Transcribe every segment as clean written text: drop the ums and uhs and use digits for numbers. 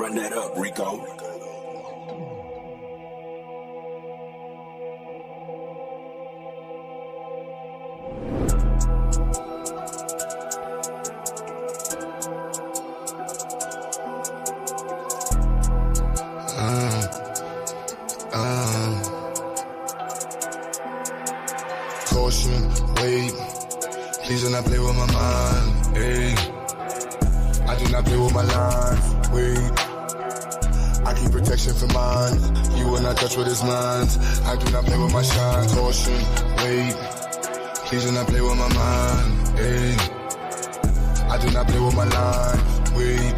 Run that up, Rico. Caution, wait, please do not play with my mind, hey. I do not play with my lines, wait. I keep protection for mine, you will not touch what is mine. I do not play with my shine, caution, wait, please do not play with my mind, hey. I do not play with my lines, wait.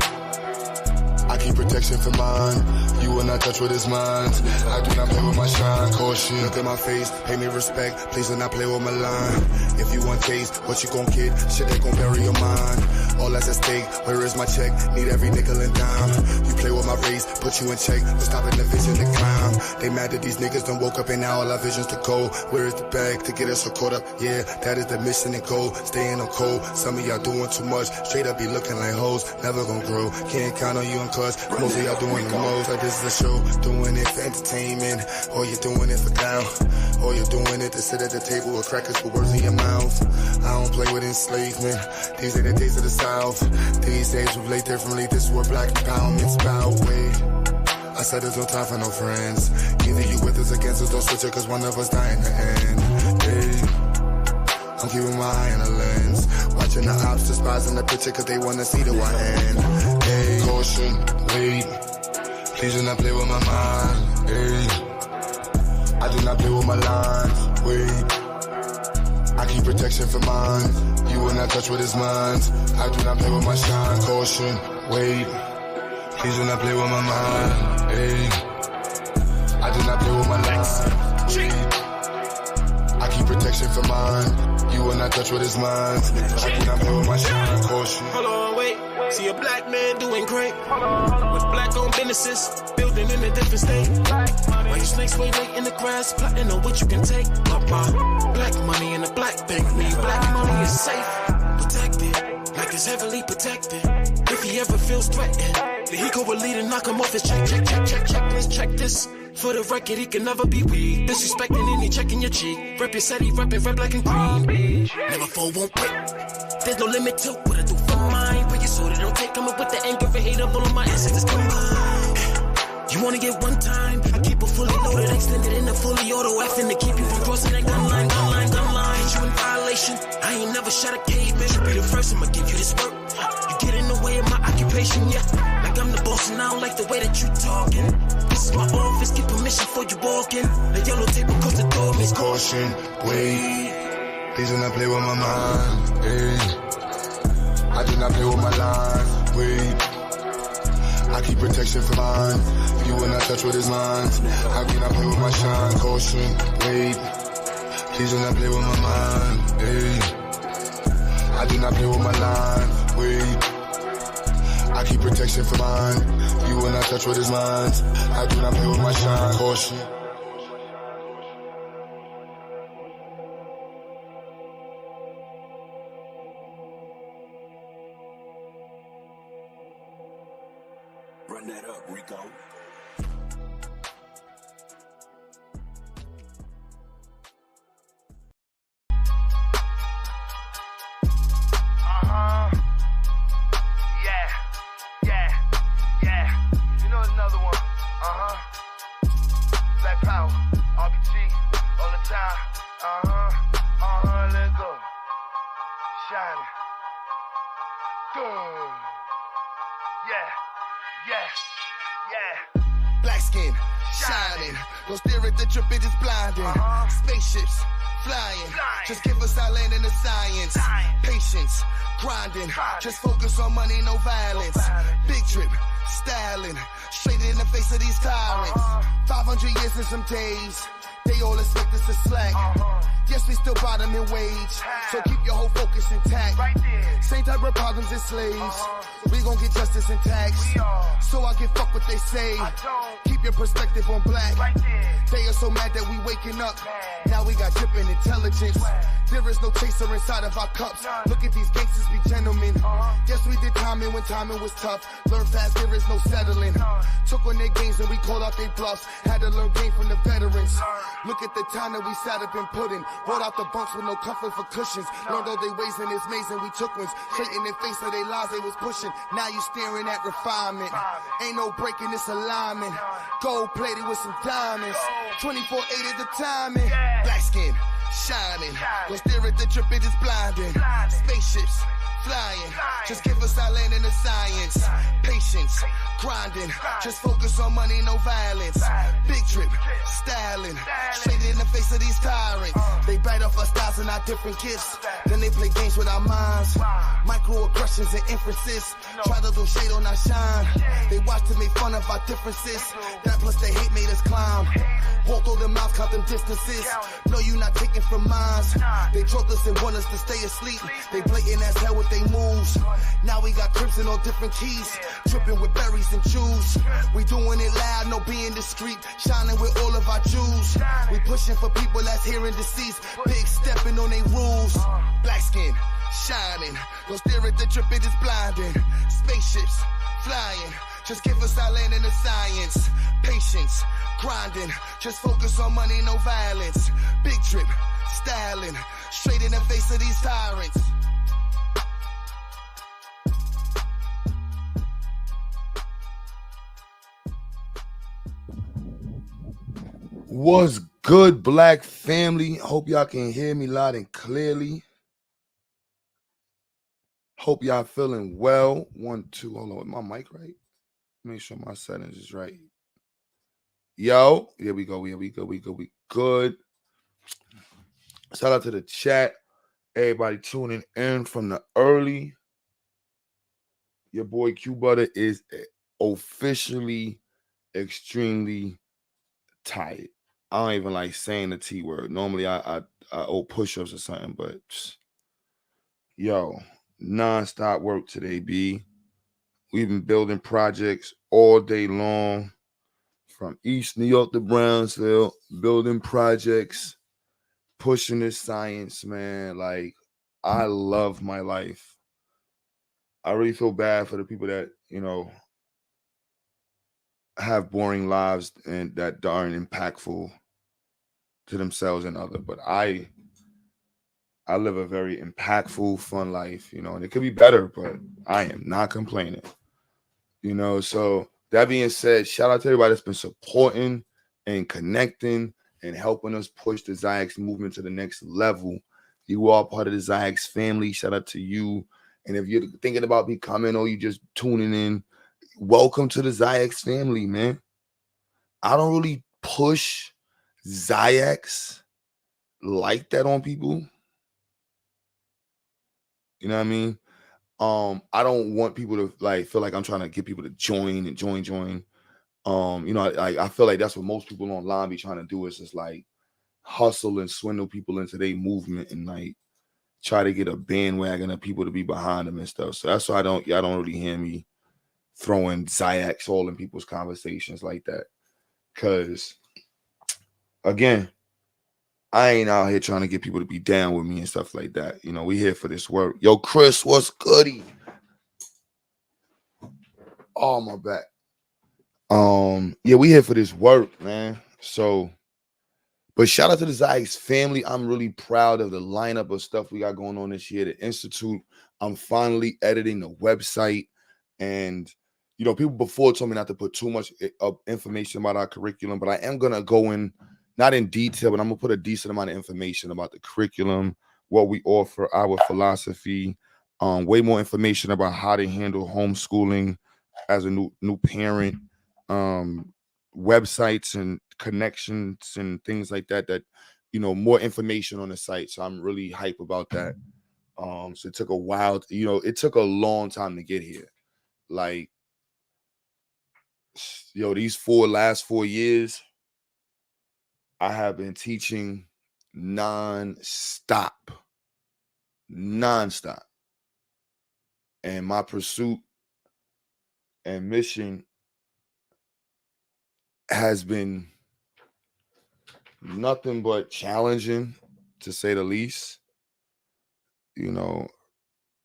I keep protection for mine, you will not touch what is mine. I do not play with my shine, caution. Look at my face, pay me respect, please do not play with my line. If you want taste, what you gon' get? Shit, they gon' bury your mind. All that's at stake, where is my check? Need every nickel and dime. You play with my race, put you in check, but stopping the vision to climb. They mad that these niggas done woke up and now all our visions to go. Where is the bag to get us so caught up? Yeah, that is the mission and goal. Staying on cold, some of y'all doing too much. Straight up be looking like hoes, never gon' grow. Can't count on you and cuz most of y'all doing the most. Like this is a show, doing it for entertainment, or you're doing it for clout, or you're doing it to sit at the table with crackers with words in your mouth. I don't play with enslavement, these ain't the days of the South. These days we play differently, this is what black empowerment's about. Wait, I said there's no time for no friends. Either you with us, against us, don't switch it, cause one of us die in the end. Hey, I'm keeping my eye on the lens, watching the ops despising the picture cause they wanna see the white end. Hey, caution, wait, please do not play with my mind, hey. I do not play with my lines, wait. I keep protection for mine, you will not touch what is mine. I do not play with my shine, caution, wait. Please do not play with my mind, hey. I do not play with my lines, wait. I keep protection for mine, you will not touch what is mine. I do not play with my shine, caution. Hold on, wait. See a black man doing great with black-owned businesses, building in a different state. Why you snakes way late in the grass, plotting on what you can take? Black money in a black bank, where your black money is safe, protected, like it's heavily protected. If he ever feels threatened, then he go with lead and knock him off his check this. For the record, he can never be weak. Disrespecting any checking your cheek. Rep your city, reppin' red, black, and green. Never fall, won't pick. There's no limit to what I do for mine. But you sort of don't take coming with the anger and hate up all of my ancestors combined. You wanna get one time? I keep it fully loaded, extended in a fully auto effing to keep you from crossing that gun line. Hit you in violation. I ain't never shot a caveman. Should be the first, I'ma give you this work. You get in the way of my occupation, yeah. Like I'm the boss and I don't like the way that you talking. This is my office, get permission before you walk in. The yellow tape across the door, Miss Caution, wait. Please do not play with my mind, hey. I do not play with my lines, wait. I keep protection for mine, you will not touch what is mine. I do not play with my shine, caution, wait. Please do not play with my mind, hey. I do not play with my lines, wait. I keep protection for mine, you will not touch what is mine. I do not play with my shine, caution. Run that up, Rico. Yeah. You know another one. Black power, RBG, all the time. Let go. Shining. Boom. Yeah. Black skin, shining. Don't stare at the drip, it is blinding. Spaceships, flying. Just give us our land and the science. Patience, grinding. Just focus on money, no violence. Big drip, styling. Straight in the face of these tyrants. 500 years and some days. They all expect us to slack. Yes, we still bottom in wage. So keep your whole focus intact. Right there. Same type of problems as slaves. We gon' get justice and tax. We are. So I give fuck what they say. I don't. Keep your perspective on black. Right there. They are so mad that we waking up. Now we got dripping intelligence. There is no chaser inside of our cups. Look at these gangsters be gentlemen. Yes, we did timing when timing was tough. Learn fast, there is no settling. Took on their games and we called out their bluffs. Had to learn game from the veterans. Look at the time that we sat up and put in. Brought out the bunks with no comfort for cushions. Learned all their ways in this maze and we took ones. Straight in the face of their lies they was pushing. Now you staring at refinement. Ain't no breaking this alignment. Gold plated with some diamonds. 24/8 is the timing. Black skin, shining. Don't stare at the drip, it is blinding. Spaceships, flying. Just give us our land and the science. Patience, grinding. Just focus on money, no violence. Big drip, styling. Straight in the face of these tyrants. They bite off our styles and our different gifts. Then they play games with our minds. Microaggressions and inferences. Try to throw shade on our shine. They watch to make fun of our differences. That plus the hate made us climb. Walk through the mouth, count them distances. No, you not taking from mines. They drug us and want us to stay asleep. They blatant as hell with they moves. Now we got crips in all different keys. Tripping with berries and juice. We doing it loud, no being discreet. Shining with all of our jewels. We pushing for people that's hearing deceased. Big stepping on they rules. Black skin, shining. Don't stare at the drip, it is blinding. Spaceships, flying. Just give us our land and the science. Patience, grinding. Just focus on money, no violence. Big drip, styling. Straight in the face of these tyrants. What's good, Black family? Hope y'all can hear me loud and clearly. Hope y'all feeling well. 1, 2, hold on, with my mic right? Make sure my settings is right. Yo, here we go. We good. Shout out to the chat. Everybody tuning in from the early. Your boy Q Butter is officially extremely tired. I don't even like saying the T word. Normally I owe push-ups or something, but yo, non-stop work today, B. We've been building projects all day long, from East New York to Brownsville, building projects, pushing this science, man. Like, I love my life. I really feel bad for the people that, have boring lives and that aren't impactful to themselves and others. But I live a very impactful, fun life, and it could be better, but I am not complaining. So that being said, shout out to everybody that's been supporting and connecting and helping us push the Zionics movement to the next level. You are part of the Zionics family. Shout out to you. And if you're thinking about becoming or you just tuning in, welcome to the Zionics family, man. I don't really push Zionics like that on people. You know what I mean? I don't want people to feel like I'm trying to get people to join and join. I feel like that's what most people online be trying to do, is just like hustle and swindle people into their movement and like try to get a bandwagon of people to be behind them and stuff. So that's why y'all don't really hear me throwing Zionics all in people's conversations like that. Cause again, I ain't out here trying to get people to be down with me and stuff like that. We here for this work. Yo, Chris, what's goody? Oh, my back. Yeah, we here for this work, man. So, but shout out to the Zionics family. I'm really proud of the lineup of stuff we got going on this year. The Institute. I'm finally editing the website. And, people before told me not to put too much information about our curriculum, but I am going to go in, not in detail, but I'm going to put a decent amount of information about the curriculum, what we offer, our philosophy, way more information about how to handle homeschooling as a new parent, websites and connections and things like that, more information on the site. So I'm really hype about that. So it took a while, it took a long time to get here. Like, these last 4 years, I have been teaching non-stop. And my pursuit and mission has been nothing but challenging, to say the least,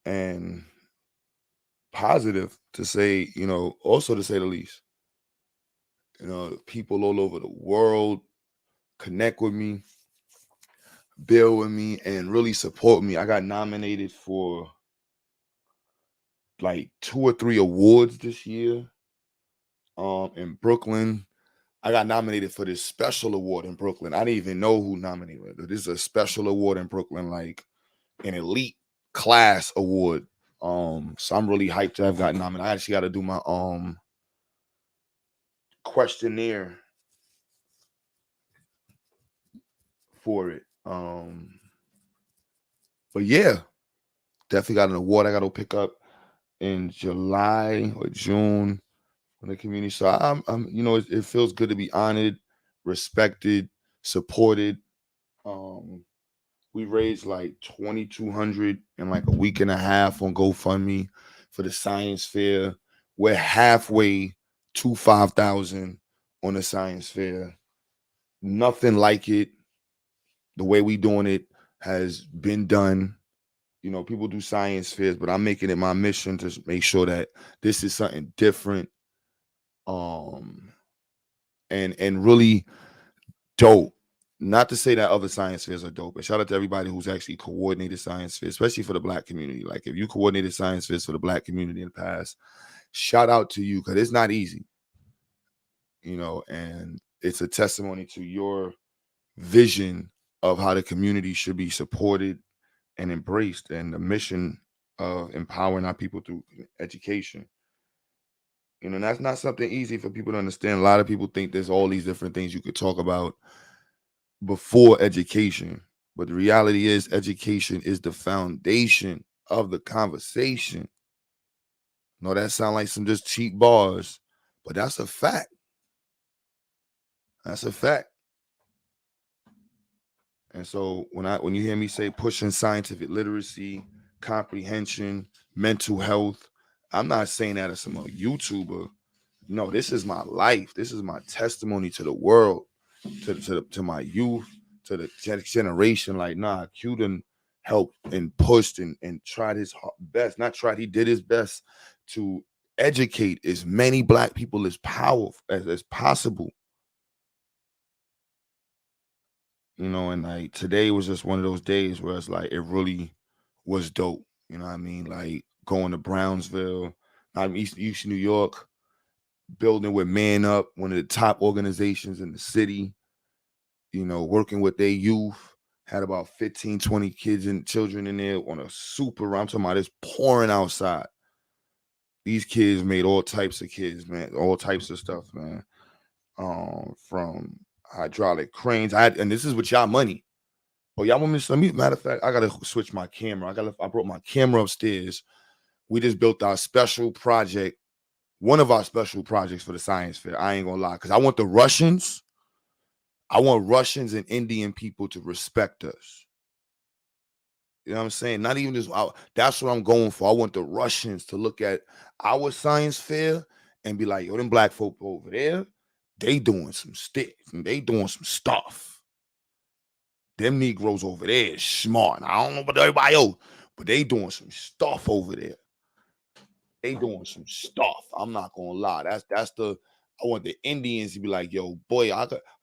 and positive, to say, also to say the least. People all over the world connect with me, build with me, and really support me. I got nominated for like 2 or 3 awards this year. In Brooklyn, I got nominated for this special award in Brooklyn. I didn't even know who nominated me. This is a special award in Brooklyn, like an elite class award. So I'm really hyped to have gotten nominated. I actually got to do my questionnaire for it. But yeah, definitely got an award I got to pick up in July or June from the community. So I'm it feels good to be honored, respected, supported. We raised like $2,200 in like a week and a half on GoFundMe for the science fair. We're halfway to 5,000 on the science fair. Nothing like it. The way we doing it has been done. People do science fairs, but I'm making it my mission to make sure that this is something different, and really dope. Not to say that other science fairs are dope, but shout out to everybody who's actually coordinated science fairs, especially for the Black community. Like, if you coordinated science fairs for the Black community in the past, shout out to you, because it's not easy, and it's a testimony to your vision of how the community should be supported and embraced, and the mission of empowering our people through education. That's not something easy for people to understand. A lot of people think there's all these different things you could talk about before education, but the reality is education is the foundation of the conversation. No, that sound like some just cheap bars, but that's a fact. That's a fact. And so when you hear me say pushing scientific literacy, comprehension, mental health, I'm not saying that as some YouTuber. No, this is my life. This is my testimony to the world, to my youth, to the generation. Like, nah, Q done helped and pushed and tried his best. Not tried, he did his best to educate as many Black people as possible. And like today was just one of those days where it's like it really was dope. You know what I mean? Like going to Brownsville, I'm East New York, building with Man Up, one of the top organizations in the city, working with their youth, had about 15, 20 kids and children in there on a super, I'm talking about it's pouring outside. These kids made all types of kids, man, all types of stuff, man. From hydraulic cranes. And this is with y'all money. Oh, y'all want me to, matter of fact, I gotta switch my camera. I brought my camera upstairs. We just built our special project, one of our special projects for the science fair. I ain't gonna lie, because I want Russians and Indian people to respect us. You know what I'm saying? Not even just, that's what I'm going for. I want the Russians to look at our science fair and be like, yo, them Black folk over there, they doing some stuff. Them Negroes over there is smart. I don't know about everybody else, but they doing some stuff over there. They doing some stuff. I'm not gonna lie. That's I want the Indians to be like, yo, boy,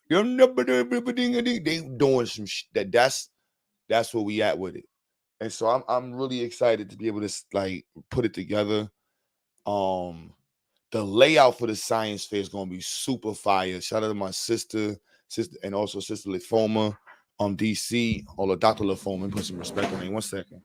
they doing some that's where we at with it. And so I'm really excited to be able to like put it together. The layout for the science fair is gonna be super fire. Shout out to my sister, and also Sister Lifoma, DC, or Dr. Lifoma. Put some respect on me. 1 second.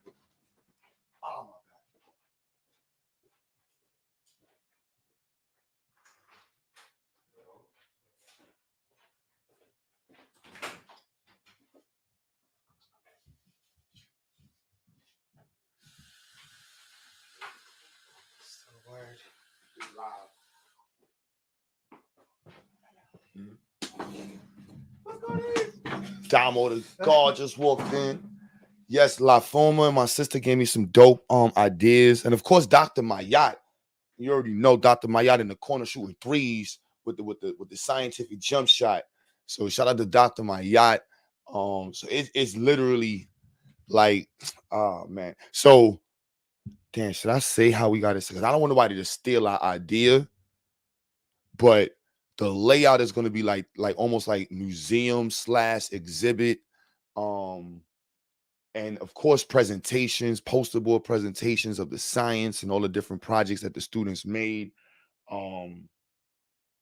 Damo, the guard, just walked in. Yes, La Foma and my sister gave me some dope ideas. And of course, Dr. Mayat. You already know Dr. Mayat in the corner shooting threes with the scientific jump shot. So shout out to Dr. Mayat. So it's literally like, oh man. So damn, should I say how we got it? Because I don't want nobody to steal our idea, but the layout is going to be like almost like museum / exhibit. And of course, presentations, poster board presentations of the science and all the different projects that the students made.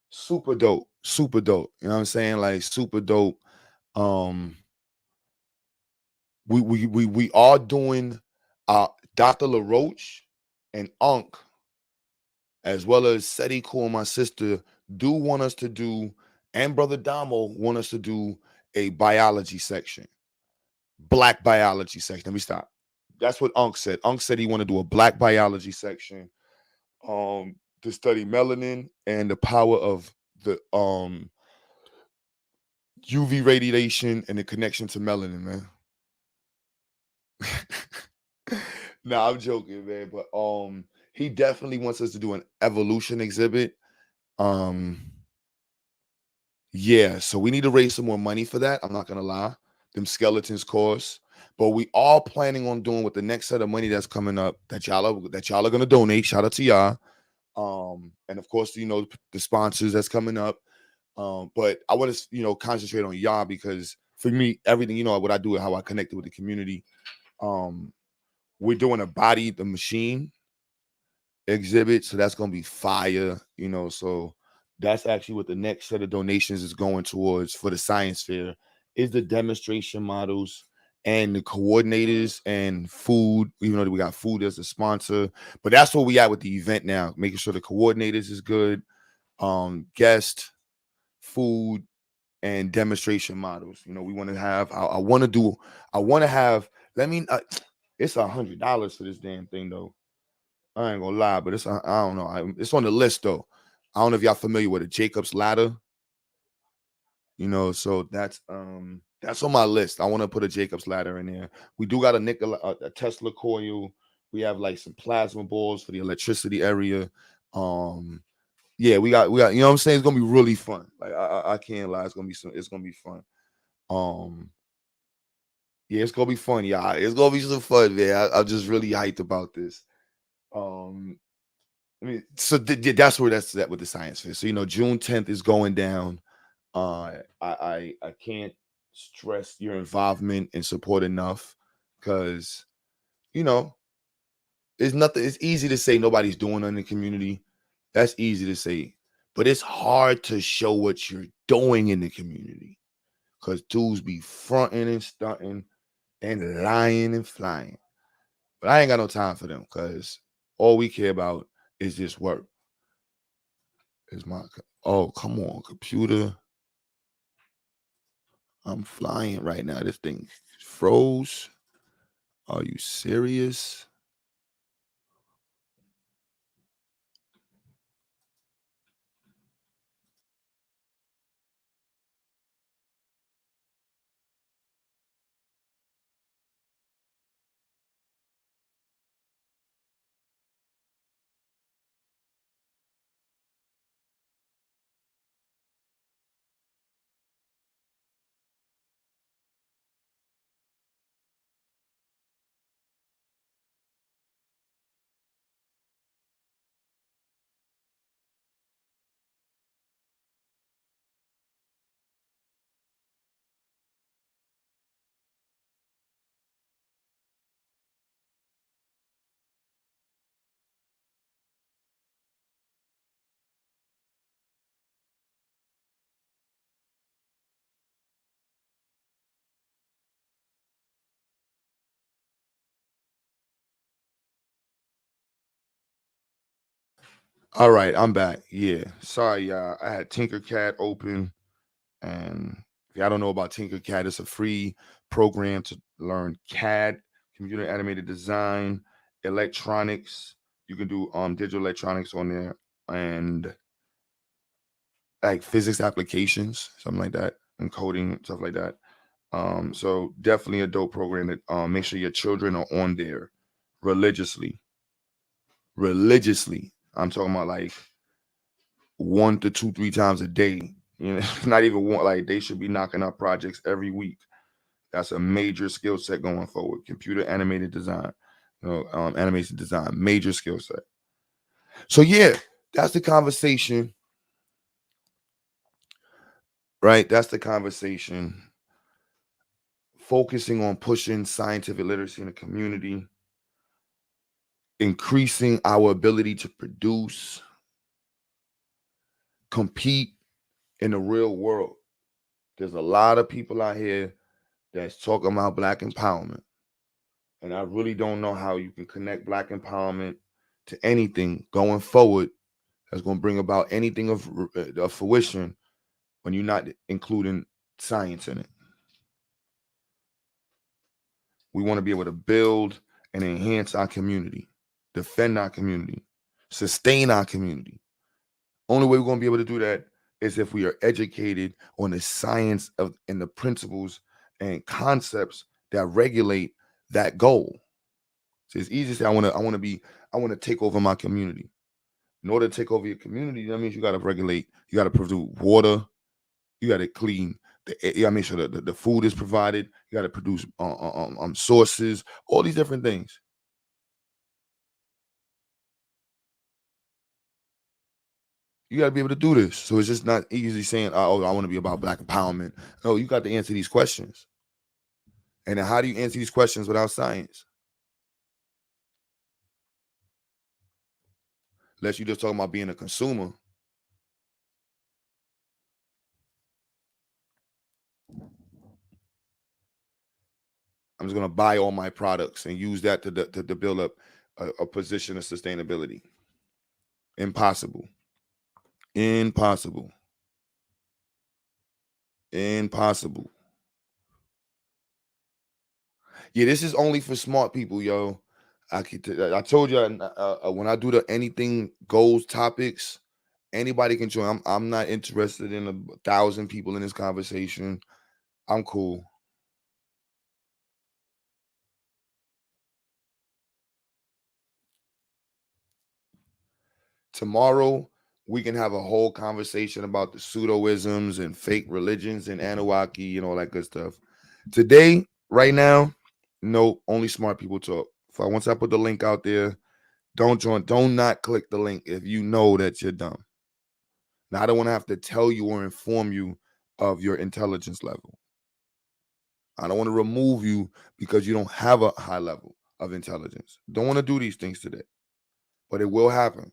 Super dope, super dope. You know what I'm saying? Like super dope. Um, we are doing Dr. LaRoche and Unc, as well as Seti Cool and my sister, do want us to do, and Brother Damo want us to do a biology section. Black biology section. Let me stop. That's what Unc said. Unc said he want to do a black biology section to study melanin and the power of the UV radiation and the connection to melanin, man. Nah, I'm joking, man. But he definitely wants us to do an evolution exhibit. Yeah, so we need to raise some more money for that. I'm not gonna lie. Them skeletons course. But we are planning on doing with the next set of money that's coming up that y'all are gonna donate. Shout out to y'all. And of course, the sponsors that's coming up. But I want to, concentrate on y'all because for me, everything, what I do and how I connected with the community. We're doing a body the machine exhibit, so that's gonna be fire, so that's actually what the next set of donations is going towards for the science fair is the demonstration models and the coordinators and food, even though we got food as a sponsor. But that's where we at with the event now, making sure the coordinators is good, guest, food, and demonstration models. We want to have, I want to have, it's $100 for this damn thing though. I ain't gonna lie, but I don't know. It's on the list though. I don't know if y'all familiar with a Jacob's ladder. So that's on my list. I want to put a Jacob's ladder in there. We do got a Tesla coil. We have like some plasma balls for the electricity area. Yeah, we got, what I'm saying? It's gonna be really fun. Like I can't lie, it's gonna be fun. Yeah, it's gonna be fun, y'all. It's gonna be some fun, man. I'm just really hyped about this. So that's where that's at with the science fair. So June 10th is going down. I can't stress your involvement and support enough because it's nothing. It's easy to say nobody's doing in the community. That's easy to say, but it's hard to show what you're doing in the community because dudes be fronting and stunting and lying and flying. But I ain't got no time for them because all we care about is this work. Come on, computer. I'm flying right now. This thing froze. Are you serious? All right, I'm back. Yeah. Sorry, y'all. I had Tinkercad open. And if y'all don't know about Tinkercad, it's a free program to learn CAD, computer animated design, electronics. You can do digital electronics on there and like physics applications, something like that, and coding, stuff like that. So definitely a dope program that make sure your children are on there religiously. Religiously. I'm talking about like 1 to 2, 3 times a day. You know, not even one, like they should be knocking out projects every week. That's a major skill set going forward. Computer animated design, animation design, major skill set. So yeah, that's the conversation, right? That's the conversation. Focusing on pushing scientific literacy in the community, increasing our ability to produce, compete in the real world. There's a lot of people out here that's talking about Black empowerment. And I really don't know how you can connect Black empowerment to anything going forward that's going to bring about anything of fruition when you're not including science in it. We want to be able to build and enhance our community, defend our community, sustain our community. Only way we're going to be able to do that is if we are educated on the science of and the principles and concepts that regulate that goal. So it's easy to say I want to take over my community. In order to take over your community, that means you got to regulate, you got to produce water, you got to clean you got to make sure that the food is provided, you got to produce sources, all these different things. You got to be able to do this. So it's just not easy saying, oh, I want to be about Black empowerment. No, you got to answer these questions. And then how do you answer these questions without science? Unless you're just talking about being a consumer. I'm just going to buy all my products and use that to build up a position of sustainability. Impossible. Impossible. Impossible. Yeah, this is only for smart people, yo. I told you when I do the anything goes topics, anybody can join. I'm not interested in 1,000 people in this conversation. I'm cool. Tomorrow we can have a whole conversation about the pseudoisms and fake religions and Anunnaki and all that good stuff. Today, right now, no, only smart people talk. Once I put the link out there, don't join. Don't not click the link if you know that you're dumb. Now, I don't want to have to tell you or inform you of your intelligence level. I don't want to remove you because you don't have a high level of intelligence. Don't want to do these things today, but it will happen.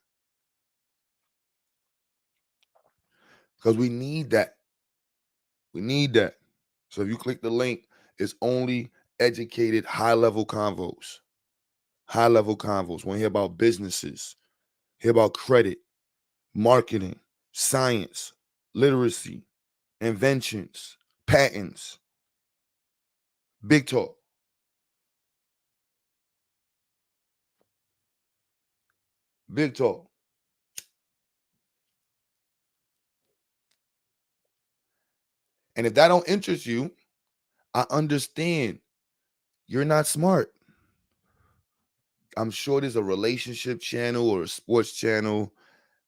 Because we need that. We need that. So if you click the link, it's only educated high-level convos. High-level convos. Want to hear about businesses, hear about credit, marketing, science, literacy, inventions, patents. Big talk. Big talk. And if that don't interest you, I understand. You're not smart. I'm sure there's a relationship channel or a sports channel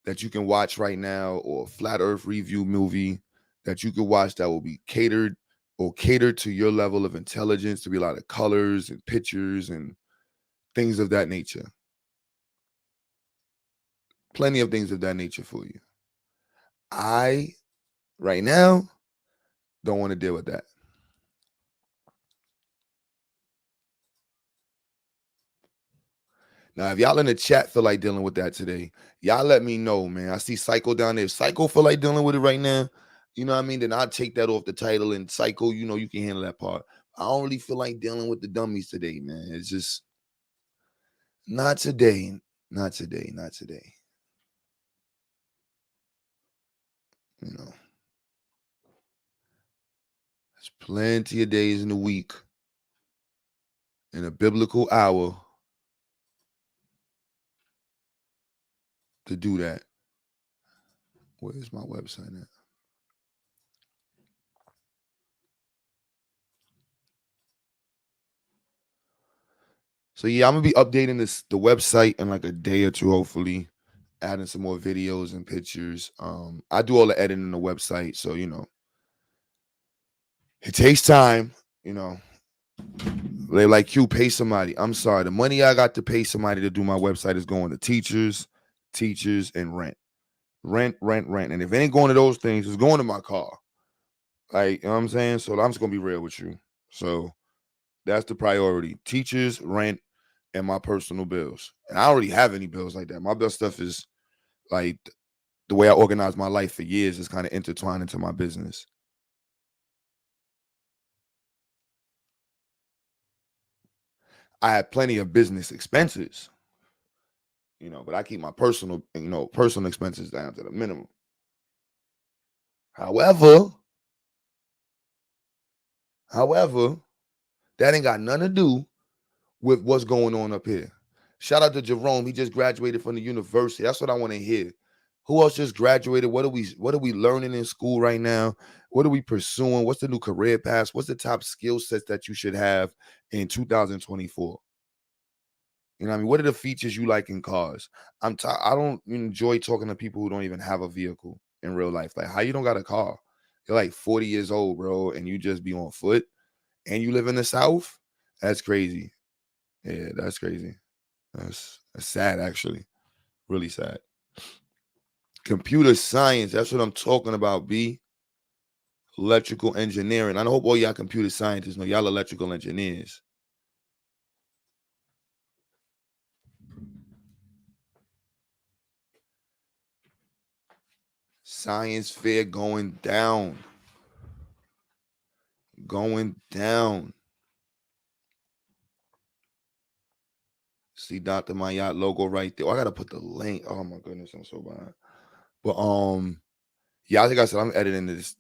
that you can watch right now, or a flat earth review movie that you can watch that will be catered to your level of intelligence, to be a lot of colors and pictures and things of that nature. Plenty of things of that nature for you. I, right now, don't want to deal with that. Now, if y'all in the chat feel like dealing with that today, y'all let me know, man. I see Psycho down there. If Psycho feel like dealing with it right now, you know what I mean? Then I'll take that off the title, and Psycho, you know, you can handle that part. I don't really feel like dealing with the dummies today, man. It's just not today. Not today. Not today. You know, there's plenty of days in the week in a biblical hour to do that. Where's my website at? So yeah, I'm gonna be updating the website in like a day or two, hopefully, adding some more videos and pictures. I do all the editing on the website, so it takes time. They like you pay somebody. I'm sorry, the money I got to pay somebody to do my website is going to teachers, and rent. Rent. And if it ain't going to those things, it's going to my car. Like, you know what I'm saying? So I'm just gonna be real with you. So that's the priority. Teachers, rent, and my personal bills. And I already have any bills like that. My best stuff is like the way I organize my life for years is kind of intertwined into my business. I had plenty of business expenses, but I keep my personal expenses down to the minimum. However, that ain't got nothing to do with what's going on up here. Shout out to Jerome. He just graduated from the university. That's what I want to hear. Who else just graduated? What are we learning in school right now? What are we pursuing? What's the new career path? What's the top skill sets that you should have in 2024? You know what I mean? What are the features you like in cars? I don't enjoy talking to people who don't even have a vehicle in real life. Like, how you don't got a car? You're like 40 years old, bro, and you just be on foot and you live in the South? That's crazy. Yeah, that's crazy. That's sad, actually. Really sad. Computer science, that's what I'm talking about, B. Electrical engineering. I hope all y'all computer scientists know y'all electrical engineers. Science fair going down. Going down. See Dr. Mayat logo right there. Oh, I gotta put the link. Oh my goodness, I'm so bad. But yeah, I think I said I'm editing this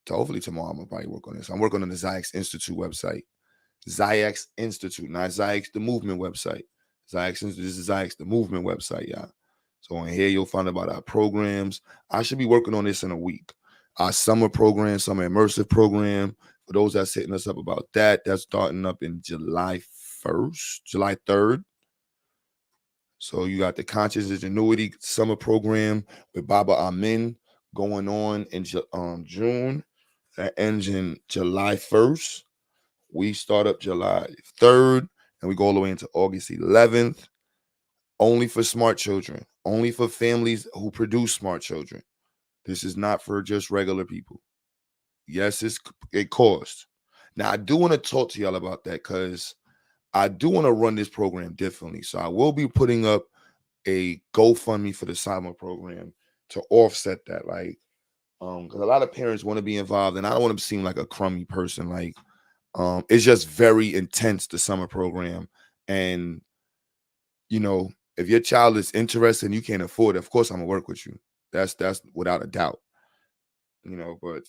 hopefully tomorrow. I'm gonna probably work on this. I'm working on the Zionics Institute website. Zionics Institute, not Zionics the movement website. This is Zionics the movement website, y'all. So on here you'll find about our programs. I should be working on this in a week. Our summer program, summer immersive program. For those that's hitting us up about that, that's starting up in July 3rd. So you got the Conscious Ingenuity Summer Program with Baba Amin going on in June. That ends in July 1st. We start up July 3rd and we go all the way into August 11th. Only for smart children. Only for families who produce smart children. This is not for just regular people. Yes, it costs. Now, I do want to talk to y'all about that because I do want to run this program differently. So I will be putting up a GoFundMe for the summer program to offset that. Like, because a lot of parents want to be involved, and I don't want to seem like a crummy person. Like, it's just very intense, the summer program. And, if your child is interested and you can't afford it, of course I'm gonna work with you. That's without a doubt. But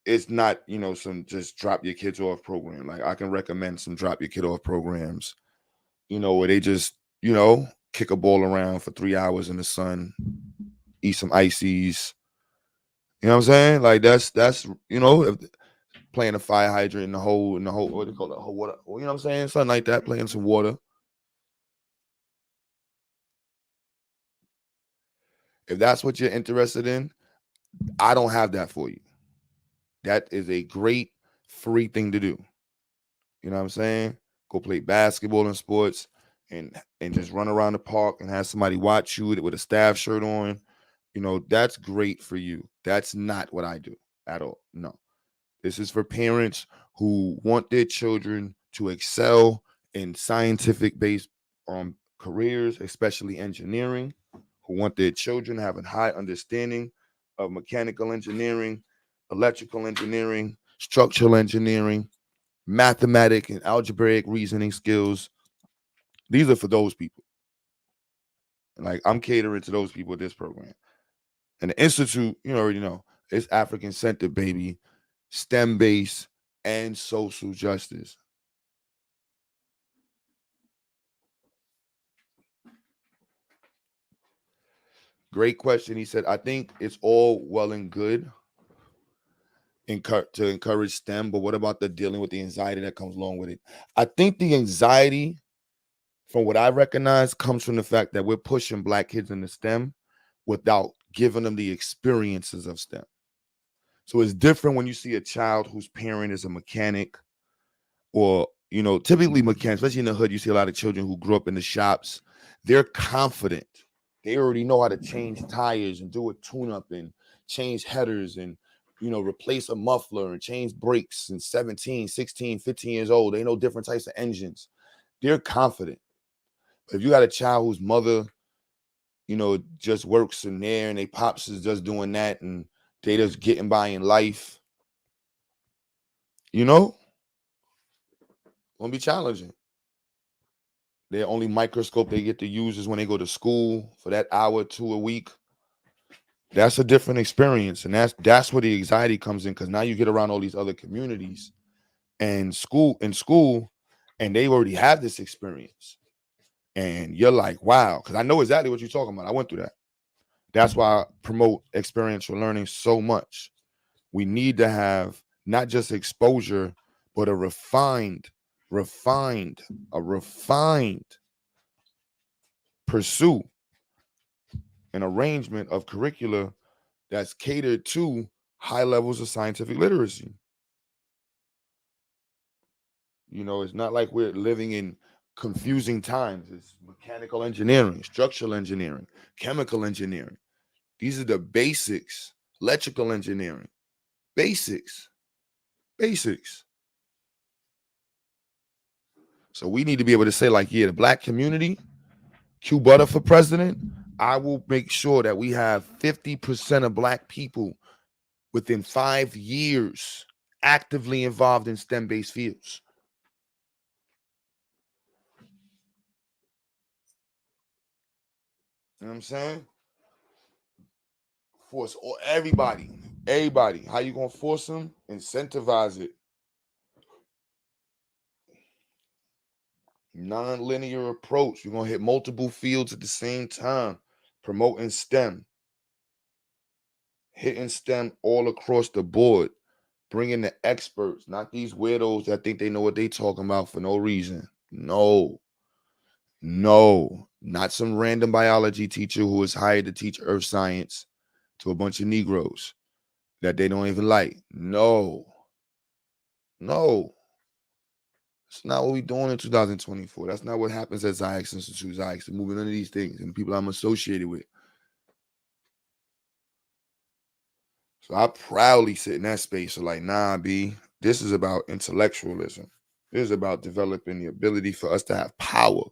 it's not, some just drop your kids off program. Like, I can recommend some drop your kid off programs, where they just, kick a ball around for 3 hours in the sun, eat some ices. You know what I'm saying? Like that's playing a fire hydrant in the hole, what do you call it? Water. You know what I'm saying? Something like that, playing some water. If that's what you're interested in, I don't have that for you. That is a great free thing to do. You know what I'm saying? Go play basketball and sports and just run around the park and have somebody watch you with a staff shirt on. That's great for you. That's not what I do at all. No. This is for parents who want their children to excel in scientific-based careers, especially engineering, who want their children to have a high understanding of mechanical engineering, electrical engineering, structural engineering, mathematic and algebraic reasoning skills. These are for those people. Like, I'm catering to those people with this program. And the Institute, you already know, it's African-centered, baby, STEM-based, and social justice. Great question. He said, I think it's all well and good to encourage STEM, but what about the dealing with the anxiety that comes along with it? I think the anxiety from what I recognize, comes from the fact that we're pushing black kids into STEM without giving them the experiences of STEM. So it's different when you see a child whose parent is a mechanic, or, typically mechanics, especially in the hood, you see a lot of children who grew up in the shops. They're confident. They already know how to change tires and do a tune-up and change headers and, replace a muffler and change brakes, and 17, 16, 15 years old. They know different types of engines. They're confident. But if you got a child whose mother, just works in there and they pops is just doing that and they just getting by in life, gonna be challenging. Their only microscope they get to use is when they go to school for that hour or two a week. That's a different experience. And that's where the anxiety comes in, because now you get around all these other communities and school, and they already have this experience. And you're like, wow, because I know exactly what you're talking about. I went through that. That's why I promote experiential learning so much. We need to have not just exposure, but a refined pursuit and arrangement of curricula that's catered to high levels of scientific literacy. It's not like we're living in confusing times. It's mechanical engineering, structural engineering, chemical engineering. These are the basics. Electrical engineering, basics. So we need to be able to say, like, yeah, the black community, Q Butter for president, I will make sure that we have 50% of black people within 5 years actively involved in STEM-based fields. You know what I'm saying? Force everybody. How you gonna force them? Incentivize it. Non-linear approach. You're gonna hit multiple fields at the same time. Promoting STEM. Hitting STEM all across the board. Bringing the experts, not these weirdos that think they know what they talking about for no reason. No, not some random biology teacher who is hired to teach earth science to a bunch of Negroes that they don't even like. No. It's not what we're doing in 2024. That's not what happens at Zionics Institute, Zionics, and moving none of these things and the people I'm associated with. So I proudly sit in that space of like, nah, B, this is about intellectualism. This is about developing the ability for us to have power.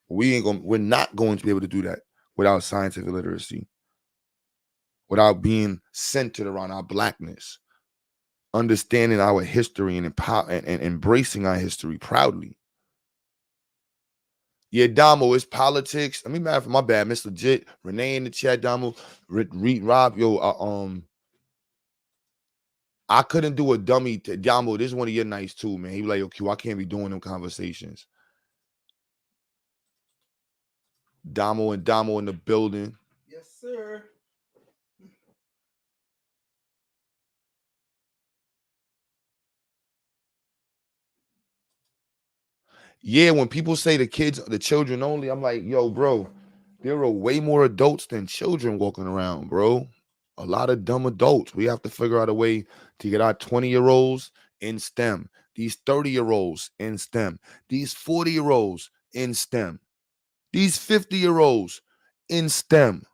We're not going to be able to do that without scientific literacy, without being centered around our blackness, understanding our history and embracing our history proudly. Yeah, Damo, it's politics. I mean, my bad, Mr. Legit, Renee in the chat, Damo, read Rob, I couldn't do a dummy. Damo, this is one of your nights too, man. He was like, yo, Q, I can't be doing them conversations. Damo in the building. Yes, sir. Yeah, when people say the children only, I'm like, yo, bro, there are way more adults than children walking around, bro. A lot of dumb adults. We have to figure out a way to get our 20-year-olds in STEM, these 30-year-olds in STEM, these 40-year-olds in STEM, these 50-year-olds in STEM.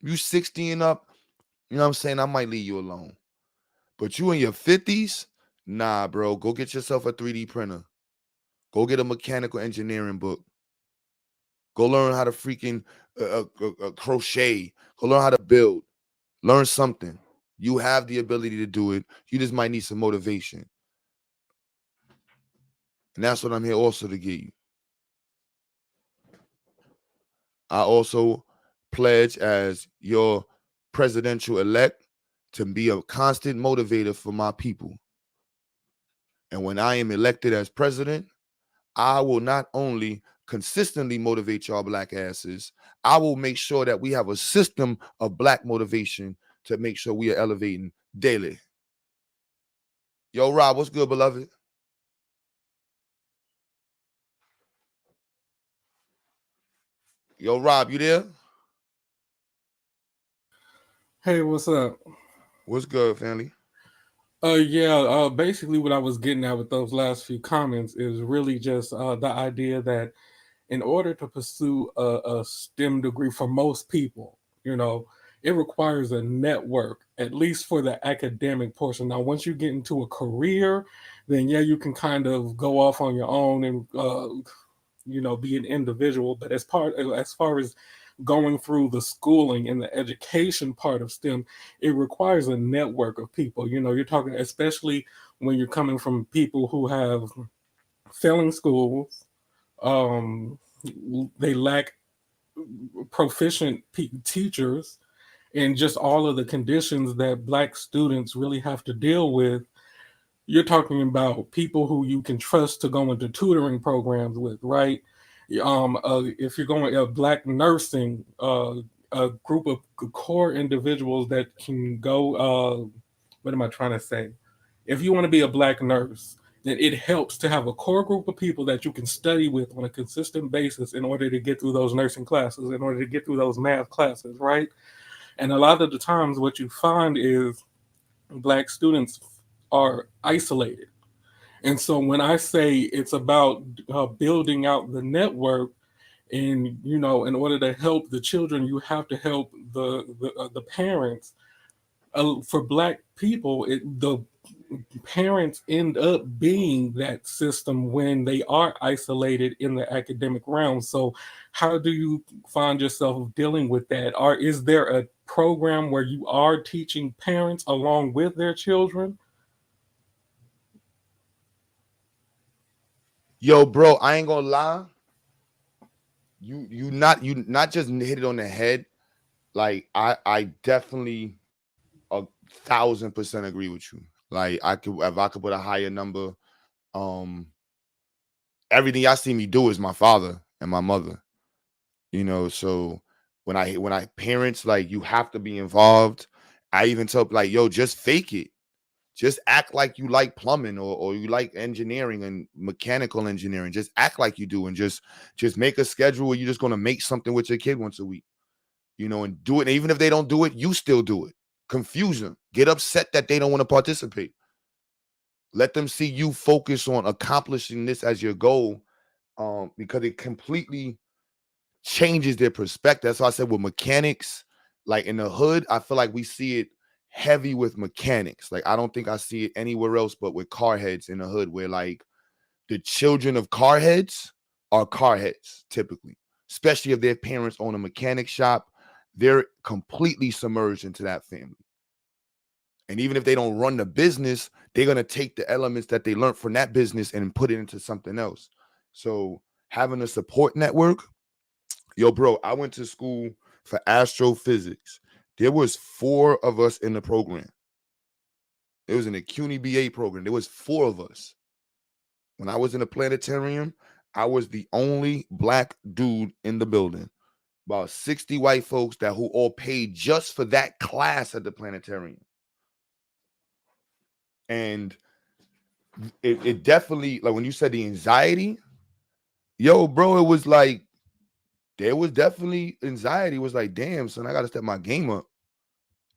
You 60 and up, you know what I'm saying? I might leave you alone. But you in your 50s, nah, bro, go get yourself a 3D printer. Go get a mechanical engineering book. Go learn how to freaking crochet. Go learn how to build. Learn something. You have the ability to do it. You just might need some motivation. And that's what I'm here also to give you. I also pledge as your presidential elect to be a constant motivator for my people. And when I am elected as president, I will not only consistently motivate y'all black asses, I will make sure that we have a system of black motivation to make sure we are elevating daily. Yo, Rob, what's good, beloved? Yo, Rob, you there? Hey, what's up? What's good, family? Basically what I was getting at with those last few comments is really just the idea that in order to pursue a STEM degree for most people, it requires a network, at least for the academic portion. Now, once you get into a career, then yeah, you can kind of go off on your own and be an individual. But as far as going through the schooling and the education part of STEM, it requires a network of people. You're talking, especially when you're coming from people who have failing schools, um, they lack proficient teachers, and just all of the conditions that Black students really have to deal with. You're talking about people who you can trust to go into tutoring programs with, right? If you're going Black nursing, a group of core individuals that can go. What am I trying to say? If you want to be a Black nurse, then it helps to have a core group of people that you can study with on a consistent basis in order to get through those nursing classes, in order to get through those math classes, right? And a lot of the times, what you find is Black students are isolated. And so when I say it's about building out the network, and in order to help the children, you have to help the parents. For Black people, the parents end up being that system when they are isolated in the academic realm. So how do you find yourself dealing with that? Or is there a program where you are teaching parents along with their children? Yo, bro, I ain't gonna lie. You not just hit it on the head. Like I definitely 1,000% agree with you. Like if I could put a higher number, um, everything y'all see me do is my father and my mother. So when I parents, like, you have to be involved. I even tell, like, yo, just fake it. Just act like you like plumbing, or you like engineering and mechanical engineering. Just act like you do, and just make a schedule where you're just gonna make something with your kid once a week, and do it. And even if they don't do it, you still do it. Confuse them. Get upset that they don't want to participate. Let them see you focus on accomplishing this as your goal, because it completely changes their perspective. That's why I said with mechanics, like in the hood, I feel like we see it heavy with mechanics. Like, I don't think I see it anywhere else but with car heads in the hood, where like the children of car heads are car heads typically, especially if their parents own a mechanic shop. They're completely submerged into that family. And even if they don't run the business, they're going to take the elements that they learned from that business and put it into something else. So having a support network. Yo, bro, I went to school for astrophysics. There was 4 of us in the program. It was in the CUNY BA program. There was 4 of us. When I was in the planetarium, I was the only Black dude in the building. About 60 white folks who all paid just for that class at the planetarium. And it definitely, like when you said the anxiety, yo, bro, it was like, there was definitely anxiety. It was like, damn, son, I got to step my game up.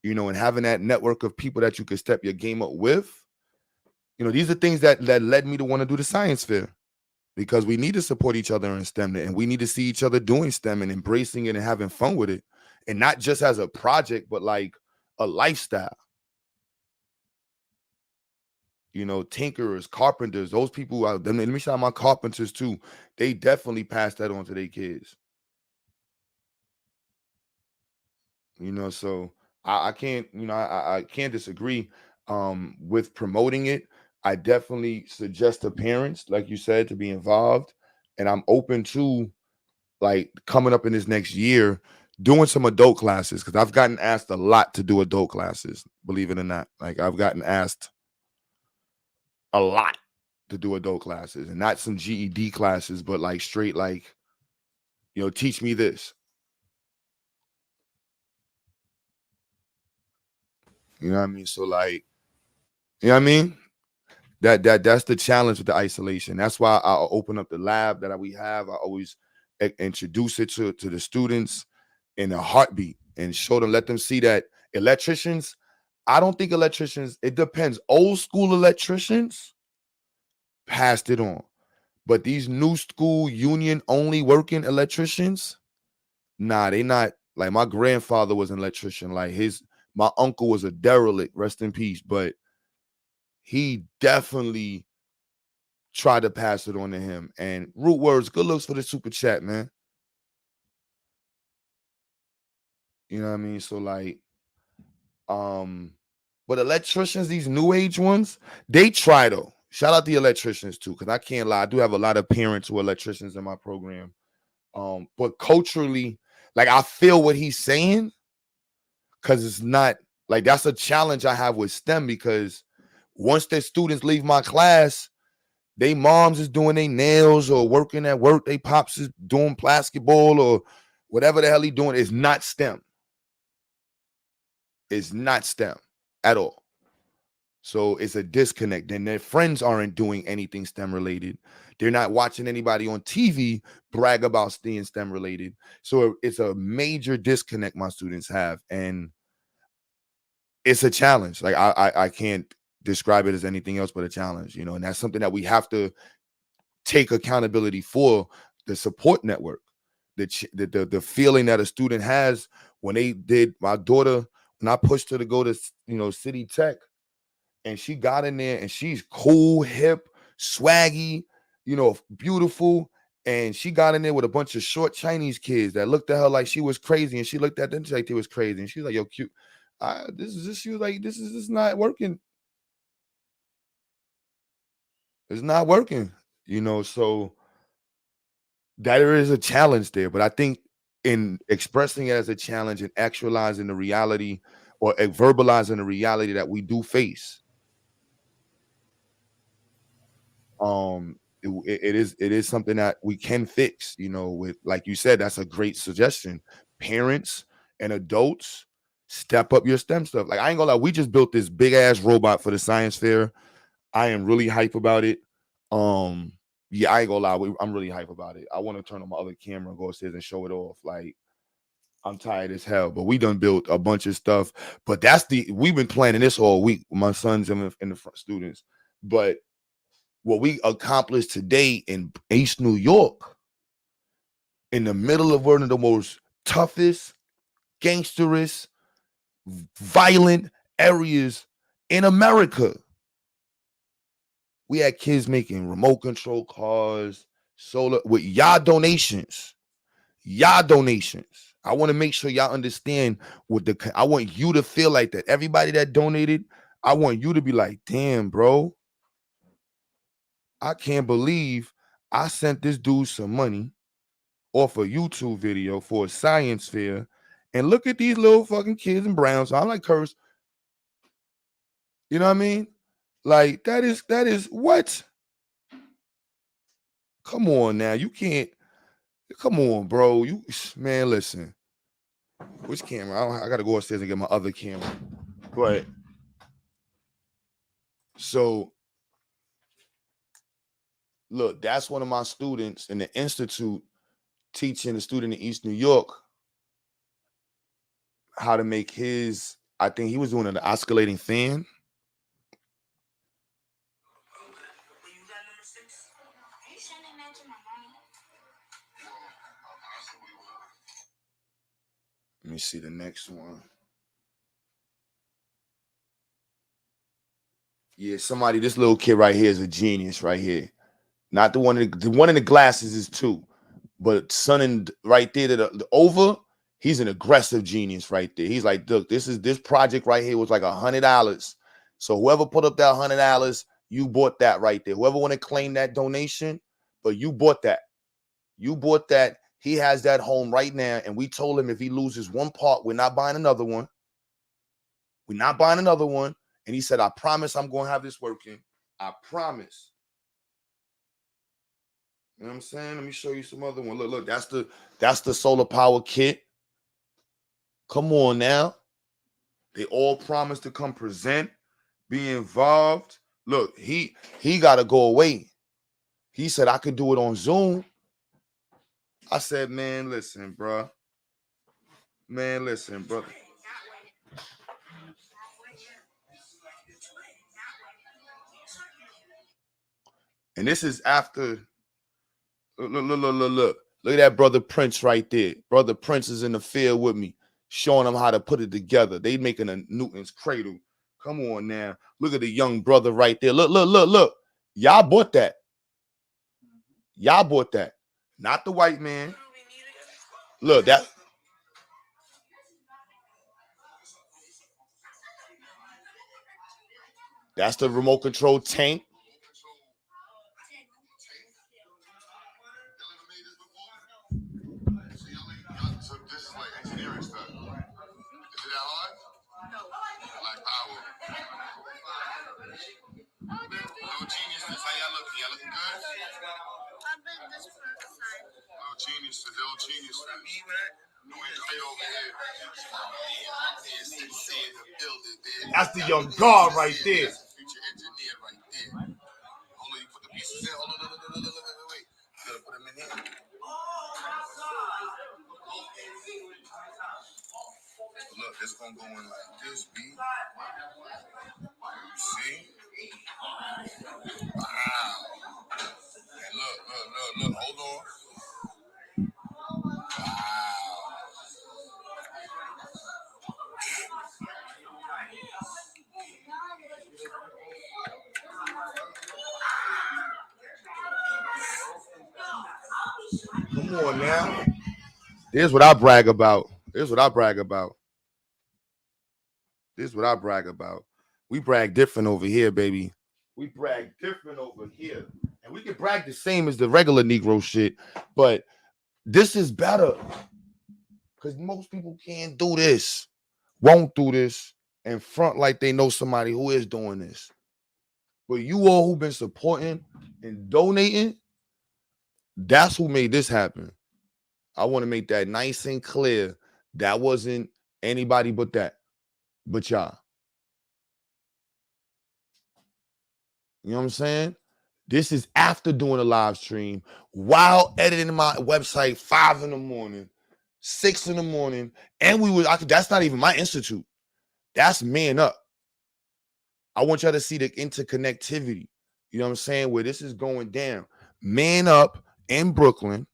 And having that network of people that you could step your game up with. These are things that led me to want to do the science fair, because we need to support each other in STEM, and we need to see each other doing STEM and embracing it and having fun with it. And not just as a project, but like a lifestyle. Tinkerers, carpenters, those people out there. Let me shout out my carpenters too. They definitely pass that on to their kids. So I can't, I can't disagree with promoting it. I definitely suggest to parents, like you said, to be involved. And I'm open to, like, coming up in this next year, doing some adult classes, because I've gotten asked a lot to do adult classes, believe it or not. Like, I've gotten asked a lot to do adult classes, and not some GED classes, but like straight, like, teach me this. You know what I mean? So, like, you know what I mean? That's the challenge with the isolation. That's why I open up the lab that we have. I always introduce it to the students in a heartbeat and show them, let them see that electricians, I don't think electricians, it depends. Old school electricians passed it on. But these new school union only working electricians, nah, they not. Like my grandfather was an electrician. Like my uncle was a derelict, rest in peace. But he definitely tried to pass it on to him. And Root Words, good looks for the super chat, man. You know what I mean? So like, but electricians, these new age ones, they try though. Shout out the electricians too, because I can't lie. I do have a lot of parents who are electricians in my program. But culturally, like I feel what he's saying, because it's not like that's a challenge I have with STEM, because once the students leave my class, they moms is doing their nails or working at work, they pops is doing basketball or whatever the hell he doing. It's not STEM. It's not STEM at all. So it's a disconnect. And their friends aren't doing anything STEM related. They're not watching anybody on TV brag about being STEM related. So it's a major disconnect my students have. And it's a challenge. Like I can't describe it as anything else but a challenge, you know, and that's something that we have to take accountability for. The support network, the feeling that a student has when they did. My daughter, when I pushed her to go to, you know, City Tech, and she got in there and she's cool, hip, swaggy, you know, beautiful. And she got in there with a bunch of short Chinese kids that looked at her like she was crazy. And she looked at them like they was crazy. And she was like, yo, cute. She was like, this is not working. It's not working, you know. So there is a challenge there. But I think in expressing it as a challenge and actualizing the reality or verbalizing the reality that we do face, it is something that we can fix, you know, with, like you said, that's a great suggestion. Parents and adults, step up your STEM stuff. Like I ain't gonna lie, we just built this big ass robot for the science fair. I am really hype about it. Yeah, I ain't gonna lie, I'm really hype about it. I want to turn on my other camera and go upstairs and show it off. Like I'm tired as hell, but we done built a bunch of stuff. But we've been planning this all week. My sons and the front students, but what we accomplished today in East New York, in the middle of one of the most toughest, gangsterous, violent areas in America. We had kids making remote control cars, solar, with y'all donations. Y'all donations. I want to make sure y'all understand I want you to feel like that. Everybody that donated, I want you to be like, damn, bro, I can't believe I sent this dude some money off a YouTube video for a science fair, and look at these little fucking kids in brown. So I'm like, curse. You know what I mean? Like that is what? Come on now. You can't. Come on, bro. Man, listen. Which camera? I gotta go upstairs and get my other camera. But so look, that's one of my students in the institute teaching a student in East New York how to make his, I think he was doing an oscillating fan. Let me see the next one. Yeah, this little kid right here is a genius right here. Not the one in the glasses is two, but right there to the over, he's an aggressive genius right there. He's like, look, this project right here was like $100. So whoever put up that $100, you bought that right there. Whoever want to claim that donation, but you bought that. You bought that. He has that home right now. And we told him if he loses one part, we're not buying another one. We're not buying another one. And he said, I promise I'm going to have this working. I promise. You know what I'm saying? Let me show you some other one. Look, that's the solar power kit. Come on now. They all promised to come present, be involved. Look, he got to go away. He said, I could do it on Zoom. I said, man, listen, bro. Man, listen, brother. And this is after. Look. Look at that brother Prince right there. Brother Prince is in the field with me, showing them how to put it together. They making a Newton's cradle. Come on now. Look at the young brother right there. Look. Y'all bought that. Y'all bought that. Not the white man. Look, that. That's the remote control tank. So this is like engineering stuff. Is it that hard? No. Like power. Little geniuses, how y'all looking? Y'all looking good? Little geniuses, little geniuses. We right over here. That's the young guard right there. Future engineer right there. Hold on, you put the pieces in. Hold on, wait. You gotta put them in here. Look, this gonna go in like this, B. You see? Wow. And look. Hold on. Wow. Come on now. Here's what I brag about. We brag different over here, baby. We brag different over here. And we can brag the same as the regular Negro shit, but this is better. Because most people can't do this, won't do this, and front like they know somebody who is doing this. But you all who've been supporting and donating, that's who made this happen. I want to make that nice and clear. That wasn't anybody but y'all. You know what I'm saying? This is after doing a live stream while editing my website 5 in the morning, 6 in the morning. And that's not even my institute. That's Man Up. I want y'all to see the interconnectivity. You know what I'm saying? Where this is going down. Man Up in Brooklyn,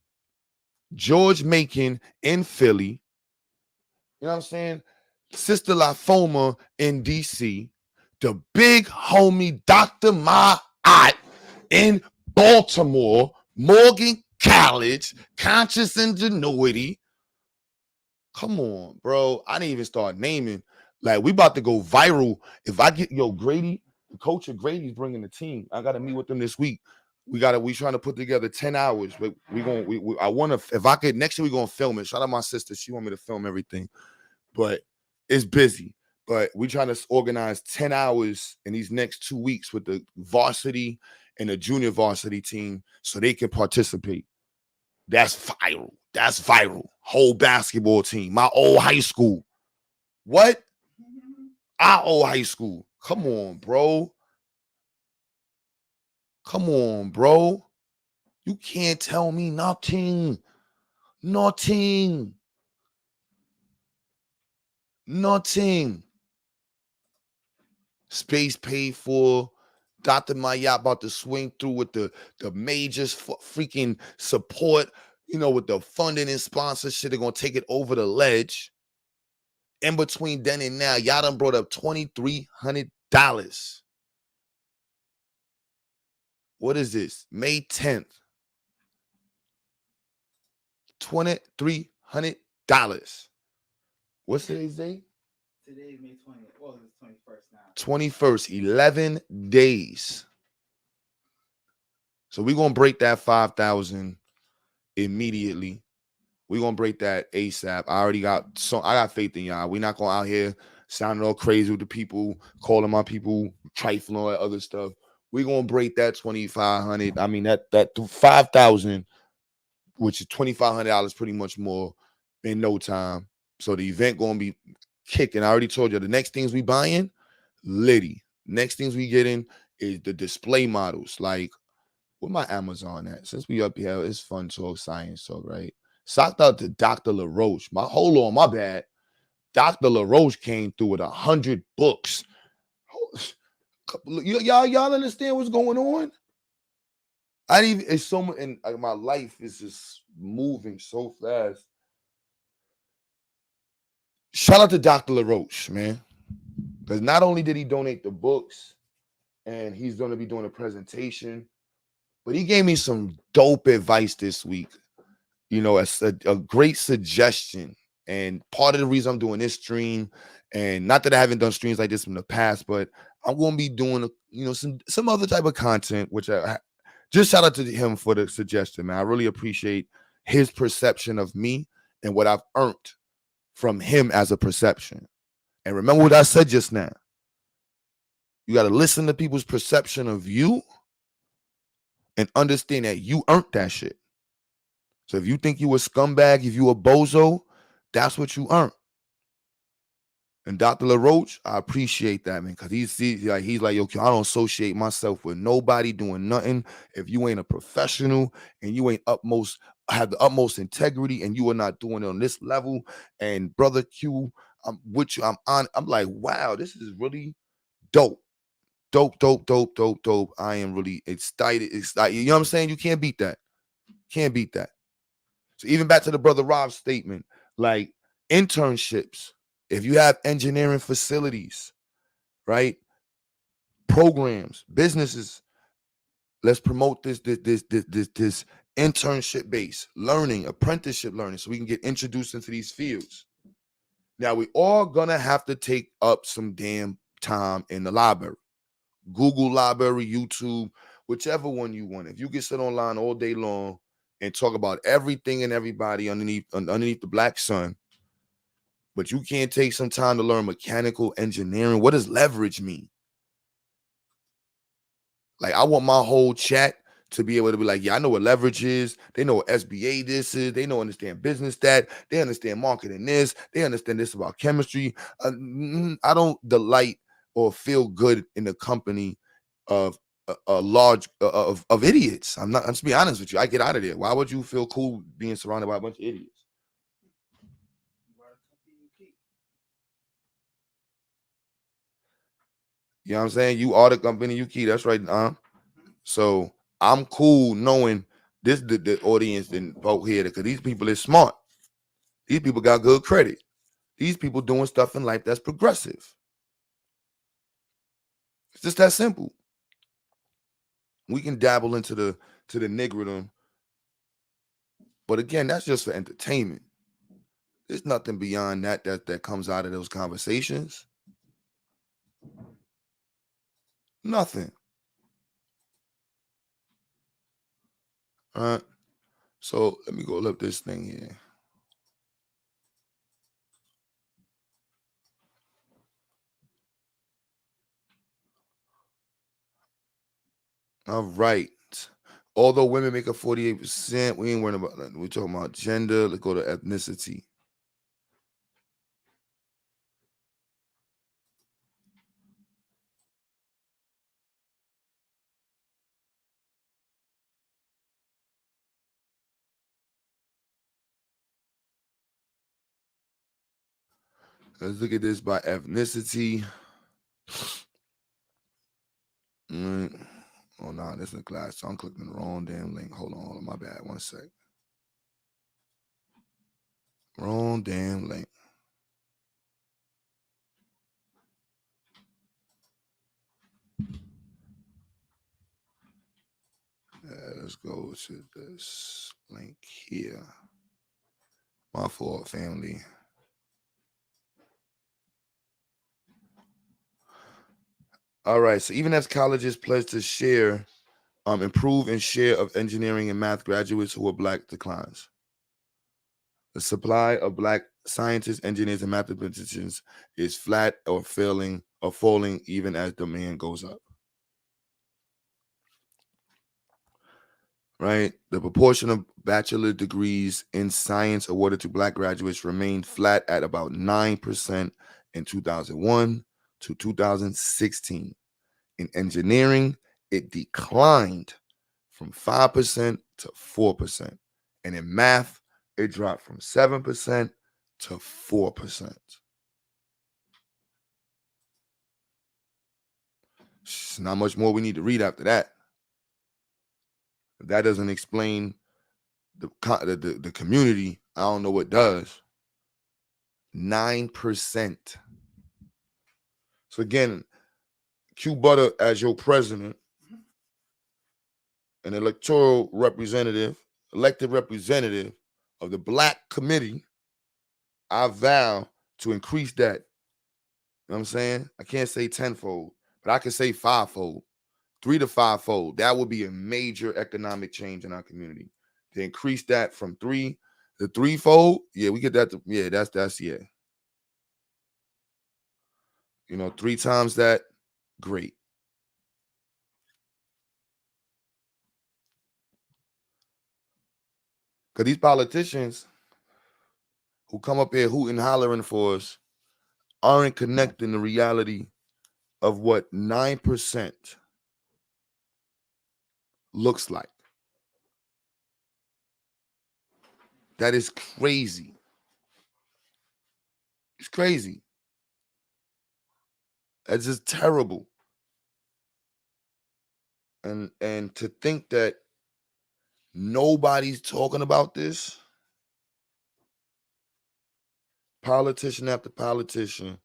George Macon in Philly. You know what I'm saying? Sister Lafoma in DC. The big homie Dr. Ma'at in Baltimore, Morgan College, Conscious Ingenuity. Come on, bro. I didn't even start naming. Like, we about to go viral. If I get, Grady, the coach of Grady's bringing the team. I got to meet with them this week. We trying to put together 10 hours, but I want to, if I could, next year we're going to film it. Shout out my sister. She want me to film everything, but it's busy. But we trying to organize 10 hours in these next 2 weeks with the varsity and the junior varsity team so they can participate. That's viral. Whole basketball team. My old high school. What? Our old high school. Come on, bro. You can't tell me nothing. Space paid for. Dr. Ma'at about to swing through with the majors freaking support, with the funding and sponsorship. They're going to take it over the ledge. In between then and now, y'all done brought up $2,300. What is this? May 10th. $2,300. What's today's date? Today's May 20th. Well, it's 21st now. 21st, 11 days. So we're going to break that 5,000 immediately. We're going to break that ASAP. I got faith in y'all. We're not going out here sounding all crazy with the people, calling my people trifling, all that other stuff. We're going to break that 2,500. I mean, that 5,000, which is $2,500 pretty much more in no time. So the event going to be kicking. I already told you the next things we buying, Liddy. Next things we getting is the display models. Like, where my Amazon at? Since we up here, it's fun talk, science talk, right? Shout out to Dr. LaRoche. Hold on, my bad. Dr. LaRoche came through with 100 books. Y'all understand what's going on? It's so much, and my life is just moving so fast. Shout out to Dr. LaRoche, man. Because not only did he donate the books, and he's going to be doing a presentation, but he gave me some dope advice this week. You know, a great suggestion. And part of the reason I'm doing this stream, and not that I haven't done streams like this in the past, but I'm going to be doing, some other type of content, which I just shout out to him for the suggestion, man. I really appreciate his perception of me and what I've earned from him as a perception. And remember what I said just now. You got to listen to people's perception of you and understand that you earned that shit. So if you think you a scumbag, if you a bozo, that's what you earned. And Dr. LaRoche, I appreciate that, man, because he's like, yo, I don't associate myself with nobody doing nothing. If you ain't a professional and you ain't have the utmost integrity and you are not doing it on this level, and brother Q, I'm with you, I'm like, wow, this is really dope. Dope. I am really excited. You know what I'm saying? You can't beat that. Can't beat that. So even back to the brother Rob's statement, like internships, if you have engineering facilities, right? Programs, businesses, let's promote this internship based learning, apprenticeship learning, so we can get introduced into these fields. Now we all gonna have to take up some damn time in the library. Google library, YouTube, whichever one you want. If you can sit online all day long and talk about everything and everybody underneath the black sun, but you can't take some time to learn mechanical engineering. What does leverage mean? Like, I want my whole chat to be able to be like, yeah, I know what leverage is. They know what SBA this is. They understand business that. They understand marketing this. They understand this about chemistry. I don't delight or feel good in the company of a large of idiots. I'm just be honest with you. I get out of there. Why would you feel cool being surrounded by a bunch of idiots? You know what I'm saying? You are the company you keep. That's right. So I'm cool knowing this the audience didn't vote here because these people is smart. These people got good credit. These people doing stuff in life that's progressive. It's just that simple. We can dabble into the niggerdom, but again, that's just for entertainment. There's nothing beyond that comes out of those conversations. Nothing. All right. So let me go look this thing here. All right. Although women make up 48%, we ain't worrying about that. We're talking about gender. Let's go to ethnicity. Let's look at this by ethnicity. Oh, no, this is a class. So I'm clicking the wrong damn link. Hold on. My bad. 1 sec. Wrong damn link. Let's go to this link here. My fault, family. All right. So even as colleges pledge to share, improve and share of engineering and math graduates who are Black declines. The supply of Black scientists, engineers, and mathematicians is flat or falling even as demand goes up. Right? The proportion of bachelor degrees in science awarded to Black graduates remained flat at about 9% in 2001 to 2016. In engineering, it declined from 5% to 4%. And in math, it dropped from 7% to 4%. It's not much more we need to read after that. If that doesn't explain the community, I don't know what does. 9%. So again, Q Butter as your president, an elected representative of the Black Committee, I vow to increase that. You know what I'm saying? I can't say tenfold, but I can say fivefold, 3 to 5-fold. That would be a major economic change in our community. To increase that from 3 to 3-fold, yeah, we get that. That's yeah. 3 times that, great. Because these politicians who come up here hooting and hollering for us aren't connecting the reality of what 9% looks like. That is crazy. It's crazy. That's just terrible. And to think that nobody's talking about this, politician after politician,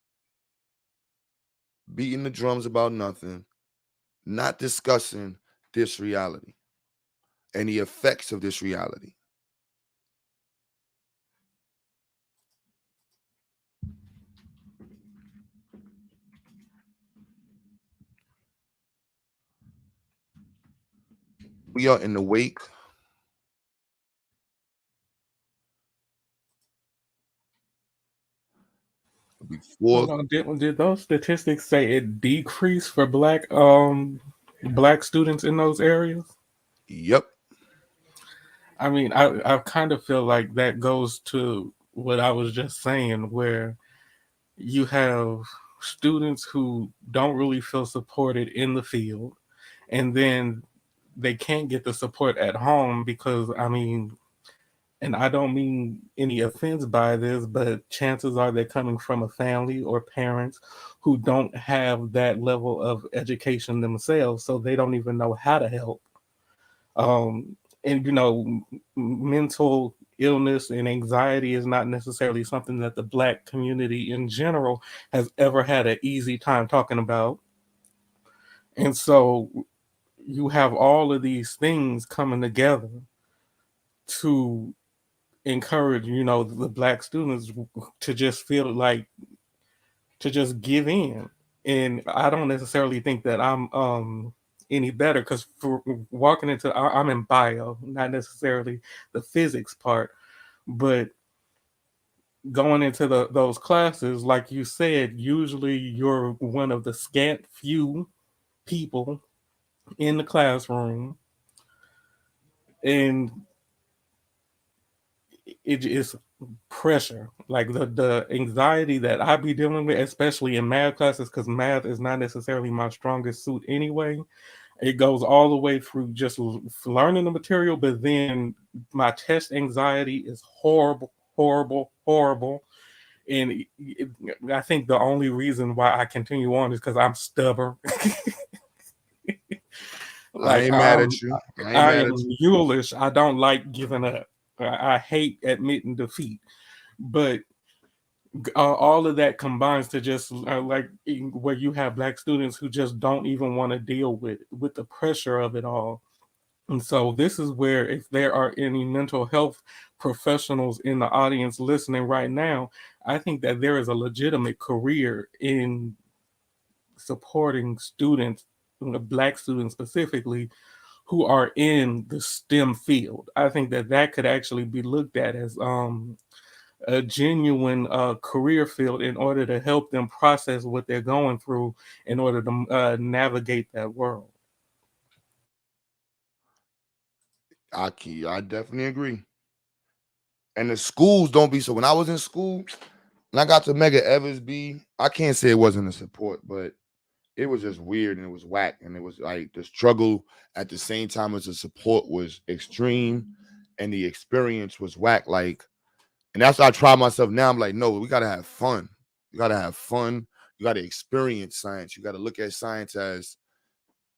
beating the drums about nothing, not discussing this reality and the effects of this reality. We are in the wake before. Hold on, did those statistics say it decreased for black students in those areas? Yep. I mean, I kind of feel like that goes to what I was just saying, where you have students who don't really feel supported in the field, and then they can't get the support at home because, I mean, and I don't mean any offense by this, but chances are they're coming from a family or parents who don't have that level of education themselves, so they don't even know how to help. And mental illness and anxiety is not necessarily something that the Black community in general has ever had an easy time talking about. And so you have all of these things coming together to encourage, the Black students to just feel like, to just give in. And I don't necessarily think that I'm any better, because for walking into, I'm in bio, not necessarily the physics part, but going into those classes, like you said, usually you're one of the scant few people in the classroom, and it is pressure, like the anxiety that I be dealing with, especially in math classes, because math is not necessarily my strongest suit anyway. It goes all the way through just learning the material, but then my test anxiety is horrible, horrible, horrible. And I think the only reason why I continue on is because I'm stubborn. I ain't mad at you. I am mulish. I don't like giving up. I hate admitting defeat. But all of that combines to just like where you have Black students who just don't even want to deal with the pressure of it all. And so this is where, if there are any mental health professionals in the audience listening right now, I think that there is a legitimate career in supporting students, Black students specifically, who are in the STEM field. I think that could actually be looked at as a genuine career field in order to help them process what they're going through in order to navigate that world. I definitely agree. And the schools don't be so. When I was in school, and I got to Mega Evers B, I can't say it wasn't a support, but it was just weird and it was whack. And it was like the struggle at the same time as the support was extreme. and the experience was whack. Like, and that's why I try myself now. I'm like, no, we gotta have fun. You gotta have fun. You gotta experience science. You gotta look at science as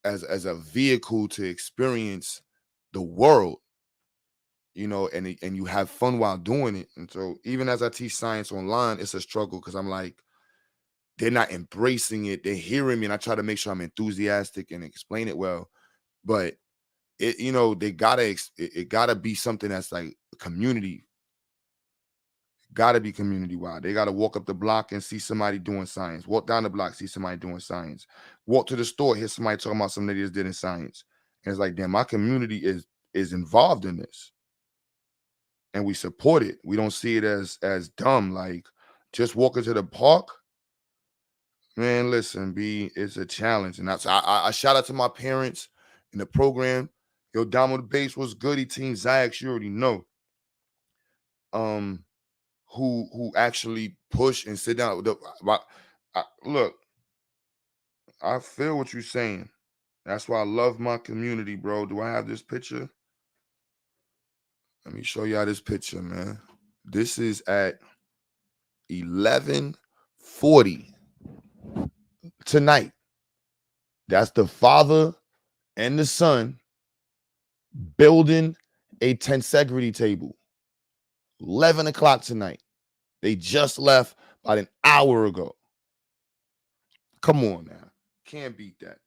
a vehicle to experience the world, you know, and you have fun while doing it. And so even as I teach science online, it's a struggle because I'm like, they're not embracing it. They're hearing me, and I try to make sure I'm enthusiastic and explain it well. But it, you know, they gotta it gotta be something that's like a community. Gotta be community wide. They gotta walk up the block and see somebody doing science. Walk down the block, see somebody doing science. Walk to the store, hear somebody talking about something they just did in science. And it's like, damn, my community is involved in this, and we support it. We don't see it as dumb. Like just walking to the park. Man, listen, B, it's a challenge. And that's I shout out to my parents in the program. Yo, Damo the Base was goody team Zionics, you already know. Who actually push and sit down. Look, I feel what you're saying. That's why I love my community, bro. Do I have this picture? Let me show y'all this picture, man. This is at 11:40 tonight. That's the father and the son building a tensegrity table. 11 o'clock tonight. They just left about an hour ago. Come on now. Can't beat that.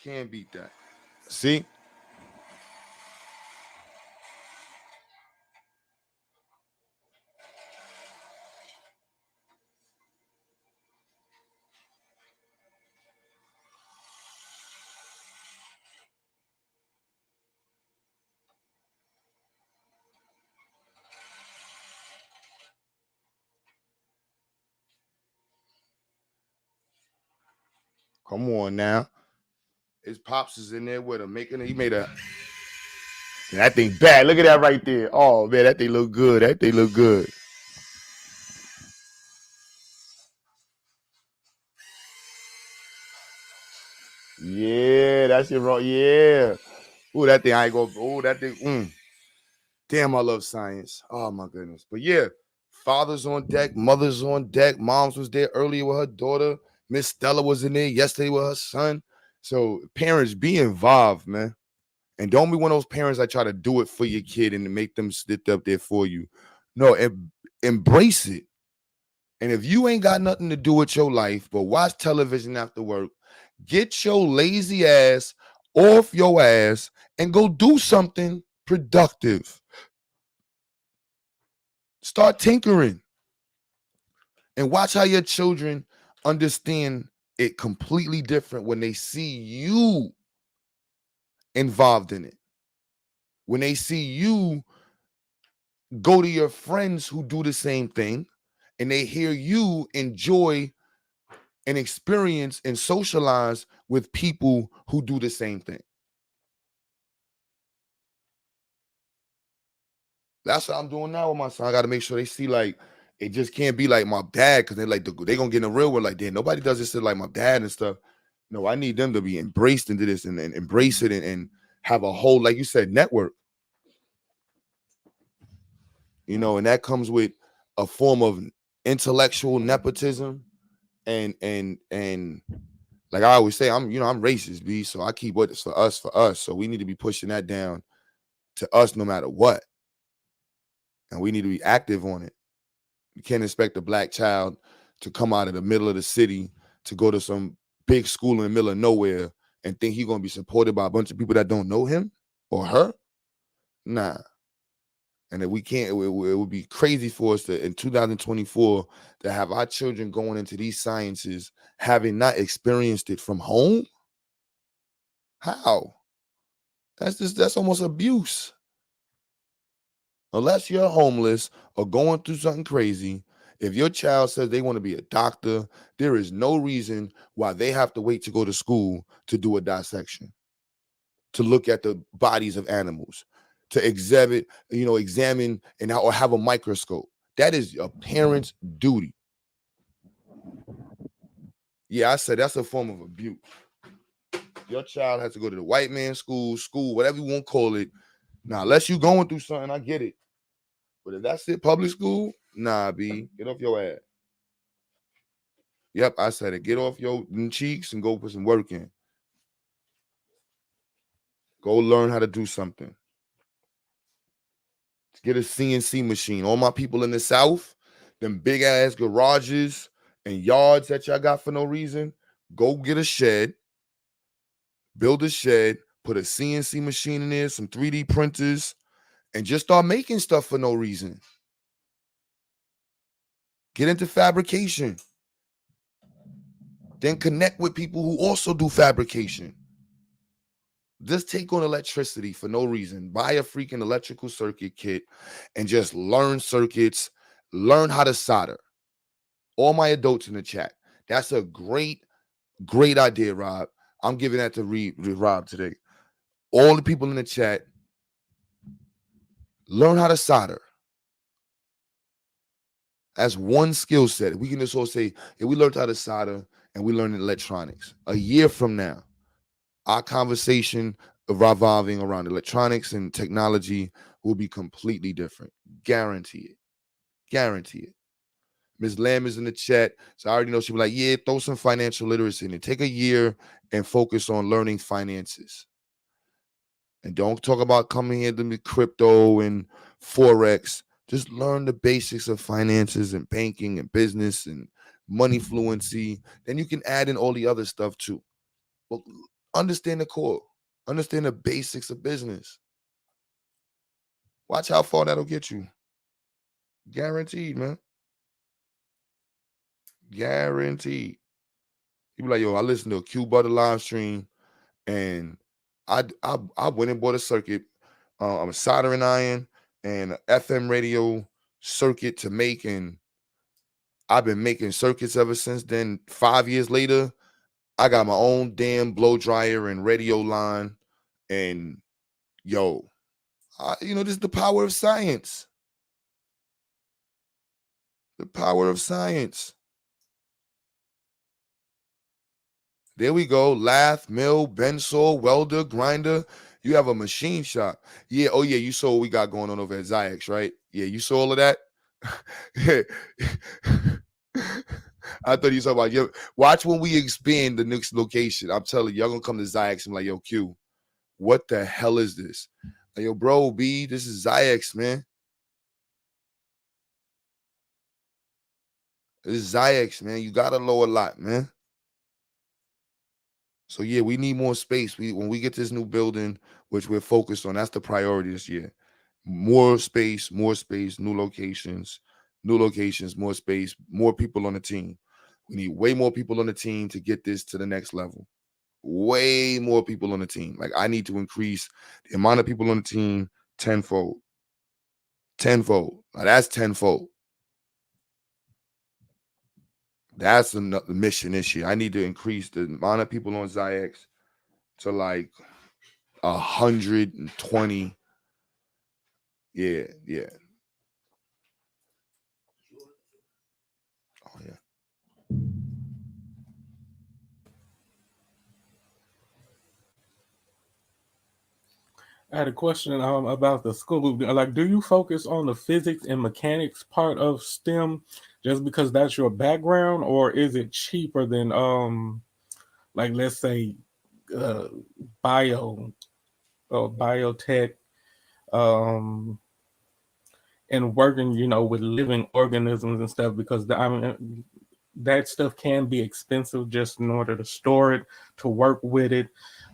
Can't beat that. See? Come on now. His pops is in there with him, making it. He made a. That thing bad. Look at that right there. Oh man, that thing look good. That thing look good. Yeah, that's it, wrong. Yeah. Ooh, that thing I ain't go. Oh, that thing. Damn, I love science. Oh my goodness. But yeah, father's on deck, mother's on deck. Mom's was there earlier with her daughter. Miss Stella was in there yesterday with her son. So parents, be involved, man. And don't be one of those parents that try to do it for your kid and make them sit up there for you. No, embrace it. And if you ain't got nothing to do with your life but watch television after work, get your lazy ass off your ass and go do something productive. Start tinkering and watch how your children understand it completely different when they see you involved in it. When they see you go to your friends who do the same thing and they hear you enjoy and experience and socialize with people who do the same thing. That's what I'm doing now with my son. I got to make sure they see, like, it just can't be like my dad, because they're like, they're going to get in the real world like, damn, nobody does this like my dad and stuff. No, I need them to be embraced into this and embrace it and have a whole, like you said, network. You know, and that comes with a form of intellectual nepotism and like I always say, I'm racist, B, so I keep what's for us. So we need to be pushing that down to us no matter what. And we need to be active on it. You can't expect a black child to come out of the middle of the city to go to some big school in the middle of nowhere and think he's going to be supported by a bunch of people that don't know him or her. Nah. And that we can't, it would be crazy for us to, in 2024, to have our children going into these sciences having not experienced it from home. How? That's almost abuse. Unless you're homeless or going through something crazy, if your child says they want to be a doctor, there is no reason why they have to wait to go to school to do a dissection, to look at the bodies of animals, to examine and or have a microscope. That is a parent's duty. Yeah, I said that's a form of abuse. Your child has to go to the white man's school, whatever you want to call it, Now, unless you going through something, I get it. But if that's it, public school, nah, B, get off your ass. Yep, I said it. Get off your cheeks and go put some work in. Go learn how to do something. Get a CNC machine. All my people in the South, them big ass garages and yards that y'all got for no reason, go get a shed, build a shed, put a CNC machine in there, some 3D printers, and just start making stuff for no reason. Get into fabrication. Then connect with people who also do fabrication. Just take on electricity for no reason. Buy a freaking electrical circuit kit and just learn circuits, learn how to solder. All my adults in the chat. That's a great idea, Rob. I'm giving that to Rob today. All the people in the chat, learn how to solder. That's one skill set. We can just all say, if we learned how to solder and we learned electronics, a year from now, our conversation revolving around electronics and technology will be completely different. Guarantee it. Guarantee it. Ms. Lamb is in the chat, so I already know she'll be like, yeah, throw some financial literacy in it. Take a year and focus on learning finances. And don't talk about coming here to crypto and Forex. Just learn the basics of finances and banking and business and money fluency. Then you can add in all the other stuff too. But understand the core. Understand the basics of business. Watch how far that'll get you. Guaranteed, man. Guaranteed. You be like, yo, I listened to a Q Butter live stream and I went and bought a circuit, a soldering iron and an FM radio circuit to make, and I've been making circuits ever since then. 5 years later, I got my own damn blow dryer and radio line, and yo, this is the power of science. The power of science. There we go. Lathe, mill, bend saw, welder, grinder. You have a machine shop. Yeah. Oh, yeah. You saw what we got going on over at Zionics, right? Yeah. You saw all of that? I thought you were talking about, yo, watch when we expand the next location. I'm telling you, y'all going to come to Zionics and be like, yo, Q, what the hell is this? Like, yo, bro, B, this is Zionics, man. This is Zionics, man. You got to lower a lot, man. So, yeah, we need more space. When we get this new building, which we're focused on, that's the priority this year. More space, new locations, more space, more people on the team. We need way more people on the team to get this to the next level. Way more people on the team. Like, I need to increase the amount of people on the team tenfold. Tenfold. Now, that's tenfold. That's the mission this year. I need to increase the amount of people on Zionics to like 120. Yeah. Oh, yeah. I had a question about the school. Like, do you focus on the physics and mechanics part of STEM just because that's your background, or is it cheaper than like, let's say bio or biotech and working, with living organisms and stuff? Because that stuff can be expensive just in order to store it, to work with it,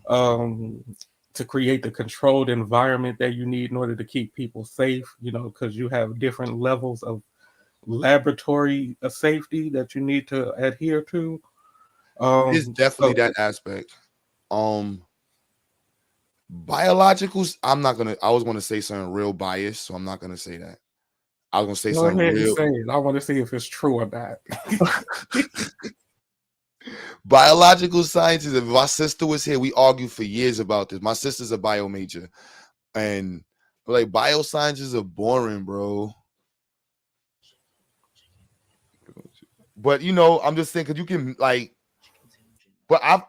to create the controlled environment that you need in order to keep people safe, because you have different levels of laboratory safety that you need to adhere to. It's definitely that aspect. Biologicals, I was going to say something real biased, so I'm not going to say that. I was going to say Go something ahead real. and say it. I want to see if it's true or not. Biological sciences, if my sister was here, we argued for years about this. My sister's a bio major, and like, biosciences are boring, bro. But I'm just saying, because you can, like, but I've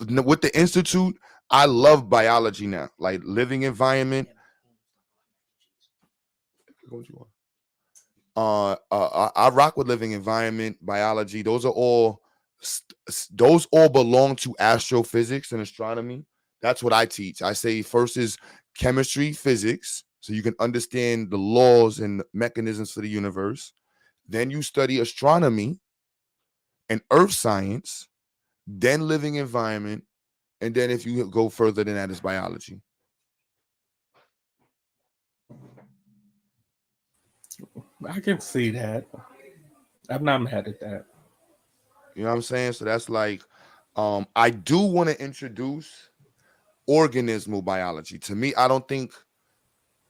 with the institute, I love biology now, like living environment. I rock with living environment, biology. Those are all those all belong to astrophysics and astronomy. That's what I teach. I say first is chemistry, physics, so you can understand the laws and mechanisms for the universe. Then you study astronomy and earth science, then living environment, and then if you go further than that is biology. I can see that. I'm not mad at that. You know what I'm saying? So that's like, I do want to introduce organismal biology. To me, I don't think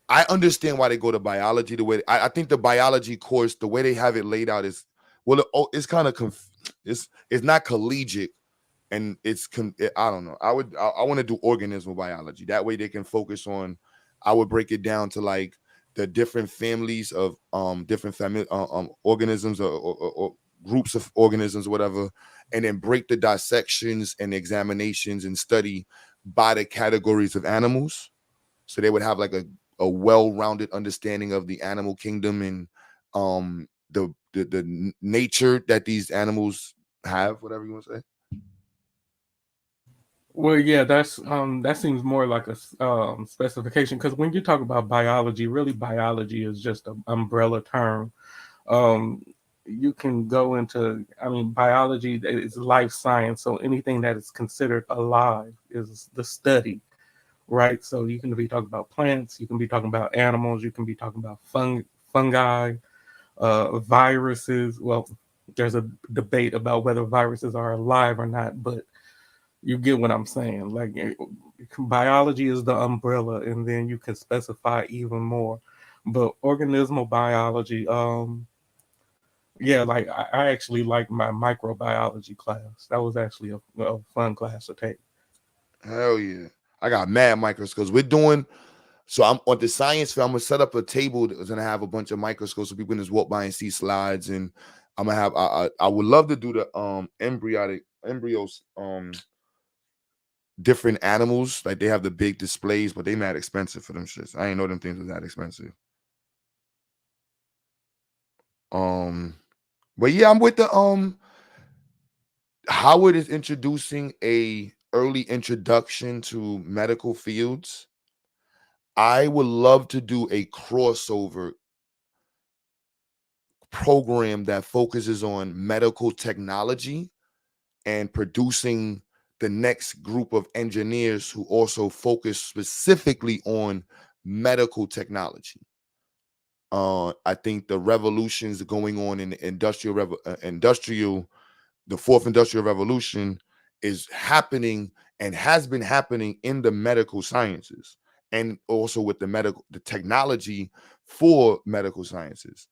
I understand why they go to biology the way I think the biology course, the way they have it laid out is well, it's kind of it's not collegiate, and I don't know. I want to do organismal biology. That way they can focus on. I would break it down to like the different families of different family organisms or groups of organisms, whatever, and then break the dissections and examinations and study by the categories of animals. So they would have like a well-rounded understanding of the animal kingdom and the nature that these animals have, whatever you want to say. Well, yeah, that seems more like a specification, because when you talk about biology, really biology is just an umbrella term. Um, you can go into, I mean, biology is life science, so anything that is considered alive is the study, right? So you can be talking about plants, you can be talking about animals, you can be talking about fungi, viruses. Well, there's a debate about whether viruses are alive or not, but you get what I'm saying. Like biology is the umbrella, and then you can specify even more. But organismal biology, yeah, like I actually like my microbiology class. That was actually a fun class to take. Hell yeah. I got mad microscopes. We're doing so I'm on the science fair. I'm gonna set up a table that's gonna have a bunch of microscopes so people can just walk by and see slides. And I'm gonna have I would love to do the embryos different animals. Like they have the big displays, but they mad expensive for them shits. I ain't know them things was that expensive. But yeah, I'm with the Howard is introducing a early introduction to medical fields. I would love to do a crossover program that focuses on medical technology and producing the next group of engineers who also focus specifically on medical technology. I think the revolutions going on in the the fourth industrial revolution is happening and has been happening in the medical sciences and also with the technology for medical sciences.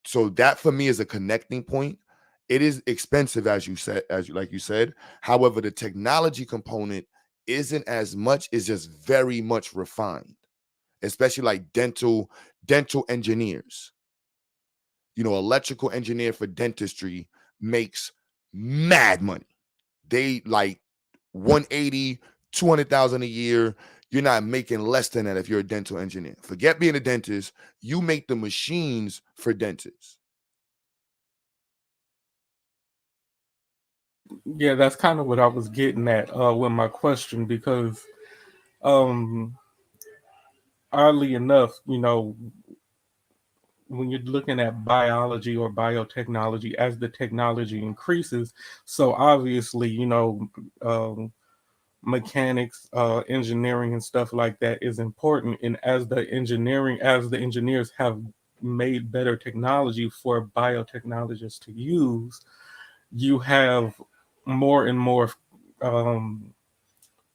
So that for me is a connecting point. It is expensive, as you said, like you said. However, the technology component isn't as much, it's just very much refined, especially like dental engineers. You know, electrical engineer for dentistry makes mad money. They like 180, 200,000 a year. You're not making less than that if you're a dental engineer. Forget being a dentist. You make the machines for dentists. Yeah, that's kind of what I was getting at with my question, because um, oddly enough, when you're looking at biology or biotechnology, as the technology increases, so obviously, um, mechanics, engineering, and stuff like that is important. And as the engineers have made better technology for biotechnologists to use, you have more and more um,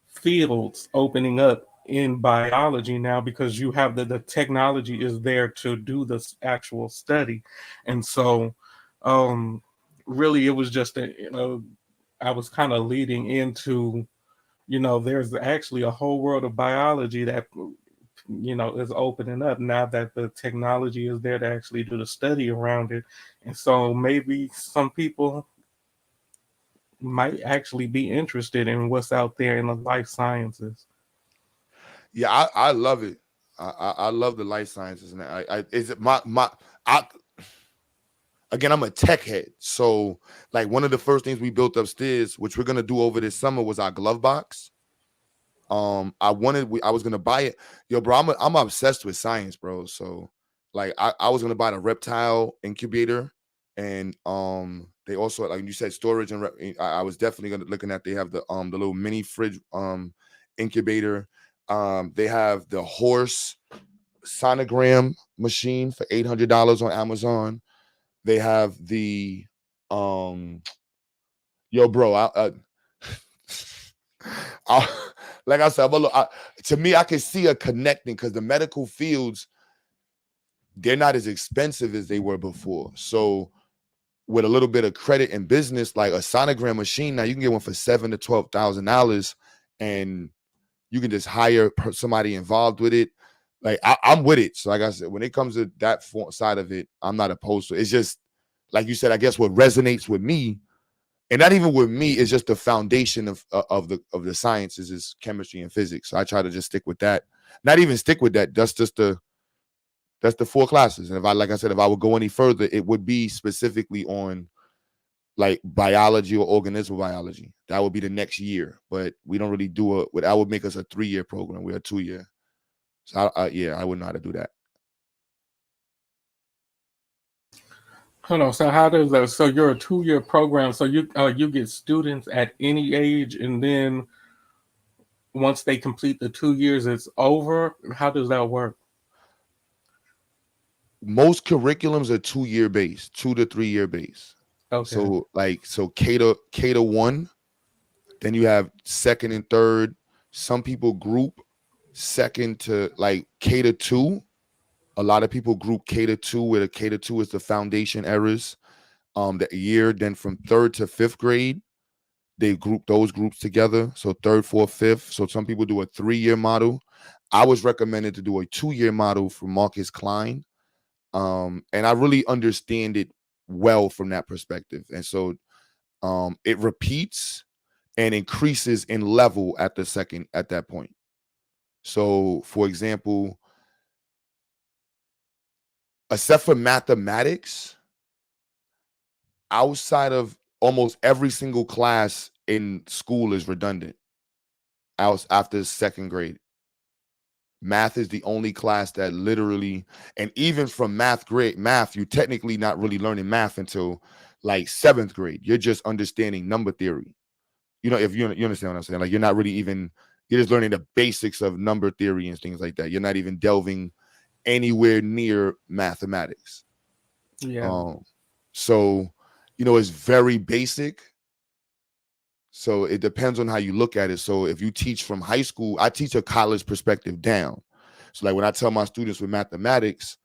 fields opening up in biology now, because you have the technology is there to do this actual study. And so um really it was just I was kind of leading into, there's actually a whole world of biology that is opening up now that the technology is there to actually do the study around it. And so maybe some people might actually be interested in what's out there in the life sciences. Yeah, I love it. I love the life sciences, and is it my I again, I'm a tech head. So like one of the first things we built upstairs, which we're gonna do over this summer, was our glove box. I was gonna buy it. Yo, bro, I'm obsessed with science, bro. So like I was gonna buy the reptile incubator, and they also, like you said, storage and I was definitely gonna looking at, they have the little mini fridge incubator. They have the horse sonogram machine for $800 on Amazon. They have the yo, bro, I like I said, to me, I can see a connecting because the medical fields, they're not as expensive as they were before. So with a little bit of credit and business, like a sonogram machine, now you can get one for $7,000 to $12,000, and you can just hire somebody involved with it. Like I'm with it. So like I said, when it comes to that side of it, I'm not opposed to it. It's just like you said, I guess what resonates with me, and not even with me, is just the foundation of the sciences is chemistry and physics. So I try to just stick with that. Not even stick with that. That's the 4 classes. And if I would go any further, it would be specifically on like biology or organismal biology. That would be the next year. But we don't really do that would make us a 3-year program. We're a 2-year. So I wouldn't know how to do that. Hold on. So how does that? So you're a 2-year program. So you get students at any age, and then once they complete the 2 years, it's over. How does that work? Most curriculums are 2-year base, 2 to 3 year base. Okay. So K to 1, then you have 2nd and 3rd. Some people group 2nd to like K to 2. A lot of people group K to 2, where the K to 2 is the foundation errors. The year, then from 3rd to 5th grade, they group those groups together. So 3rd, 4th, 5th. So some people do a 3-year model. I was recommended to do a 2-year model for Marcus Klein. And I really understand it well from that perspective. And so it repeats and increases in level at that point. So for example, except for mathematics, outside of almost every single class in school is redundant after 2nd grade. Math is the only class that literally, and even from math, you're technically not really learning math until like 7th grade. You're just understanding number theory. You know, if you understand what I'm saying, like you're not really even, you're just learning the basics of number theory and things like that. You're not even delving anywhere near mathematics. Yeah. So, it's very basic. So it depends on how you look at it. So if you teach from high school, I teach a college perspective down. So like when I tell my students with mathematics,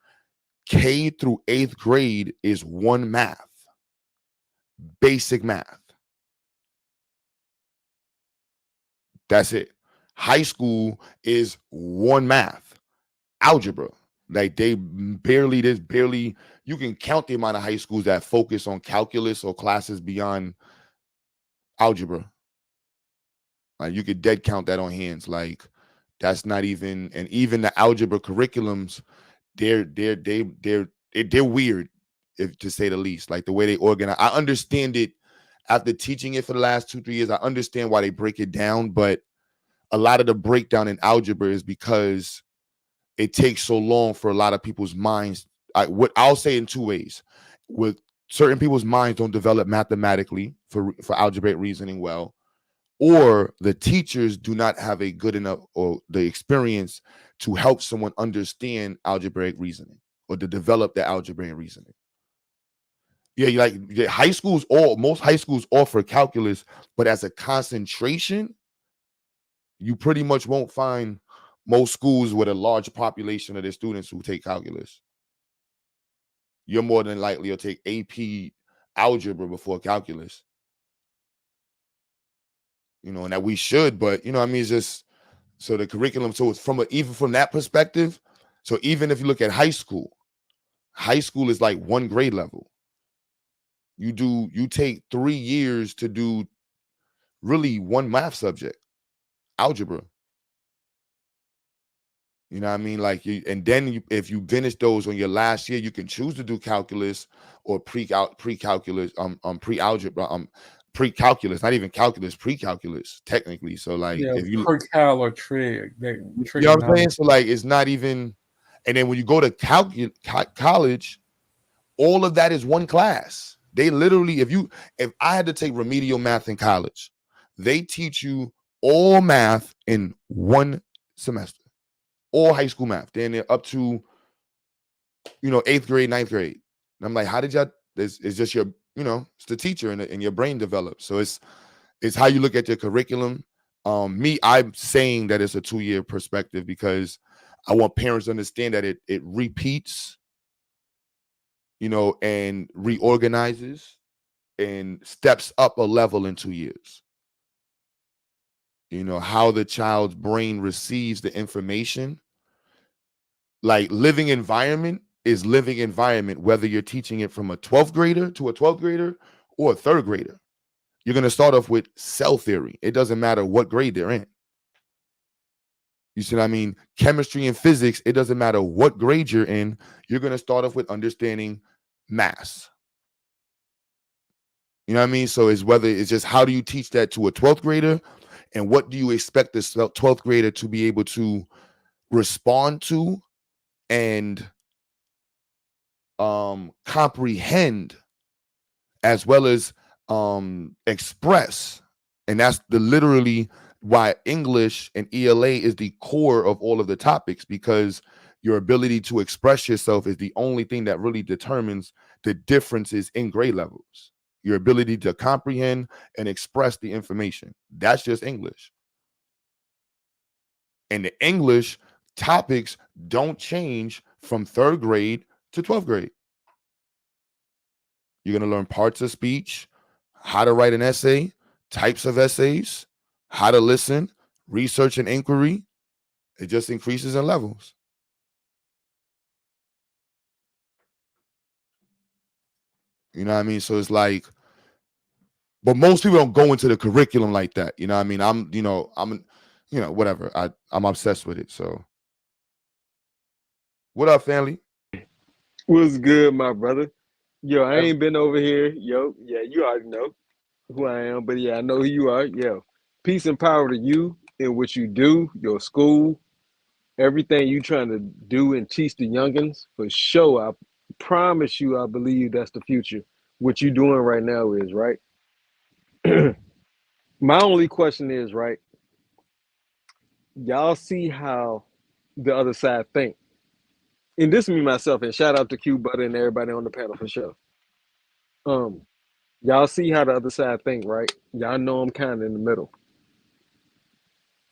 K through 8th grade is 1 math, basic math. That's it. High school is 1 math, algebra. Like there's barely, you can count the amount of high schools that focus on calculus or classes beyond algebra. Like you could dead count that on hands. Like that's not even, and even the algebra curriculums, they're weird, if to say the least. Like the way they organize, I understand it after teaching it for the last 2-3 years. I understand why they break it down, but a lot of the breakdown in algebra is because it takes so long for a lot of people's minds. What I'll say in 2 ways: with certain people's minds don't develop mathematically for algebraic reasoning well, or the teachers do not have a good enough or the experience to help someone understand algebraic reasoning or to develop the algebraic reasoning. Yeah, most high schools offer calculus, but as a concentration, you pretty much won't find most schools with a large population of their students who take calculus. You're more than likely to take AP algebra before calculus. And that we should, but it's just, so the curriculum, so it's even from that perspective. So even if you look at high school is like 1 grade level. You take 3 years to do really one math subject, algebra. You know what I mean? Like and then if you finish those on your last year, you can choose to do calculus or pre-calculus, pre-algebra, pre-calculus, not even calculus, pre-calculus, technically. So like Yeah, if you per-cal or trig. you know what I'm saying? So like it's not even, and then when you go to college, all of that is one class. They literally, if I had to take remedial math in college, they teach you all math in one semester. All high school math. Then they're up to, 8th grade, 9th grade. And I'm like, how did y'all? It's just your, it's the teacher and your brain develops. So it's how you look at your curriculum. I'm saying that it's a 2-year perspective because I want parents to understand that it repeats, and reorganizes and steps up a level in 2 years. How the child's brain receives the information. Like living environment is living environment, whether you're teaching it from a 12th grader to a 12th grader or a 3rd grader. You're going to start off with cell theory. It doesn't matter what grade they're in. You see what I mean? Chemistry and physics, it doesn't matter what grade you're in. You're going to start off with understanding mass. You know what I mean? So it's whether it's just how do you teach that to a 12th grader and what do you expect this 12th grader to be able to respond to and comprehend as well as express. And that's literally why English and ELA is the core of all of the topics, because your ability to express yourself is the only thing that really determines the differences in grade levels. Your ability to comprehend and express the information. That's just English. And the English topics don't change from 3rd grade to 12th grade. You're going to learn parts of speech, how to write an essay, types of essays, how to listen, research and inquiry. It just increases in levels. You know what I mean? So it's like, but most people don't go into the curriculum like that. You know what I mean? I'm whatever. I'm obsessed with it. So what up, family? What's good, my brother? Yo, I ain't been over here. Yo, yeah, you already know who I am, but yeah, I know who you are. Yo, peace and power to you and what you do, your school, everything you trying to do and teach the youngins. For sure, I promise you, I believe that's the future. What you doing right now is, right? My only question is, right, y'all see how the other side think. And this is me myself, and shout out to Q Butter and everybody on the panel for sure. Y'all see how the other side think, right? Y'all know I'm kind of in the middle.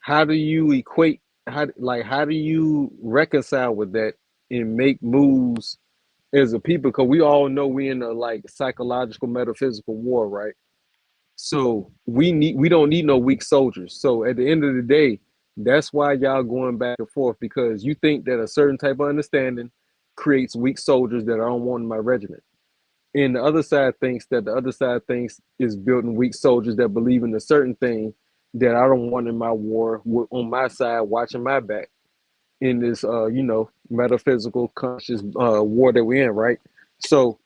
How do you equate? How do you reconcile with that and make moves as a people? Because we all know we in a like psychological, metaphysical war, right? So we don't need no weak soldiers. So at the end of the day, that's why y'all going back and forth, because you think that a certain type of understanding creates weak soldiers that I don't want in my regiment. And the other side thinks that the other side thinks is building weak soldiers that believe in a certain thing that I don't want in my war on my side, watching my back in this, metaphysical conscious war that we're in, right? So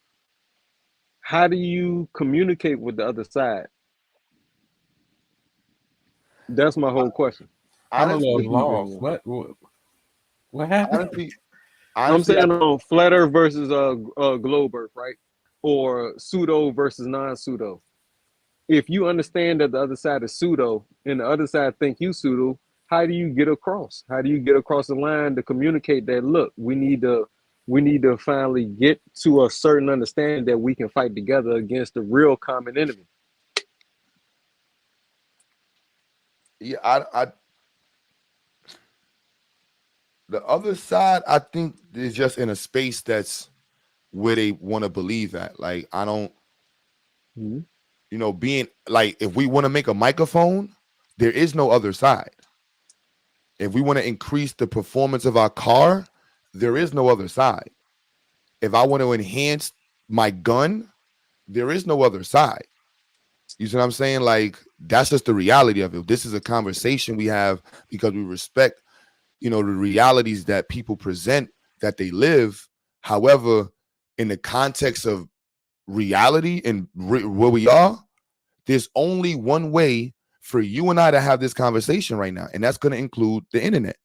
how do you communicate with the other side? That's my whole question. I'm a little Honestly, lost. What happened? I'm honestly, saying on flat Earth versus globe Earth, right? Or pseudo versus non-pseudo. If you understand that the other side is pseudo and the other side think you pseudo, how do you get across? How do you get across the line to communicate that, look, we need to finally get to a certain understanding that we can fight together against the real common enemy? yeah, I the other side, I think, is just in a space that's where they want to believe at. Like, I don't, being like, if we want to make a microphone, there is no other side. If we want to increase the performance of our car, there is no other side. If I want to enhance my gun, there is no other side. You see what I'm saying? Like, that's just the reality of it. This is a conversation we have because we respect, the realities that people present, that they live. However, in the context of reality and where we are, there's only one way for you and I to have this conversation right now, and that's going to include the internet.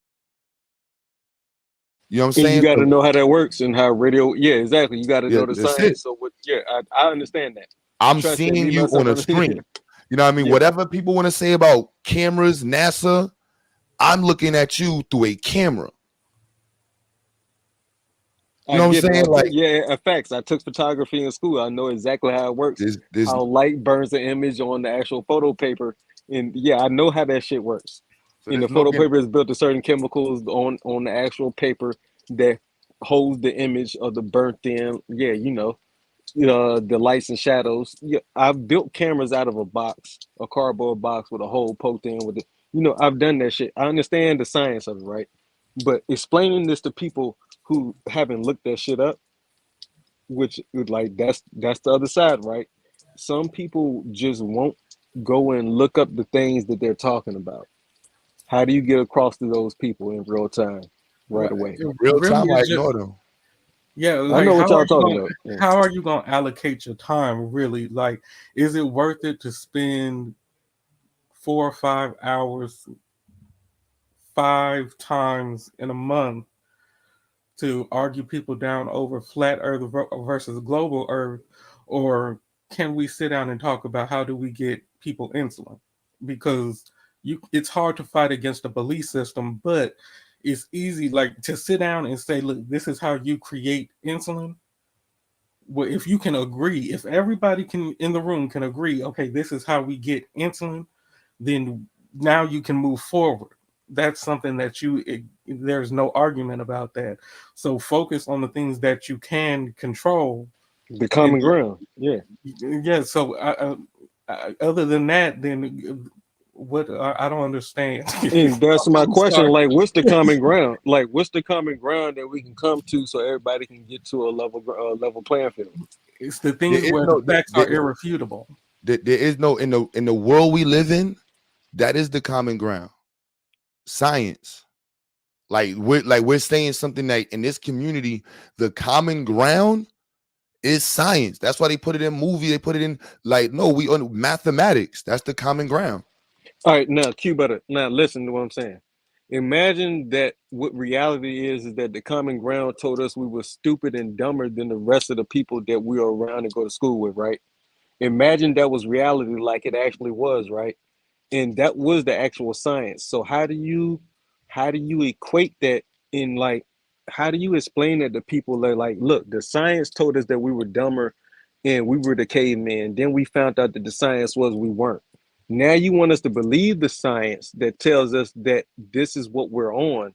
You know what I'm And you saying? got to So, know how that works and how radio. Yeah, exactly. You got to yeah, know the that's it. science. So what? Yeah, I understand that. I'm Trust that seeing me you myself. on a screen. You know what I mean? Yeah, Whatever people want to say about cameras, NASA, I'm looking at you through a camera. You I know what get I'm it. saying? Like, Facts. I took photography in school. I know exactly how it works. there's How light burns the image on the actual photo paper, and yeah, I know how that shit works. so And the there's no photo getting. paper is built to certain chemicals on the actual paper that holds the image of the burnt in. Yeah, the lights and shadows. Yeah, I've built cameras out of a box, a cardboard box with a hole poked in with it. I've done that shit. I understand the science of it, right? But explaining this to people who haven't looked that shit up, which like that's the other side, right? Some people just won't go and look up the things that they're talking about. How do you get across to those people in real time, right Well, away? it Real really time, I is just ignore them. yeah. I Like, know what y'all talking about. Yeah. how are you gonna allocate your time? Really, like, is it worth it to spend 4 or 5 hours 5 times in a month to argue people down over flat Earth versus global Earth, or can we sit down and talk about how do we get people insulin? Because it's hard to fight against a belief system, but it's easy, like, to sit down and say, look, this is how you create insulin. Well, if you can agree, if everybody can in the room can agree, okay, this is how we get insulin, then now you can move forward. That's something that there's no argument about that. So focus on the things that you can control. The And common ground. Yeah. yeah, so other than that, then what? I don't understand. And that's my I'm question. sorry. Like, what's the common ground? Like, what's the common ground that we can come to so everybody can get to a level playing field? It's the There things is where the no facts are irrefutable. there is no in the world we live in. That is the common ground. Science. We're saying something that in this community, the common ground is science. That's why they put it in movie. They put it in no, we on mathematics. That's the common ground. All right, now Q better now listen to what I'm saying. Imagine that what reality is that the common ground told us we were stupid and dumber than the rest of the people that we are around and go to school with, right? Imagine that was reality like it actually was, right? And that was the actual science. So how do you equate that in like how do you explain that to people that like look, the science told us that we were dumber and we were the cavemen. Then we found out that the science was we weren't. Now you want us to believe the science that tells us that this is what we're on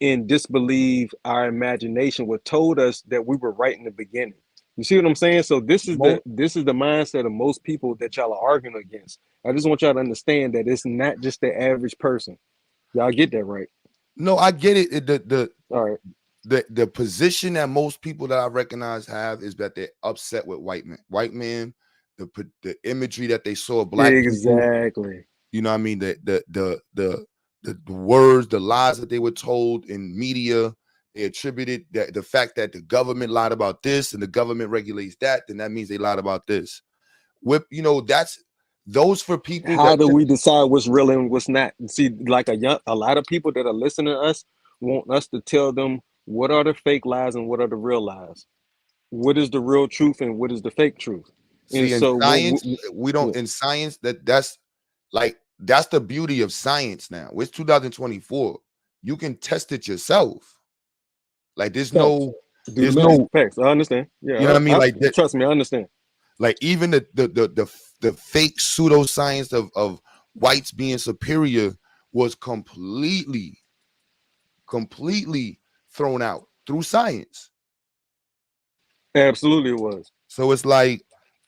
and disbelieve our imagination, what told us that we were right in the beginning. You see what I'm saying? So this is the mindset of most people that y'all are arguing against. I just want y'all to understand that it's not just the average person. Y'all get that right? No, I get it. The All right. the position that most people that I recognize have is that they're upset with white men. White men, the imagery that they saw of black people. Exactly. You know what I mean? The words, the lies that they were told in media, they attributed that the fact that the government lied about this and the government regulates that, then that means they lied about this. That's those for people How that do we decide what's real and what's not? See, like a lot of people that are listening to us want us to tell them what are the fake lies and what are the real lies. What is the real truth and what is the fake truth? And see in so science, what we yeah. don't in science that's the beauty of science now. It's 2024. You can test it yourself. Like Facts. Do the there's math. no, Facts. I understand. you know Yeah, what I mean? Like that, trust me, I understand. like even the fake pseudoscience of whites being superior was completely thrown out through science. Absolutely, it was. So it's like,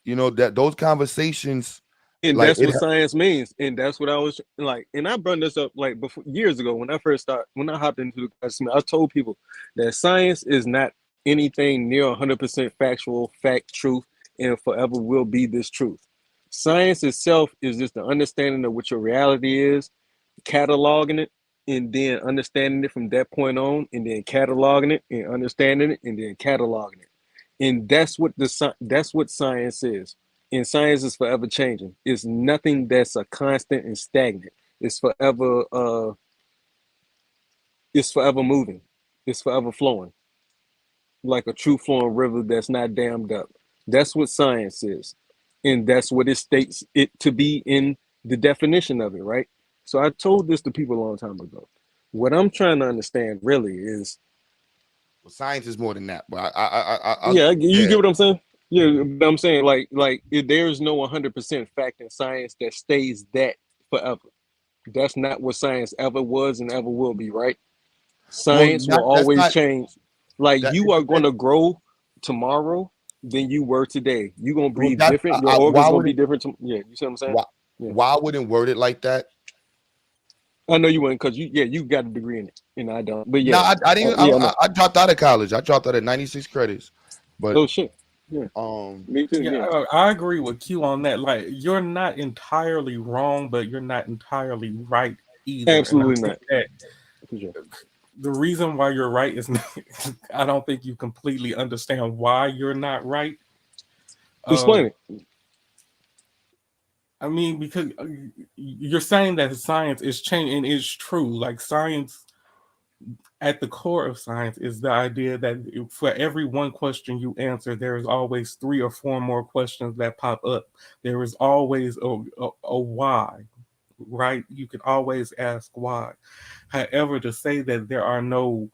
that those conversations, And like that's it what science means. And that's what I was like. And I brought this up like before years ago when I hopped into the classroom. I told people that science is not anything near 100% factual, fact, truth, and forever will be this truth. Science itself is just the understanding of what your reality is, cataloging it, and then understanding it from that point on, and then cataloging it and understanding it, and then cataloging it. And that's what that's what science is. And science is forever changing. It's nothing that's a constant and stagnant. It's forever moving. It's forever flowing, like a true flowing river that's not dammed up. That's what science is. And that's what it states it to be in the definition of it, right? So I told this to people a long time ago. What I'm trying to understand really is, Well, science is more than that. But you get what I'm saying? Yeah, but I'm saying like there's no 100% fact in science that stays that forever. That's not what science ever was and ever will be, right? well, Science will not that's always not change. Like that. you are going to grow tomorrow than you were today. You're going to Well, breathe that different. Your why organs going would to be it? different. Yeah, you see what I'm saying? Why, Yeah. why I wouldn't word it like that? I know you wouldn't because you got a degree in it. And I don't. But No, yeah. I didn't. Yeah, I know. I dropped out of college. I dropped out at 96 credits. But Oh, shit. Yeah. Me too. Yeah, Yeah. I agree with Q on that. Like, you're not entirely wrong, but you're not entirely right either. And I Absolutely think not. that For sure. the reason why you're right is I don't think you completely understand why you're not right. Explain it. I mean, because you're saying that science is changing, and it's true. Like, science, at the core of science, is the idea that for every one question you answer, there is always 3 or 4 more questions that pop up. There is always a why, right? You can always ask why. However, to say that there are no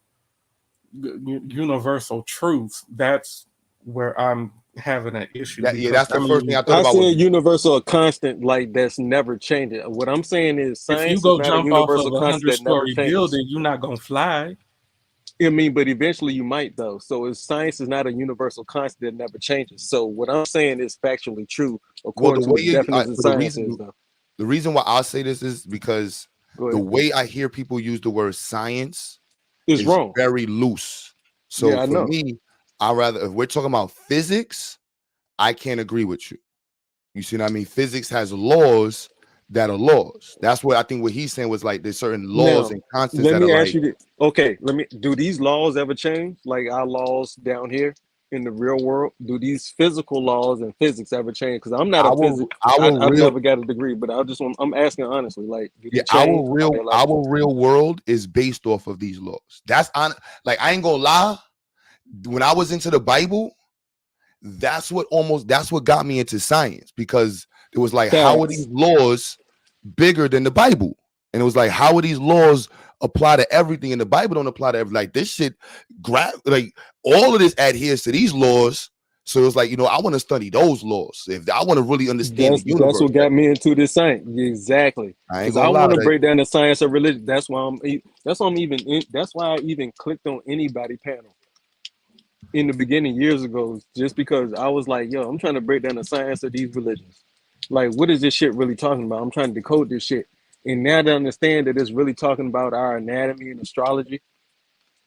universal truths, that's where I'm having an issue. that's the first thing I thought I about. said universal, a constant, like that's never changing. What I'm saying is If you science is go not a jump off universal of a constant that never 100-story changes. building, you're not gonna fly. I mean, but eventually you might though. So science is not a universal constant that never changes. So what I'm saying is factually true Well, according the to way what the definition of but the science is, though. reason why I'll say this is because Go the ahead. way I hear people use the word science It's is wrong. very loose. So Yeah, I for know. me, if we're talking about physics, I can't agree with you. You see what I mean? Physics has laws that are laws. That's what I think what he's saying was like there's certain laws Now, and constants let that are me ask like, you this. Okay, do these laws ever change? Like our laws down here in the real world? Do these physical laws and physics ever change? Because I'm not a physics. our I've real never got a degree, but I'm asking honestly. Like, do yeah, they change biologically? our real world is based off of these laws. That's on like I ain't gonna lie. When I was into the Bible, that's what got me into science because it was like, how are these Facts. laws bigger than the Bible? And it was like, how are these laws apply to everything? And the Bible don't apply to everything. Like this shit, like all of this adheres to these laws. So it was like, I want to study those laws. If I want to really understand the That's universe, what got me into this science. Exactly. I ain't Because I gonna lie. want to Like, break down the science of religion. That's why I'm even in, that's why I even clicked on anybody panel in the beginning years ago, just because I was like, yo, I'm trying to break down the science of these religions. Like, what is this shit really talking about? I'm trying to decode this shit. And now to understand that it's really talking about our anatomy and astrology.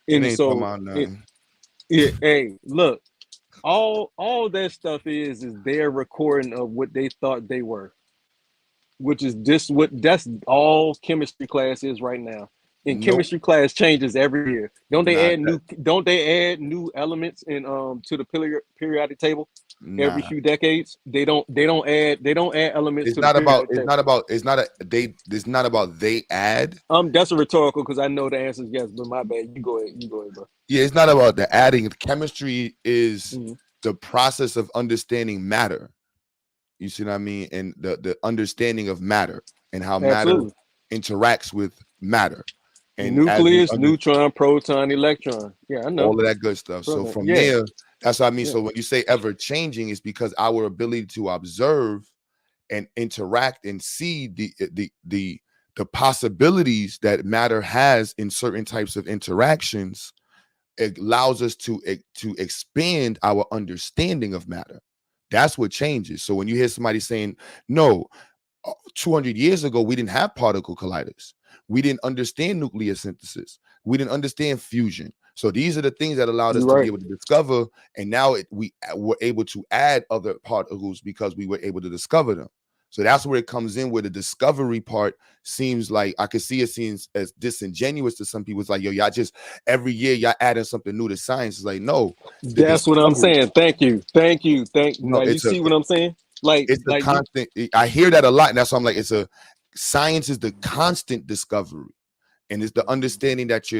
it And ain't talking so about nothing. hey, look, all that stuff is their recording of what they thought they were, which is that's all chemistry class is right now. And Nope. chemistry class changes every year. Don't Nah, they add new elements in to the periodic table every nah. few decades? They don't add elements It's to the not about. periodic table. It's not a they. It's not about they add. That's a rhetorical because I know the answer is yes, but my bad. You go ahead, bro. Yeah, it's not about the adding. Chemistry is Mhm. the process of understanding matter. You see what I mean? And the understanding of matter and how matter Absolutely. interacts with matter. And as we Nucleus, neutron, proton, electron. Yeah, I know. all of that good stuff. So Proton. from Yeah, there, that's what I mean. yeah. So when you say ever changing, it's because our ability to observe and interact and see the possibilities that matter has in certain types of interactions, it allows us to expand our understanding of matter. That's what changes. So when you hear somebody saying, no, 200 years ago, we didn't have particle colliders. We didn't understand nuclear synthesis. We didn't understand fusion. So these are the things that allowed us You're to be right. able to discover. And now we were able to add other particles because we were able to discover them. So that's where it comes in, where the discovery part seems like, I could see it seems as disingenuous to some people. It's like, yo, y'all just every year y'all adding something new to science. It's like, no, the That's what I'm discovery, saying. Thank you. no, Now you see what I'm saying? it's a You constant. I hear that a lot, and that's why I'm like, science is the constant discovery, and it's the understanding that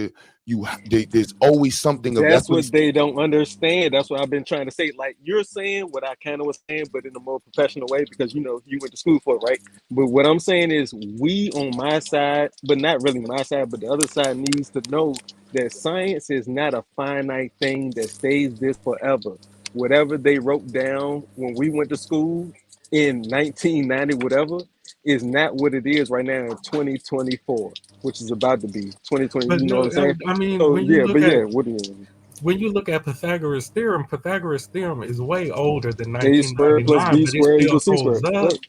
there's always something of that's That's what what they don't understand. That's what I've been trying to say. Like you're saying what I kind of was saying, but in a more professional way because you went to school for it, right? But what I'm saying is we on my side, but not really my side, but the other side needs to know that science is not a finite thing that stays this forever. Whatever they wrote down when we went to school in 1990, whatever, is not what it is right now in 2024, which is about to be 2020. But You know what no, I'm saying? I mean, So yeah, but yeah, what do you? when you look at Pythagoras' theorem is way older than A squared plus 1999, B but it squared still equals C holds squared. up. Right.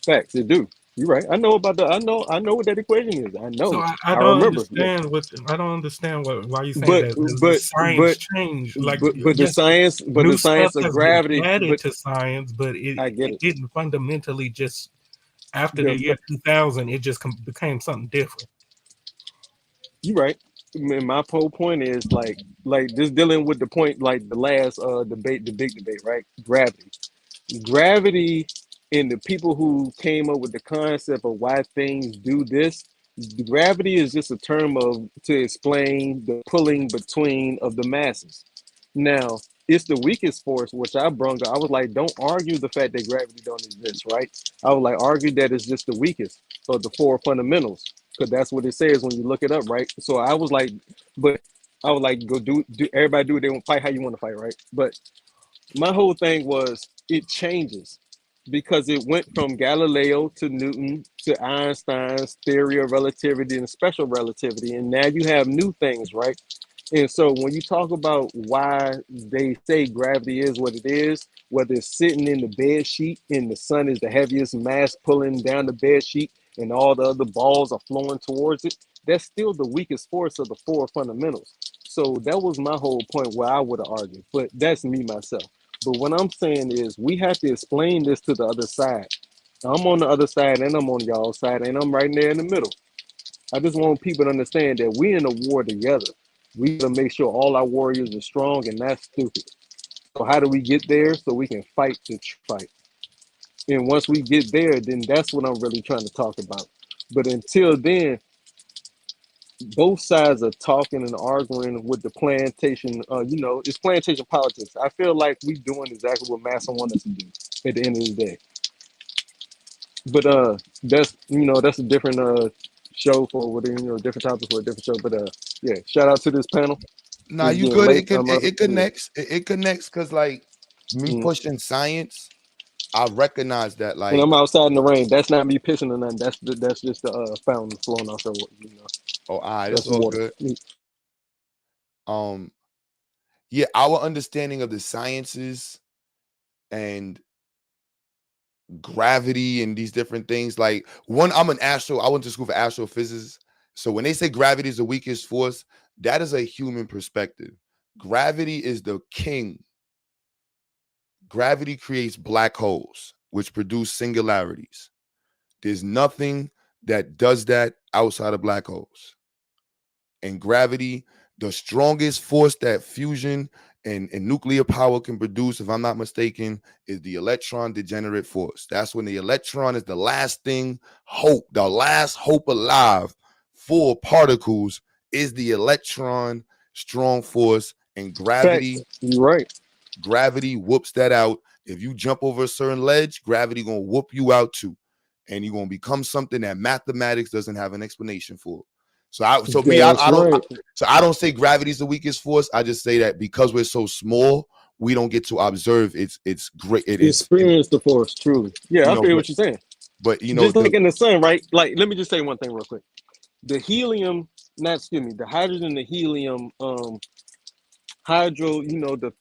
Facts, it do. You're right. I know about the. I know what that equation is. I So know. I I don't remember. Yeah. understand why you saying But that. Does the but science but change? Like, but yes, the new stuff science of has been gravity. added But to science, but I get it it. didn't fundamentally just after the The, year 2000. It just became something different. you're right. And my whole point is like just dealing with the point like the last debate, the big debate, right? Gravity and the people who came up with the concept of why things do this. Gravity is just a term of to explain the pulling between of the masses. Now it's the weakest force, which I brung up. I was like, don't argue the fact that gravity don't exist, right? I would like argue that it's just the weakest of the four fundamentals, because that's what it says when you look it up, right? So I was like, but I was like, go do everybody do what they want, fight how you want to fight, right? But my whole thing was it changes because it went from Galileo to Newton to Einstein's theory of relativity and special relativity, and now you have new things, right? And so when you talk about why they say gravity is what it is, whether it's sitting in the bed sheet and the sun is the heaviest mass pulling down the bed sheet and all the other balls are flowing towards it, that's still the weakest force of the four fundamentals. So that was my whole point where I would have argued, but that's me myself. But what I'm saying is we have to explain this to the other side. I'm on the other side and I'm on y'all's side and I'm right there in the middle. I just want people to understand that we in a war together. We gotta make sure all our warriors are strong and not stupid. So how do we get there? So we can fight the fight. And once we get there, then that's what I'm really trying to talk about. But until then, both sides are talking and arguing with the plantation. It's plantation politics. I feel like we doing exactly what Massa want us to do at the end of the day. But that's a different show for what different topics for a different show. But yeah, shout out to this panel. Nah, It's you getting good. late. It connects. It connects because like me Mm. pushing science, I recognize that And like, I'm outside in the rain. That's not me pissing or nothing. That's just the fountain flowing off the. oh, all right, it's That's all water. good. Yeah, our understanding of the sciences and gravity and these different things. Like I went to school for astrophysics. So when they say gravity is the weakest force, that is a human perspective. Gravity is the king. Gravity creates black holes, which produce singularities. There's nothing that does that outside of black holes. And gravity, the strongest force that fusion and nuclear power can produce, if I'm not mistaken, is the electron degenerate force. That's when the electron is the last hope alive for particles is the electron strong force, and Facts. You're right. gravity whoops that out. If you jump over a certain ledge, gravity gonna whoop you out too. And you're gonna become something that mathematics doesn't have an explanation for. I That's right. don't say gravity is the weakest force. I just say that because we're so small, we don't get to observe it's great. Experience the force, truly. Yeah, I feel what you're saying. But Just like in the sun, right? Like, let me just say one thing real quick. The helium, the hydrogen, the helium, the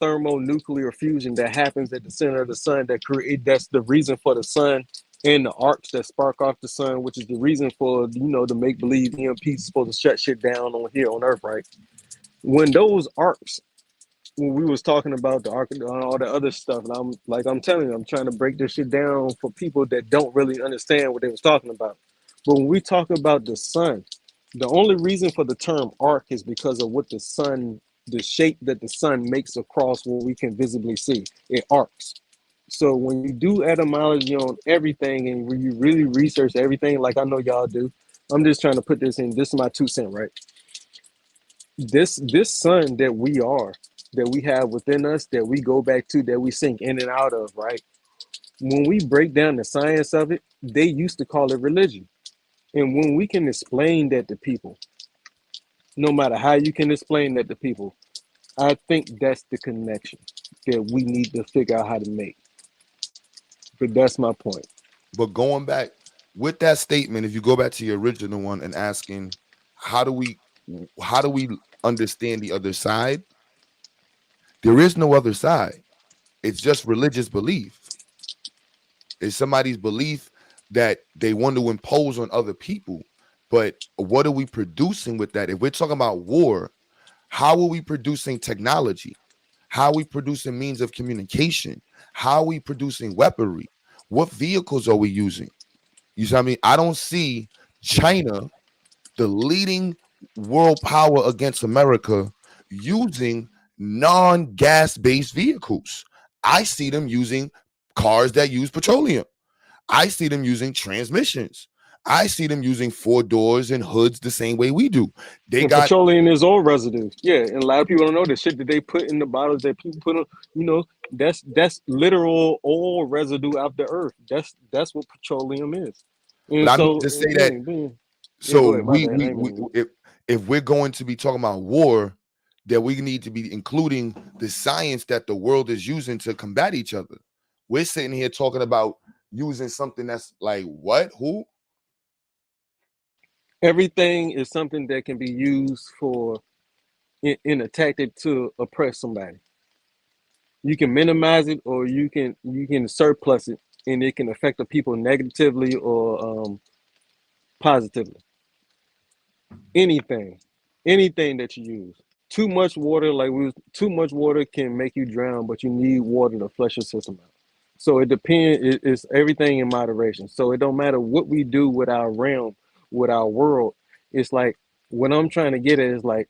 thermonuclear fusion that happens at the center of the sun that's the reason for the sun and the arcs that spark off the sun, which is the reason for, the make-believe EMP is supposed to shut shit down on here on Earth, right? When those arcs when we was talking about the all the other stuff, and I'm telling you, I'm trying to break this shit down for people that don't really understand what they was talking about. But when we talk about the sun, the only reason for the term arc is because of what the sun, the shape that the sun makes across what we can visibly see. It arcs. So when you do etymology on everything and when you really research everything, like I know y'all do, I'm just trying to put this in. This is my 2 cents, right? This sun that we are, that we have within us, that we go back to, that we sink in and out of, right? When we break down the science of it, they used to call it religion. And when we can explain that to people, no matter how you can explain that to people, I think that's the connection that we need to figure out how to make. But that's my point. But going back with that statement, if you go back to your original one and asking, how do we understand the other side? There is no other side. It's just religious belief. It's somebody's belief that they want to impose on other people. But what are we producing with that? If we're talking about war, how are we producing technology? How are we producing means of communication? How are we producing weaponry? What vehicles are we using? You see what I mean? I don't see China, the leading world power against America, using non-gas based vehicles. I see them using cars that use petroleum. I see them using transmissions. I see them using 4 doors and hoods the same way we do. They And got, petroleum is oil residue. Yeah, and a lot of people don't know the shit that they put in the bottles that people put on. You know, that's literal oil residue out the earth. That's what petroleum is. but And I mean so, to say and that. yeah, go So ahead. My bad. I ain't we mean if we're going to be talking about war, that we need to be including the science that the world is using to combat each other. We're sitting here talking about using something that's like what? Who? everything is something that can be used for in a tactic to oppress somebody. You can minimize it, or you can surplus it, and it can affect the people negatively or positively. Anything, anything that you use. Too much water, too much water can make you drown, but you need water to flush your system out. So it depends. It's everything in moderation. So it don't matter what we do with our realm, with our world. It's like what I'm trying to get at is like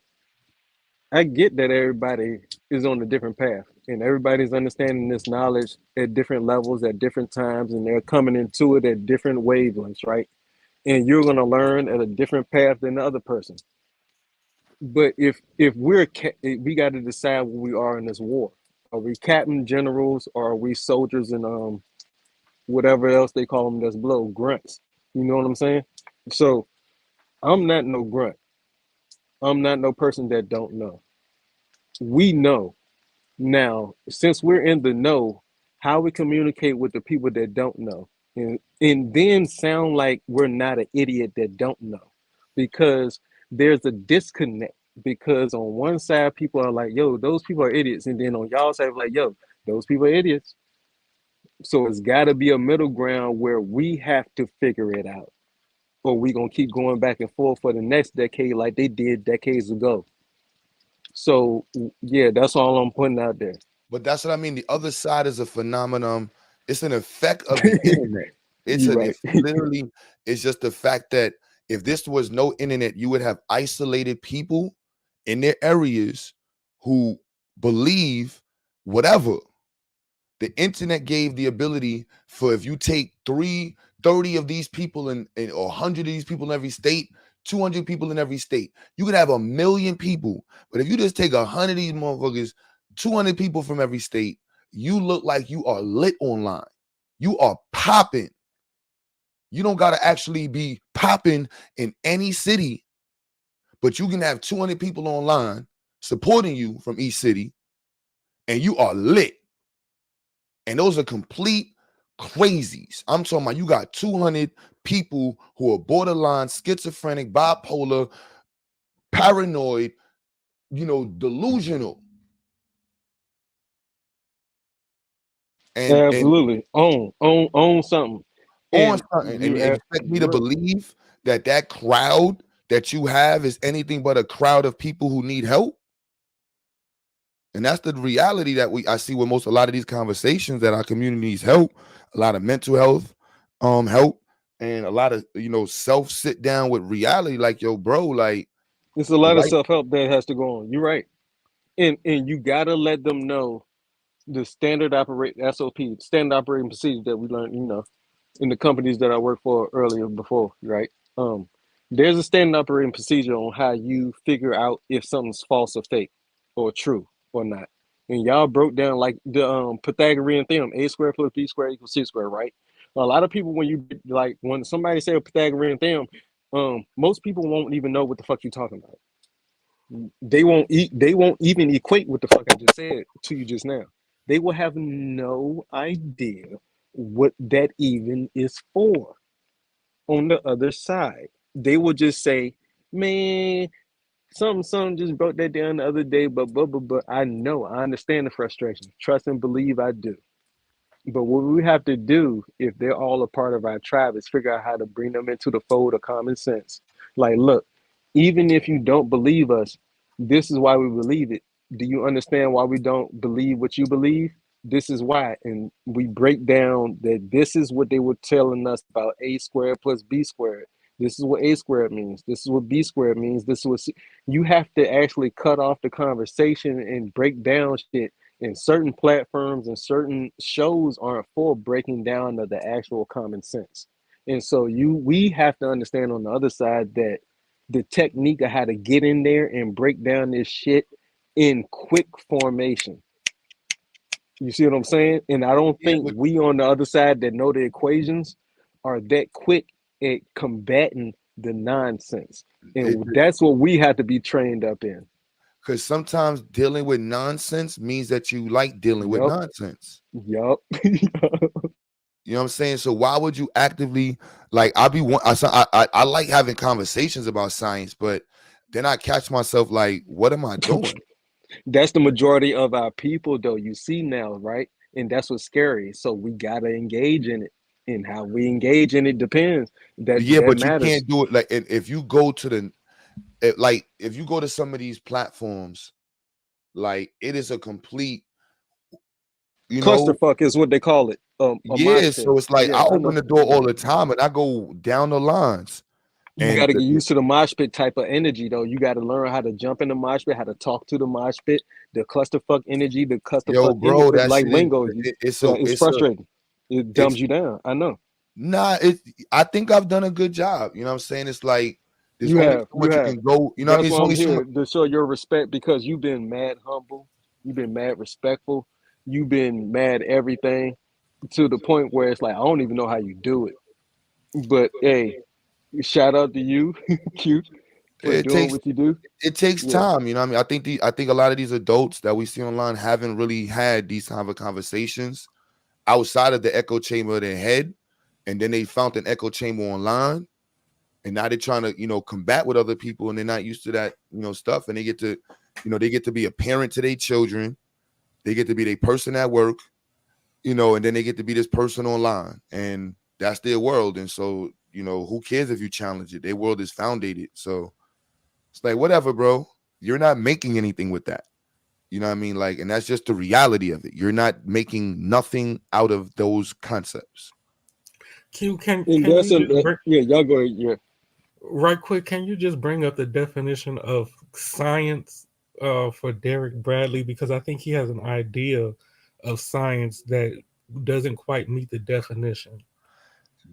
I get that everybody is on a different path, and everybody's understanding this knowledge at different levels at different times, and they're coming into it at different wavelengths, right? And you're going to learn at a different path than the other person. But if we got to decide what we are in this war. Are we captain generals, or are we soldiers and whatever else they call them that's below, grunts? You know what I'm saying? So I'm not no grunt. I'm not no person that don't know. We know. Now, since we're in the know, how we communicate with the people that don't know, and then sound like we're not an idiot that don't know, because there's a disconnect. Because on one side, people are like, "Yo, those people are idiots," and then on y'all side, like, "Yo, those people are idiots." So it's got to be a middle ground where we have to figure it out, or we gonna keep going back and forth for the next decade like they did decades ago. So yeah, that's all I'm putting out there. But that's what I mean. The other side is a phenomenon. It's an effect of the internet. It's You an right. if literally, it's just the fact that if this was no internet, you would have isolated people in their areas who believe whatever. The internet gave the ability for, if you take 30 of these people or 100 of these people in every state, 200 people in every state, you could have 1,000,000 people. But if you just take 100 of these motherfuckers, 200 people from every state, you look like you are lit online. You are popping. You don't got to actually be popping in any city, but you can have 200 people online supporting you from each city, and you are lit. And those are complete crazies. I'm talking about you got 200 people who are borderline schizophrenic, bipolar, paranoid, delusional. And Absolutely. Own something. on And something, and expect me to believe that crowd that you have is anything but a crowd of people who need help. And that's the reality that I see with a lot of these conversations that our communities help, a lot of mental health, help, and a lot of self sit down with reality. Like, yo, bro, like It's a the lot of white self-help that has to go on. You're right. And you gotta let them know the standard operate SOP, standard operating procedure that we learned, in the companies that I worked for earlier before, right? There's a standard operating procedure on how you figure out if something's false or fake or true or not. And y'all broke down like the Pythagorean theorem, a squared plus b squared equals c squared, right? A lot of people, when somebody say a Pythagorean theorem, most people won't even know what the fuck you're talking about. They won't even equate what the fuck I just said to you just now. They will have no idea what that even is for. On the other side, they will just say, man, some just broke that down the other day, but I know, I understand the frustration. Trust and believe I do. But what we have to do, if they're all a part of our tribe, is figure out how to bring them into the fold of common sense. Like, look, even if you don't believe us, this is why we believe it. Do you understand why we don't believe what you believe? This is why. And we break down that this is what they were telling us about a squared plus b squared. This is what a squared means. This is what b squared means. This is what you have to actually cut off the conversation and break down shit. And certain platforms and certain shows aren't for breaking down of the actual common sense. And so we have to understand on the other side that the technique of how to get in there and break down this shit in quick formation. You see what I'm saying? And I don't think we on the other side that know the equations are that quick at combating the nonsense. And that's what we have to be trained up in. Because sometimes dealing with nonsense means that you like dealing with nonsense. Yup. You know what I'm saying? So why would you actively I like having conversations about science, but then I catch myself like, what am I doing? That's the majority of our people, though. You see now, right? And that's what's scary. So we gotta engage in it, and how we engage in it depends. That but matters. You can't do it like if you go to if you go to some of these platforms, like it is a complete, clusterfuck is what they call it. So it's like I open the door all the time and I go down the lines. You got to get used to the mosh pit type of energy, though. You got to learn how to jump in the mosh pit, how to talk to the mosh pit, the clusterfuck energy, the clusterfuck bro, energy, like lingo. It's frustrating. It dumbs you down. I know. Nah, I think I've done a good job. You know what I'm saying? It's like there's you only have, so much you can go. You know what I mean? That's why I'm here to show your respect, because you've been mad humble, you've been mad respectful, you've been mad everything, to the point where it's like I don't even know how you do it. But hey, shout out to you, cute, for doing what you do. It takes time, you know what I mean? I think a lot of these adults that we see online haven't really had these kind of conversations outside of the echo chamber of their head, and then they found an echo chamber online, and now they're trying to combat with other people, and they're not used to that stuff, and they get to be a parent to their children, they get to be their person at work, and then they get to be this person online, and that's their world. And so who cares if you challenge it? Their world is founded. So it's like, whatever, bro, you're not making anything with that. You know what I mean? Like, and that's just the reality of it. You're not making nothing out of those concepts. Can y'all go ahead. Yeah. Right quick, can you just bring up the definition of science for Derek Bradley? Because I think he has an idea of science that doesn't quite meet the definition.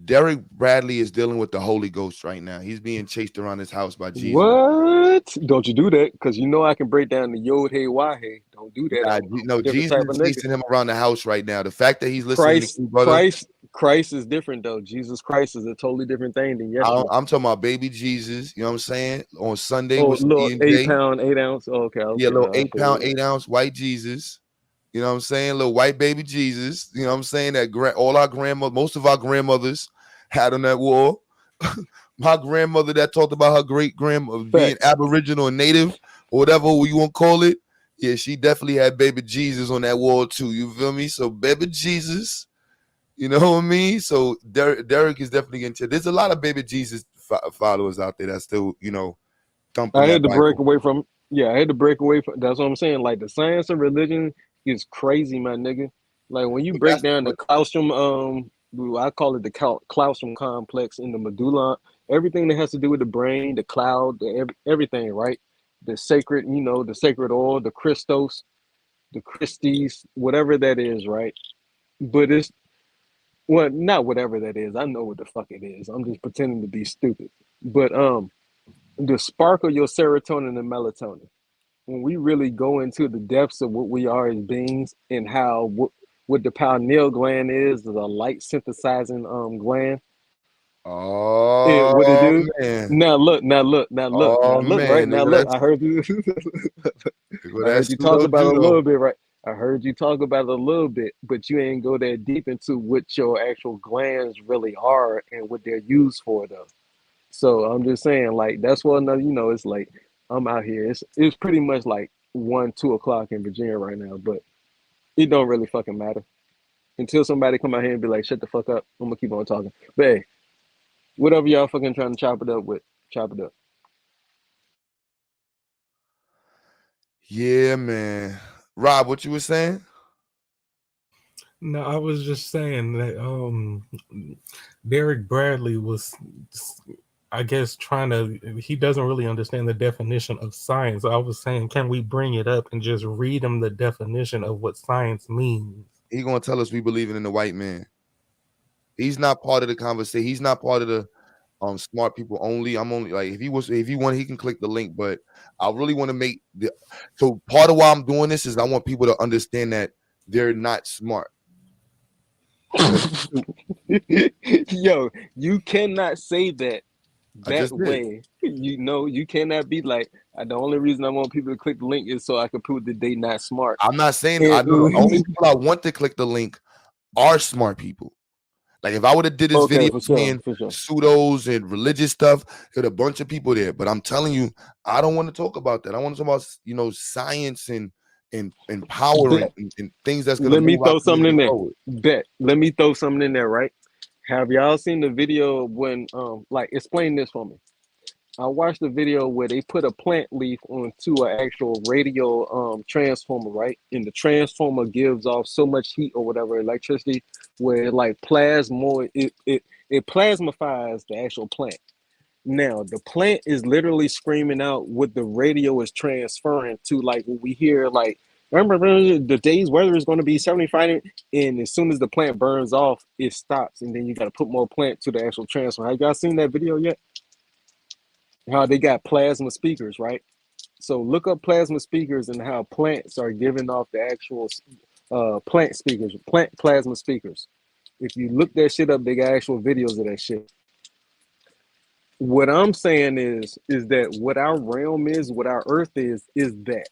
Derek Bradley is dealing with the Holy Ghost right now. He's being chased around his house by Jesus. What? Don't you do that? Because I can break down the Yod Hey Wah Hey. Don't do that. No, Jesus is chasing him around the house right now. The fact that he's listening to brother, Christ is different, though. Jesus Christ is a totally different thing than yesterday. I'm talking about baby Jesus. You know what I'm saying? On Sunday, little 8 pound, 8 ounce. Oh, okay. Yeah, little 8 pound, 8 ounce white Jesus. You know what I'm saying? Little white baby Jesus. You know what I'm saying? That all our most of our grandmothers had on that wall. My grandmother that talked about her great grandmother being Aboriginal and Native, or whatever you want to call it. Yeah, she definitely had baby Jesus on that wall too. You feel me? So baby Jesus, you know what I mean? So Derek is definitely into. There's a lot of baby Jesus followers out there that still, thumping. I had to break away from Yeah, I had to break away from. That's what I'm saying. Like the science of religion is crazy, my nigga. Like when you But break that's down the but claustrum, I call it the claustrum complex in the medulla. Everything that has to do with the brain, the cloud, everything, right? The sacred, the sacred oil, the Christos, the Christies, whatever that is, right? But it's well, not whatever that is. I know what the fuck it is. I'm just pretending to be stupid. But the spark of your serotonin and melatonin. When we really go into the depths of what we are as beings and how what the pineal gland is a light synthesizing gland. What it oh do? man. Now Oh look, right man, now look. I heard you. look what I that heard you talk pseudo about it a judo. little bit, right? I heard you talk about it a little bit, but you ain't go that deep into what your actual glands really are and what they're used for, though. So I'm just saying, like, that's what another, it's like I'm out here. It's pretty much like 1, 2 o'clock in Virginia right now, but it don't really fucking matter until somebody come out here and be like, "Shut the fuck up." I'm gonna keep on talking. But hey, whatever y'all fucking trying to chop it up with, chop it up. Yeah, man. Rob, what you were saying? No, I was just saying that Derek Bradley was, I guess, he doesn't really understand the definition of science. I was saying, can we bring it up and just read him the definition of what science means? He gonna tell us we believing in the white man. He's not part of the conversation. He's not part of the smart people only. I'm only like if he want he can click the link, but I really want to make so part of why I'm doing this is I want people to understand that they're not smart. Yo, you cannot say that I just did. way. You cannot be like, the only reason I want people to click the link is so I can prove that they not smart. I'm not saying I know the only And, people I want to click the link are smart people. Like if I would have did this okay, video for sure, saying for sure. pseudos and religious stuff, there's a bunch of people there. But I'm telling you, I don't want to talk about that. I want to talk about science and power Bet. and things that's gonna Let me move our throw something community in there. forward. Bet. Let me throw something in there, right? Have y'all seen the video when like explain this for me? I watched the video where they put a plant leaf onto an actual radio transformer, right? And the transformer gives off so much heat or whatever, electricity, where it like it plasmifies the actual plant. Now the plant is literally screaming out what the radio is transferring to, like what we hear, like remember the day's weather is going to be 75, and as soon as the plant burns off, it stops, and then you got to put more plant to the actual transfer. Have y'all seen that video yet? How they got plasma speakers, right? So look up plasma speakers and how plants are giving off the actual plant speakers, plant plasma speakers. If you look that shit up, they got actual videos of that shit. What I'm saying is that what our realm is, what our earth is that.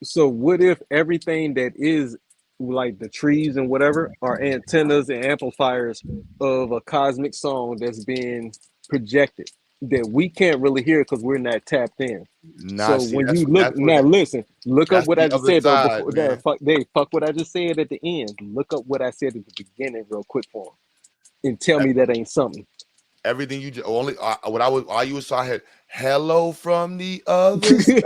So what if everything that is like the trees and whatever are antennas and amplifiers of a cosmic song that's being projected that we can't really hear because we're not tapped in. Nah, So see, when you look that's what now, listen, look up that's what the I just other said though. side, Before man. fuck what I just said at the end. Look up what I said at the beginning, real quick for 'em, and tell me that ain't something. Everything you just only what I was all you saw I had hello from the other side.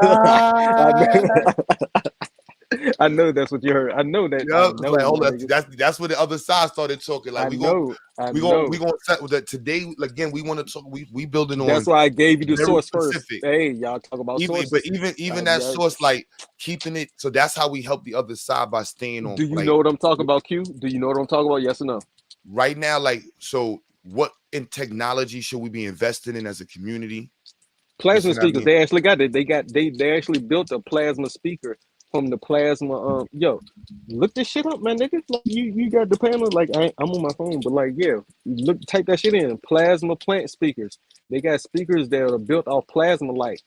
I know that's what you heard. I know that. I Yeah, it's know, like my hold up. nigga. That's where the other side started talking. Like I know. I we know. gonna set with that today. Again, we want to talk. We building That's on why I gave you the very source first. specific. Hey, y'all talk about But sources. even that Yeah. source, like keeping it. So that's how we help the other side by staying on. Do you Like know what I'm talking about, Q? Do you know what I'm talking about? Yes or no? right now, like so, what in technology should we be investing in as a community? You see Plasma what I speakers. mean? They actually got it. They actually built a plasma speaker from the plasma. Yo, look this shit up, man, nigga. Like, you got the panel. Like I'm on my phone, but like yeah, look, type that shit in. Plasma plant speakers. They got speakers that are built off plasma light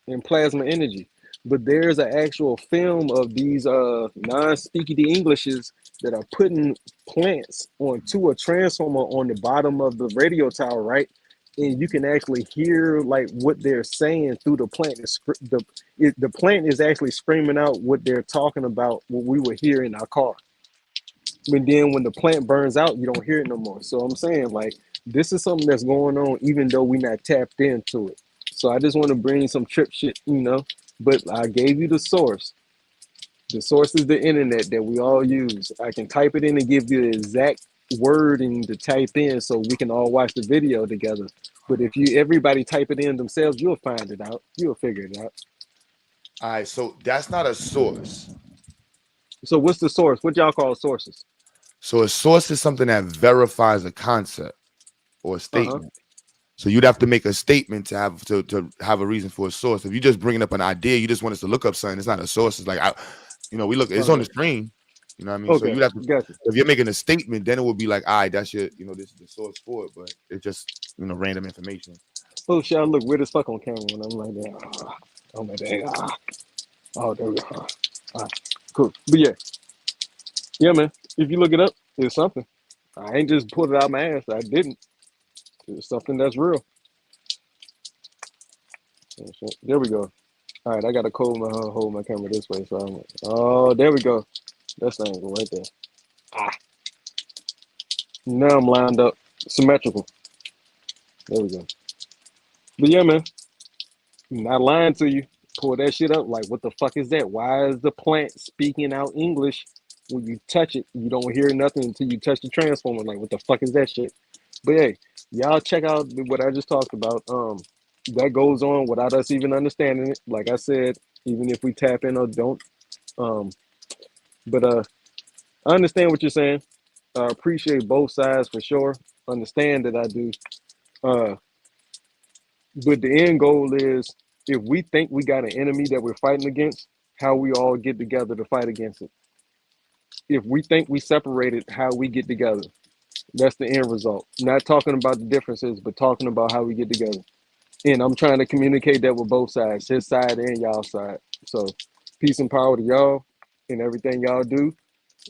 and plasma energy. But there's an actual film of these non-speaky Englishes that are putting plants onto a transformer on the bottom of the radio tower, right? And you can actually hear like what they're saying through the plant. The plant is actually screaming out what they're talking about, what we would hear in our car. And then when the plant burns out, you don't hear it no more. So I'm saying like this is something that's going on, even though we're not tapped into it. So I just want to bring some trip shit, you know. But I gave you the source. The source is the internet that we all use. I can type it in and give you the exact wording to type in so we can all watch the video together. But if everybody type it in themselves, you'll find it out. You'll figure it out. All right, so that's not a source. So what's the source? What y'all call sources? So a source is something that verifies a concept or a statement. So you'd have to make a statement to have a reason for a source. If you're just bringing up an idea, you just want us to look up something. It's not a source. It's like we look. It's on the screen. You know what I mean? So Okay, you have to. gotcha. If you're making a statement, then it would be like, all right, that's your. This is the source for it. But it's just random information. Oh shit, I look weird as fuck on camera when I'm like that. Oh my god. Oh, there we go. All right, cool. But yeah, man. If you look it up, it's something. I ain't just put it out my ass. I didn't. It's something that's real. There we go. All right, I gotta hold my camera this way. So there we go. That's the angle right there. Now I'm lined up, symmetrical. There we go. But yeah, man, I'm not lying to you. Pull that shit up. Like, what the fuck is that? Why is the plant speaking out English? When you touch it, you don't hear nothing until you touch the transformer. Like, what the fuck is that shit? But hey, y'all check out what I just talked about. That goes on without us even understanding it. Like I said, even if we tap in or don't. But I understand what you're saying. I appreciate both sides for sure. Understand that I do. But the end goal is, if we think we got an enemy that we're fighting against, how we all get together to fight against it. If we think we separated, how we get together. That's the end result. Not talking about the differences, but talking about how we get together. And I'm trying to communicate that with both sides, his side and y'all side. So peace and power to y'all and everything y'all do,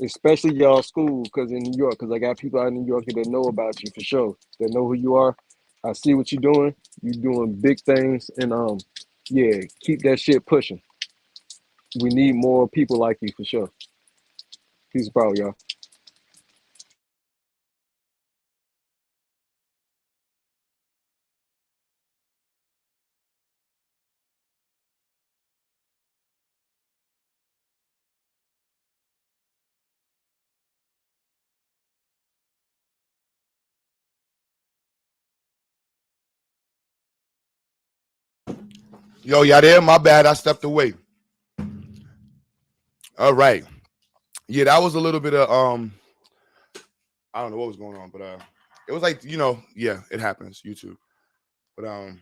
especially y'all school, because in New York, because I got people out in New York that know about you for sure, that know who you are. I see what you're doing. You're doing big things. And yeah, keep that shit pushing. We need more people like you for sure. Peace and power, y'all. Yo, y'all there? My bad. I stepped away. All right. Yeah, that was a little bit of I don't know what was going on, but it was like, yeah, it happens. YouTube. But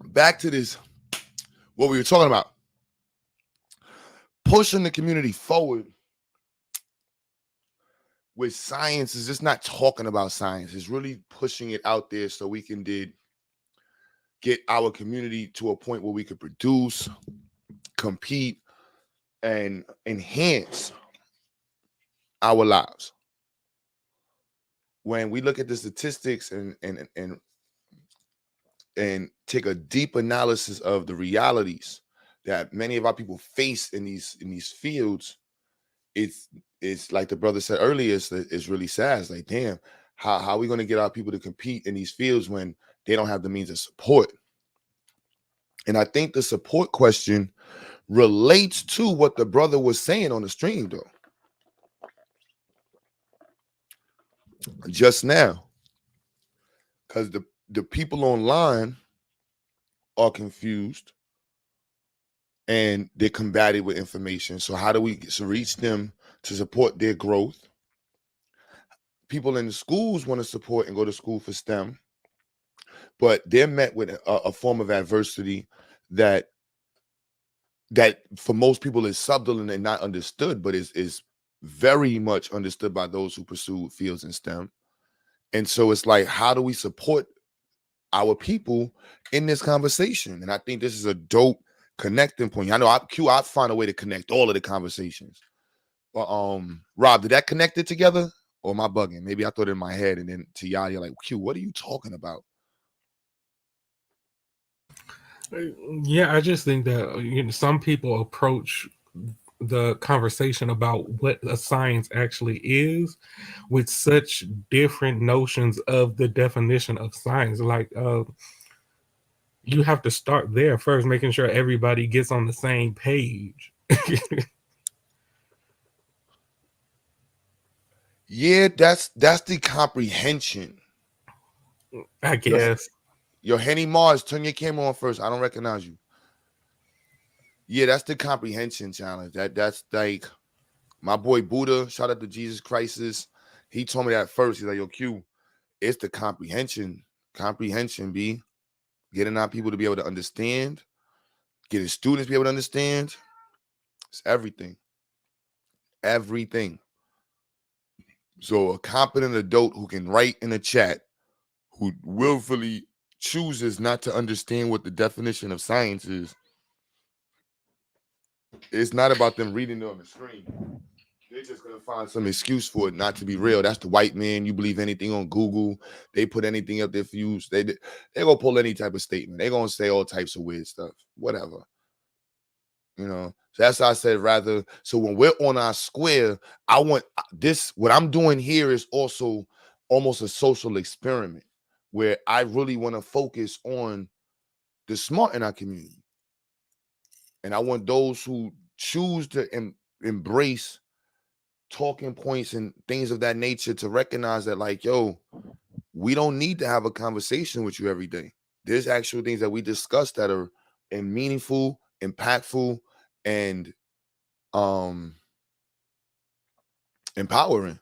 back to this, what we were talking about. Pushing the community forward with science is just not talking about science. It's really pushing it out there so we can get our community to a point where we could produce, compete, and enhance our lives. When we look at the statistics and take a deep analysis of the realities that many of our people face in these fields, it's like the brother said earlier, it's really sad. It's like, damn, how are we going to get our people to compete in these fields when they don't have the means of support? And I think the support question relates to what the brother was saying on the stream, though, just now, because the people online are confused and they're combated with information. So how do we reach them to support their growth? People in the schools want to support and go to school for STEM, but they're met with a form of adversity that for most people is subtle and not understood, but is very much understood by those who pursue fields in STEM. And so it's like, how do we support our people in this conversation? And I think this is a dope connecting point. I know I find a way to connect all of the conversations. But Rob, did that connect it together? Or am I bugging? Maybe I thought it in my head, and then to y'all, you're like, Q, what are you talking about? Yeah, I just think that some people approach the conversation about what a science actually is with such different notions of the definition of science. Like you have to start there first, making sure everybody gets on the same page. Yeah, that's the comprehension. I guess. Yo, Henny Mars, turn your camera on first. I don't recognize you. Yeah, that's the comprehension challenge. That's like my boy Buddha. Shout out to Jesus Christ. He told me that first. He's like, yo, Q, it's the comprehension. Comprehension, B. Getting our people to be able to understand, getting students to be able to understand. It's everything. Everything. So a competent adult who can write in a chat, who willfully chooses not to understand what the definition of science is, it's not about them reading it on the screen. They're just gonna find some excuse for it not to be real. That's the white man. You believe anything on Google, they put anything up there for you. They're gonna pull any type of statement. They're gonna say all types of weird stuff, whatever. You know, so that's why I said rather. So when we're on our square, I want this. What I'm doing here is also almost a social experiment where I really want to focus on the smart in our community, and I want those who choose to embrace talking points and things of that nature to recognize that, like, yo, we don't need to have a conversation with you every day. There's actual things that we discuss that are meaningful, impactful, and empowering.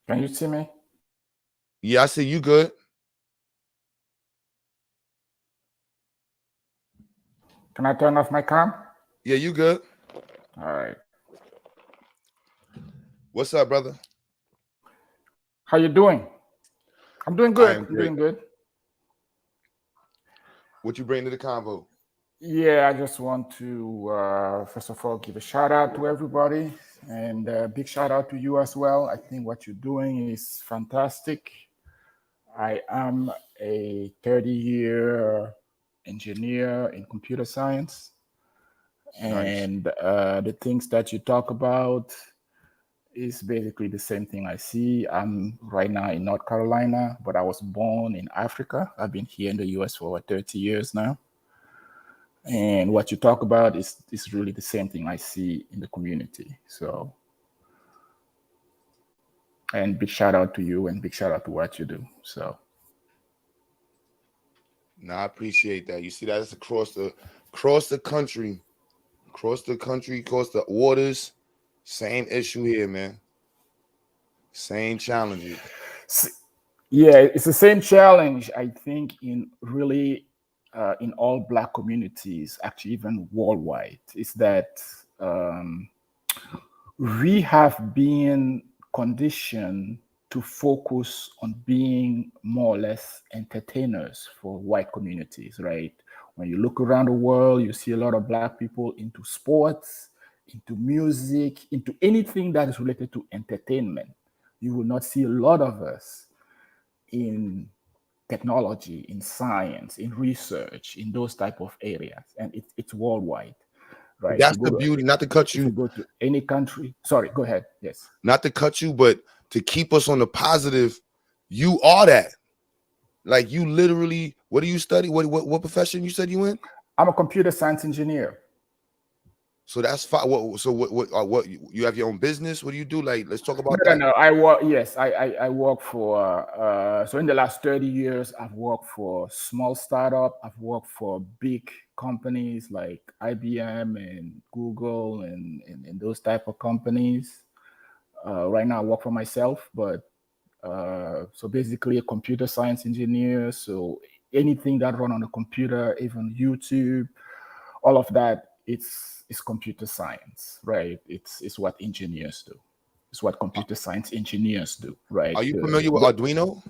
Can you see me? Yeah, I see you good. Can I turn off my cam? Yeah, you good. All right. What's up, brother? How you doing? I'm doing I good. am I'm great. doing good. What you bring to the convo? Yeah, I just want to first of all give a shout out to everybody, and a big shout out to you as well. I think what you're doing is fantastic. I am a 30-year engineer in computer science, Nice. and the things that you talk about is basically the same thing I see. I'm right now in North Carolina, but I was born in Africa. I've been here in the US for over 30 years now. And what you talk about is really the same thing I see in the community. So, and big shout out to you and big shout out to what you do. So, No, I appreciate that. You see, that's across the country, across the waters. Same issue here, man. Same challenges. yeah, it's the same challenge, I think, in really in all Black communities, actually, even worldwide, is that we have been conditioned to focus on being more or less entertainers for white communities, right? When you look around the world, you see a lot of Black people into sports, into music, into anything that is related to entertainment. You will not see a lot of us in technology, in science, in research, in those type of areas, and it's worldwide, right? That's the beauty. Not to cut If you you. go to any country, sorry, go ahead. Yes. Not to cut you, but to keep us on the positive. You are that. Like, you literally. What do you study? What profession you said you in? I'm a computer science engineer. So that's fine. What you have your own business? What do you do? Like, let's talk about No, that. no. I work. Yes, I work for. So in the last 30 years, I've worked for small startup. I've worked for big companies like IBM and Google and those type of companies. Right now, I work for myself, but so basically a computer science engineer. So anything that run on a computer, even YouTube, all of that, it's computer science, right? It's what engineers do. It's what computer science engineers do, right? Are you familiar with Arduino?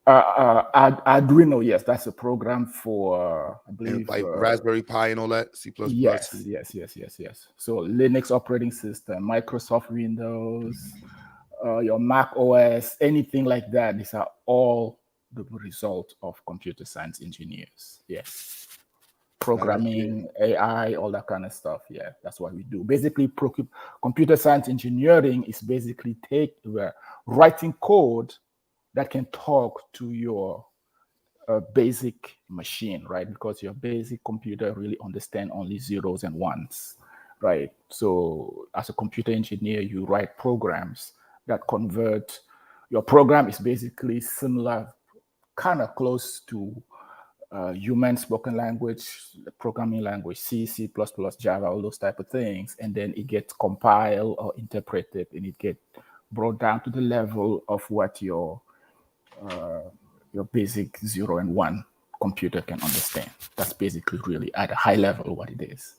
Arduino, yes, that's a program for, I believe, like Raspberry Pi and all that. C++. Yes. So Linux operating system, Microsoft Windows, your Mac OS, anything like that. These are all the result of computer science engineers. Yes. Now that's Programming, AI, all that kind of stuff. Yeah, that's what we do. Basically, computer science engineering is basically writing code that can talk to your basic machine, right? Because your basic computer really understand only zeros and ones, right? So as a computer engineer, you write programs that convert. Your program is basically similar, kind of close to human spoken language, programming language, C, C++, Java, all those type of things. And then it gets compiled or interpreted, and it gets brought down to the level of what your basic 0 and 1 computer can understand. That's basically really at a high level what it is.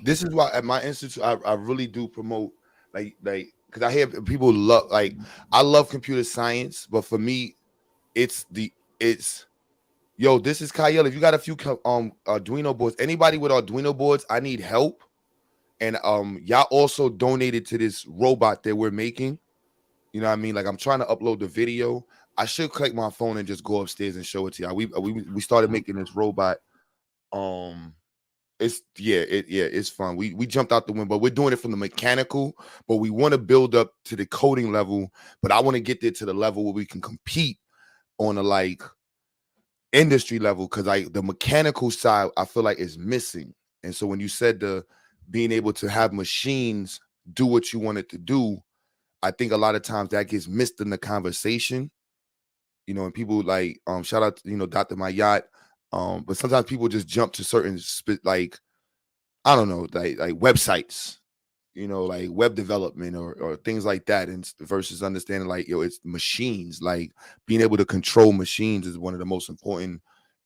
This is why at my institute I really do promote like because I hear people love I love computer science, but for me it's yo, this is Kyle. If you got a few Arduino boards, anybody with Arduino boards, I need help. And y'all also donated to this robot that we're making. You know what I mean? Like I'm trying to upload the video. I should click my phone and just go upstairs and show it to y'all. We started making this robot. It's fun. We jumped out the window, but we're doing it from the mechanical, but we want to build up to the coding level, but I want to get there to the level where we can compete on a like industry level, because the mechanical side I feel like is missing. And so when you said the being able to have machines do what you want it to do, I think a lot of times that gets missed in the conversation, you know, and people like shout out to, you know, Dr. Mayat. But sometimes people just jump to certain like I don't know, like websites, you know, like web development or things like that, and versus understanding like, yo, it's machines. Like being able to control machines is one of the most important,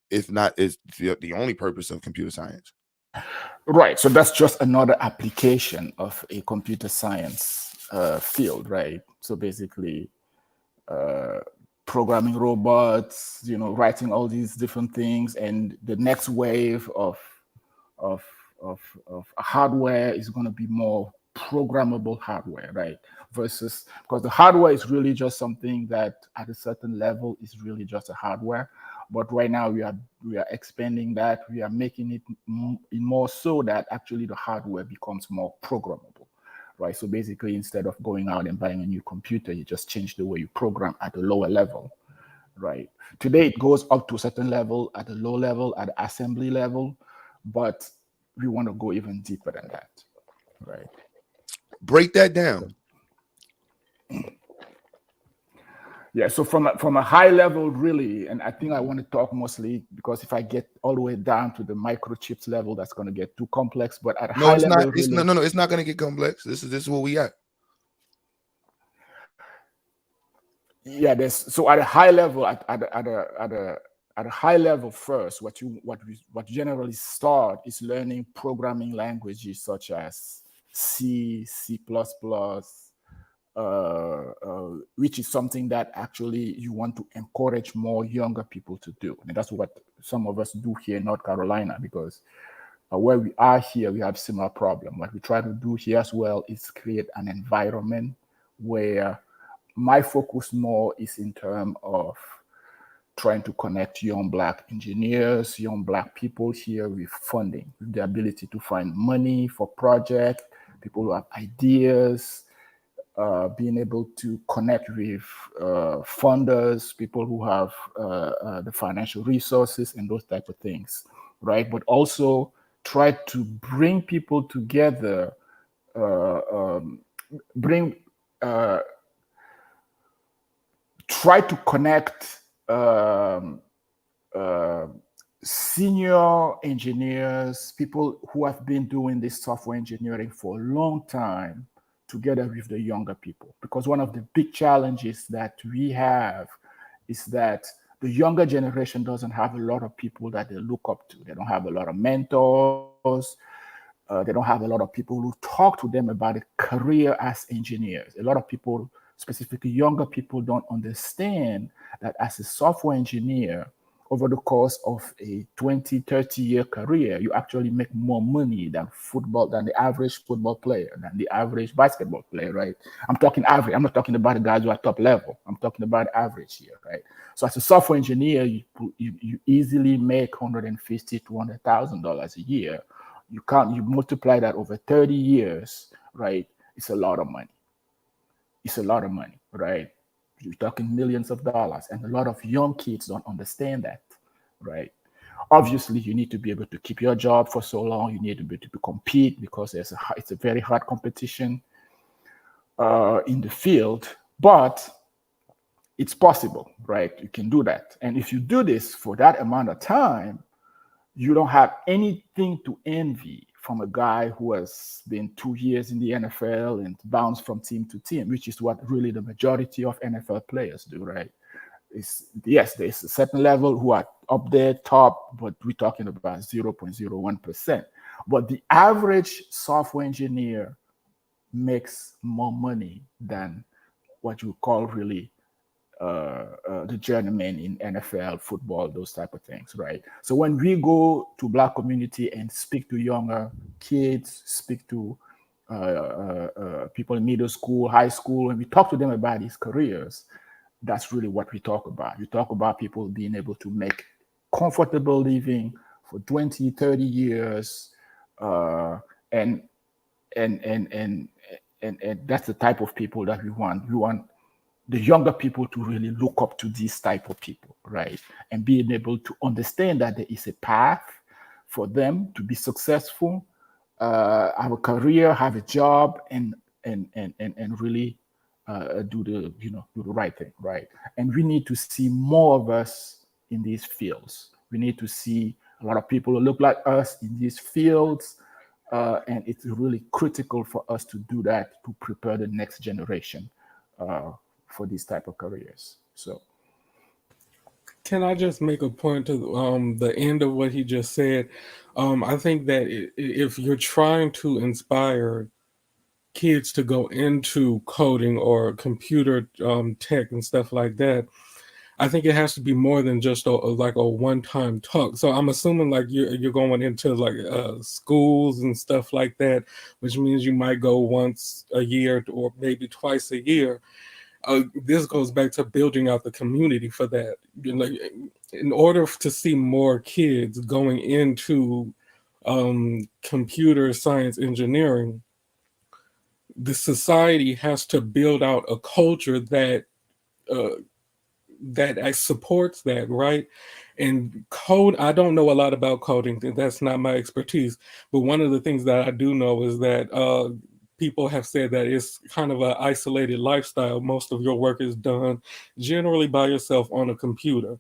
if not is the only purpose of computer science. Right. So that's just another application of a computer science field, right? So basically, programming robots, you know, writing all these different things, and the next wave of hardware is going to be more programmable hardware, right? Versus, because the hardware is really just something that at a certain level is really just a hardware. But right now we are expanding that. We are making it more so that actually the hardware becomes more programmable, right? So basically, instead of going out and buying a new computer, you just change the way you program at a lower level, right? Today it goes up to a certain level, at a low level, at the assembly level, but we want to go even deeper than that, right? Break that down. Yeah, so from a high level, really, and I think I want to talk mostly because if I get all the way down to the microchips level, that's going to get too complex. But at high level, it's really, no, it's not going to get complex. This is where we at. Yeah, so at a high level, at a high level first, what generally start is learning programming languages such as C, C++. Which is something that actually you want to encourage more younger people to do. And that's what some of us do here in North Carolina, because where we are here, we have similar problem. What we try to do here as well is create an environment where my focus more is in terms of trying to connect young Black engineers, young Black people here with funding, with the ability to find money for projects, people who have ideas, being able to connect with funders, people who have the financial resources and those type of things, right? But also try to bring people together, try to connect senior engineers, people who have been doing this software engineering for a long time, together with the younger people. Because one of the big challenges that we have is that the younger generation doesn't have a lot of people that they look up to. They don't have a lot of mentors. They don't have a lot of people who talk to them about a career as engineers. A lot of people, specifically younger people, don't understand that as a software engineer, over the course of a 20, 30-year career, you actually make more money than the average football player, than the average basketball player, right? I'm talking average. I'm not talking about the guys who are top level. I'm talking about average here, right? So as a software engineer, you easily make $150,000 to $200,000 a year. You multiply that over 30 years, right? It's a lot of money. It's a lot of money, right? You're talking millions of dollars, and a lot of young kids don't understand that, right? Obviously, you need to be able to keep your job for so long. You need to be able to compete because it's a very hard competition in the field, but it's possible, right? You can do that. And if you do this for that amount of time, you don't have anything to envy from a guy who has been 2 years in the NFL and bounced from team to team, which is what really the majority of NFL players do, right? Yes, there's a certain level who are up there top, but we're talking about 0.01%. But the average software engineer makes more money than what you call really the journeyman in NFL, football, those type of things, right? So when we go to Black community and speak to younger kids, speak to people in middle school, high school, and we talk to them about these careers, that's really what we talk about. We talk about people being able to make comfortable living for 20, 30 years, and that's the type of people that we want. We want the younger people to really look up to these type of people, right? And being able to understand that there is a path for them to be successful, have a career, have a job, and really do the right thing, right? And we need to see more of us in these fields. We need to see a lot of people who look like us in these fields, and it's really critical for us to do that to prepare the next generation for these type of careers. So, can I just make a point to the end of what he just said? I think that if you're trying to inspire kids to go into coding or computer tech and stuff like that, I think it has to be more than just like a one-time talk. So I'm assuming like you're going into like schools and stuff like that, which means you might go once a year or maybe twice a year. This goes back to building out the community for that. Like, in order to see more kids going into computer science engineering, the society has to build out a culture that supports that, right? And code, I don't know a lot about coding. That's not my expertise. But one of the things that I do know is that people have said that it's kind of an isolated lifestyle. Most of your work is done generally by yourself on a computer.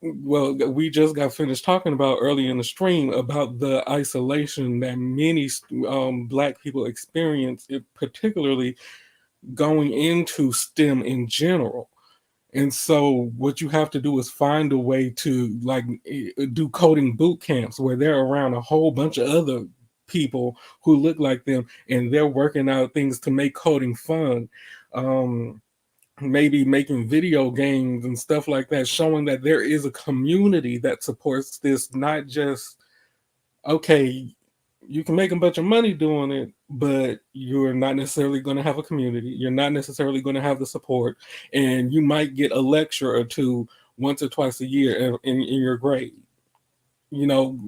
Well, we just got finished talking about early in the stream about the isolation that many Black people experience, particularly going into STEM in general. And so what you have to do is find a way to like do coding boot camps where they're around a whole bunch of other people who look like them, and they're working out things to make coding fun. Maybe making video games and stuff like that, showing that there is a community that supports this, not just, okay, you can make a bunch of money doing it, but you're not necessarily going to have a community. You're not necessarily going to have the support, and you might get a lecture or two once or twice a year in your grade. You know,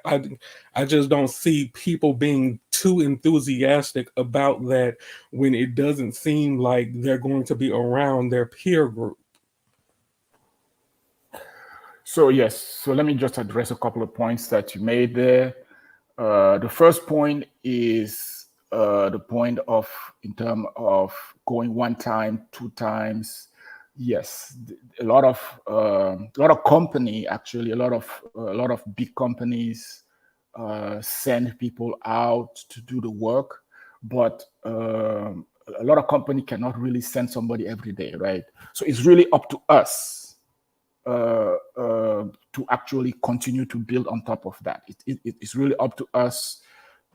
I just don't see people being too enthusiastic about that when it doesn't seem like they're going to be around their peer group. so yes, so let me just address a couple of points that you made there. The first point is the point of in terms of going one time, two times. Yes, a lot of company actually, a lot of big companies send people out to do the work, but a lot of company cannot really send somebody every day, right? So it's really up to us to actually continue to build on top of that. It's really up to us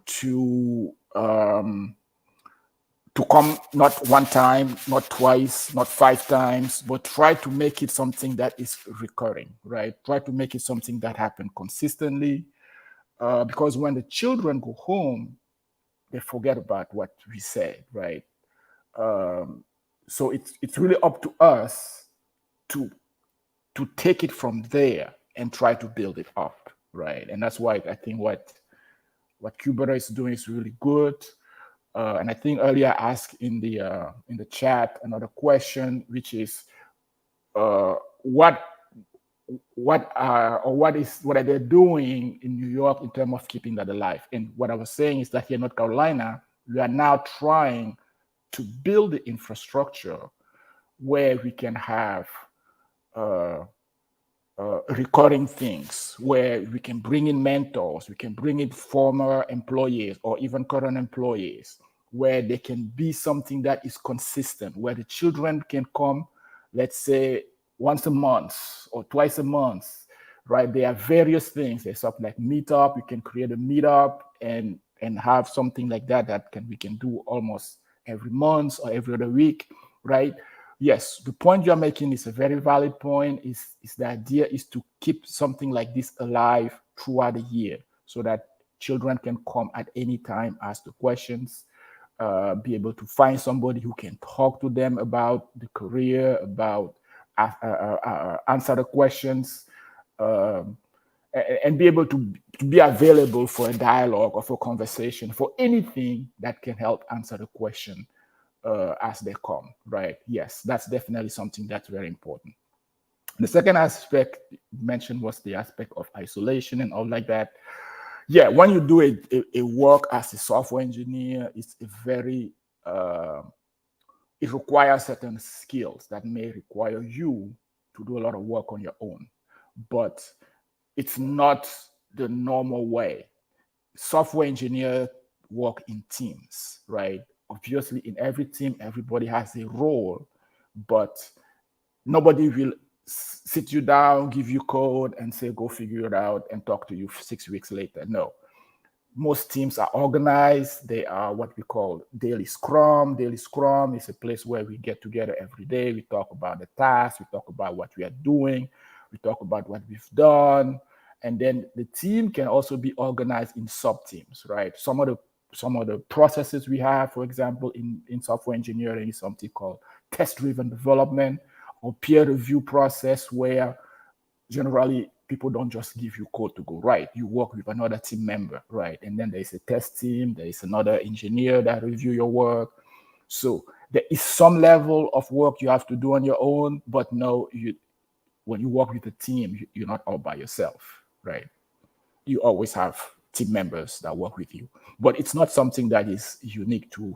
to come not one time, not twice, not 5 times, but try to make it something that is recurring, right? Try to make it something that happens consistently, because when the children go home, they forget about what we said, right? So it's really up to us to take it from there and try to build it up, right? And that's why I think what Cubera is doing is really good. And I think earlier I asked in the chat another question, which is what are they doing in New York in terms of keeping that alive? And what I was saying is that here in North Carolina, we are now trying to build the infrastructure where we can have recurring things, where we can bring in mentors, we can bring in former employees or even current employees, where they can be something that is consistent, where the children can come, let's say, once a month or twice a month, right? There are various things. There's something like meetup. You can create a meetup and have something like that we can do almost every month or every other week, right? Yes, the point you're making is a very valid point. Is the idea is to keep something like this alive throughout the year so that children can come at any time, ask the questions, be able to find somebody who can talk to them about the career, about answer the questions, and be able to be available for a dialogue or for conversation, for anything that can help answer the question as they come, right? Yes, that's definitely something that's very important. The second aspect mentioned was the aspect of isolation and all like that. Yeah, when you do a work as a software engineer, it's a very, it requires certain skills that may require you to do a lot of work on your own, but it's not the normal way. Software engineers work in teams, right? Obviously, in every team, everybody has a role, but nobody will sit you down, give you code, and say, go figure it out and talk to you 6 weeks later. No. Most teams are organized. They are what we call daily scrum. Daily scrum is a place where we get together every day. We talk about the tasks. We talk about what we are doing. We talk about what we've done. And then the team can also be organized in sub-teams, right? Some of the processes we have, for example, in software engineering is something called test-driven development or peer review process, where generally people don't just give you code to go right. You work with another team member, right? And then there is a test team, there is another engineer that review your work. So there is some level of work you have to do on your own, but no, when you work with a team, you're not all by yourself, right? You always have team members that work with you, but it's not something that is unique to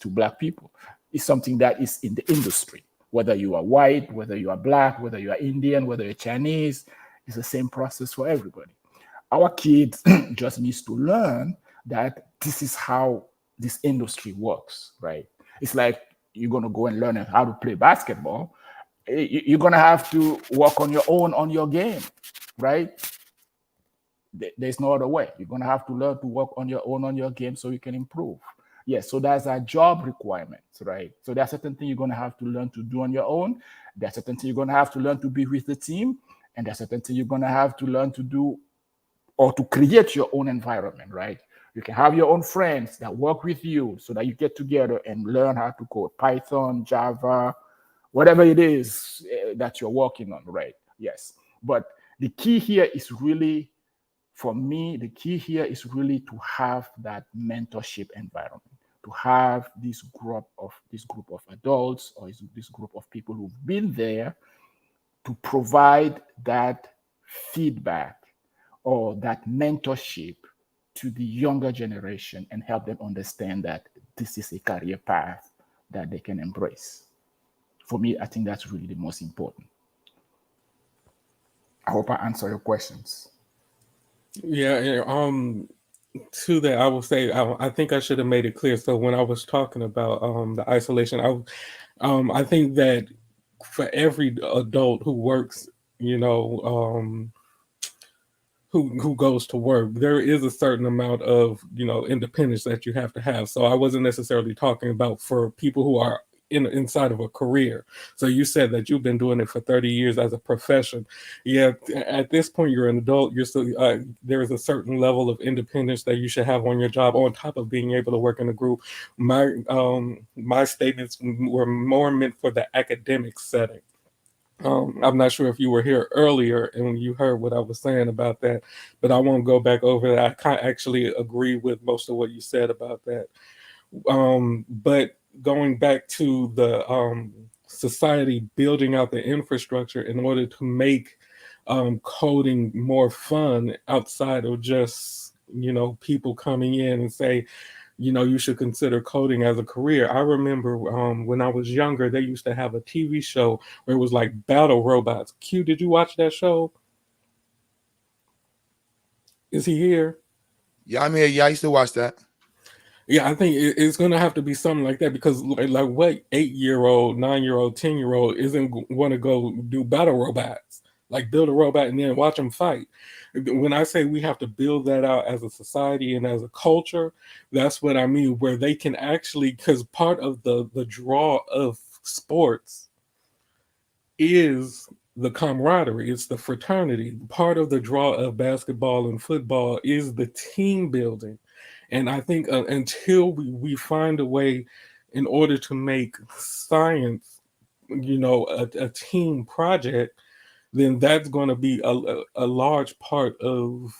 Black people. It's something that is in the industry. Whether you are white, whether you are Black, whether you are Indian, whether you're Chinese, it's the same process for everybody. Our kids just needs to learn that this is how this industry works, right? It's like you're gonna go and learn how to play basketball. You're gonna have to work on your own on your game, right? There's no other way. You're gonna have to learn to work on your own on your game so you can improve. Yes, so that's a job requirement, right? So there are certain things you're gonna have to learn to do on your own. There are certain things you're gonna have to learn to be with the team, and there are certain things you're gonna have to learn to do or to create your own environment, right? You can have your own friends that work with you so that you get together and learn how to code Python, Java, whatever it is that you're working on, right? Yes, but the key here is really, for me, the key here is really to have that mentorship environment, to have this group of adults or this group of people who've been there to provide that feedback or that mentorship to the younger generation and help them understand that this is a career path that they can embrace. For me, I think that's really the most important. I hope I answer your questions. Yeah. To that, I will say I think I should have made it clear. So when I was talking about the isolation, I think that for every adult who works, who goes to work, there is a certain amount of independence that you have to have. So I wasn't necessarily talking about for people who are inside of a career. So you said that you've been doing it for 30 years as a profession. Yeah, at this point you're an adult. You're still there is a certain level of independence that you should have on your job, on top of being able to work in a group. My statements were more meant for the academic setting. I'm not sure if you were here earlier and you heard what I was saying about that, but I won't go back over that. I actually agree with most of what you said about that. But going back to the society building out the infrastructure in order to make coding more fun outside of just, people coming in and say, you should consider coding as a career. I remember when I was younger, they used to have a TV show where it was like battle robots. Q, did you watch that show? Is he here? Yeah, I'm here. Yeah, I used to watch that. Yeah, I think it's going to have to be something like that, because like what 8-year-old, 9-year-old, 10-year-old isn't want to go do battle robots, like build a robot and then watch them fight. When I say we have to build that out as a society and as a culture, that's what I mean, where they can actually, because part of the draw of sports is the camaraderie, it's the fraternity. Part of the draw of basketball and football is the team building. And I think until we find a way in order to make science, a team project, then that's going to be a large part of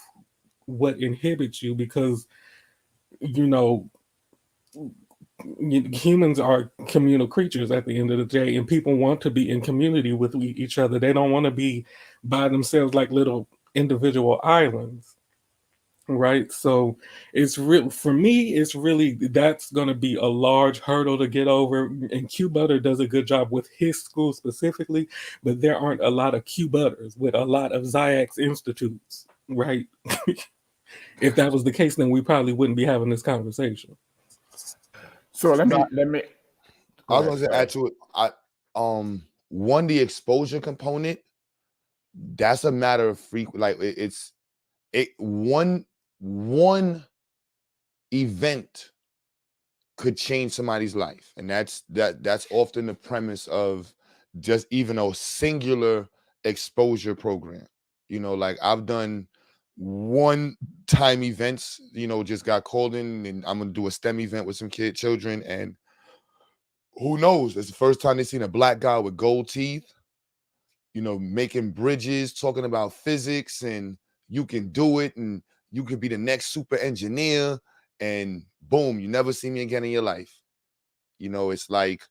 what inhibits you, because, humans are communal creatures at the end of the day, and people want to be in community with each other. They don't want to be by themselves like little individual islands. Right. So it's real for me. It's really, that's going to be a large hurdle to get over. And Q Butter does a good job with his school specifically, but there aren't a lot of Q Butters with a lot of Zionics institutes. Right. If that was the case, then we probably wouldn't be having this conversation. So let me. I was going to add to it. One, the exposure component. That's a matter of frequent. Like one event could change somebody's life, and that's often the premise of just even a singular exposure program. Like I've done one-time events, just got called in, and I'm gonna do a STEM event with some children, and who knows, it's the first time they've seen a black guy with gold teeth, making bridges, talking about physics, and you can do it, and you could be the next super engineer, and boom, you never see me again in your life. It's like,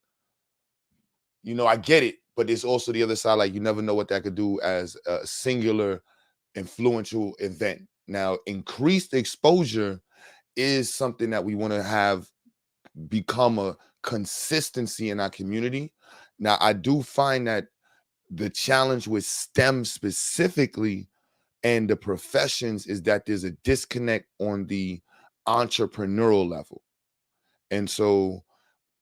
I get it, but it's also the other side, like you never know what that could do as a singular influential event. Now, increased exposure is something that we want to have become a consistency in our community. Now, I do find that the challenge with STEM specifically and the professions is that there's a disconnect on the entrepreneurial level. And so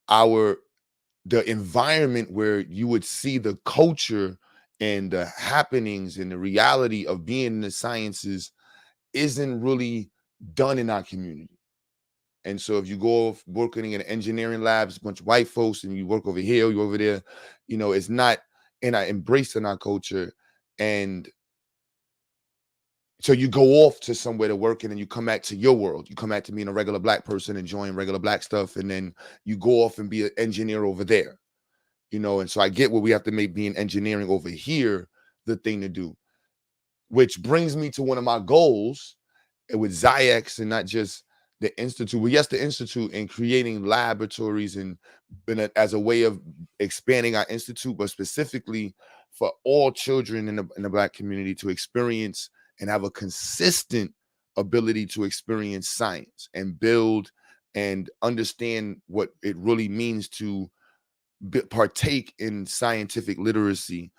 the environment where you would see the culture and the happenings and the reality of being in the sciences isn't really done in our community. And so if you go off working in engineering labs, a bunch of white folks, and you work over here, you over there, it's not embraced in our culture. And so you go off to somewhere to work, and then you come back to your world. You come back to being a regular black person, enjoying regular black stuff, and then you go off and be an engineer over there. And so I get what we have to make being engineering over here the thing to do, which brings me to one of my goals with Zionics, and not just the Institute. Well, yes, the Institute, and creating laboratories and as a way of expanding our Institute, but specifically for all children in the Black community to experience and have a consistent ability to experience science and build and understand what it really means to partake in scientific literacy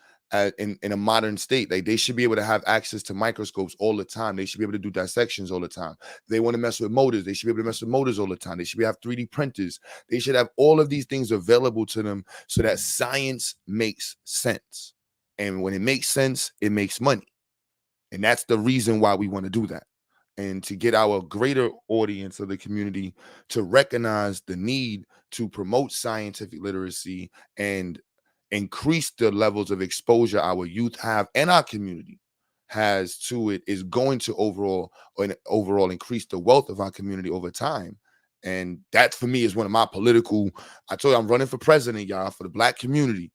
in a modern state. Like, they should be able to have access to microscopes all the time. They should be able to do dissections all the time. If they want to mess with motors, they should be able to mess with motors all the time. They should have 3D printers. They should have all of these things available to them so that science makes sense. And when it makes sense, it makes money. And that's the reason why we want to do that. and to get our greater audience of the community to recognize the need to promote scientific literacy and increase the levels of exposure our youth have and our community has to it is going to overall increase the wealth of our community over time. And that for me is one of my political, I told you I'm running for president, y'all, for the Black community.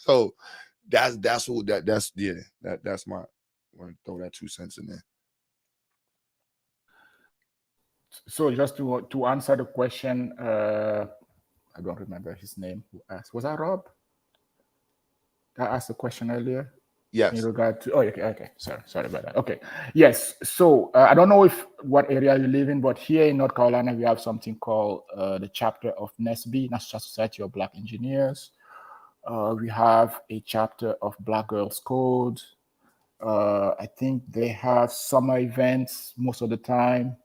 So that's my, I want to throw that 2 cents in there. So just to answer the question, I don't remember his name who asked. Was that Rob? I asked the question earlier. Yes. In regard to, okay. Sorry about that. Okay. Yes. So I don't know what area you live in, but here in North Carolina, we have something called the chapter of NSB, National Society of Black Engineers. We have a chapter of Black Girls Code. I think they have summer events most of the time.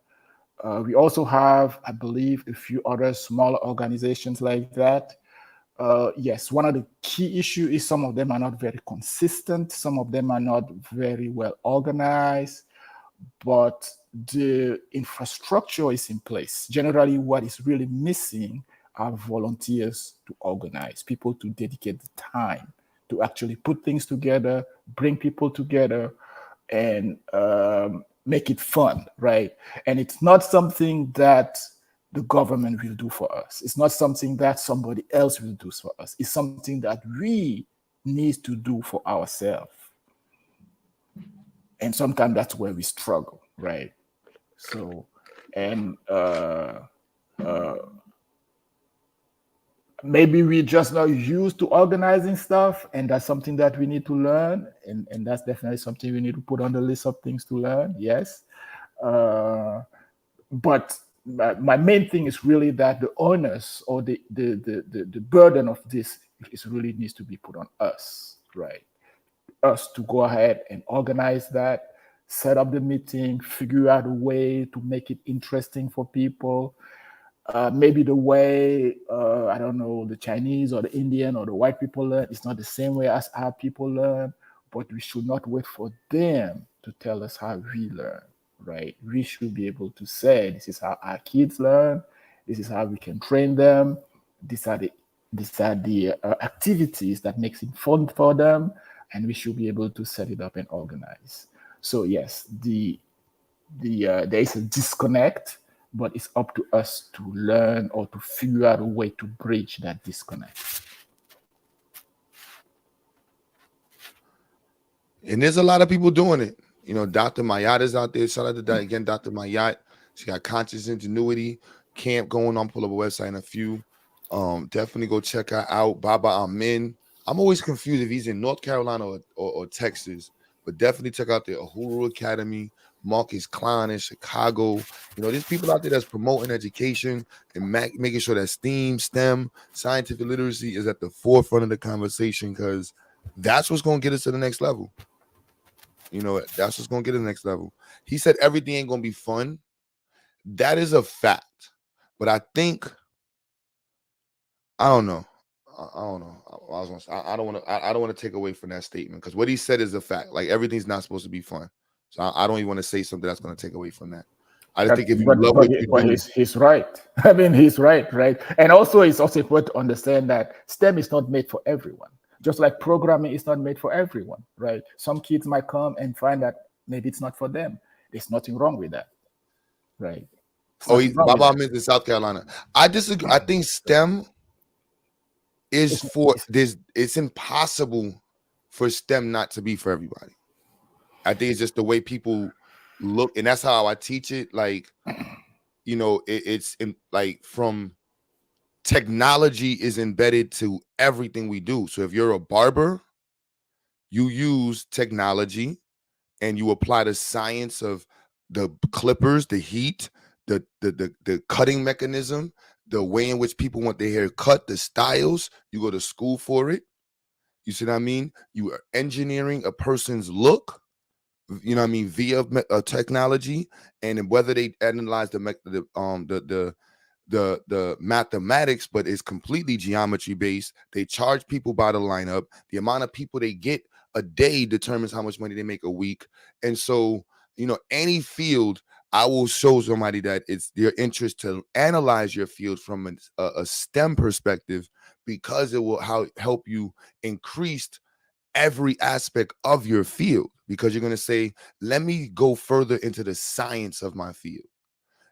We also have, I believe, a few other smaller organizations like that. Yes, one of the key issues is some of them are not very consistent. Some of them are not very well organized, but the infrastructure is in place. Generally, what is really missing are volunteers to organize, people to dedicate the time to actually put things together, bring people together, and make it fun, right? And it's not something that the government will do for us. It's not something that somebody else will do for us. It's something that we need to do for ourselves. And sometimes that's where we struggle, right? So, and maybe we're just not used to organizing stuff, and that's something that we need to learn. And that's definitely something we need to put on the list of things to learn, yes. But my main thing is really that the onus or the burden of this is really needs to be put on us, right? Us to go ahead and organize that, set up the meeting, figure out a way to make it interesting for people. Maybe the way, I don't know, the Chinese or the Indian or the white people learn, it's not the same way as our people learn, but we should not wait for them to tell us how we learn, right? We should be able to say, this is how our kids learn, this is how we can train them, these are the activities that makes it fun for them, and we should be able to set it up and organize. So yes, there is a disconnect, but it's up to us to learn or to figure out a way to bridge that disconnect. And there's a lot of people doing it. You know, Dr. Mayat is out there. Shout out to that again, Dr. Mayat. She got Conscious Ingenuity camp going on. Pull up a website in a few. Definitely go check her out. Baba Amin. I'm always confused if he's in North Carolina or Texas, but definitely check out the Uhuru Academy. Marcus Klein in Chicago. You know, there's people out there that's promoting education and making sure that STEM, scientific literacy is at the forefront of the conversation, because that's what's going to get us to the next level. You know, that's what's going to get to the next level. He said everything ain't going to be fun. That is a fact. But I think, I don't know. I don't want to take away from that statement, because what he said is a fact. Like, everything's not supposed to be fun. So I don't even want to say something that's going to take away from that. I think if you love what you do, he's right. I mean, he's right? And also, it's also important to understand that STEM is not made for everyone. Just like programming is not made for everyone, right? Some kids might come and find that maybe it's not for them. There's nothing wrong with that, right? Baba Amin in South Carolina. I disagree. I think STEM is for this. It's impossible for STEM not to be for everybody. I think it's just the way people look, and that's how I teach it. Like, you know, it's like from technology is embedded to everything we do. So if you're a barber, you use technology and you apply the science of the clippers, the heat, the cutting mechanism, the way in which people want their hair cut, the styles. You go to school for it. You see what I mean? You are engineering a person's look, you know what I mean, via technology, and whether they analyze the mathematics, but it's completely geometry based. They charge people by the lineup. The amount of people they get a day determines how much money they make a week. And so any field, I will show somebody that it's your interest to analyze your field from a STEM perspective, because it will help you increase every aspect of your field, because you're going to say, let me go further into the science of my field.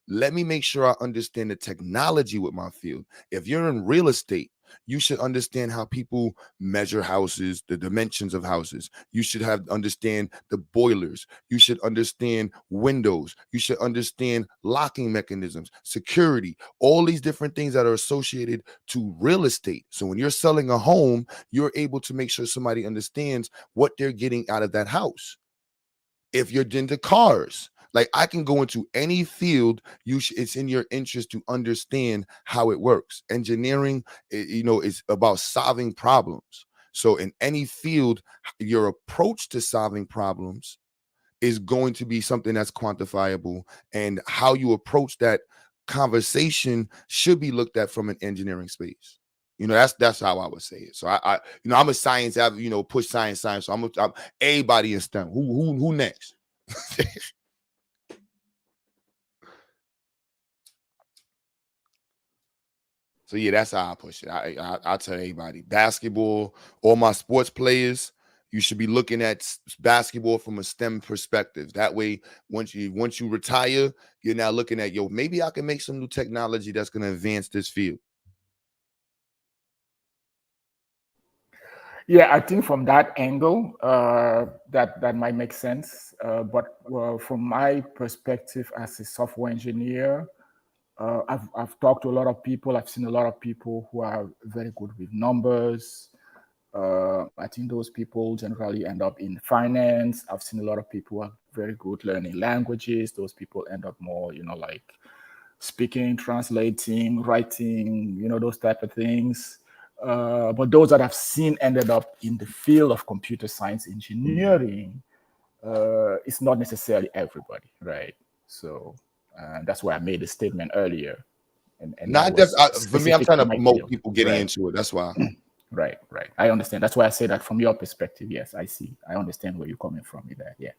Let me make sure I understand the technology with my field. If you're in real estate, you should understand how people measure houses, the dimensions of houses. You should understand the boilers. You should understand windows. You should understand locking mechanisms, security, all these different things that are associated to real estate. So when you're selling a home, you're able to make sure somebody understands what they're getting out of that house. If you're into cars, like, I can go into any field. It's in your interest to understand how it works. Engineering, is about solving problems. So in any field, your approach to solving problems is going to be something that's quantifiable, and how you approach that conversation should be looked at from an engineering space. That's how I would say it. So I'm a science, push science. So I'm everybody in STEM. Who next? So yeah, that's how I push it. I tell everybody, basketball, all my sports players, you should be looking at basketball from a STEM perspective. That way, once you retire, you're now looking at, maybe I can make some new technology that's going to advance this field. Yeah, I think from that angle, that might make sense. But from my perspective as a software engineer, I've talked to a lot of people. I've seen a lot of people who are very good with numbers. I think those people generally end up in finance. I've seen a lot of people who are very good learning languages. Those people end up more, like speaking, translating, writing, those type of things. But those that I've seen ended up in the field of computer science engineering, it's not necessarily everybody, right? So that's why I made a statement earlier. And Not for me, I'm trying to promote people getting into it. That's why. Right. I understand. That's why I say that from your perspective. Yes, I see. I understand where you're coming from with that. Yeah.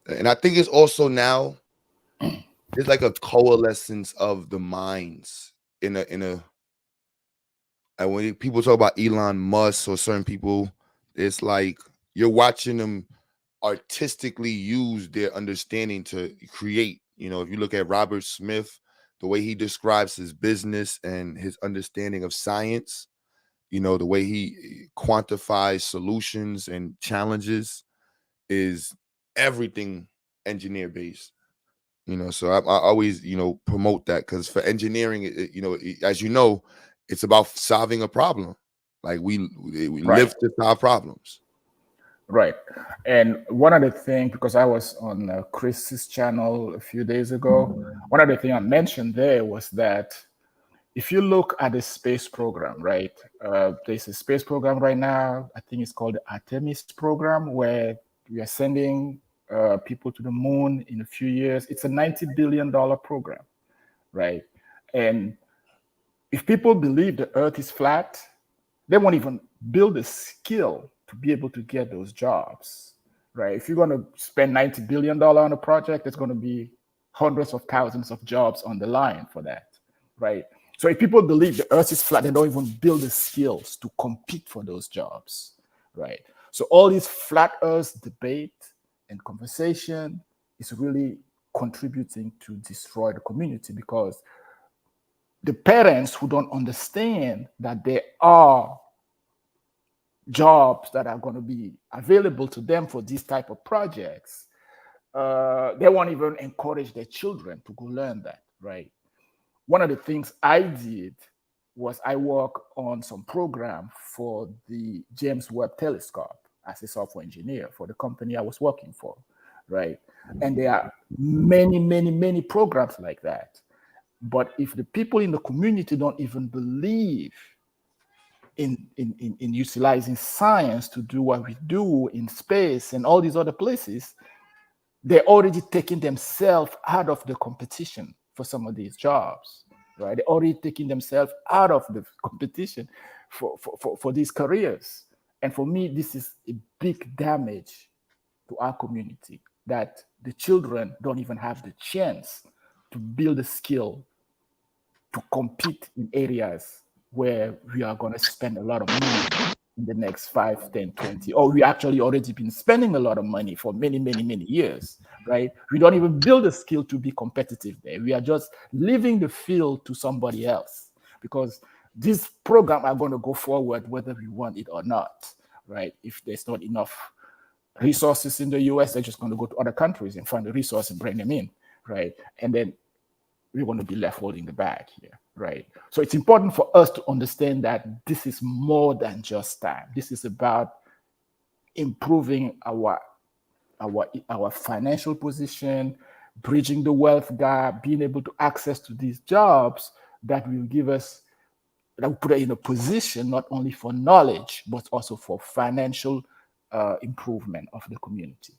And I think it's also now, it's like a coalescence of the minds in a. And when people talk about Elon Musk or certain people, it's like you're watching them artistically use their understanding to create. If you look at Robert Smith, the way he describes his business and his understanding of science, the way he quantifies solutions and challenges, is everything engineer based. So I always, promote that, because for engineering, as it's about solving a problem. Like we live to solve problems. Right. And one of the things, because I was on Chris's channel a few days ago, one of the things I mentioned there was that if you look at the space program, right, there's a space program right now, I think it's called the Artemis program, where we are sending people to the moon in a few years. It's a $90 billion program, right? And if people believe the Earth is flat, they won't even build a skill to be able to get those jobs, right? If you're going to spend $90 billion on a project, there's going to be hundreds of thousands of jobs on the line for that, right? So if people believe the Earth is flat, they don't even build the skills to compete for those jobs, right? So all this flat Earth debate and conversation is really contributing to destroy the community, because the parents who don't understand that there are jobs that are going to be available to them for these type of projects, they won't even encourage their children to go learn that, right? One of the things I did was I work on some program for the James Webb Telescope as a software engineer for the company I was working for, right? And there are many programs like that. But if the people in the community don't even believe in utilizing science to do what we do in space and all these other places, they're already taking themselves out of the competition for some of these jobs, right? They're already taking themselves out of the competition for these careers. And for me, this is a big damage to our community. that the children don't even have the chance to build a skill to compete in areas where we are going to spend a lot of money in the next 5, 10, 20, or we actually already been spending a lot of money for many, many, many years, right? We don't even build a skill to be competitive there. We are just leaving the field to somebody else because these programs are going to go forward whether we want it or not, right? If there's not enough resources in the US, they're just going to go to other countries and find the resource and bring them in, right? And then we're going to be left holding the bag here, right? So it's important for us to understand that this is more than just time. This is about improving our financial position, bridging the wealth gap, being able to access to these jobs that will give us, that will put us in a position not only for knowledge, but also for financial improvement of the community.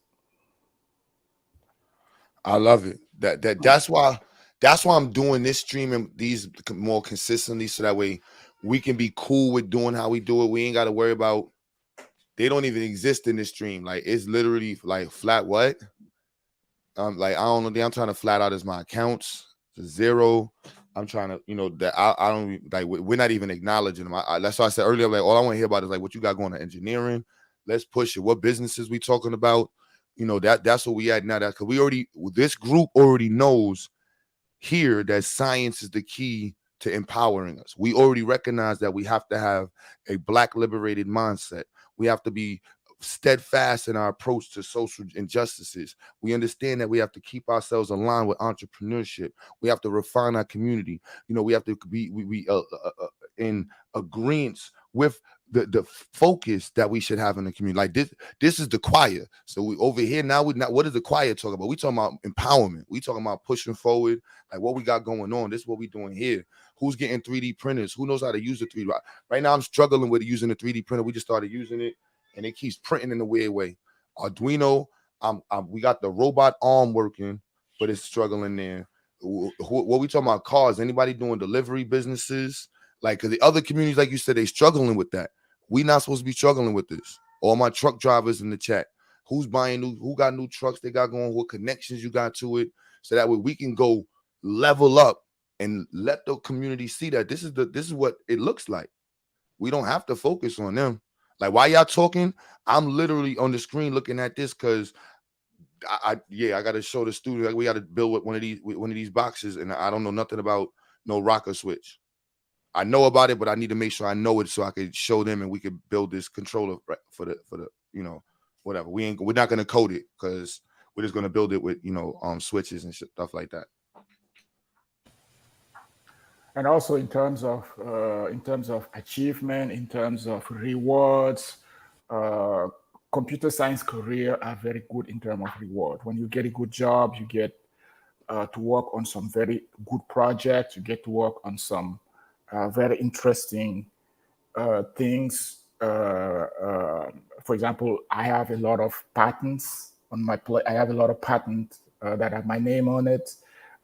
I love it. That's why I'm doing this stream and these more consistently, so that way we can be cool with doing how we do it. We ain't got to worry about, they don't even exist in this stream. Like, it's literally like flat what? Like, I don't know. I'm trying to flat out as my accounts to zero. I'm trying to, that I don't like, we're not even acknowledging them. That's why I said earlier, like, all I want to hear about is like what you got going on engineering. Let's push it. What businesses we talking about? That's what we at now. That because this group already knows here that science is the key to empowering us. We already recognize that we have to have a Black liberated mindset. We have to be steadfast in our approach to social injustices. We understand that we have to keep ourselves aligned with entrepreneurship. We have to refine our community. We have to be in agreement with the focus that we should have in the community. Like this is the choir. So we over here now. What is the choir talking about? We talking about empowerment. We talking about pushing forward. Like what we got going on. This is what we doing here. Who's getting 3D printers? Who knows how to use the 3D? Right now, I'm struggling with using the 3D printer. We just started using it, and it keeps printing in a weird way. Arduino. We got the robot arm working, but it's struggling there. What we talking about? Cars? Anybody doing delivery businesses? Like, because the other communities, like you said, they struggling with that. We not supposed to be struggling with this. All my truck drivers in the chat. Who's buying who got new trucks they got going? What connections you got to it? So that way we can go level up and let the community see that this is what it looks like. We don't have to focus on them. Like, while y'all talking, I'm literally on the screen looking at this because I got to show the students, like, we got to build with one of these boxes, and I don't know nothing about no rocker switch. I know about it, but I need to make sure I know it so I can show them and we can build this controller for the whatever. We're not gonna code it because we're just gonna build it with switches and stuff like that. And also in terms of achievement, in terms of rewards, computer science career are very good in terms of reward. When you get a good job, you get to work on some very good projects. You get to work on some very interesting things. For example, I have a lot of patents on my plate. I have a lot of patents that have my name on it.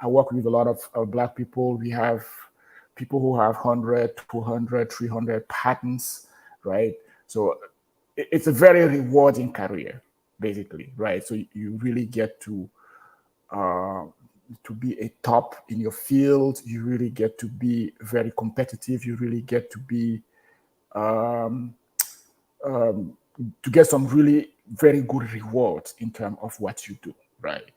I work with a lot of Black people. We have people who have 100, 200, 300 patents, right? So it's a very rewarding career, basically, right? So you really get to be a top in your field. You really get to be very competitive. You really get to be to get some really very good rewards in terms of what you do, right?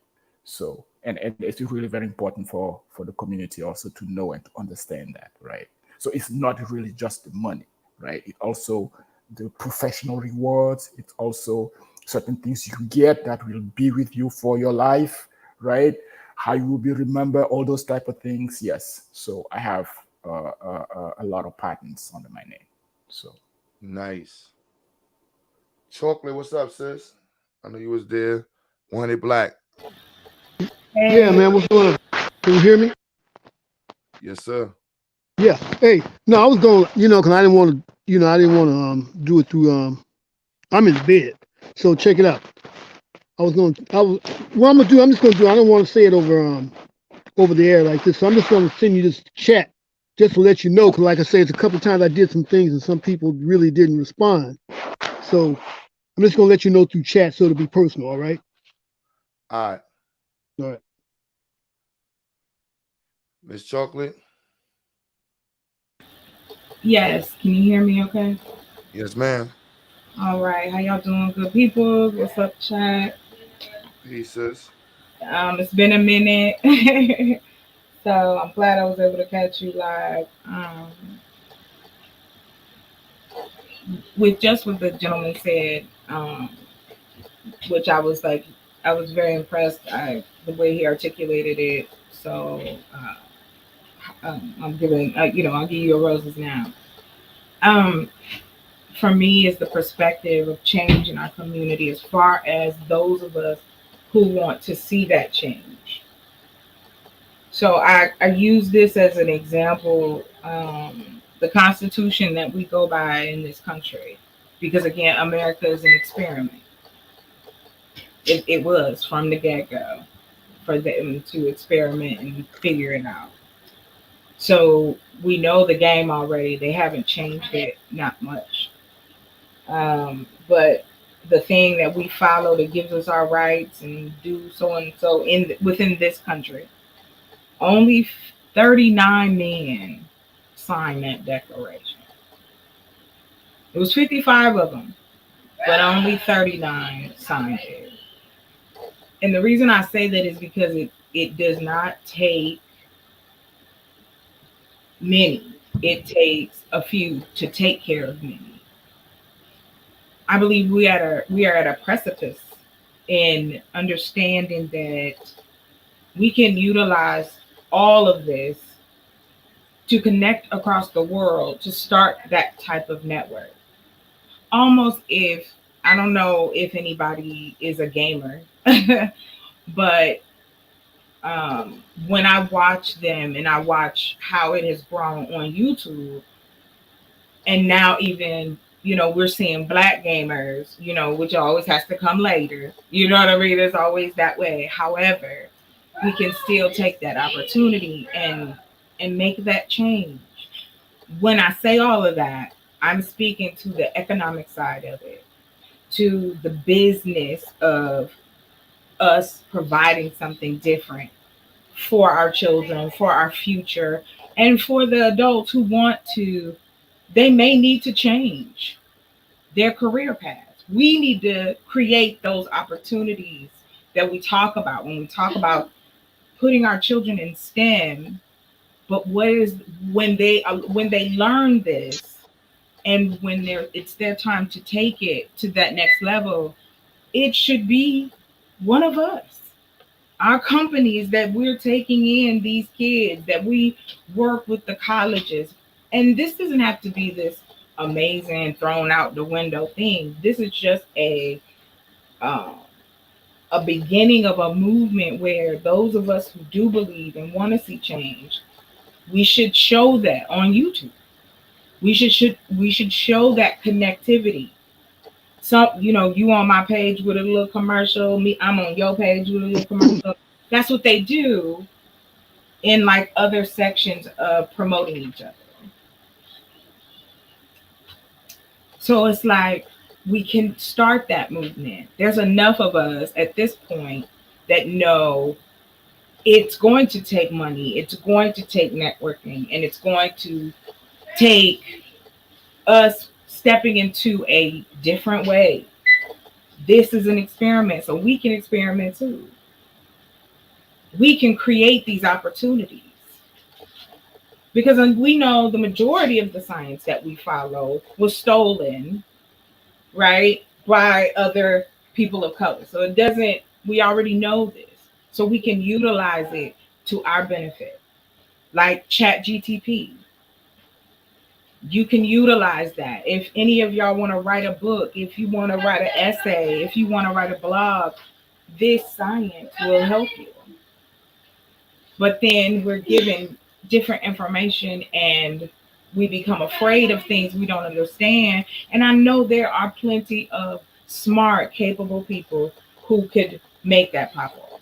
So and it's really very important for the community also to know and to understand that, right? So it's not really just the money, right? It also the professional rewards. It's also certain things you get that will be with you for your life, right? How you will be remembered, all those type of things. Yes. So I have a lot of patents under my name. So nice. Chocolate, what's up, sis? I know you was there. 100 Black. Yeah, man. What's going on? Can you hear me? Yes, sir. Yeah. Hey, no, I was going, because I didn't want to, do it through. I'm in bed, so check it out. What I'm gonna do. I'm just gonna do. I don't want to say it over the air like this. So I'm just gonna send you this chat just to let you know. Because, like I said, it's a couple of times I did some things and some people really didn't respond. So I'm just gonna let you know through chat, so it'll be personal. All right. All right. All right. Miss Chocolate. Yes, can you hear me okay? Yes, ma'am. All right, how y'all doing, good people? What's up, chat? Pieces. It's been a minute. So I'm glad I was able to catch you live. With just what the gentleman said, which I was very impressed the way he articulated it. So I'm giving, I'll give you your roses now. For me, is the perspective of change in our community as far as those of us who want to see that change. So I use this as an example, the Constitution that we go by in this country, because again, America is an experiment. It was from the get-go for them to experiment and figure it out. So we know the game already. They haven't changed it, not much. But the thing that we follow that gives us our rights and do so and so within this country, only 39 men signed that declaration. It was 55 of them, but only 39 signed it. And the reason I say that is because it does not take many. It takes a few to take care of many. I believe we are at a precipice in understanding that we can utilize all of this to connect across the world to start that type of network. Almost if I don't know if anybody is a gamer, but when I watch them and I watch how it has grown on YouTube, and now even we're seeing black gamers, which always has to come later. You know what I mean? It's always that way. However, we can still take that opportunity and make that change. When I say all of that, I'm speaking to the economic side of it, to the business of us providing something different for our children, for our future, and for the adults who they may need to change their career paths. We need to create those opportunities that we talk about when we talk about putting our children in STEM. But when they learn this, and when it's their time to take it to that next level, it should be one of us, our companies that we're taking in these kids, that we work with the colleges. And this doesn't have to be this amazing thrown out the window thing. This is just a beginning of a movement where those of us who do believe and want to see change, we should show that on YouTube. We should show that connectivity. So, you on my page with a little commercial, I'm on your page with a little commercial. That's what they do in like other sections of promoting each other. So it's like we can start that movement. There's enough of us at this point that know it's going to take money, it's going to take networking, and it's going to take us stepping into a different way. This is an experiment, so we can experiment too. We can create these opportunities. Because we know the majority of the science that we follow was stolen, right, by other people of color. So we already know this. So we can utilize it to our benefit. Like ChatGTP. You can utilize that. If any of y'all want to write a book, if you want to write an essay, if you want to write a blog, this science will help you. But then we're given different information and we become afraid of things we don't understand. And I know there are plenty of smart, capable people who could make that possible.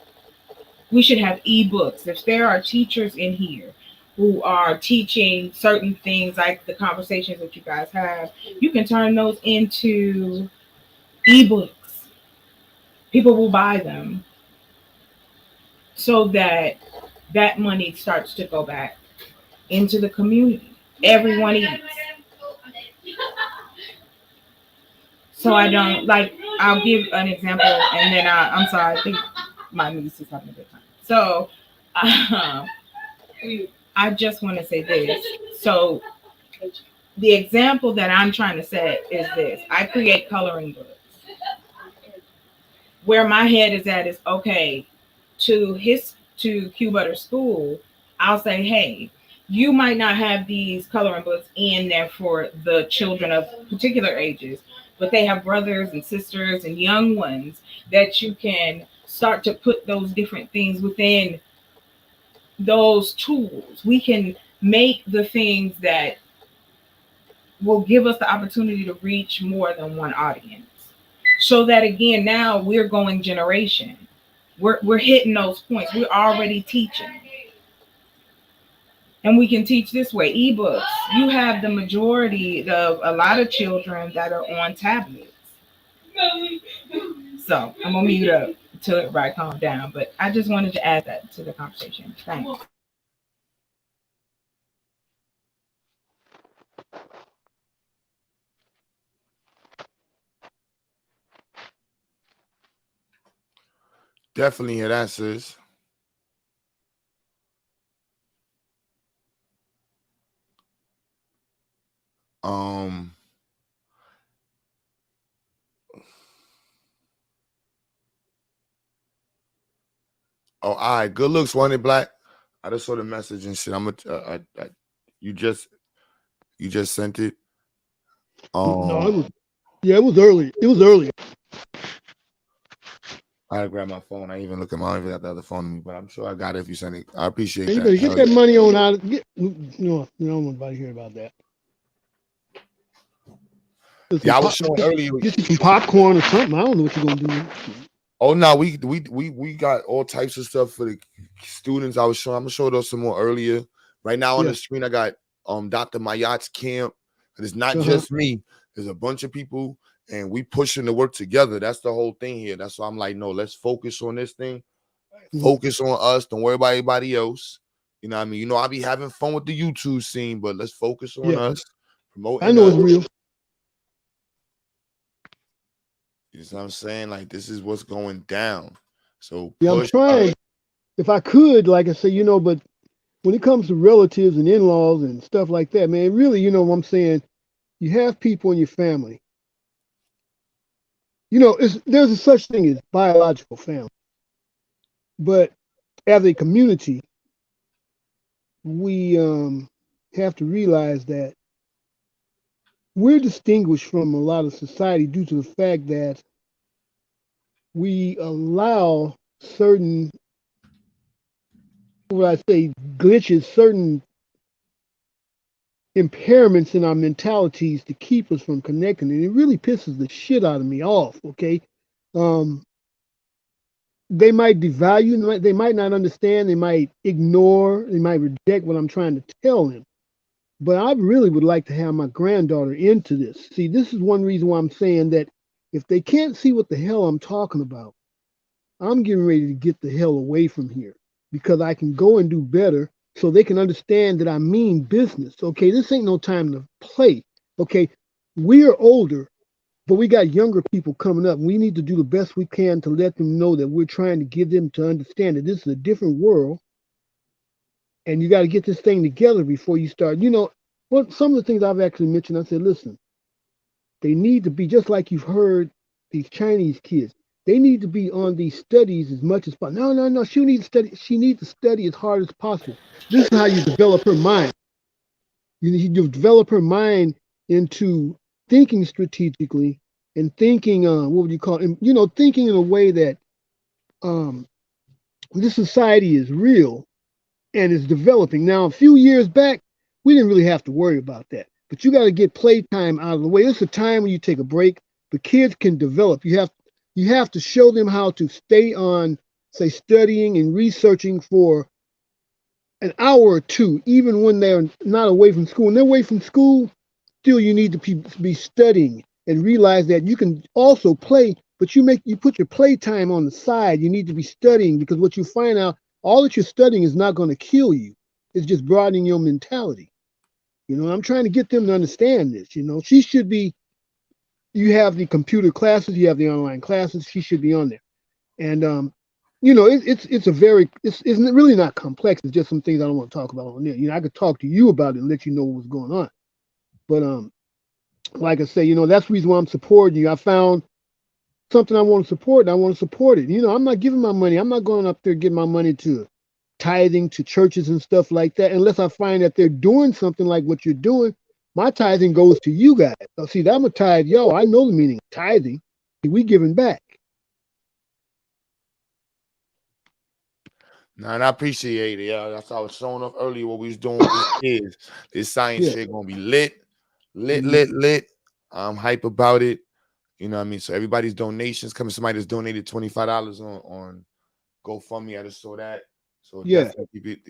We should have ebooks. If there are teachers in here who are teaching certain things like the conversations that you guys have, you can turn those into ebooks. People will buy them. so that that money starts to go back into the community. Everyone eats. So I don't like. I'll give an example, and then I'm sorry. I think my niece is having a good time. So I just want to say this. So the example that I'm trying to set is this: I create coloring books. Where my head is at is okay. To Q Butter School, I'll say, hey, you might not have these coloring books in there for the children of particular ages, but they have brothers and sisters and young ones that you can start to put those different things within those tools. We can make the things that will give us the opportunity to reach more than one audience. So that again, now we're going generation. We're hitting those points. We're already teaching. And we can teach this way. Ebooks. You have the majority of a lot of children that are on tablets. So I'm gonna mute up until everybody calm down. But I just wanted to add that to the conversation. Thanks. Definitely hear that, sis. Um, oh, all right. Good looks, Wanted Black. I just saw the message and shit. You just sent it. No, it was, yeah, it was early. It was early. I had to grab my phone. I even look at my. I don't even got the other phone on me, but I'm sure I got it if you send it. I appreciate You that. better get that money on out. No, I don't want anybody to hear about that. Yeah, I was showing earlier. Get you some popcorn or something. I don't know what you're gonna do. Oh no, we got all types of stuff for the students. I'm gonna show those some more earlier. Right now on the screen, I got Dr. Mayat's camp. And it's not just me. There's a bunch of people, and we pushing to work together. That's the whole thing here. That's why I'm like, no, let's focus on this thing. Focus on us. Don't worry about anybody else. You know what I mean? You know, I be having fun with the YouTube scene, but let's focus on us. Promoting. I know it's real. You know what I'm saying? Like, this is what's going down. So yeah, I'm trying. If I could, like I say, you know, but when it comes to relatives and in-laws and stuff like that, man, really, you know what I'm saying? You have people in your family. You know, there's a such thing as biological family. But as a community, we have to realize that we're distinguished from a lot of society due to the fact that we allow certain, what I say, glitches, certain impairments in our mentalities to keep us from connecting. And it really pisses the shit out of me off, okay? They might devalue, they might not understand, they might ignore, they might reject what I'm trying to tell them. But I really would like to have my granddaughter into this. See, this is one reason why I'm saying that if they can't see what the hell I'm talking about, I'm getting ready to get the hell away from here because I can go and do better so they can understand that I mean business. Okay, this ain't no time to play. Okay, we are older, but we got younger people coming up. We need to do the best we can to let them know that we're trying to give them to understand that this is a different world. And you got to get this thing together before you start. You know, what some of the things I've actually mentioned, I said, listen, they need to be just like you've heard these Chinese kids. They need to be on these studies as much as possible. No. She needs to study. She needs to study as hard as possible. This is how you develop her mind. You develop her mind into thinking strategically and thinking, what would you call it? You know, thinking in a way that this society is real and is developing. Now, a few years back, we didn't really have to worry about that. But you got to get playtime out of the way. It's a time when you take a break. The kids can develop. You have to show them how to stay on, say, studying and researching for an hour or two, even when they're not away from school. When they're away from school, still you need to be studying and realize that you can also play, but you put your playtime on the side. You need to be studying because what you find out, all that you're studying is not going to kill you. It's just broadening your mentality. I'm trying to get them to understand this. She should be. You have the computer classes, you have the online classes. She should be on there, and it's really not complex. It's just some things I don't want to talk about on there. I could talk to you about it and let you know what's going on. But like I say, that's the reason why I'm supporting you. I found something I want to support, and I want to support it. I'm not giving my money. I'm not going up there giving my money to tithing to churches and stuff like that unless I find that they're doing something like what you're doing. My tithing goes to you guys. See, I'm a tithe, yo. I know the meaning of tithing. We giving back. Nah, and I appreciate it. Yeah, that's how I was showing up earlier what we was doing with these kids. This science shit gonna be lit. I'm hype about it. You know what I mean? So everybody's donations coming. Somebody just donated $25 on GoFundMe. I just saw that. So definitely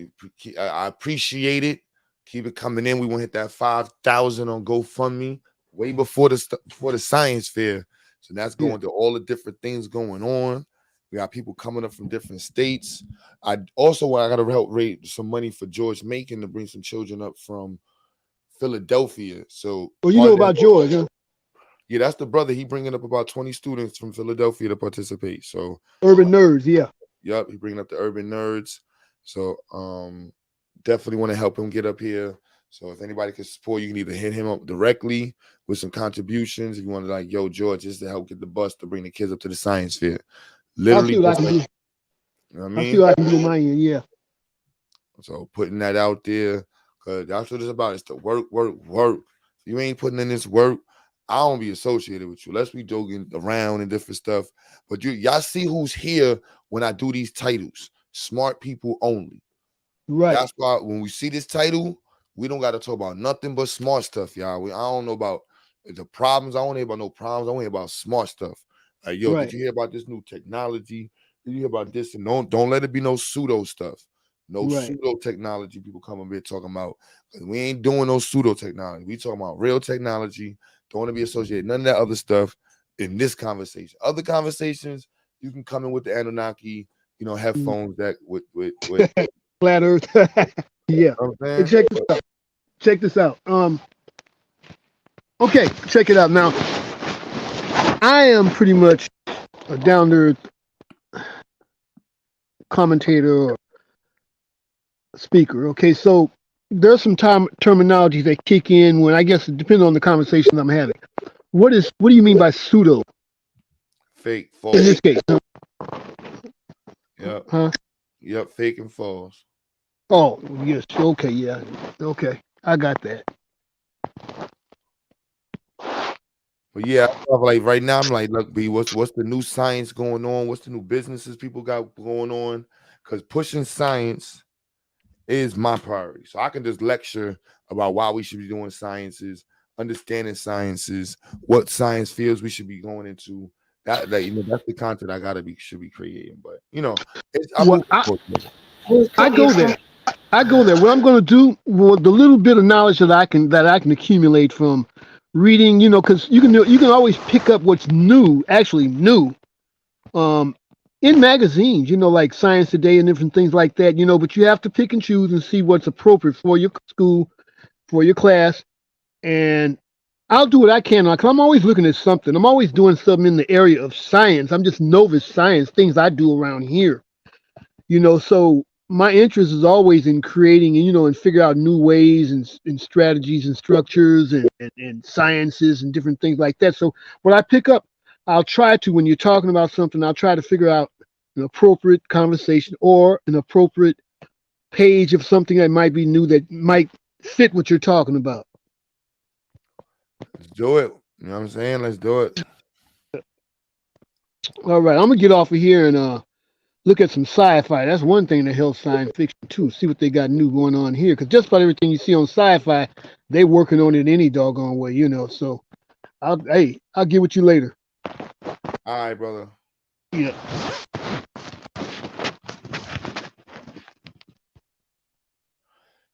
I appreciate it. Keep it coming in. We want to hit that 5,000 on GoFundMe way before the science fair. So that's going to all the different things going on. We got people coming up from different states. I got to help raise some money for George Macon to bring some children up from Philadelphia. So, you know about George, huh? Yeah, that's the brother. He bringing up about 20 students from Philadelphia to participate. So urban nerds, yeah. Yep, he bringing up the urban nerds. So definitely want to help him get up here. So if anybody can support, you can either hit him up directly with some contributions. If you want to like, yo, George, just to help get the bus to bring the kids up to the science fair. Literally, you know what I mean? I see what I can do mine, yeah. So putting that out there, because that's what it's about. It's the work. If you ain't putting in this work, I don't be associated with you. Let's be joking around and different stuff. But y'all see who's here when I do these titles. Smart people only. Right. That's why when we see this title, we don't got to talk about nothing but smart stuff, y'all. I don't know about the problems. I don't hear about no problems. I want to hear about smart stuff. Like, yo, did you hear about this new technology? Did you hear about this? And don't let it be no pseudo stuff. No pseudo technology people come up here talking about. We ain't doing no pseudo technology. We talking about real technology. Don't want to be associated. None of that other stuff in this conversation. Other conversations, you can come in with the Anunnaki, headphones that with flat earth. Yeah. Hey, check this out. Okay, check it out. Now, I am pretty much a down to earth commentator or speaker. Okay, so there's some terminologies that kick in when, I guess it depends on the conversation I'm having. What do you mean by pseudo? Fake, false. In this case. Yep. Huh? Yep, fake and false. Oh, yes. Okay, yeah. Okay. I got that. But yeah, like right now, I'm like, look, B, what's the new science going on? What's the new businesses people got going on? Because pushing science is my priority. So I can just lecture about why we should be doing sciences, understanding sciences, what science fields we should be going into. That's the content should be creating. But I go there. I go there. What I'm going to do with the little bit of knowledge that I can accumulate from reading, because you can always pick up what's actually new, in magazines, like Science Today and different things like that, but you have to pick and choose and see what's appropriate for your school, for your class. And I'll do what I can, because I'm always looking at something. I'm always doing something in the area of science. I'm just novice science, things I do around here, so my interest is always in creating and figure out new ways and strategies and structures and sciences and different things like that. So when I pick up, I'll try to, when you're talking about something, I'll try to figure out an appropriate conversation or an appropriate page of something that might be new that might fit what you're talking about. Let's do it. You know what I'm saying? Let's do it. All right. I'm going to get off of here and look at some sci-fi. That's one thing that helps science fiction too. See what they got new going on here. Because just about everything you see on sci-fi, they working on it any doggone way, So I'll get with you later. All right, brother. Yeah.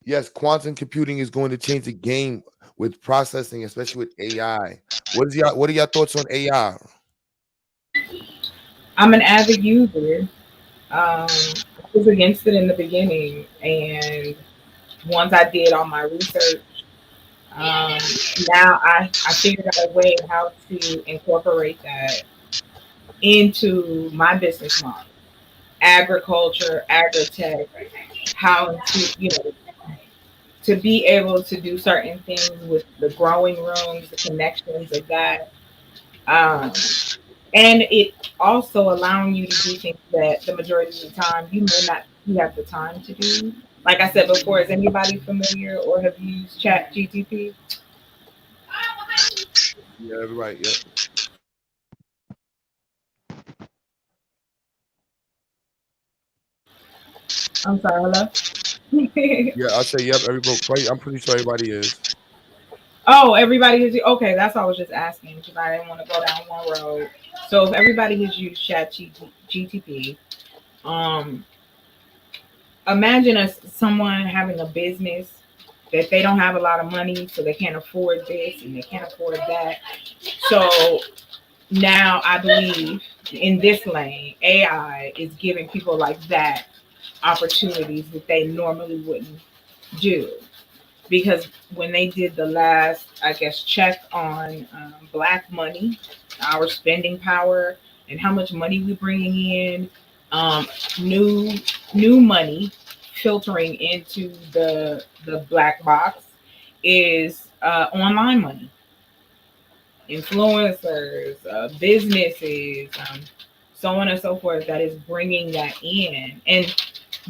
Yes, quantum computing is going to change the game with processing, especially with AI. What are your thoughts on AI? I'm an avid user. I was against it in the beginning, and once I did all my research, um, now I figured out a way how to incorporate that into my business model, agriculture, agri-tech, how to, to be able to do certain things with the growing rooms, the connections of that. Um, and it also allowing you to do things that the majority of the time you may not you have the time to do. Like I said before, is anybody familiar or have used Chat GTP? Yeah, everybody. Yep. I'm sorry, hello. Yeah, I say yep. Everybody. I'm pretty sure everybody is. Oh, everybody has okay. That's all I was just asking because I didn't want to go down one road. So if everybody has used Chat GTP, um, imagine someone having a business that they don't have a lot of money, so they can't afford this and they can't afford that. So now I believe in this lane, AI is giving people like that opportunities that they normally wouldn't do. Because when they did the last, I guess, check on Black money, our spending power, and how much money we're bringing in, um, new new money filtering into the black box is online money, influencers, businesses, so on and so forth. That is bringing that in, and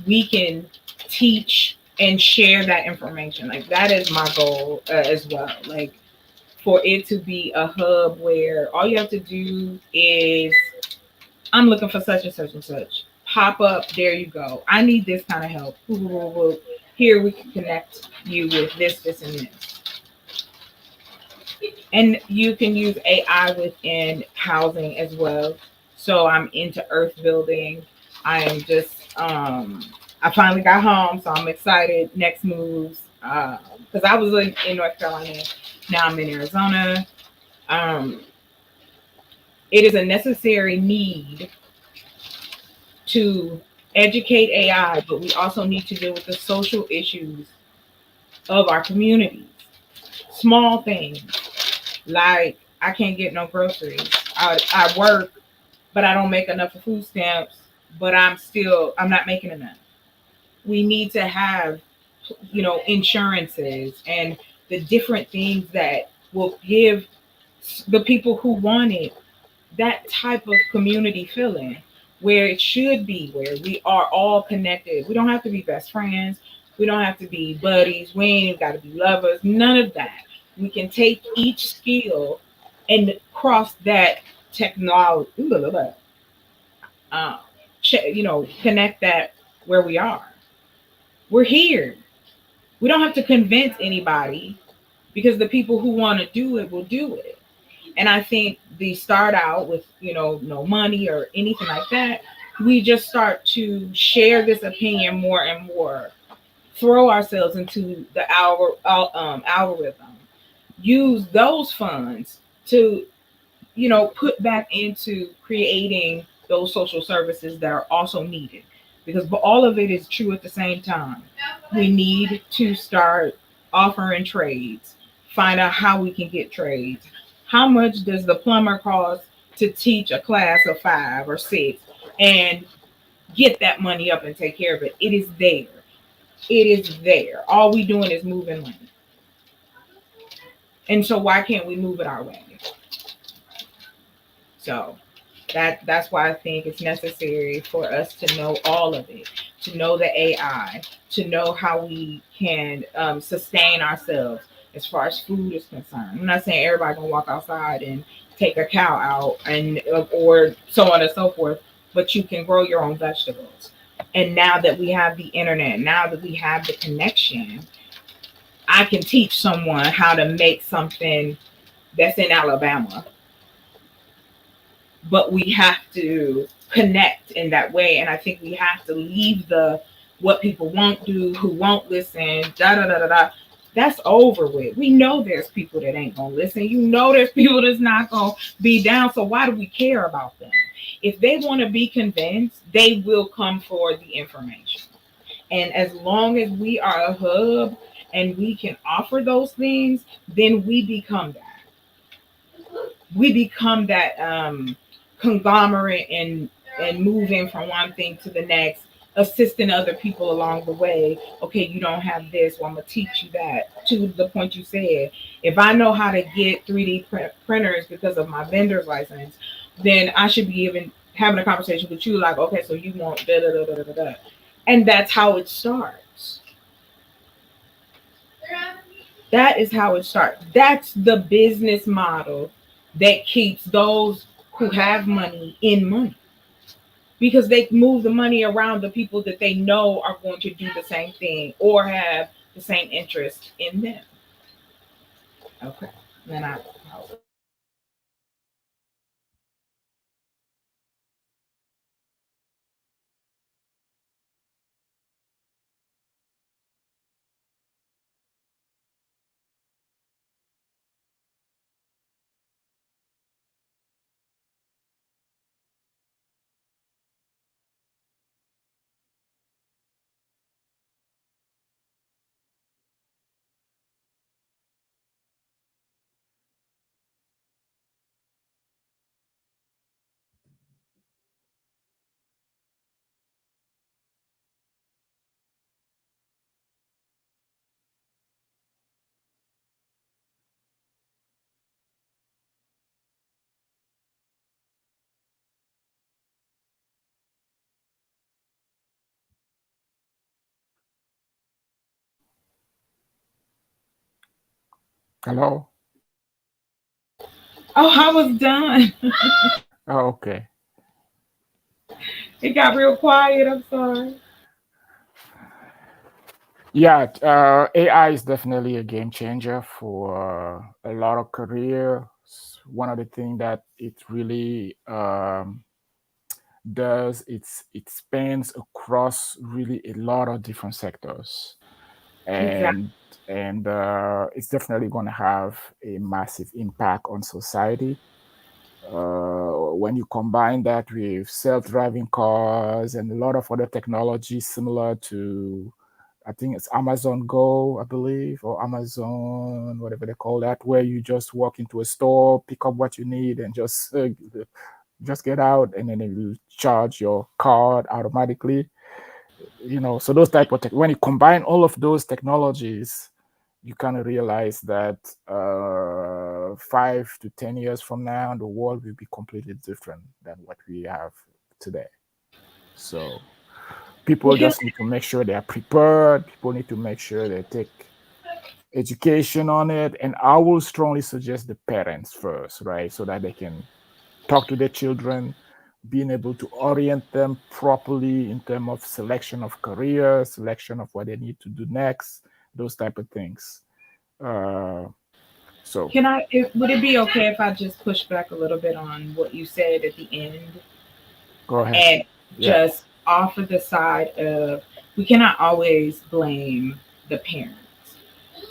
we can teach and share that information. Like that is my goal as well. Like for it to be a hub where all you have to do is I'm looking for such and such and such. Pop up, there you go. I need this kind of help. Here we can connect you with this, this, and this. And you can use AI within housing as well. So I'm into earth building. I am just I finally got home, so I'm excited. Next moves, because I was in North Carolina, now I'm in Arizona. Um, it is a necessary need to educate AI, but we also need to deal with the social issues of our communities. Small things like I can't get no groceries. I work, but I don't make enough for food stamps, but I'm not making enough. We need to have, insurances and the different things that will give the people who want it that type of community feeling where it should be, where we are all connected. We don't have to be best friends. We don't have to be buddies. We ain't got to be lovers. None of that. We can take each skill and cross that technology, uh, connect that where we are. We're here. We don't have to convince anybody because the people who want to do it will do it. And I think the start out with, no money or anything like that, we just start to share this opinion more and more, throw ourselves into the algorithm, use those funds to, put back into creating those social services that are also needed. Because all of it is true at the same time. We need to start offering trades, find out how we can get trades. How much does the plumber cost to teach a class of 5 or 6 and get that money up and take care of it? It is there. It is there. All we doing is moving money. And so why can't we move it our way? So that's why I think it's necessary for us to know all of it, to know the AI, to know how we can sustain ourselves as far as food is concerned. I'm not saying everybody gonna walk outside and take a cow out and or so on and so forth, but you can grow your own vegetables. And now that we have the internet, now that we have the connection, I can teach someone how to make something that's in Alabama, but we have to connect in that way. And I think we have to leave the what people won't do, who won't listen, da da da da da. That's over with. We know there's people that ain't gonna listen. There's people that's not gonna be down. So why do we care about them? If they want to be convinced, they will come for the information. And as long as we are a hub and we can offer those things, then we become that. We become that conglomerate and moving from one thing to the next, assisting other people along the way. Okay, you don't have this, well, I'm gonna teach you that. To the point you said, if I know how to get 3D printers because of my vendor's license, then I should be even having a conversation with you like, okay, so you want da da da da da da, and that's how it starts. That is how it starts. That's the business model that keeps those who have money in money, because they move the money around the people that they know are going to do the same thing or have the same interest in them. Okay. Then I Hello? Oh, I was done. Oh, okay. It got real quiet. I'm sorry. Yeah, AI is definitely a game changer for a lot of careers. One of the things that it really does, it spans across really a lot of different sectors, Exactly. and it's definitely going to have a massive impact on society. When you combine that with self-driving cars and a lot of other technology similar to, I think it's Amazon Go, I believe, or Amazon, whatever they call that, where you just walk into a store, pick up what you need, and just get out, and then it will charge your card automatically. So those type of when you combine all of those technologies, you kind of realize that 5 to 10 years from now, the world will be completely different than what we have today. So people just need to make sure they are prepared. People need to make sure they take education on it. And I will strongly suggest the parents first, right? So that they can talk to their children, being able to orient them properly in terms of selection of career, selection of what they need to do next, those type of things. So Would it be okay if I just push back a little bit on what you said at the end? Go ahead. And Yeah. just offer the side of, we cannot always blame the parents.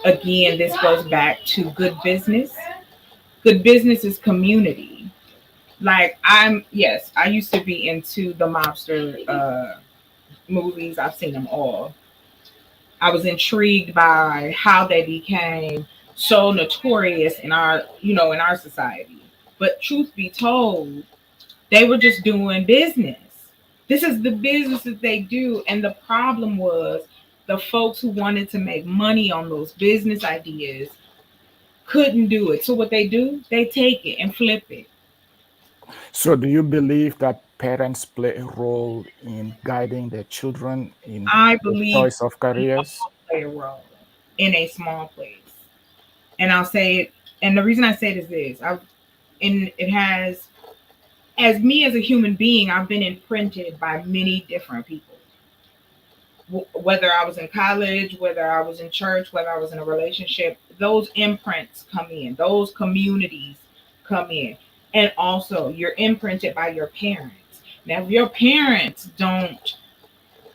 Again, this goes back to good business. Good business is community. Like I used to be into the mobster movies. I've seen them all. I was intrigued by how they became so notorious in our society. But truth be told, they were just doing business. This is the business that they do. And the problem was the folks who wanted to make money on those business ideas couldn't do it. So what they do, they take it and flip it. So do you believe that parents play a role in guiding their children in I the believe choice of careers? play a role in a small place. And I'll say it, and the reason I say it is this. It has, as me as a human being, I've been imprinted by many different people. Whether I was in college, whether I was in church, whether I was in a relationship, those imprints come in, those communities come in. And also, you're imprinted by your parents. Now, if your parents don't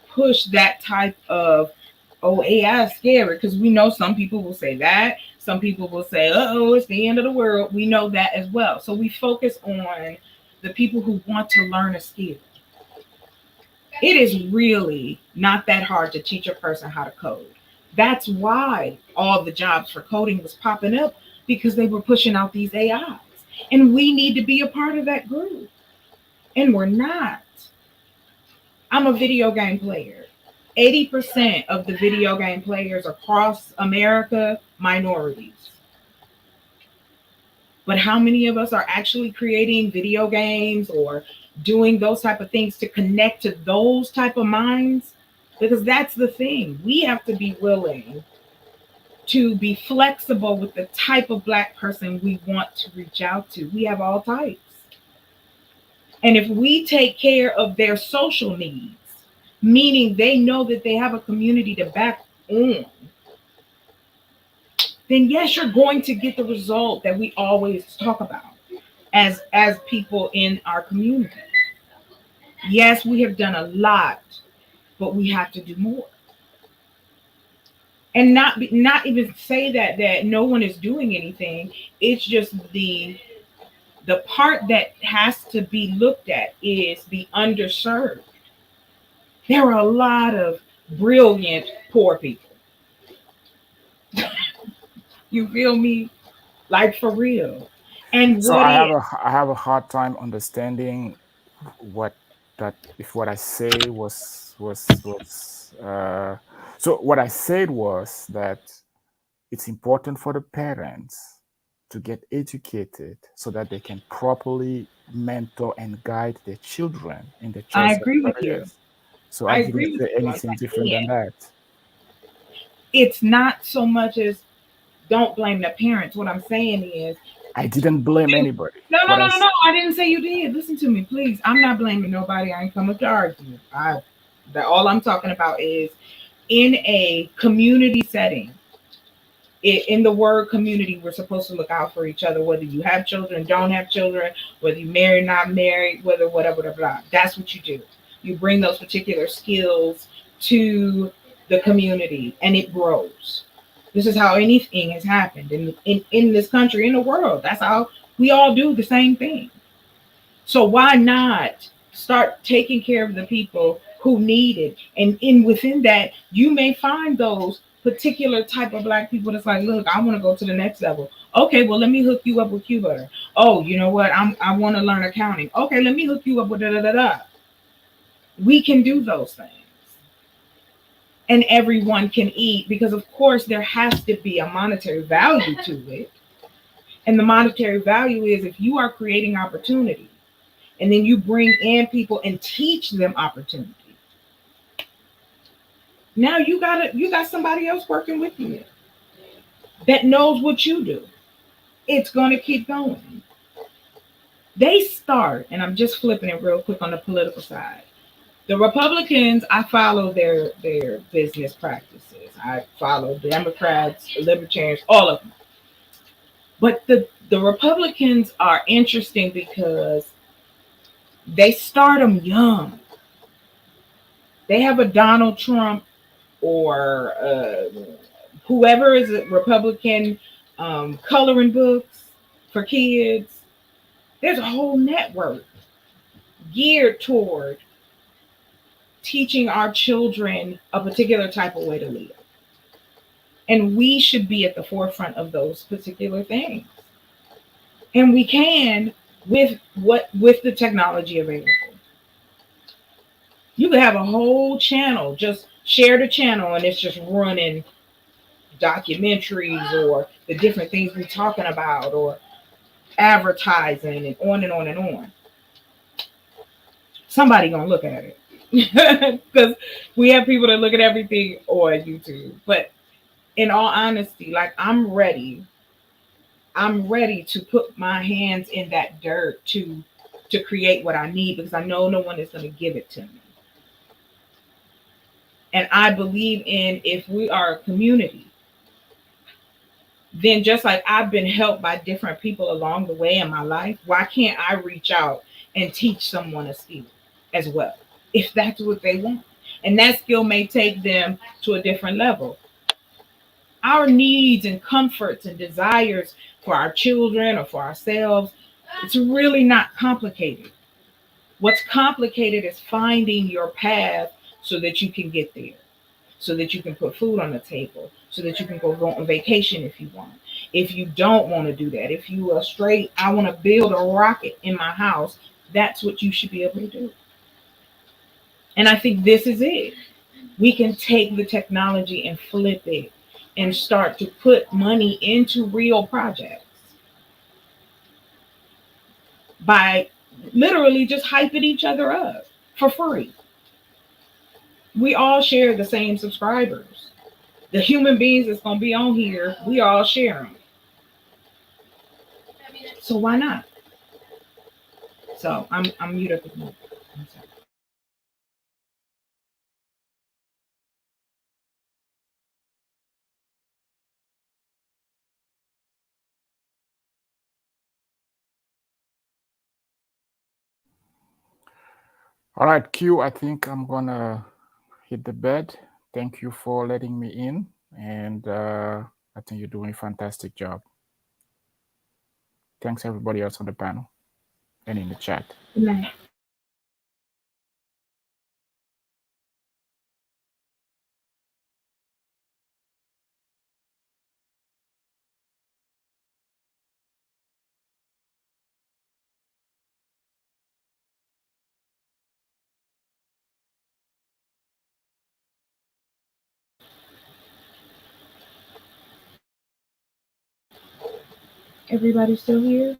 push that type of, oh, AI is scary, because we know some people will say that. Some people will say, oh, it's the end of the world. We know that as well. So we focus on the people who want to learn a skill. It is really not that hard to teach a person how to code. That's why all the jobs for coding was popping up, because they were pushing out these AIs. And we need to be a part of that group. And we're not. I'm a video game player. 80% of the video game players across America, minorities. But how many of us are actually creating video games or doing those type of things to connect to those type of minds? Because that's the thing. We have to be willing to be flexible with the type of Black person we want to reach out to. We have all types. And if we take care of their social needs, meaning they know that they have a community to back on, then yes, you're going to get the result that we always talk about as people in our community. Yes, we have done a lot, but we have to do more. And not even say that no one is doing anything. It's just the part that has to be looked at is the underserved. There are a lot of brilliant poor people. You feel me? Like, for real. And So what I have a hard time understanding what I say was so what I said was that it's important for the parents to get educated so that they can properly mentor and guide their children in the I choice of agree with you. careers. So I didn't agree with say you. anything different than that. It's not so much as don't blame the parents. What I'm saying is, I didn't blame anybody. No. I didn't say you did. Listen to me, please. I'm not blaming nobody. I ain't coming to argue. All I'm talking about is in a community setting. In the word community, we're supposed to look out for each other, whether you have children, don't have children, whether you married, not married, whether whatever. That's what you do. You bring those particular skills to the community, and it grows. This is how anything has happened in this country, in the world. That's how we all do the same thing. So why not start taking care of the people who need it? And within that, you may find those particular type of Black people that's like, look, I want to go to the next level. Okay, well, let me hook you up with Q-Butter. Oh, you know what? I want to learn accounting. Okay, let me hook you up with da-da-da-da. We can do those things. And everyone can eat, because of course there has to be a monetary value to it. And the monetary value is if you are creating opportunity and then you bring in people and teach them opportunity. Now you got somebody else working with you that knows what you do. It's going to keep going. They start, and I'm just flipping it real quick on the political side. The Republicans, I follow their business practices. I follow Democrats, Libertarians, all of them. But the Republicans are interesting because they start them young. They have a Donald Trump or whoever is a Republican coloring books for kids. There's a whole network geared toward teaching our children a particular type of way to live. And we should be at the forefront of those particular things. And we can with the technology available. You could have a whole channel, just share the channel, and it's just running documentaries or the different things we're talking about, or advertising, and on and on and on. Somebody gonna look at it. Because we have people that look at everything on YouTube. But in all honesty, like, I'm ready to put my hands in that dirt to create what I need, because I know no one is going to give it to me. And I believe in, if we are a community, then just like I've been helped by different people along the way in my life, why can't I reach out and teach someone a skill as well, if that's what they want? And that skill may take them to a different level. Our needs and comforts and desires for our children or for ourselves It's really not complicated. What's complicated is finding your path so that you can get there, so that you can put food on the table, so that you can go on vacation if you want. If you don't want to do that, if you are straight, I want to build a rocket in my house, that's what you should be able to do. And I think this is it. We can take the technology and flip it and start to put money into real projects by literally just hyping each other up for free. We all share the same subscribers. The human beings that's going to be on here, we all share them. So why not? So I'm muted. All right, Q, I think I'm gonna hit the bed. Thank you for letting me in, and I think you're doing a fantastic job. Thanks everybody else on the panel and in the chat. Good night. Everybody still here?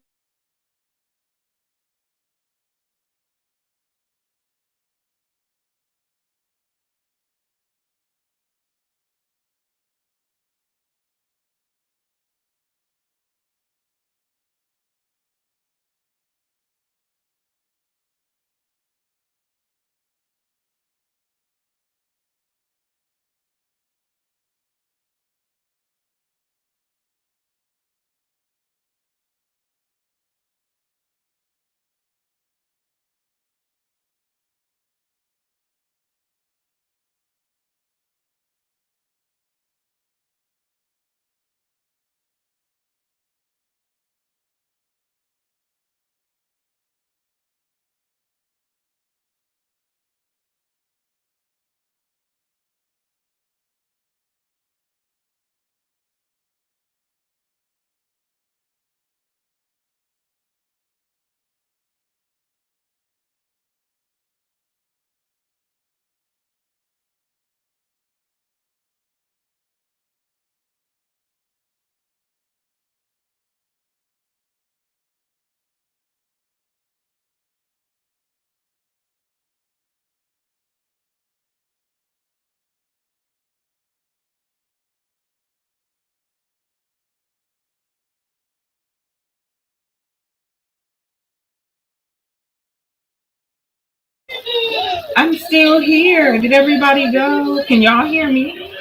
I'm still here. Did everybody go? Can y'all hear me?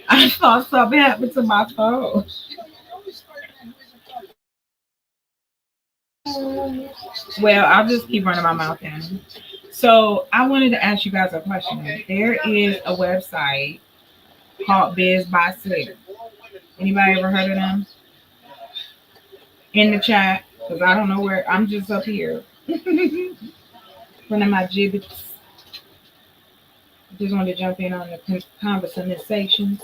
I thought something happened to my phone. Well, I'll just keep running my mouth down. So I wanted to ask you guys a question. There is a website called Biz by Sale. Anybody ever heard of them? In the chat, because I don't know where. I'm just up here. One of my gibbets. Just wanted to jump in on the conversations.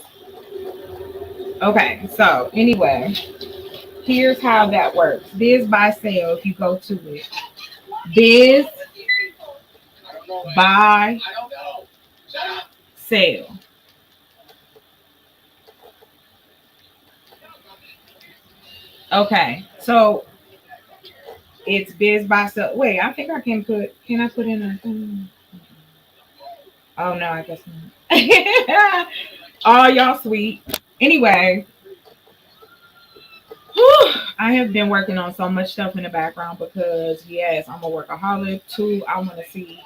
Okay, so anyway, here's how that works. Biz by Sale, if you go to it. Biz by Sale. Okay, so it's Biz by Sale. Wait, I think I can I put in a oh no, I guess not. Oh, y'all sweet. Anyway, I have been working on so much stuff in the background because yes, I'm a workaholic too. I want to see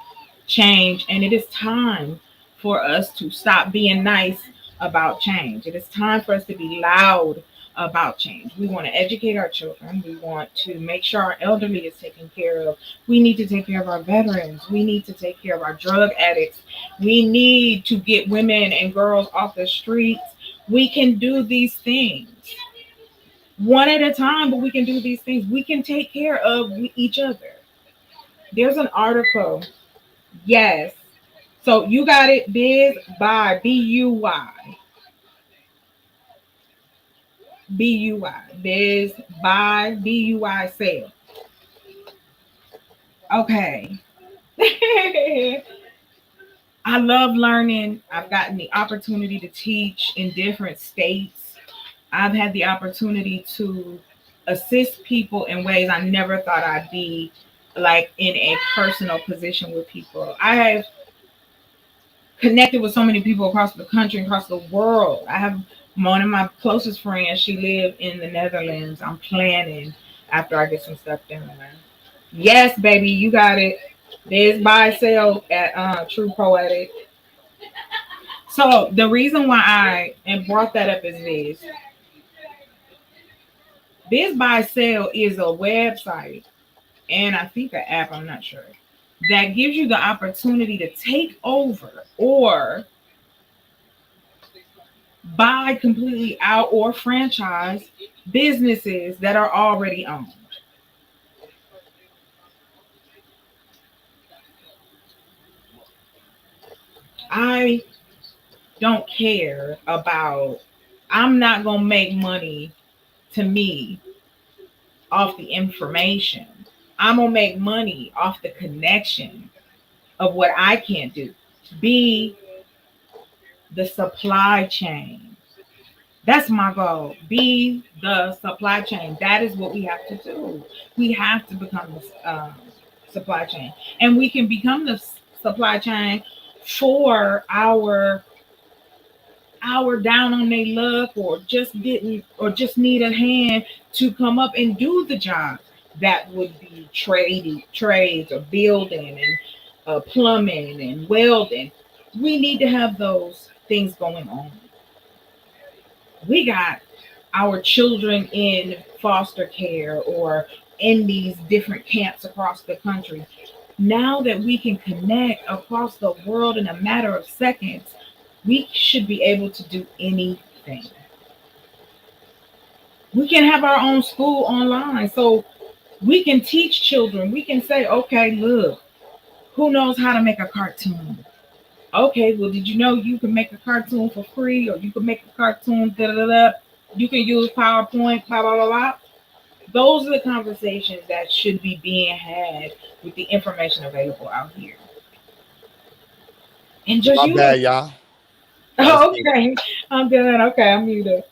change, and it is time for us to stop being nice about change. It is time for us to be loud about change. We want to educate our children. We want to make sure our elderly is taken care of. We need to take care of our veterans. We need to take care of our drug addicts. We need to get women and girls off the streets. We can do these things. one at a time, but we can do these things. We can take care of each other. There's an article. Yes. So you got it. Biz by BUY. BUY. Biz by BUY sale. Okay. I love learning. I've gotten the opportunity to teach in different states. I've had the opportunity to assist people in ways I never thought I'd be, like in a personal position with people. I have connected with so many people across the country, across the world. I have one of my closest friends. She lived in the Netherlands. I'm planning after I get some stuff done. Yes, baby, you got it. There's buy sale at True Poetic. So the reason why I and brought that up is this. Biz Buy Sell is a website and I think an app, I'm not sure, that gives you the opportunity to take over or buy completely out or franchise businesses that are already owned. I don't care about, I'm not going to make money to me off the information. I'm going to make money off the connection of what I can't do. Be the supply chain. That's my goal. Be the supply chain. That is what we have to do. We have to become the supply chain. And we can become the supply chain for our down on their luck or just just need a hand to come up and do the job that would be trades or building and plumbing and welding. We need to have those things going on. We got our children in foster care or in these different camps across the country. Now that we can connect across the world in a matter of seconds, we should be able to do anything. We can have our own school online. So we can teach children. We can say, okay, look, who knows how to make a cartoon? Okay, well, did you know you can make a cartoon for free, or you can make a cartoon, you can use PowerPoint, blah, blah, blah, blah. Those are the conversations that should be being had with the information available out here. And just My use bad, it. y'all. Oh, okay. I'm done. Okay, I'm muted.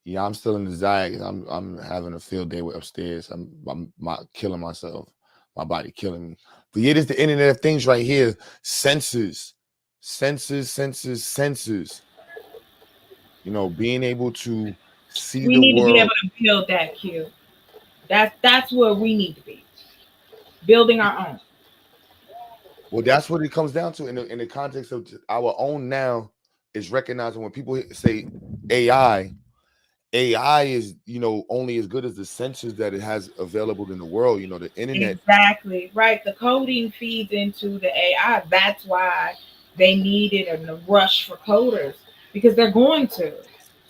Yeah, I'm still in the Zionics. I'm having a field day with upstairs. I'm killing myself. My body killing me. But yeah, this the Internet of Things right here. Sensors. You know, being able to see We the need to be able world. to build that Q. That's where we need to be. Building our own. Well, that's what it comes down to in the context of our own now is recognizing when people say AI is, you know, only as good as the sensors that it has available in the world. You know, the internet. Exactly. Right. The coding feeds into the AI. That's why they need it and the rush for coders. Because they're going to.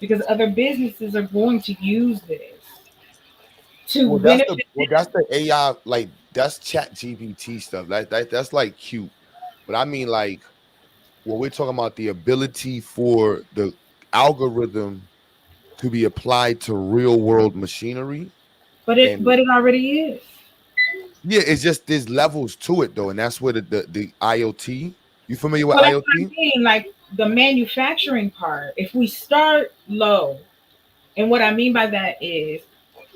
Because other businesses are going to use this to benefit. That's the AI, like that's chat GPT stuff. That's like cute. But I mean, like, when we're talking about the ability for the algorithm to be applied to real world machinery. But it already is. Yeah, it's just there's levels to it though, and that's where the IoT. You familiar with Well, that's what IoT? I mean. Like the manufacturing part, if we start low, and what I mean by that is,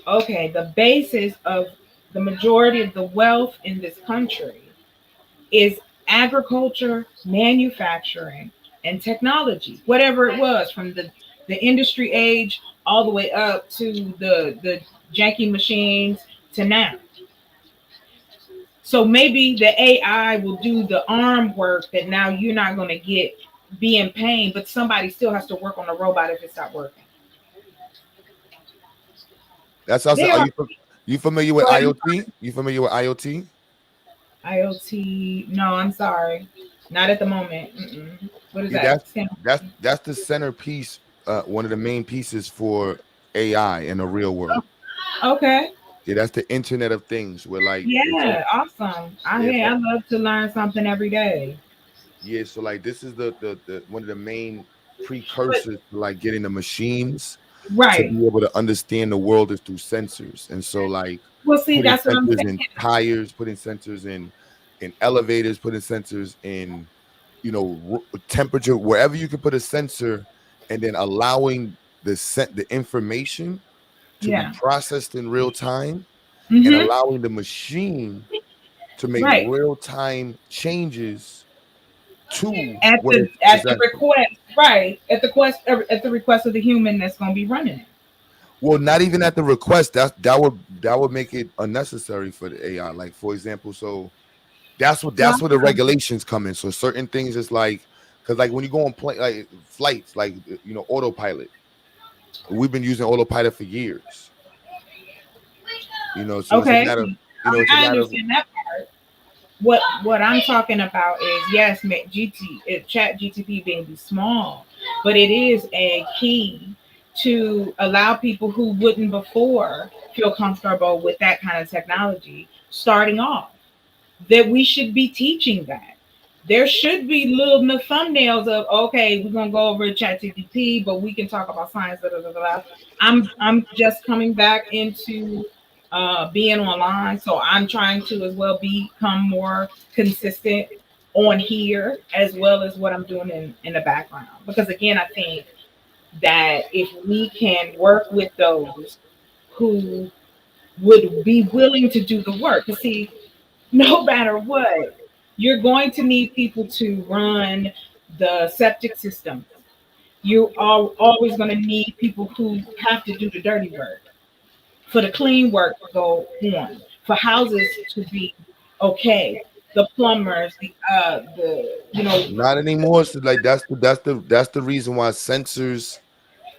okay, the basis of the majority of the wealth in this country is agriculture, manufacturing, and technology. Whatever it was, from the industry age all the way up to the janky machines to now. So maybe the AI will do the arm work that now you're not going to be in pain, but somebody still has to work on the robot if it stopped working. That's also. Are you familiar with IoT? You familiar with IoT? IoT? No, I'm sorry, not at the moment. Mm-mm. What is See, that? that's the centerpiece one of the main pieces for AI in the real world. Okay. Yeah, that's the Internet of Things. Where like Yeah, awesome. it's I like love to learn something every day. yeah, so like this is the one of the main But precursors to like getting the machines to right. be able to understand the world is through sensors. And so like Well, see, putting that's what I'm sensors saying. in tires, putting sensors in elevators, putting sensors in temperature, wherever you can put a sensor, and then allowing the information to be Yeah. processed in real time and Mm-hmm. allowing the machine to make Right. real time changes to At what the it's at the possessing. request, right? At the request of the human that's going to be running it. Well, not even at the request. That would make it unnecessary for the AI. Like for example, so Well, that's where the regulations come in. So certain things is like because like when you go on like flights, like autopilot. We've been using autopilot for years. So it's a okay. matter. It's a I matter of understand that part. What I'm talking about is yes, Chat GTP being small, but it is a key to allow people who wouldn't before feel comfortable with that kind of technology starting off. That we should be teaching that. There should be little thumbnails of okay, we're gonna go over ChatGPT, but we can talk about science. Blah, blah, blah, blah. I'm just coming back into being online, so I'm trying to as well become more consistent on here as well as what I'm doing in the background. Because again, I think that if we can work with those who would be willing to do the work, because see, no matter what, you're going to need people to run the septic system. You are always going to need people who have to do the dirty work for the clean work to go on, for houses to be okay. The plumbers, the not anymore. So like that's the reason why sensors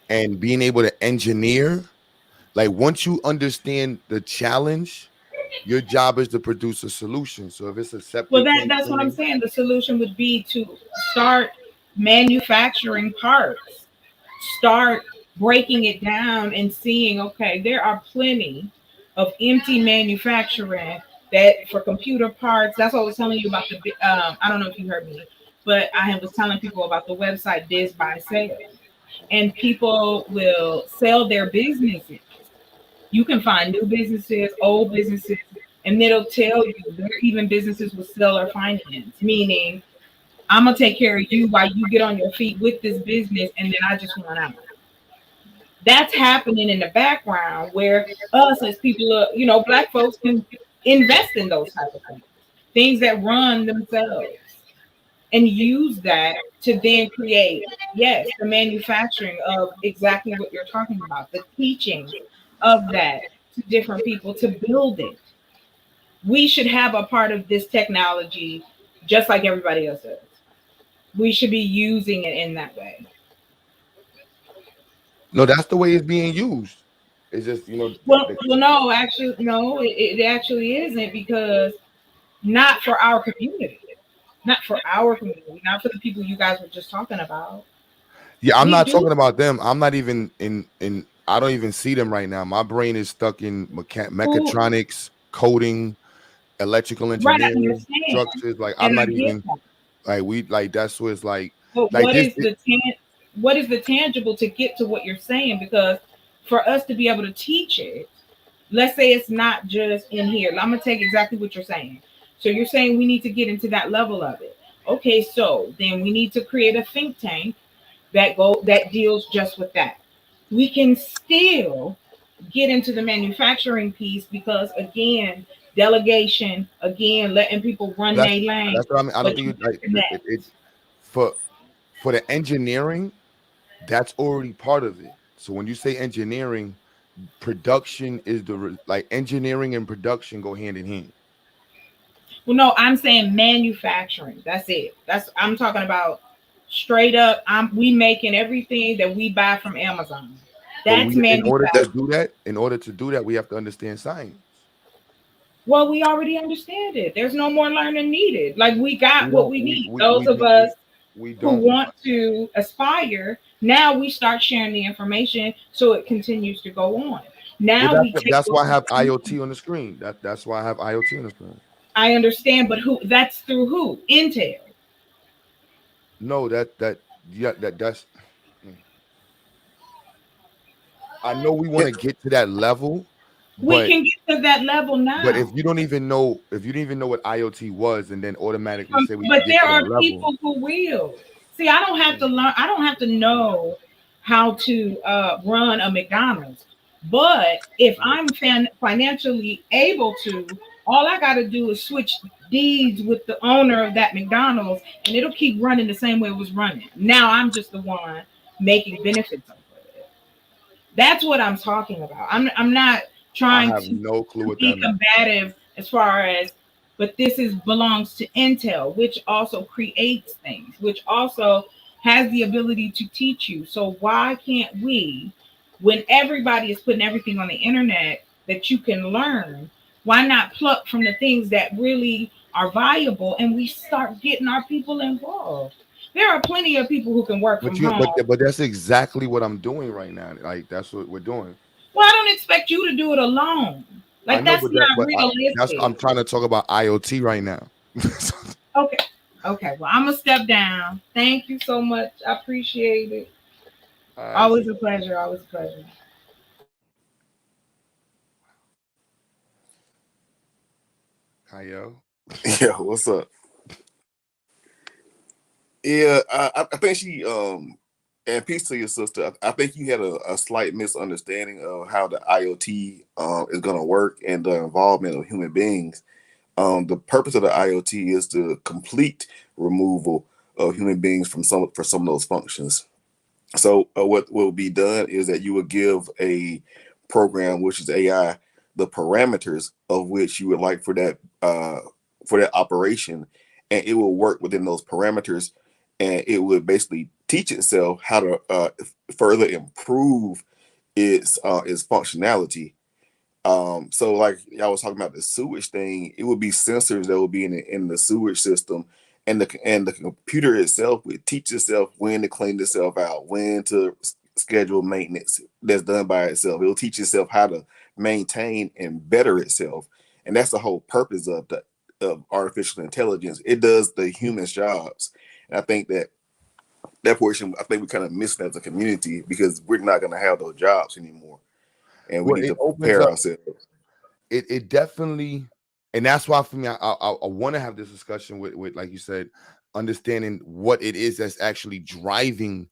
and being able to engineer. Like once you understand the challenge, your job is to produce a solution. So if it's a well, septic tank that's what I'm thing, saying. The solution would be to start manufacturing parts, start breaking it down and seeing, okay, there are plenty of empty manufacturing that for computer parts. That's what I was telling you about I don't know if you heard me, but I was telling people about the website Biz by Sale, and people will sell their businesses. You can find new businesses, old businesses, and it'll tell you there are even businesses with seller finance, meaning I'm gonna take care of you while you get on your feet with this business, and then I just run out. That's happening in the background where us as people are, black folks can invest in those type of things that run themselves and use that to then create, yes, the manufacturing of exactly what you're talking about, the teaching of that to different people to build it. We should have a part of this technology just like everybody else does. We should be using it in that way. no, that's the way it's being used. It's just Well, no, actually, no, it actually isn't because not for our community, not for our community, not for the people you guys were just talking about. yeah. I'm We not do. talking about them. I'm not even in. I don't even see them right now. My brain is stuck in Who, mechatronics, coding, electrical right, I engineering, understand, structures. Like I'm and I not get even that. like we like that's what it's But like this. what is the tangible to get to what you're saying? Because for us to be able to teach it, let's say it's not just in here. I'm gonna take exactly what you're saying. So you're saying we need to get into that level of it. Okay, so then we need to create a think tank that deals just with that. We can still get into the manufacturing piece because again, delegation, again, letting people run That's their lane, that's what I mean. I don't but think you it, like connect. it for the engineering. That's already part of it. So when you say engineering, production is like engineering and production go hand in hand. Well, no, I'm saying manufacturing. That's it. I'm talking about straight up. We making everything that we buy from Amazon. But That's we, manufacturing. in order to do that, we have to understand science. Well, we already understand it. There's no more learning needed. Like we We got what don't. we We need. we Those we of do. us. We who don't. want to aspire. Now we start sharing the information so it continues to go on. Well, Now we take that's what why I we have see. IoT on the screen. That's why I have IoT on the screen. I understand, but who? That's through who? Intel. No, yeah, that's. I know we want to get to that level, We but can get to that level if now. you don't even know, if you didn't even know what IoT was, and then automatically say we But can get there to that are level. people who will. See, I don't have to learn. I don't have to know how to run a McDonald's. But if I'm financially able to, all I got to do is switch deeds with the owner of that McDonald's, and it'll keep running the same way it was running. Now I'm just the one making benefits of it. That's what I'm talking about. I'm not I trying have to no clue what be that means. combative as far as, but this is belongs to Intel, which also creates things, which also has the ability to teach you. So why can't we, when everybody is putting everything on the internet that you can learn, why not pluck from the things that really are viable and we start getting our people involved? There are plenty of people who can work from home. But that's exactly what I'm doing right now. Like that's what we're doing. Well, I don't expect you to do it alone. I Like know, that's but not that's I'm realistic. trying to talk about IoT right now. Okay. Okay. Well, I'm gonna step down. Thank you so much. I appreciate it. All right, Always so a pleasure. Always a pleasure. Kyle. Yeah, what's up? Yeah, I think she and peace to your sister. I think you had a slight misunderstanding of how the IoT is going to work and the involvement of human beings. The purpose of the IoT is the complete removal of human beings from some of those functions. So what will be done is that you will give a program, which is AI, the parameters of which you would like for that operation, and it will work within those parameters, and it would basically teach itself how to further improve its functionality. So like y'all was talking about the sewage thing, it would be sensors that would be in the sewage system, and the computer itself would teach itself when to clean itself out, when to schedule maintenance that's done by itself. It'll teach itself how to maintain and better itself, and that's the whole purpose of artificial intelligence. It does the humans' jobs, and I think that portion, I think we kind of missed as a community because we're not going to have those jobs anymore, and we Well, need it to opens prepare up. ourselves. It definitely, and that's why for me, I want to have this discussion with like you said, understanding what it is that's actually driving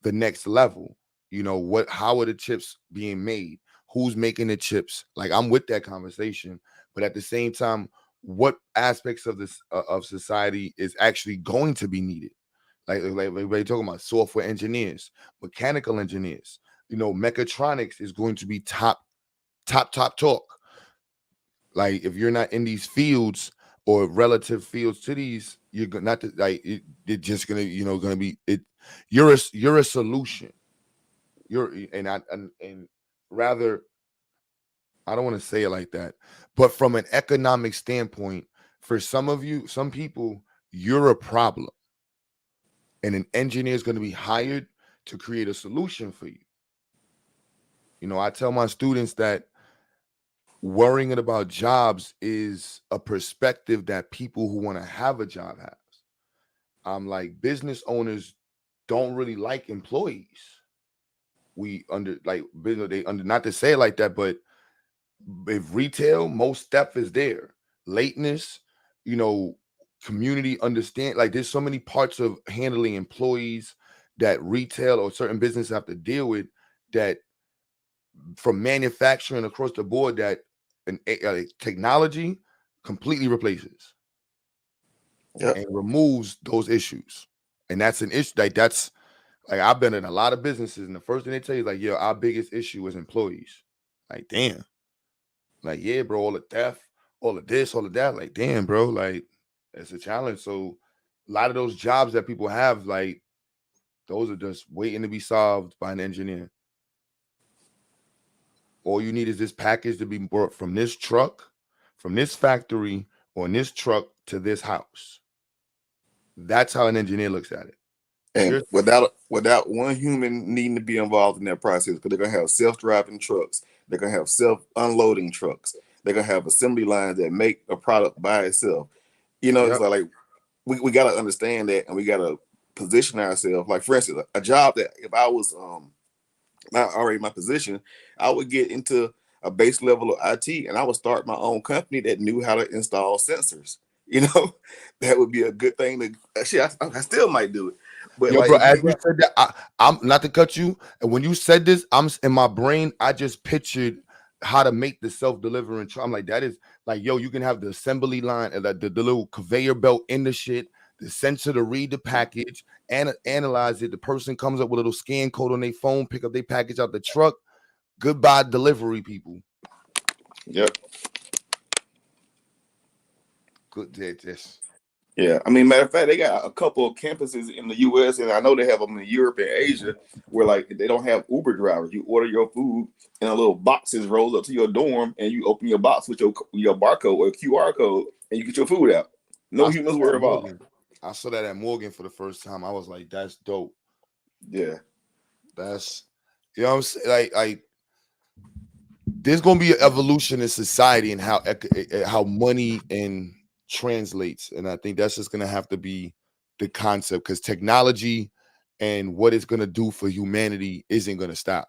the next level. You know how are the chips being made? Who's making the chips? Like I'm with that conversation, but at the same time, what aspects of this of society is actually going to be needed? Like everybody talking about software engineers, mechanical engineers. Mechatronics is going to be top talk. Like if you're not in these fields or relative fields to these, you're not like it's just gonna be it. You're a solution. You're and rather, I don't want to say it like that, but from an economic standpoint, for some people, you're a problem, and an engineer is going to be hired to create a solution for you. I tell my students that worrying about jobs is a perspective that people who want to have a job have. I'm like, business owners don't really like employees. We under like business, they under not to say it like that, but if retail, most stuff is there. Lateness, you know, community understand. Like there's so many parts of handling employees that retail or certain businesses have to deal with, that from manufacturing across the board, that technology completely replaces Yep. and removes those issues. And that's an issue. That's like I've been in a lot of businesses, and the first thing they tell you is like, "Yo, our biggest issue is employees." Like, damn. Like, yeah, bro, all the theft, all of this, all of that. Like, damn, bro, like it's a challenge. So a lot of those jobs that people have, like, those are just waiting to be solved by an engineer. All you need is this package to be brought from this truck, from this factory, on this truck to this house. That's how an engineer looks at it. And without one human needing to be involved in that process, because they're gonna have self-driving trucks, they're gonna have self-unloading trucks, they're gonna have assembly lines that make a product by itself. It's like we gotta understand that, and we gotta position ourselves. Like, for instance, a job that if I was not already in my position, I would get into a base level of IT, and I would start my own company that knew how to install sensors. That would be a good thing to. Shit, I still might do it. But Yo, like, bro, as you said that, I'm not to cut you. And when you said this, I'm in my brain, I just pictured how to make the self-delivering. I'm like, that is like, yo, you can have the assembly line and the little conveyor belt in the shit, the sensor to read the package and analyze it. The person comes up with a little scan code on their phone, pick up their package out the truck. Goodbye, delivery people. Yep. Good day, this. Yeah, I mean, matter of fact, they got a couple of campuses in the U.S. and I know they have them in Europe and Asia, where like they don't have Uber drivers. You order your food and a little boxes rolls up to your dorm, and you open your box with your barcode or QR code, and you get your food out. No humans were involved. I saw that at Morgan for the first time. I was like, that's dope. Yeah, that's what I'm saying. Like there's gonna be an evolution in society and how money and translates, and I think that's just gonna have to be the concept, because technology and what it's gonna do for humanity isn't gonna stop.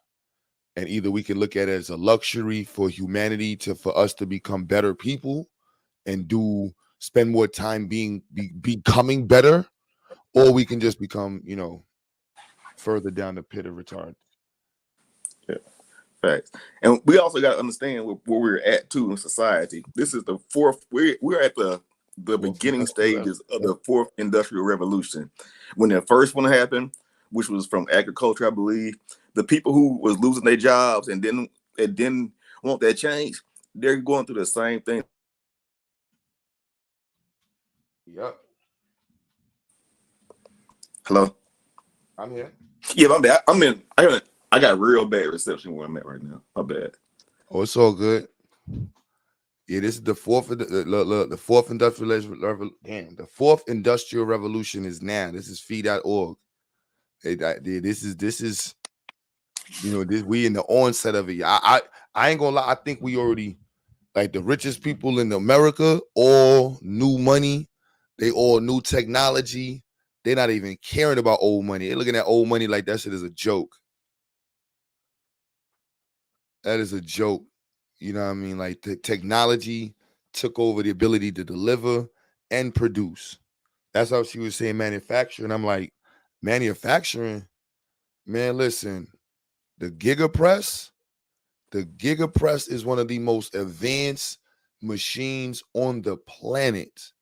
And either we can look at it as a luxury for humanity for us to become better people and spend more time becoming better, or we can just become further down the pit of retard. Yeah. Facts. And we also got to understand where we're at too in society. This is the fourth. We're at the beginning stages of the fourth industrial revolution. When the first one happened, which was from agriculture, I believe, the people who was losing their jobs and didn't want that change, they're going through the same thing. Yep. Hello. I'm here. Yeah, my bad. I got real bad reception where I'm at right now. My bad. Oh, it's all good. Yeah, this is the fourth industrial revolution. Damn, the fourth industrial revolution is now. This is fee.org. This is we in the onset of it. I ain't gonna lie. I think we already, like, the richest people in America, all new money. They all new technology. They're not even caring about old money. They're looking at old money like that shit is a joke. That is a joke. You know what I mean? Like, the technology took over the ability to deliver and produce. That's how she was saying manufacturing. I'm like, manufacturing? Man, listen, the Giga Press is one of the most advanced machines on the planet.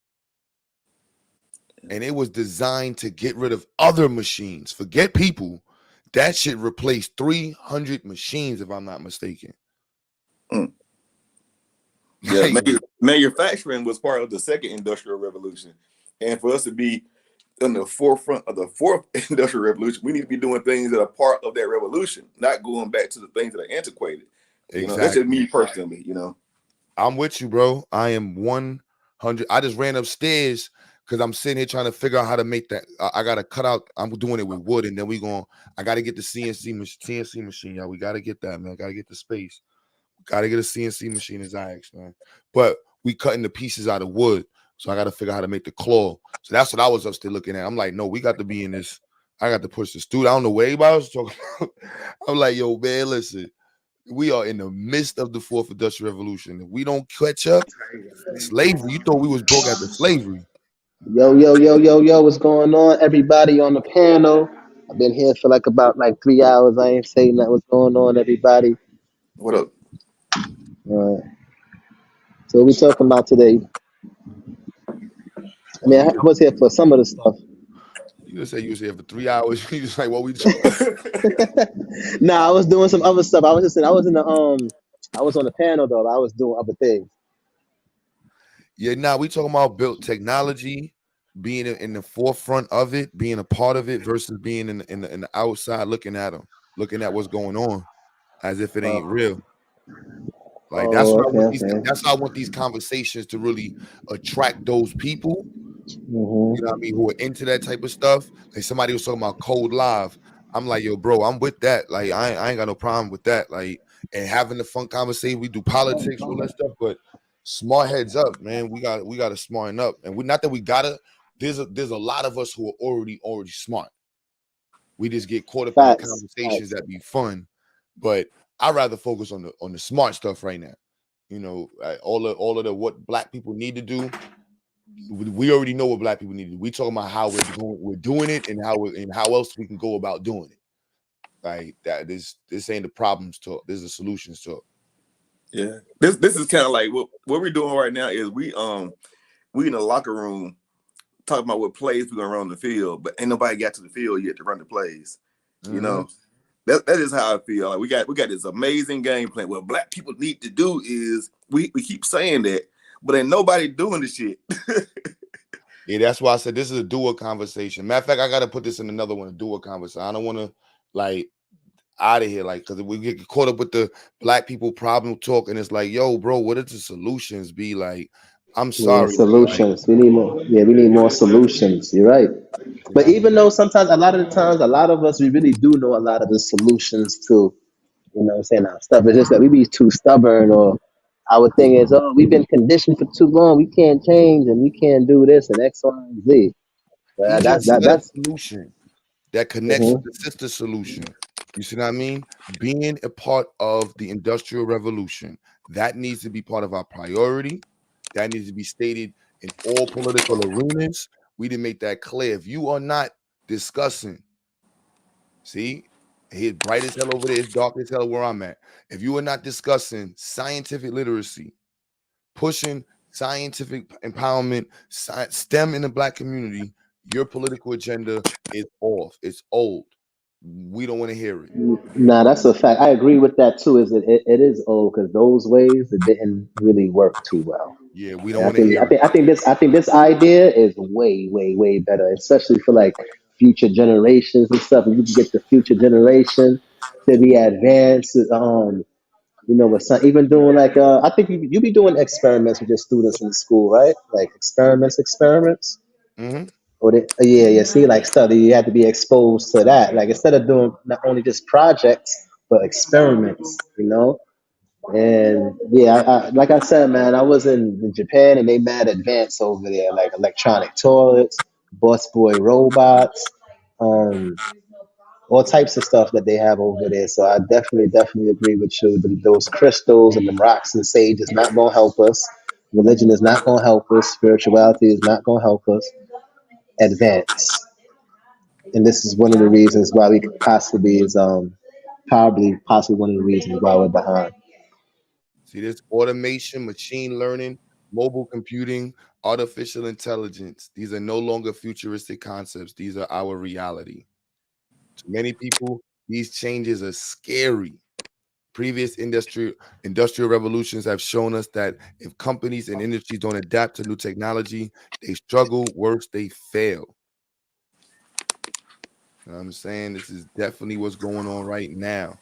And it was designed to get rid of other machines. Forget people. That shit replaced 300 machines, if I'm not mistaken. Yeah, manufacturing was part of the second industrial revolution. And for us to be on the forefront of the fourth industrial revolution, we need to be doing things that are part of that revolution, not going back to the things that are antiquated. Exactly. That's just me personally, I'm with you, bro. I am 100. I just ran upstairs because I'm sitting here trying to figure out how to make that. I got to cut out. I'm doing it with wood, and then I got to get the CNC machine, y'all. We got to get that, man. Got to get the space. Got to get a CNC machine, as I asked, man. But we cutting the pieces out of wood, so I got to figure out how to make the claw. So that's what I was upstairs looking at. I'm like, no, we got to be in this. I got to push the studio. I don't know what anybody was talking about. I'm like, yo, man, listen. We are in the midst of the fourth industrial revolution. If we don't catch up, slavery. You thought we was broke after slavery. Yo, what's going on? Everybody on the panel. I've been here for about 3 hours. I ain't saying that. What's going on, everybody? What up? So we talking about today. I mean, I was here for some of the stuff. You just say you was here for 3 hours. You just like, what we doing? Nah, I was doing some other stuff. I was on the panel though. I was doing other things. Yeah, we talking about built technology, being in the forefront of it, being a part of it, versus being in the outside looking at what's going on, as if it ain't real. Like, that's what I want. That's how I want these conversations to really attract those people You know what I mean, who are into that type of stuff. Like somebody was talking about Code Live. I'm like, yo, bro, I'm with that. Like, I ain't got no problem with that. Like, and having the fun conversation. We do politics, all that stuff, but smart heads up, man. We gotta smarten up. And we not that we gotta, there's a lot of us who are already smart. We just get caught up in the conversations that be fun. But I'd rather focus on the smart stuff right now. You know, all of the what black people need to do. We already know what black people need to do. We talking about how we're doing it and how else we can go about doing it. Like that. This ain't the problems talk. This is the solutions talk. Yeah, this is kind of like what we're doing right now is we in the locker room talking about what plays we're gonna run on the field, but ain't nobody got to the field yet to run the plays. You know, that is how I feel. Like we got this amazing game plan. What black people need to do is we keep saying that, but ain't nobody doing the shit. Yeah, that's why I said this is a dual conversation. Matter of fact, I gotta put this in another one, a dual conversation. I don't want to like out of here, like, because we get caught up with the black people problem talk, and it's like, yo, bro, what is the solutions be like? I'm Yeah, sorry, solutions. We need more. Yeah, we need more solutions. You're right. you know But what I even mean? though sometimes, a lot of the times, a lot of us, we really do know a lot of the solutions to, you know what I'm saying, our stuff. It's just that we be too stubborn, or our thing is, oh, we've been conditioned for too long. We can't change and we can't do this and X, Y, and Z. He That's just said a that's. solution that connects with Mhm. the sister solution. You see what I mean? Being a part of the Industrial Revolution, that needs to be part of our priority. That needs to be stated in all political arenas. We didn't make that clear. If you are not discussing, see, it's bright as hell over there, it's dark as hell where I'm at. If you are not discussing scientific literacy, pushing scientific empowerment, STEM in the black community, your political agenda is off. It's old. We don't want to hear it. Nah, that's a fact. I agree with that too. Is it is old because those ways it didn't really work too well. Yeah, we don't And I want to think hear it. I think this idea is way, way, way better, especially for like future generations and stuff. And you can get the future generation to be advanced. You know, with some, even doing like I think you be doing experiments with your students in school, right? Like experiments. Mm-hmm. Or yeah. See, like study, you have to be exposed to that. Like instead of doing not only just projects but experiments, you know. And yeah, like I said, man, I was in Japan and they mad advanced over there, like electronic toilets, bus boy robots, um, all types of stuff that they have over there. So I definitely agree with you. Those crystals and the rocks and sage is not gonna help us. Religion is not gonna help us. Spirituality is not gonna help us advance. And this is one of the reasons why we could possibly is possibly one of the reasons why we're behind. See, this automation, machine learning, mobile computing, artificial intelligence. These are no longer futuristic concepts. These are our reality. To many people, these changes are scary. Previous industrial revolutions have shown us that if companies and industries don't adapt to new technology, they struggle. Worse, they fail. You know what I'm saying? This is definitely what's going on right now.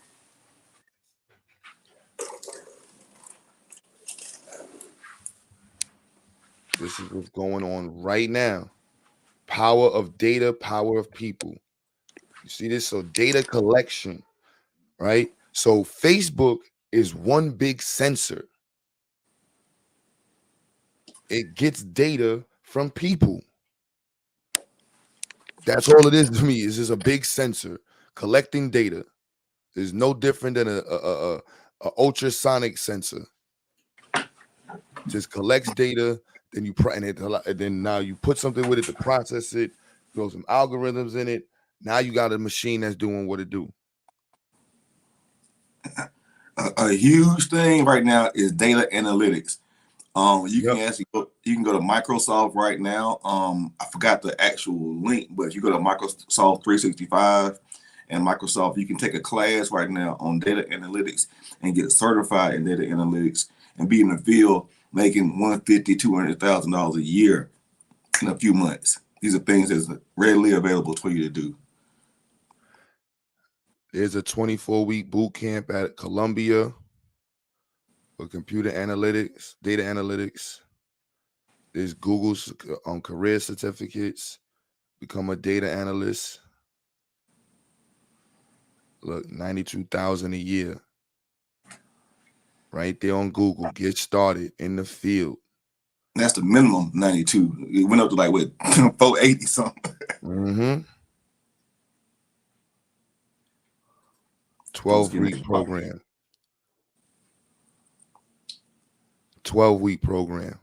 This is what's going on right now. Power of data, power of people. You see this? So data collection, right? So Facebook is one big sensor. It gets data from people. That's all it is to me. It's just a big sensor collecting data. It's no different than a ultrasonic sensor. Just collects data, then and then now you put something with it to process it, throw some algorithms in it. Now you got a machine that's doing what it do. A huge thing right now is data analytics. You can actually you can go to Microsoft right now. I forgot the actual link, but if you go to Microsoft 365 and Microsoft, you can take a class right now on data analytics and get certified in data analytics and be in the field making $150,000-$200,000 a year in a few months. These are things that's readily available for you to do. There's a 24-week boot camp at Columbia for computer analytics, data analytics. There's Google's career certificates. Become a data analyst. Look, 92,000 a year. Right there on Google. Get started in the field. That's the minimum 92. It went up to like what 480 something. Mm-hmm. 12-week program. 12-week program.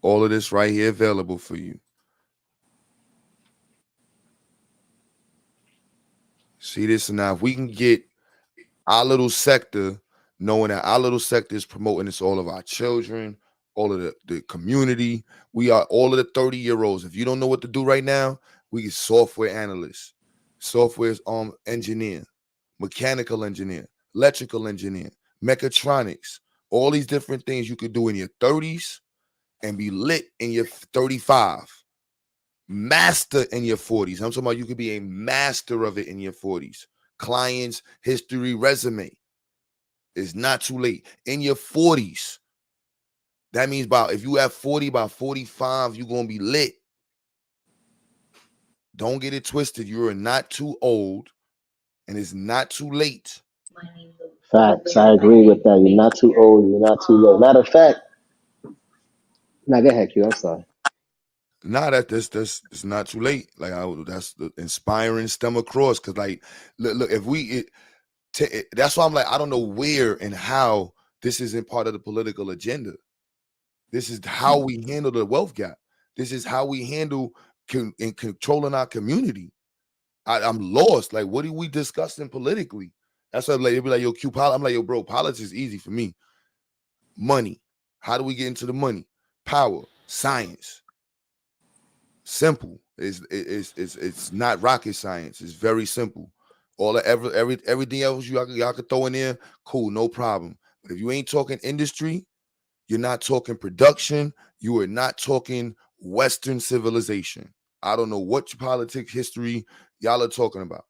All of this right here available for you. See this? Now, if we can get our little sector, knowing that our little sector is promoting this, all of our children, all of the community, we are all of the 30-year-olds. If you don't know what to do right now, we get software analysts, software engineer, mechanical engineer, electrical engineer, mechatronics, all these different things you could do in your 30s and be lit in your 35. Master in your 40s. I'm talking about you could be a master of it in your 40s. Clients, history, resume. It's not too late. In your 40s. That means if you have 40, by 45, you're going to be lit. Don't get it twisted. You are not too old and it's not too late. Facts. I agree with that. You're not too old. You're not too late. Matter of fact, go ahead, Q. I'm sorry. Nah, that's it's not too late. Like that's the inspiring stem across. Cause like look if that's why I'm like, I don't know where and how this isn't part of the political agenda. This is how we handle the wealth gap. This is how we handle in controlling our community. I'm lost. Like, what are we discussing politically? That's why I'm like, they'll be like, yo, Q, I'm like, yo, bro, politics is easy for me. Money. How do we get into the money? Power. Science. Simple. It's not rocket science. It's very simple. All everything else y'all could throw in there, cool, no problem. But if you ain't talking industry, you're not talking production, you are not talking Western civilization. I don't know what politics history y'all are talking about.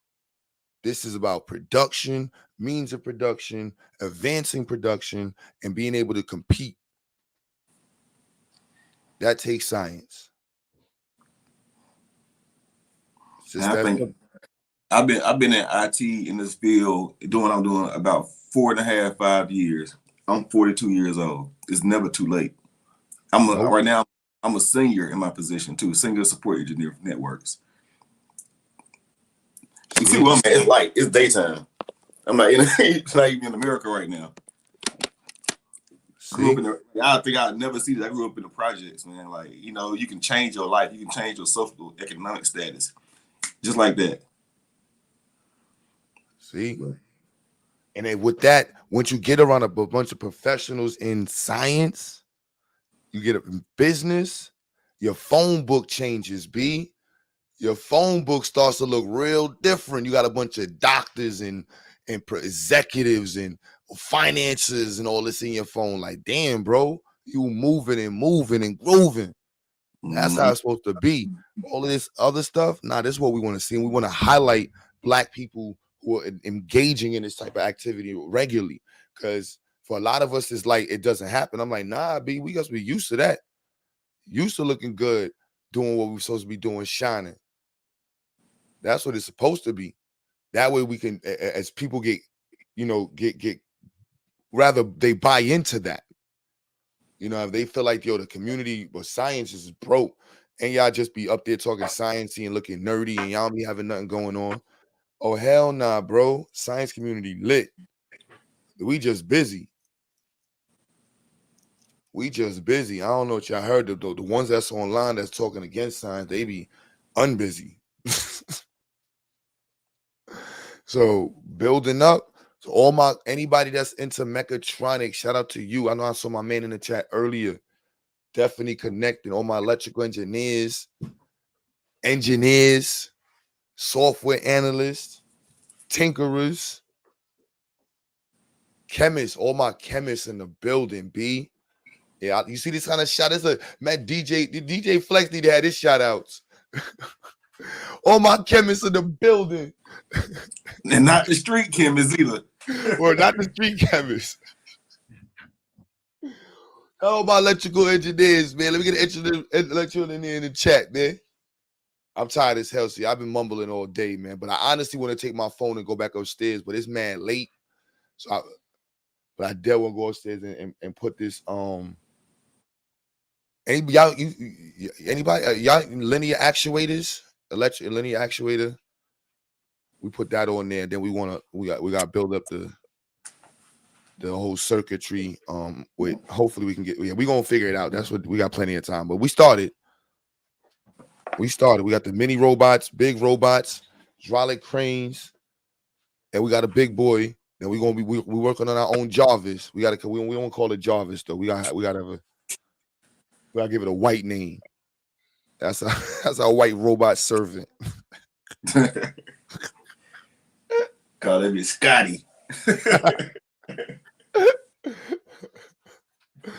This is about production, means of production, advancing production, and being able to compete. That takes science. I think I've been in IT in this field doing what I'm doing about 4.5, 5 years. I'm 42 years old. It's never too late. Right now I'm a senior in my position too, senior support engineer for networks. You see what I'm at? It's like it's daytime. I'm not it's not even in America right now. I think I'd never see that. I grew up in the projects, man. Like, you can change your life. You can change your social economic status. Just like that. See? And then with that, once you get around a bunch of professionals in science, you get in business, your phone book changes, B. Your phone book starts to look real different. You got a bunch of doctors and executives and finances and all this in your phone. Like, damn, bro, you moving and grooving. That's how it's supposed to be. All of this other stuff, this is what we want to see. And we want to highlight Black people who are engaging in this type of activity regularly. Because for a lot of us, it's like it doesn't happen. I'm like, nah, B, we got to be used to that. Used to looking good, doing what we're supposed to be doing, shining. That's what it's supposed to be. That way we can, as people get rather they buy into that. If they feel like, the community or science is broke and y'all just be up there talking sciencey and looking nerdy and y'all be having nothing going on. Oh, hell nah, bro. Science community lit. We just busy. I don't know what y'all heard. The ones that's online that's talking against science, they be unbusy. So building up. So anybody that's into mechatronics, shout out to you. I know I saw my man in the chat earlier. Definitely connecting. All my electrical engineers, software analysts, tinkerers, chemists, all my chemists in the building, B. Yeah, you see this kind of shot? It's DJ Flex need to have his shout outs. All my chemists in the building. And not the street chemists either. Or not the street chemists. Oh, my electrical engineers, man. Let me get an electrical engineer in the chat, man. I'm tired as hell. See, I've been mumbling all day, man. But I honestly want to take my phone and go back upstairs. But it's mad late. But I dare want to go upstairs and put this anybody y'all linear actuators, electric linear actuator. We put that on there. Then we got to build up the whole circuitry. With hopefully we can get we're gonna figure it out. That's what we got plenty of time. But we started. We got the mini robots, big robots, hydraulic cranes, and we got a big boy. And we're gonna be we working on our own Jarvis. We don't call it Jarvis though. We gotta give it a white name. That's our white robot servant. Call it Scotty.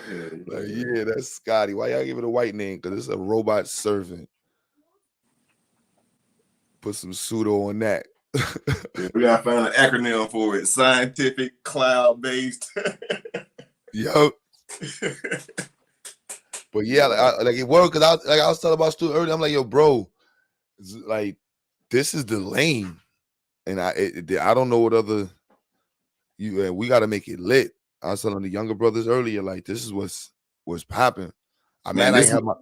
Yeah, that's Scotty. Why y'all give it a white name? Because it's a robot servant. Put some pseudo on that. We gotta find an acronym for it. Scientific, cloud-based. Yup. But yeah, like it worked. Cause I was talking about Stu earlier. I'm like, yo, bro, like this is the lane, and I don't know what other we got to make it lit. I was telling the younger brothers earlier, like this is what's popping. I have my.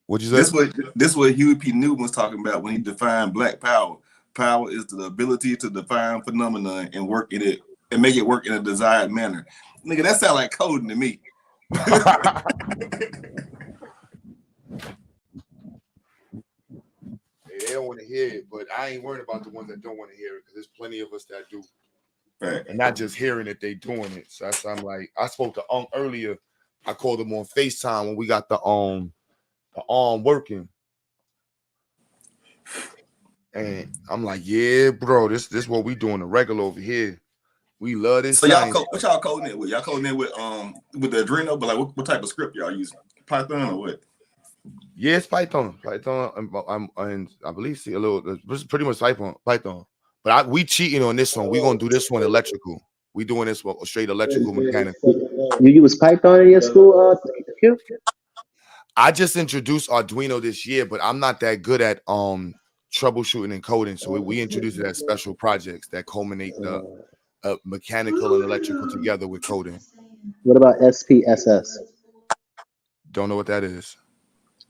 What'd you say? This what Huey P. Newton was talking about when he defined Black Power. Power is the ability to define phenomenon and work in it and make it work in a desired manner. Nigga, that sound like coding to me. They don't want to hear it, but I ain't worried about the ones that don't want to hear it because there's plenty of us that do. Right. And not just hearing it, they doing it. So I'm like, I spoke to earlier. I called him on FaceTime when we got the arm working. And I'm like, yeah, bro, this what we doing the regular over here. We love this. So what y'all coding it with? Y'all coding it with the Adreno, but like what type of script y'all using? Python or what? Yeah, it's Python. And I believe it's pretty much Python. But we cheating on this one. We gonna do this one electrical. We doing this one straight electrical mechanical. You use Python in your school, Q? I just introduced Arduino this year, but I'm not that good at troubleshooting and coding. So we introduced it as special projects that culminate the mechanical and electrical together with coding. What about SPSS? Don't know what that is.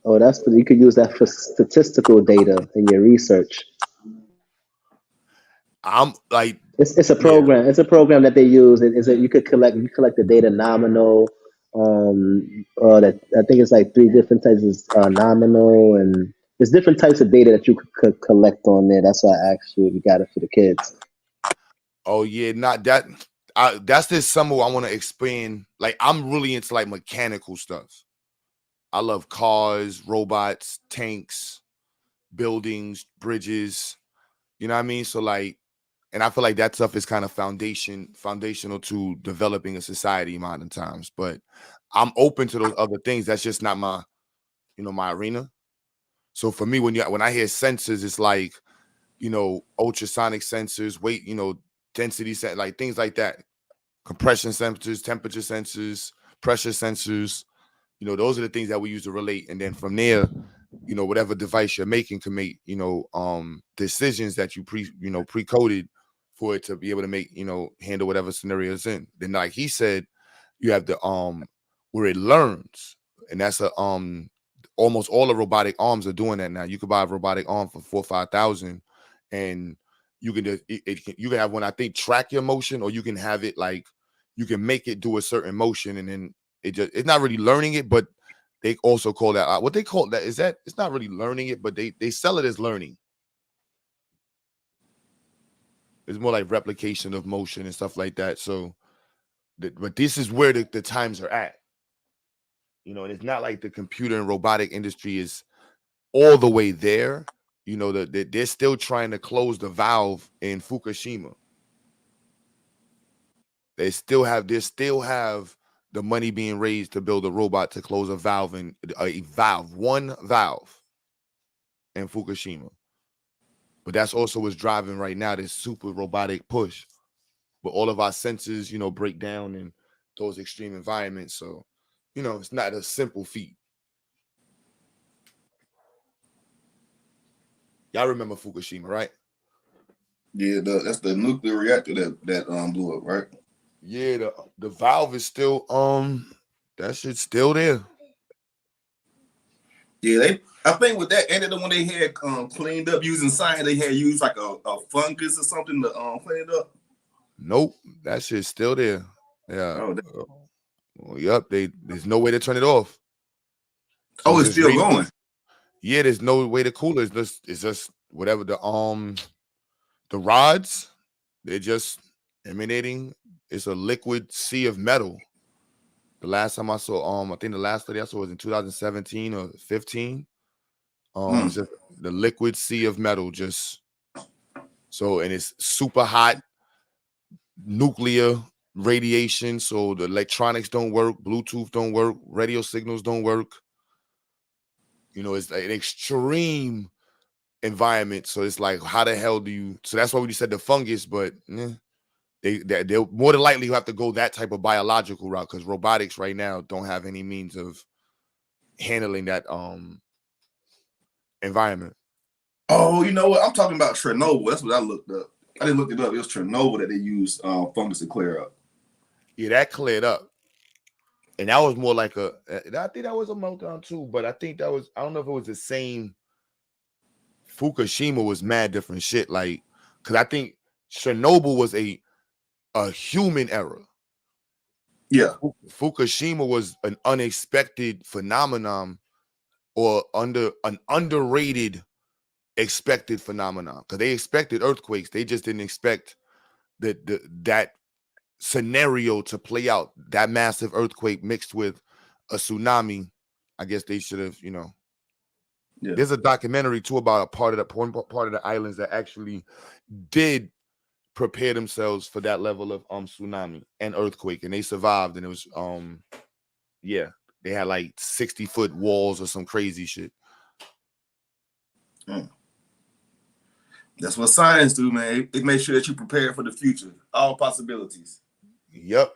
Oh, you could use that for statistical data in your research. I'm like, it's a program. Yeah. It's a program that they use. You collect the data nominal. That I think it's like 3 different types of nominal, and there's different types of data that you could collect on there. That's why I asked you if you got it for the kids. Oh yeah, not that. That's this summer I want to explain. Like I'm really into like mechanical stuff. I love cars, robots, tanks, buildings, bridges. You know what I mean? So like, and I feel like that stuff is kind of foundational to developing a society in modern times. But I'm open to those other things. That's just not my arena. So for me, when I hear sensors, it's like, ultrasonic sensors, weight, density set, like things like that. Compression sensors, temperature sensors, pressure sensors. Those are the things that we use to relate. And then from there, whatever device you're making can make, decisions that you pre-coded for it to be able to make, handle whatever scenario it's in. Then like he said, you have the where it learns. And that's almost all the robotic arms are doing that now. You could buy a robotic arm for $4,000 or $5,000 and you can you can have one, I think, track your motion, or you can have it like you can make it do a certain motion, and then it's not really learning it, but they also call that what they call that is that it's not really learning it, but they sell it as learning. It's more like replication of motion and stuff like that. So, but this is where the times are at. And it's not like the computer and robotic industry is all the way there. They're still trying to close the valve in Fukushima. They still have the money being raised to build a robot to close a valve one valve in Fukushima. But that's also what's driving right now this super robotic push. But all of our senses, break down in those extreme environments. So You know, it's not a simple feat. Y'all remember Fukushima, right? Yeah, that's the nuclear reactor that blew up, right? Yeah, the valve is still that shit's still there. Yeah, I think with that ended when they had cleaned up using science, they had used like a fungus or something to clean it up. Nope, that shit's still there. Yeah. Oh, Yep, there's no way to turn it off. So it's still going. Yeah, there's no way to cool it. It's just whatever the rods, they're just emanating. It's a liquid sea of metal. The last time I saw, I think the last study I saw was in 2017 or 15. It's just the liquid sea of metal, just so, and it's super hot, nuclear radiation. So the electronics don't work, Bluetooth don't work, radio signals don't work. You know, it's like an extreme environment. So it's like, how the hell do you? So that's why we said the fungus, but they'll more than likely you have to go that type of biological route because robotics right now don't have any means of handling that environment. Oh, you know what? I'm talking about Chernobyl. That's what I looked up. I didn't look it up. It was Chernobyl that they used fungus to clear up. Yeah, that cleared up. And that was more like I think that was a meltdown too, but I think that was, I don't know if it was the same. Fukushima was mad different shit. Like, because I think Chernobyl was a human error. Yeah. Fukushima was an unexpected phenomenon or an underrated expected phenomenon. Because they expected earthquakes. They just didn't expect that scenario to play out. That massive earthquake mixed with a tsunami. I guess they should have, Yeah. There's a documentary too about a part of the islands that actually did prepare themselves for that level of tsunami and earthquake, and they survived. And it was they had like 60-foot walls or some crazy shit. That's what science do, man. It makes sure that you prepare for the future, all possibilities. Yep.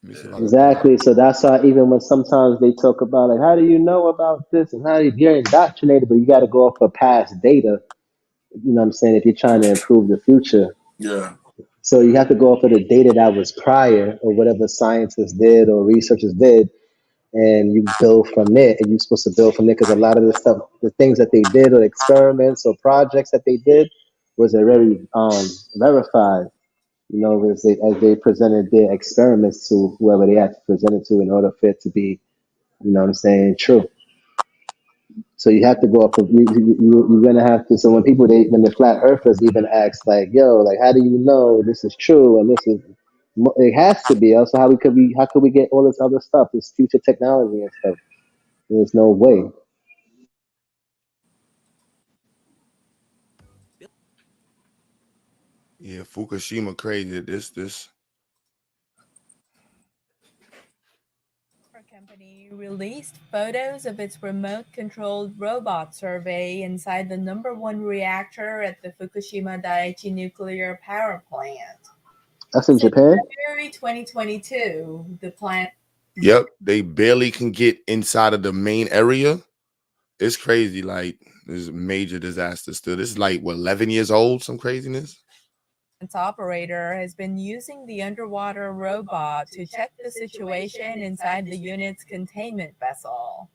Exactly. So that's why even when sometimes they talk about like, how do you know about this and how you're indoctrinated, but you got to go off of past data. You know what I'm saying? If you're trying to improve the future. Yeah. So you have to go off of the data that was prior or whatever scientists did or researchers did, and you build from there. And you're supposed to build from there because a lot of the stuff, the things that they did or experiments or projects that they did was already verified. You know, as they presented their experiments to whoever they had to present it to in order for it to be, you know what I'm saying, true. So you have to go up. You're gonna have to. So when when the flat earthers even ask like, "Yo, like, how do you know this is true?" And this is, it has to be. Also, how could we get all this other stuff, this future technology and stuff? There's no way. Yeah, Fukushima crazy. This. Company released photos of its remote-controlled robot survey inside the #1 reactor at the Fukushima Daiichi nuclear power plant. That's in Japan? February 2022, the plant. Yep, they barely can get inside of the main area. It's crazy. Like, there's a major disaster still. This is like, what, 11 years old? Some craziness. Its operator has been using the underwater robot to check the situation inside the unit's containment vessel.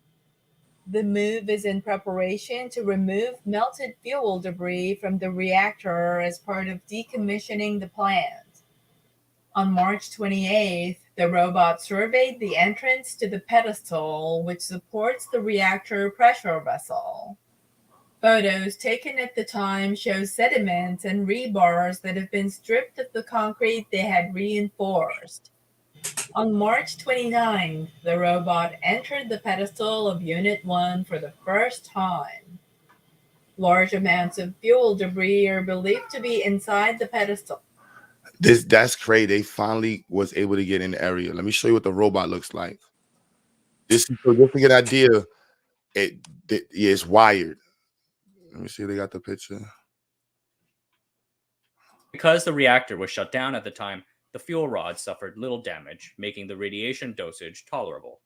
The move is in preparation to remove melted fuel debris from the reactor as part of decommissioning the plant. On March 28th, the robot surveyed the entrance to the pedestal which supports the reactor pressure vessel. Photos taken at the time show sediment and rebars that have been stripped of the concrete they had reinforced. On March 29th, the robot entered the pedestal of Unit 1 for the first time. Large amounts of fuel debris are believed to be inside the pedestal. That's crazy. They finally was able to get in the area. Let me show you what the robot looks like. Just to get an idea, it's wired. Let me see if they got the picture. Because the reactor was shut down at the time, the fuel rods suffered little damage, making the radiation dosage tolerable.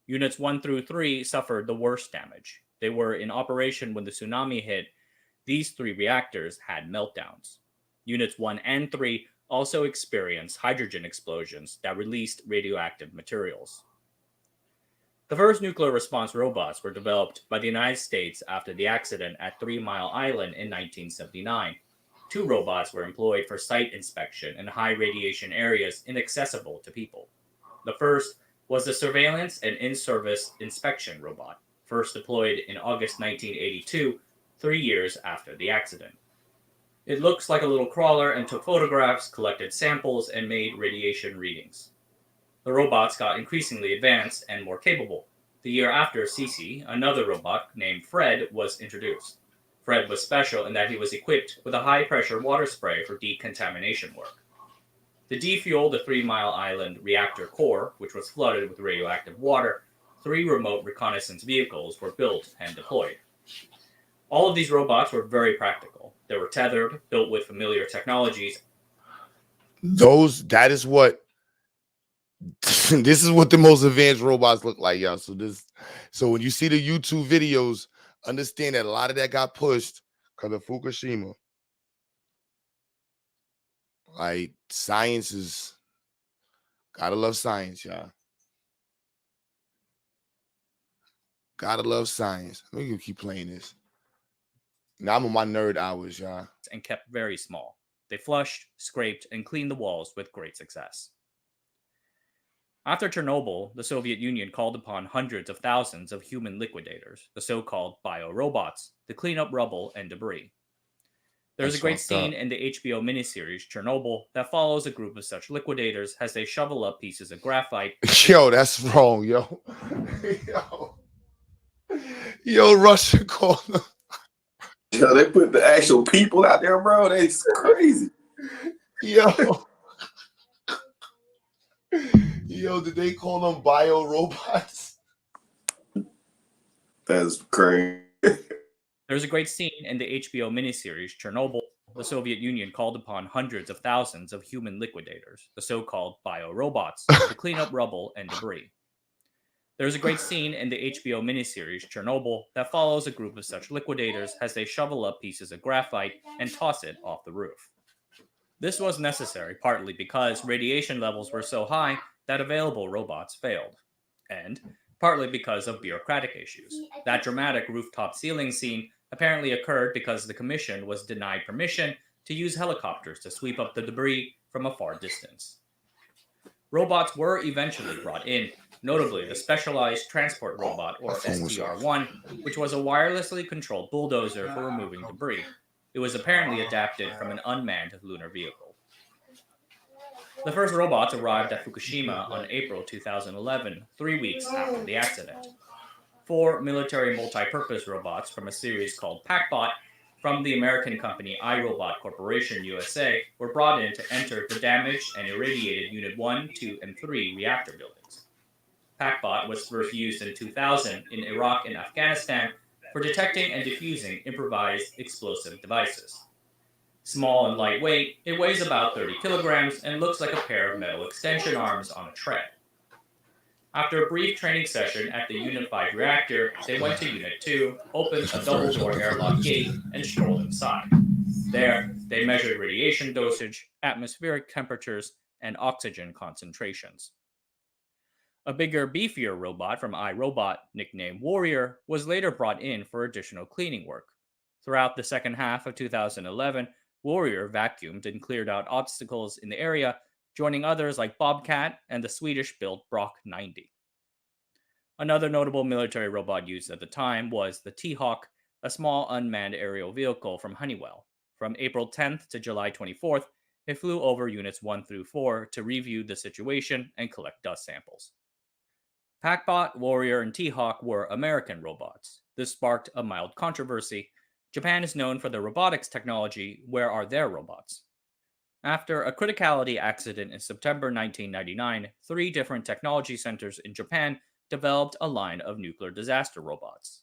Units 1 through 3 suffered the worst damage. They were in operation when the tsunami hit. These 3 reactors had meltdowns. Units 1 and 3 also experienced hydrogen explosions that released radioactive materials. The first nuclear response robots were developed by the United States after the accident at 3 Mile Island in 1979. 2 robots were employed for site inspection in high radiation areas inaccessible to people. The first was the Surveillance and In-Service Inspection Robot, first deployed in August 1982, 3 years after the accident. It looks like a little crawler and took photographs, collected samples, and made radiation readings. The robots got increasingly advanced and more capable. The year after Cece, another robot named Fred was introduced. Fred was special in that he was equipped with a high-pressure water spray for decontamination work. To defuel the 3 Mile Island reactor core, which was flooded with radioactive water, 3 remote reconnaissance vehicles were built and deployed. All of these robots were very practical. They were tethered, built with familiar technologies. That is what this is what the most advanced robots look like, y'all. So when you see the YouTube videos, understand that a lot of that got pushed because of Fukushima. Like, science is, gotta love science, y'all. Gotta love science. We can keep playing this. Now I'm on my nerd hours, y'all. And kept very small. They flushed, scraped, and cleaned the walls with great success. After Chernobyl, the Soviet Union called upon hundreds of thousands of human liquidators, the so-called biorobots, to clean up rubble and debris. There's a great scene in the HBO miniseries Chernobyl that follows a group of such liquidators as they shovel up pieces of graphite. Yo, that's wrong, yo. Yo, Russia called them. Yo, they put the actual people out there, bro. That's crazy. Yo. Yo, did they call them biorobots? That's crazy. There's a great scene in the HBO miniseries Chernobyl. The Soviet Union called upon hundreds of thousands of human liquidators, the so-called biorobots, to clean up rubble and debris. There's a great scene in the HBO miniseries Chernobyl that follows a group of such liquidators as they shovel up pieces of graphite and toss it off the roof. This was necessary partly because radiation levels were so high that available robots failed, and partly because of bureaucratic issues. That dramatic rooftop ceiling scene apparently occurred because the commission was denied permission to use helicopters to sweep up the debris from a far distance. Robots were eventually brought in, notably the Specialized Transport Robot, or STR-1, which was a wirelessly controlled bulldozer for removing debris. It was apparently adapted from an unmanned lunar vehicle. The first robots arrived at Fukushima on April 2011, 3 weeks after the accident. 4 military multi-purpose robots from a series called PackBot from the American company iRobot Corporation USA were brought in to enter the damaged and irradiated Unit 1, 2, and 3 reactor buildings. PackBot was first used in 2000 in Iraq and Afghanistan for detecting and defusing improvised explosive devices. Small and lightweight, it weighs about 30 kilograms and looks like a pair of metal extension arms on a tread. After a brief training session at the Unit 5 reactor, they went to Unit 2, opened a double-door airlock gate, and strolled inside. There, they measured radiation dosage, atmospheric temperatures, and oxygen concentrations. A bigger, beefier robot from iRobot, nicknamed Warrior, was later brought in for additional cleaning work. Throughout the second half of 2011, Warrior vacuumed and cleared out obstacles in the area, joining others like Bobcat and the Swedish-built Brock 90. Another notable military robot used at the time was the T-Hawk, a small unmanned aerial vehicle from Honeywell. From April 10th to July 24th, it flew over Units 1 through 4 to review the situation and collect dust samples. PackBot, Warrior, and T-Hawk were American robots. This sparked a mild controversy. Japan is known for their robotics technology. Where are their robots? After a criticality accident in September 1999, 3 different technology centers in Japan developed a line of nuclear disaster robots.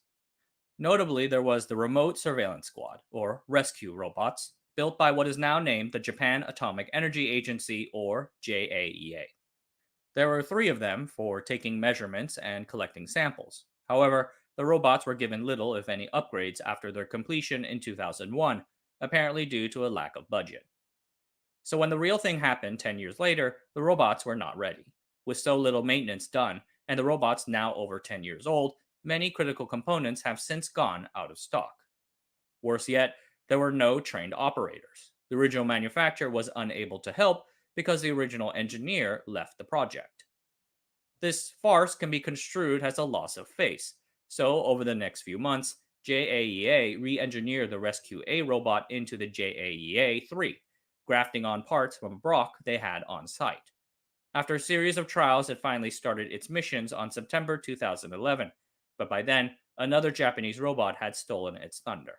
Notably, there was the Remote Surveillance Squad, or rescue robots, built by what is now named the Japan Atomic Energy Agency, or JAEA. There were 3 of them for taking measurements and collecting samples. However, the robots were given little, if any, upgrades after their completion in 2001, apparently due to a lack of budget. So when the real thing happened 10 years later, the robots were not ready. With so little maintenance done, and the robots now over 10 years old, many critical components have since gone out of stock. Worse yet, there were no trained operators. The original manufacturer was unable to help because the original engineer left the project. This farce can be construed as a loss of face. So, over the next few months, JAEA re-engineered the Rescue A robot into the JAEA-3, grafting on parts from Brock they had on site. After a series of trials, it finally started its missions on September 2011, but by then, another Japanese robot had stolen its thunder.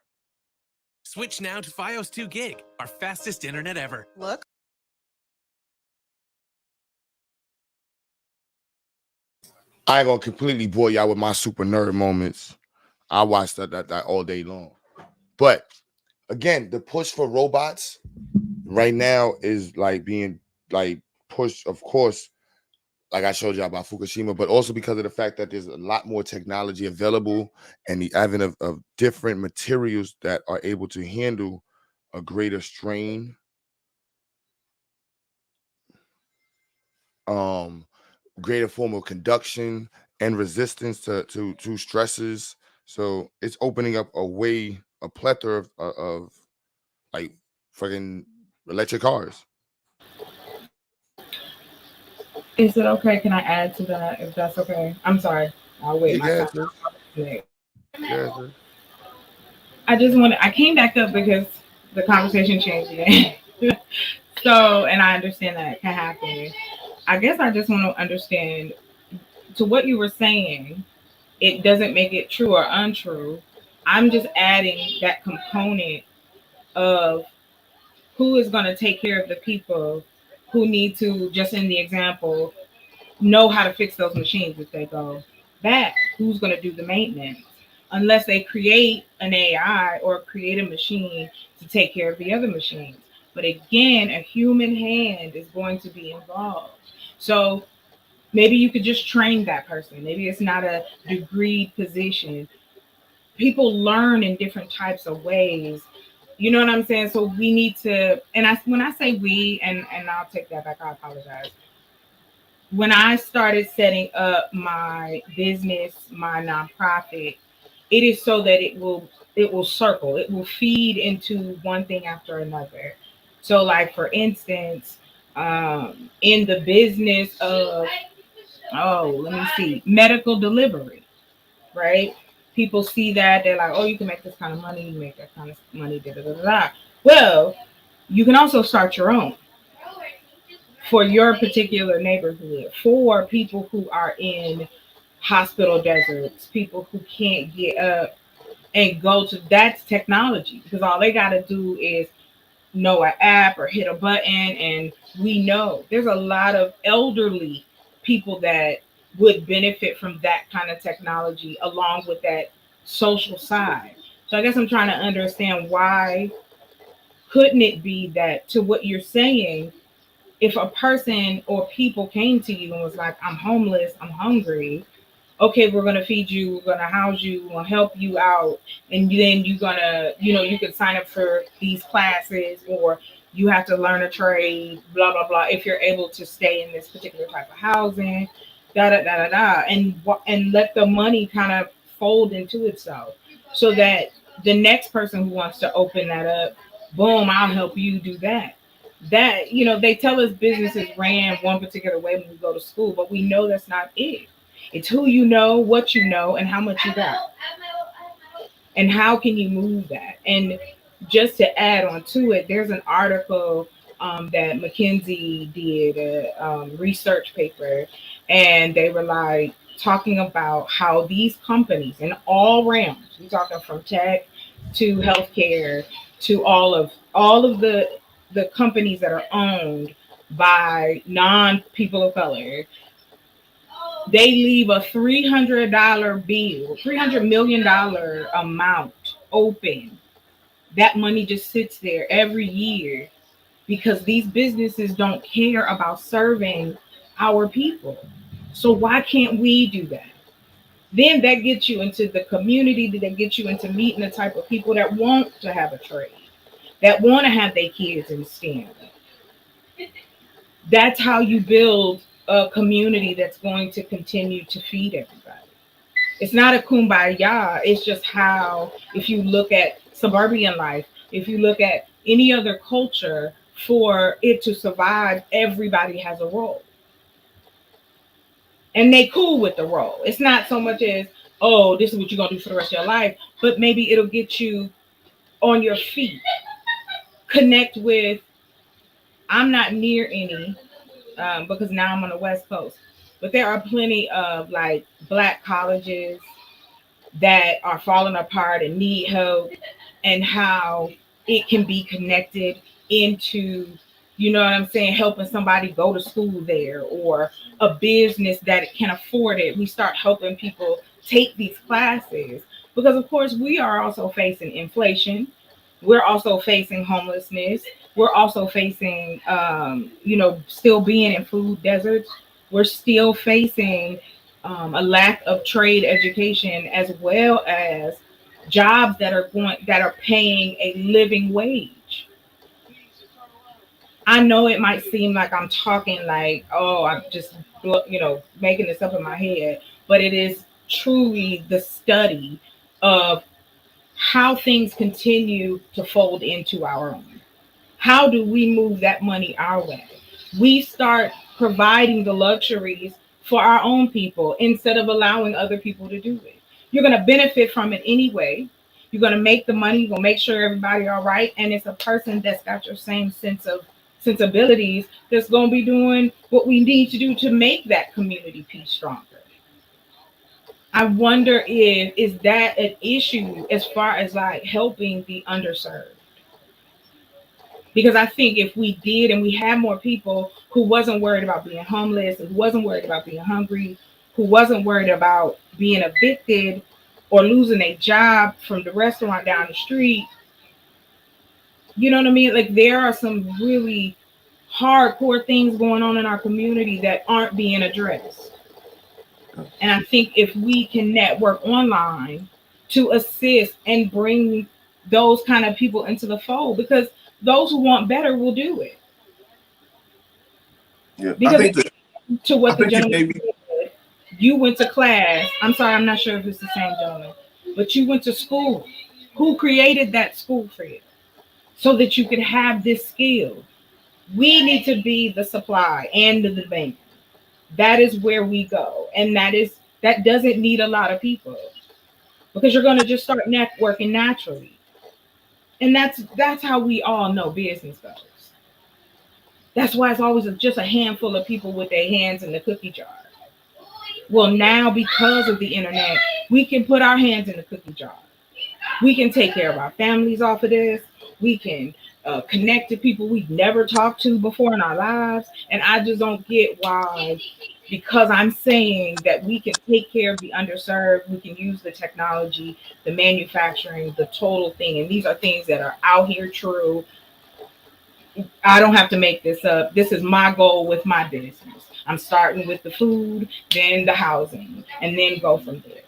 Switch now to Fios 2 Gig, our fastest internet ever. Look. I ain't gonna completely bore y'all with my super nerd moments. I watch that all day long. But again, the push for robots right now is like being like pushed, of course, like I showed y'all about Fukushima, but also because of the fact that there's a lot more technology available and the advent of different materials that are able to handle a greater strain. Greater form of conduction and resistance to stresses. So it's opening up a plethora of like fucking electric cars. Is it okay? Can I add to that if that's okay? I'm sorry. I'll wait my Yeah, time. yeah. I came back up because the conversation changed again. So, and I understand that can happen. I guess I just want to understand to what you were saying. It doesn't make it true or untrue. I'm just adding that component of who is going to take care of the people who need to, just in the example, know how to fix those machines if they go bad. Who's going to do the maintenance? Unless they create an AI or create a machine to take care of the other machines. But again, a human hand is going to be involved. So maybe you could just train that person. Maybe it's not a degreed position. People learn in different types of ways. You know what I'm saying? So we need to, and when I say we, and I'll take that back, I apologize. When I started setting up my business, my nonprofit, it is so that it will circle, it will feed into one thing after another. So like for instance, in the business of, medical delivery, right? People see that, they're like, oh, you can make this kind of money, you make that kind of money, da da da da. Well, you can also start your own for your particular neighborhood, for people who are in hospital deserts, people who can't get up and go to, that's technology, because all they got to do is know an app or hit a button. And we know there's a lot of elderly people that would benefit from that kind of technology along with that social side. So I guess I'm trying to understand, why couldn't it be that, to what you're saying, if a person or people came to you and was like, I'm homeless, I'm hungry, okay, we're going to feed you, we're going to house you, we'll help you out. And then you're going to, you can sign up for these classes, or you have to learn a trade, blah, blah, blah, if you're able to stay in this particular type of housing, da, da, da, da, da. And let the money kind of fold into itself, so that the next person who wants to open that up, boom, I'll help you do that. That, they tell us businesses ran one particular way when we go to school, but we know that's not it. It's who you know, what you know, and how much you got. And how can you move that? And just to add on to it, there's an article that McKinsey did, a research paper, and they were like talking about how these companies in all realms, we're talking from tech to healthcare to all of the companies that are owned by non-people of color, they leave a $300 bill, $300 million amount open That money just sits there every year because these businesses don't care about serving our people. So why can't we do that? Then that gets you into the community, that gets you into meeting the type of people that want to have a trade, that want to have their kids in STEM. That's how you build a community that's going to continue to feed everybody. It's not a kumbaya. It's just how, if you look at suburban life, if you look at any other culture, for it to survive, everybody has a role. And they cool with the role. It's not so much as, oh, this is what you're going to do for the rest of your life, but maybe it'll get you on your feet. Connect with, I'm not near any, because now I'm on the West Coast, but there are plenty of like Black colleges that are falling apart and need help, and how it can be connected into, you know what I'm saying, helping somebody go to school there, or a business that can afford it. We start helping people take these classes because, of course, we are also facing inflation. We're also facing homelessness. We're also facing, still being in food deserts. We're still facing a lack of trade education, as well as jobs that are paying a living wage. I know it might seem like I'm talking like, oh, I'm just making this up in my head, but it is truly the study of how things continue to fold into our own. How do we move that money our way? We start providing the luxuries for our own people instead of allowing other people to do it. You're going to benefit from it anyway. You're going to make the money. You're going to make sure everybody all right. And it's a person that's got your same sensibilities that's going to be doing what we need to do to make that community piece stronger. I wonder is that an issue as far as like helping the underserved? Because I think if we did, and we had more people who wasn't worried about being homeless, who wasn't worried about being hungry, who wasn't worried about being evicted or losing a job from the restaurant down the street, you know what I mean? Like, there are some really hardcore things going on in our community that aren't being addressed. And I think if we can network online to assist and bring those kind of people into the fold, because those who want better will do it. Yeah, because I think that, to what the you gentleman said, you went to class. I'm sorry, I'm not sure if it's the same gentleman, but you went to school. Who created that school for you so that you could have this skill? We need to be the supply and the demand. That is where we go, and that doesn't need a lot of people, because you're going to just start networking naturally. And that's how we all know business goes. That's why it's always just a handful of people with their hands in the cookie jar. Well, now because of the internet, we can put our hands in the cookie jar. We can take care of our families off of this. We can connect to people we've never talked to before in our lives. And I just don't get why, because I'm saying that we can take care of the underserved, we can use the technology, the manufacturing, the total thing. And these are things that are out here true. I don't have to make this up. This is my goal with my business. I'm starting with the food, then the housing, and then go from there.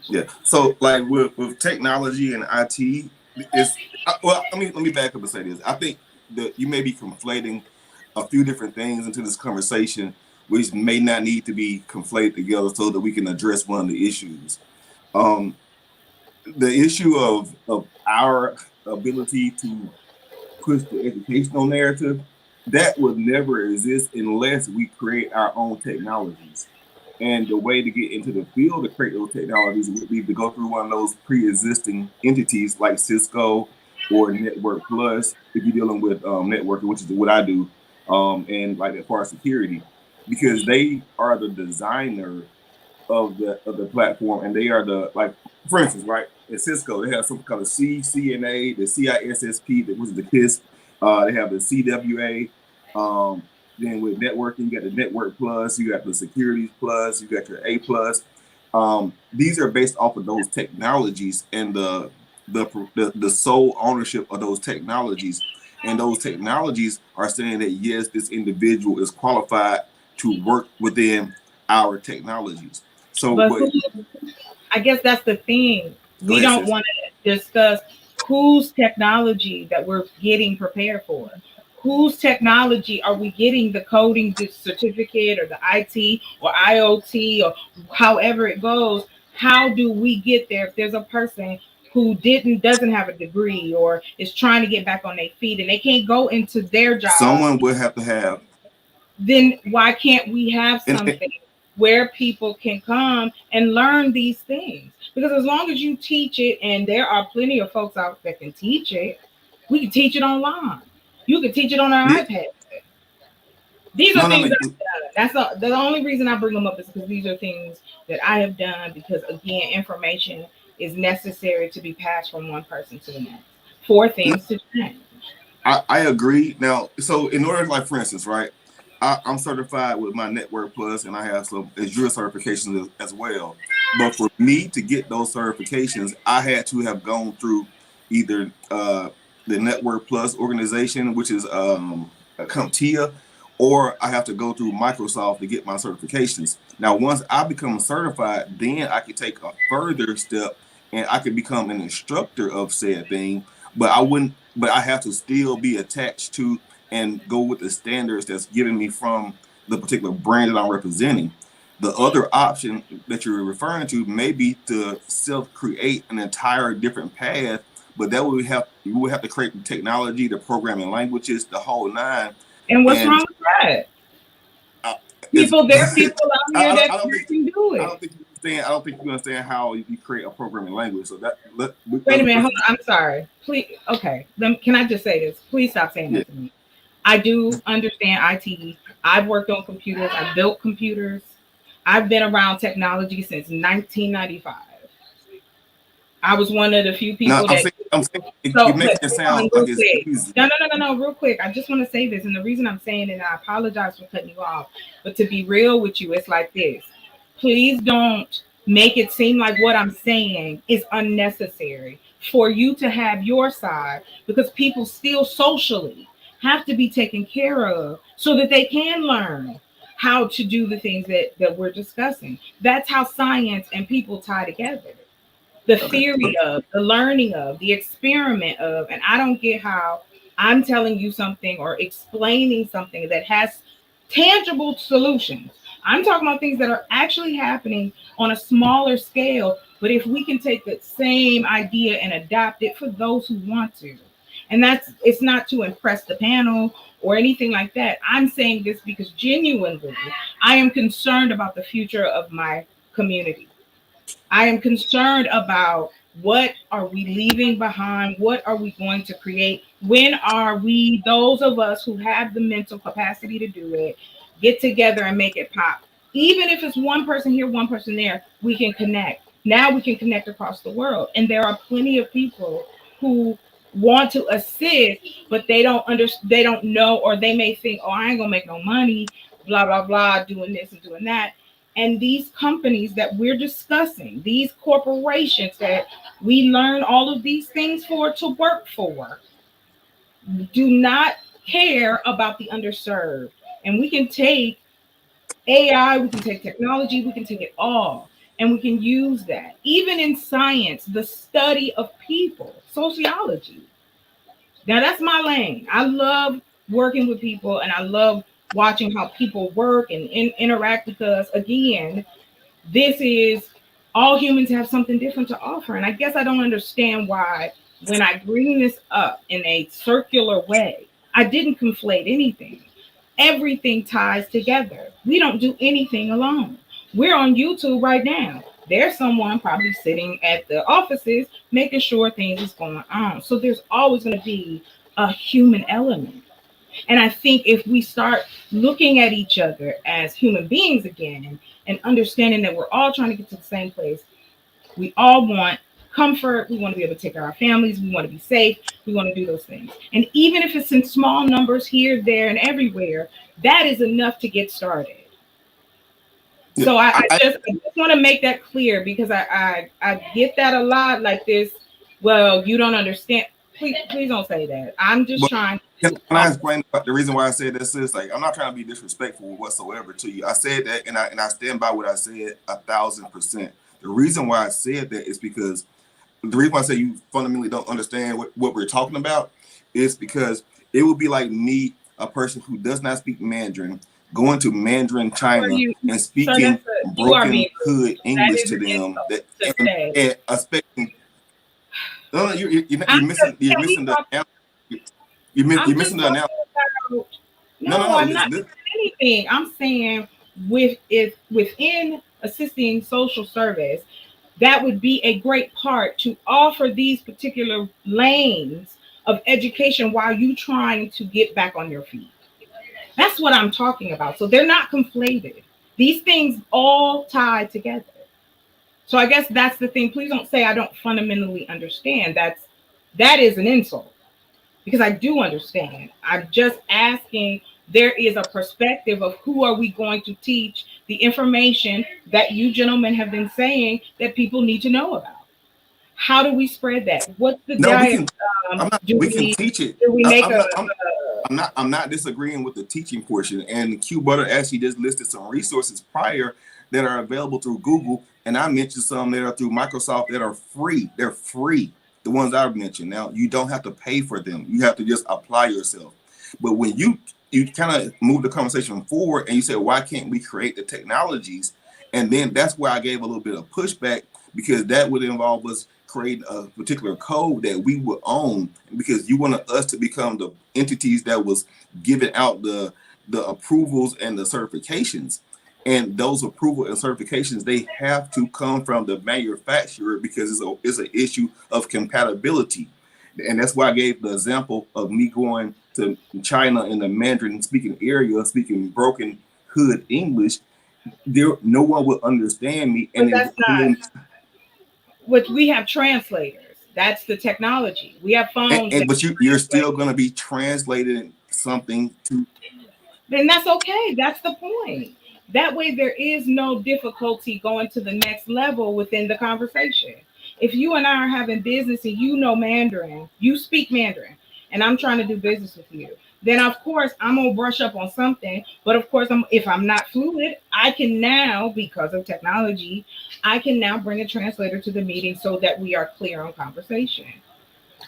Yeah. So like with technology and IT, let me back up and say this. I think that you may be conflating a few different things into this conversation, which may not need to be conflated together so that we can address one of the issues. The issue of our ability to push the educational narrative, that would never exist unless we create our own technologies. And the way to get into the field to create those technologies would be to go through one of those pre-existing entities like Cisco or Network Plus, if you're dealing with networking, which is what I do, and like as far as security, because they are the designer of the platform, and they are the, like, for instance, right, at Cisco, they have something called the CCNA, the CISSP, which is the KISS. They have the CWA. Then with networking, you got the Network Plus, you got the Securities Plus, you got your A Plus. These are based off of those technologies and the the sole ownership of those technologies, and those technologies are saying that yes, this individual is qualified to work within our technologies. So, But but I guess that's the thing. go We ahead, don't sis. want to discuss whose technology that we're getting prepared for. Whose technology are we getting the coding certificate or the IT or IoT or however it goes? How do we get there if there's a person who doesn't have a degree or is trying to get back on their feet and they can't go into their job? Someone will have to have. Then why can't we have And something where people can come and learn these things? Because as long as you teach it, and there are plenty of folks out that can teach it, we can teach it online. You can teach it on our yeah, iPad. These are no, no, things no. that I've done. The only reason I bring them up is because these are things that I have done, because again, information is necessary to be passed from one person to the next for things to change. I agree. Now, so in order, like for instance, right, I'm certified with my Network Plus, and I have some Azure certifications as well. But for me to get those certifications, I had to have gone through either the Network Plus organization, which is a CompTIA, or I have to go through Microsoft to get my certifications. Now, once I become certified, then I can take a further step and I can become an instructor of said thing. But I have to still be attached to and go with the standards that's given me from the particular brand that I'm representing. The other option that you're referring to may be to self-create an entire different path, but that would have you would have to create the technology, the programming languages, the whole nine. And what's And wrong with that? it's, There are people out here that I don't think can do I it. don't think you understand. I don't think you understand how you create a programming language. So Wait a minute, hold on. I'm sorry. Please, okay. Can I just say this? Please stop saying yeah. that to me. I do understand IT. I've worked on computers. I've built computers. I've been around technology since 1995. I was one of the few No, people that. I'm saying you're So, making but it hold on, sound real like it's quick. easy. No, real quick. I just want to say this, and the reason I'm saying it, and I apologize for cutting you off, but to be real with you, it's like this. Please don't make it seem like what I'm saying is unnecessary for you to have your side, because people still socially have to be taken care of so that they can learn how to do the things that we're discussing. That's how science and people tie together, the Okay. theory of, the learning of, the experiment of. And I don't get how I'm telling you something or explaining something that has tangible solutions. I'm talking about things that are actually happening on a smaller scale. But if we can take the same idea and adapt it for those who want to, and it's not to impress the panel or anything like that. I'm saying this because genuinely, I am concerned about the future of my community. I am concerned about what are we leaving behind? What are we going to create? When are we, those of us who have the mental capacity to do it, get together and make it pop? Even if it's one person here, one person there, we can connect. Now we can connect across the world. And there are plenty of people who want to assist, but they don't know, or they may think, oh, I ain't gonna make no money, blah, blah, blah, doing this and doing that. And these companies that we're discussing, these corporations that we learn all of these things for to work for, do not care about the underserved. And we can take AI, we can take technology, we can take it all, and we can use that. Even in science, the study of people, sociology. Now, that's my lane. I love working with people, and I love watching how people work and interact, because, again, this is, all humans have something different to offer. And I guess I don't understand why, when I bring this up in a circular way, I didn't conflate anything. Everything ties together. We don't do anything alone. We're on YouTube right now. There's someone probably sitting at the offices making sure things is going on. So there's always going to be a human element. And I think if we start looking at each other as human beings again, and understanding that we're all trying to get to the same place, we all want comfort. We want to be able to take care of our families. We want to be safe. We want to do those things. And even if it's in small numbers here, there, and everywhere, that is enough to get started. So I just want to make that clear, because I get that a lot, like this well, you don't understand. Please don't say that. I'm just But trying can to I explain the reason why I said this? Is like I'm not trying to be disrespectful whatsoever to you. I said that, and I stand by what I said 1,000%. The reason why I said that is because the reason why I say you fundamentally don't understand what we're talking about is because it would be like me, a person who does not speak Mandarin, going to Mandarin China and sir, speaking you are broken being hood that English is to an them, insult that to say. and expecting. No, you're missing. You're Can we missing the. talk? You're I'm missing just the talking analogy. about. No, No. I'm not missing anything. I'm saying within assisting social service, that would be a great part to offer these particular lanes of education while you trying to get back on your feet. That's what I'm talking about. So they're not conflated. These things all tie together. So I guess that's the thing. Please don't say I don't fundamentally understand. That is an insult because I do understand. I'm just asking, there is a perspective of who are we going to teach the information that you gentlemen have been saying that people need to know about. How do we spread that? What's the No, we diet? can. We can teach it. Do we make I'm not disagreeing with the teaching portion. And Q Butter actually just listed some resources prior that are available through Google, and I mentioned some that are through Microsoft that are free. They're free. The ones I've mentioned. Now you don't have to pay for them. You have to just apply yourself. But when you kind of move the conversation forward and you say, why can't we create the technologies? And then that's where I gave a little bit of pushback because that would involve us create a particular code that we would own because you wanted us to become the entities that was giving out the approvals and the certifications. And those approval and certifications, they have to come from the manufacturer because it's an issue of compatibility. And that's why I gave the example of me going to China in the Mandarin speaking area, speaking broken hood English. No one would understand me. But that's not what we have. Translators. That's the technology. We have phones. But you're still going to be translating something to. Then that's okay. That's the point. That way, there is no difficulty going to the next level within the conversation. If you and I are having business and you know Mandarin, you speak Mandarin, and I'm trying to do business with you, then of course I'm gonna brush up on something. But of course, if I'm not fluid, I can now, because of technology, I can now bring a translator to the meeting so that we are clear on conversation.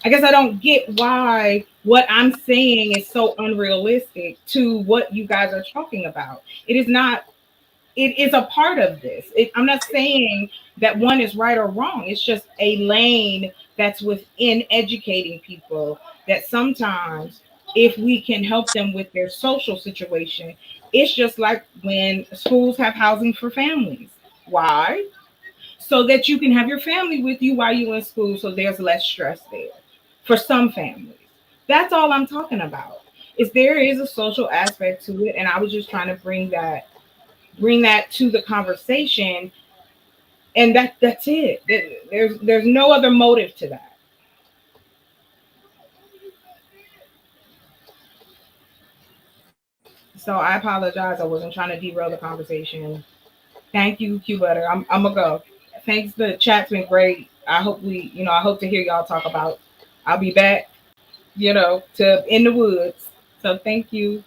I guess I don't get why what I'm saying is so unrealistic to what you guys are talking about. It is not, it is a part of this. I'm not saying that one is right or wrong. It's just a lane that's within educating people that sometimes if we can help them with their social situation, it's just like when schools have housing for families. Why? So that you can have your family with you while you're in school, so there's less stress there for some families. That's all I'm talking about. Is there is a social aspect to it, and I was just trying to bring that to the conversation, and that's it. There's no other motive to that. So I apologize. I wasn't trying to derail the conversation. Thank you, Q Butter. I'm gonna go. Thanks. The chat's been great. I hope I hope to hear y'all talk about. I'll be back, to in the woods. So thank you.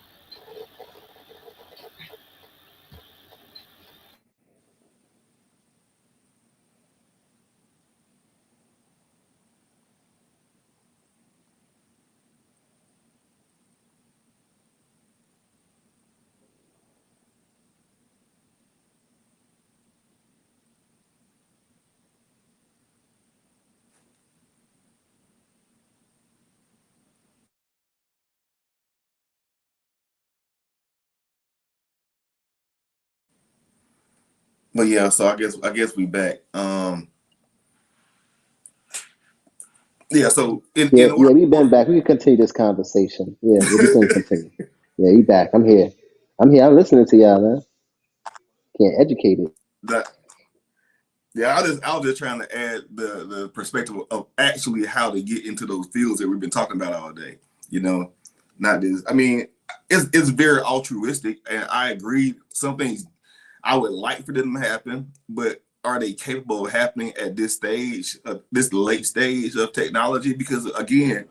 But yeah, so I guess we back. Yeah, so in order. We've been back. We can continue this conversation. Yeah, we can continue. Yeah, you back. I'm here. I'm listening to y'all, man. Can't educate it. That Yeah, I was just trying to add the perspective of actually how to get into those fields that we've been talking about all day. Not this. I mean, it's very altruistic, and I agree. Some things I would like for them to happen, but are they capable of happening at this stage, this late stage of technology? Because again,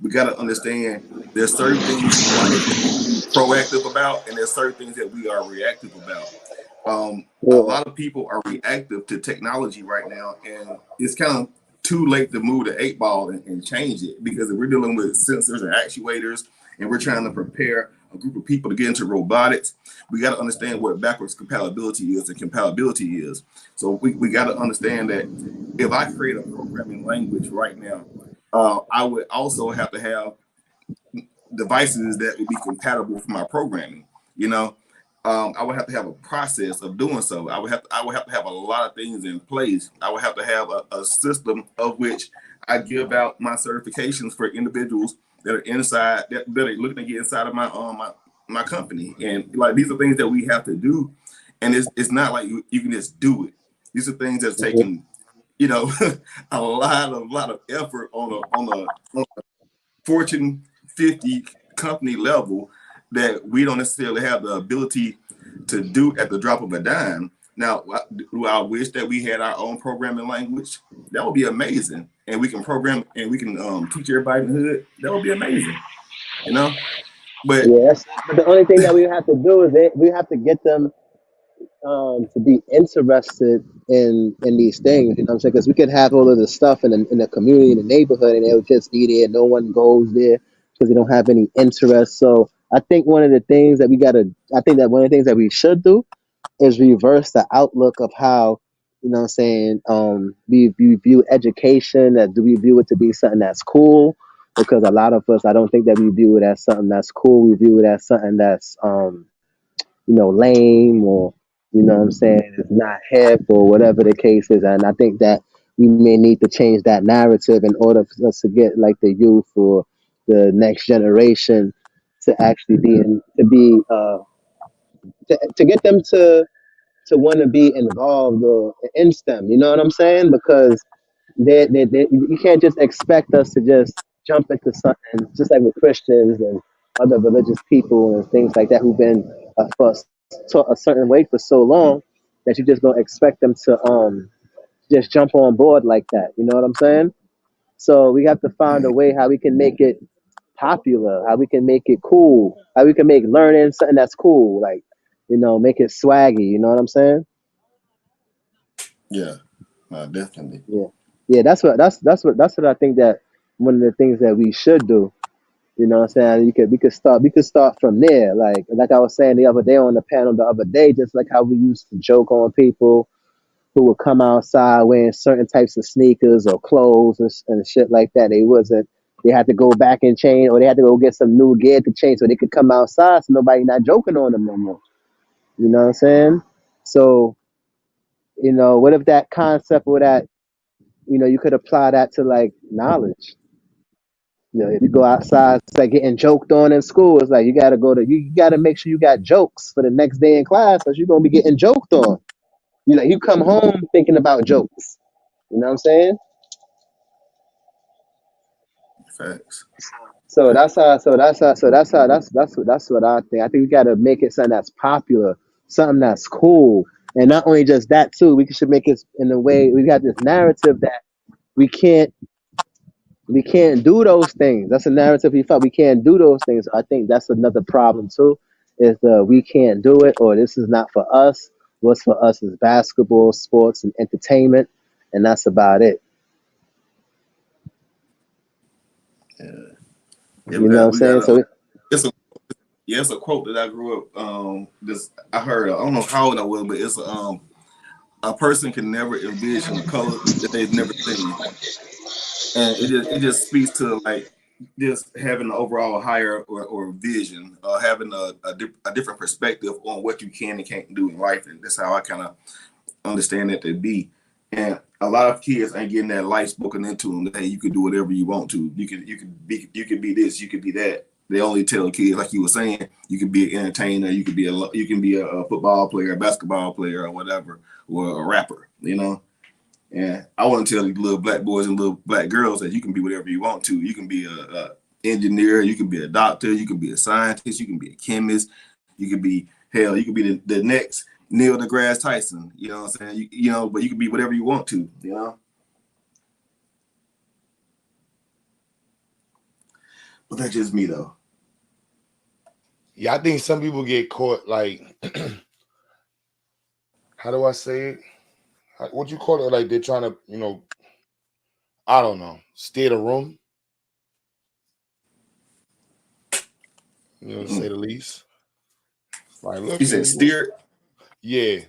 we got to understand there's certain things in life that we can be proactive about, and there's certain things that we are reactive about. A lot of people are reactive to technology right now, and it's kind of too late to move the 8 ball and change it, because if we're dealing with sensors and actuators and we're trying to prepare a group of people to get into robotics, we got to understand what backwards compatibility is and compatibility is. So we got to understand that if I create a programming language right now, I would also have to have devices that would be compatible for my programming. You know, I would have to have a process of doing so. I would have to have a lot of things in place. I would have to have a system of which I give out my certifications for individuals that are inside, that are looking to get inside of my company. And like, these are things that we have to do, and it's not like you can just do it. These are things that's taking, you know, a lot of effort on a Fortune 50 company level that we don't necessarily have the ability to do at the drop of a dime. Now, do I wish that we had our own programming language? That would be amazing. And we can program and we can teach everybody in the hood. That would be amazing, you know? But yes, but the only thing that we have to do is we have to get them to be interested in these things. You know what I'm saying? Because we could have all of this stuff in the community, in the neighborhood, and they'll just be there. No one goes there because they don't have any interest. So I think one of the things that one of the things that we should do is reverse the outlook of how, you know what I'm saying, we view education. That do we view it to be something that's cool? Because a lot of us, I don't think that we view it as something that's cool. We view it as something that's lame, or, you know what I'm saying, it's not hip, or whatever the case is. And I think that we may need to change that narrative in order for us to get like the youth or the next generation to actually to get them to want to be involved or in STEM. You know what I'm saying? Because you can't just expect us to just jump into something, just like with Christians and other religious people and things like that who've been taught a certain way for so long, that you just don't expect them to just jump on board like that. You know what I'm saying? So we have to find a way how we can make it popular, how we can make it cool, how we can make learning something that's cool, like, make it swaggy. You know what I'm saying? yeah, definitely. Yeah. That's what I think that one of the things that we should do. You know what I'm saying? We could start from there. Like I was saying the other day on the panel the other day, just like how we used to joke on people who would come outside wearing certain types of sneakers or clothes and shit like that. They had to go back and change, or they had to go get some new gear to change so they could come outside, so nobody not joking on them no more. You know what I'm saying? So, what if that concept, or that, you could apply that to like knowledge. If you go outside, it's like getting joked on in school. It's like you gotta make sure you got jokes for the next day in class, because you're gonna be getting joked on. You come home thinking about jokes. You know what I'm saying? Facts. So that's what I think. I think we gotta make it something that's popular, something that's cool, and not only just that too. We should make it in a way, we got this narrative that we can't do those things. That's a narrative we felt we can't do those things. I think that's another problem too, is the we can't do it, or this is not for us. What's for us is basketball, sports, and entertainment, and that's about it. Yeah, You know what I'm saying? So it's a quote that I grew up. I heard. I don't know how old I was, but it's a person can never envision a color that they've never seen, and it just speaks to like just having an overall higher or vision, having a different perspective on what you can and can't do in life, and that's how I kind of understand it to be. And a lot of kids ain't getting that life spoken into them. That, hey, you can do whatever you want to. You can be this. You can be that. They only tell kids, like you were saying, you can be an entertainer. You can be a football player, a basketball player, or whatever, or a rapper. And I want to tell these little black boys and little black girls that you can be whatever you want to. You can be a engineer. You can be a doctor. You can be a scientist. You can be a chemist. You can be the next Neil deGrasse Tyson. You know what I'm saying? You know, but you can be whatever you want to. You know. But that's just me though. Yeah, I think some people get caught like, how do I say it? What you call it? Like they're trying to, you know, I don't know, steer the room. You know, to say the least. Like, look, You said steer. Yeah.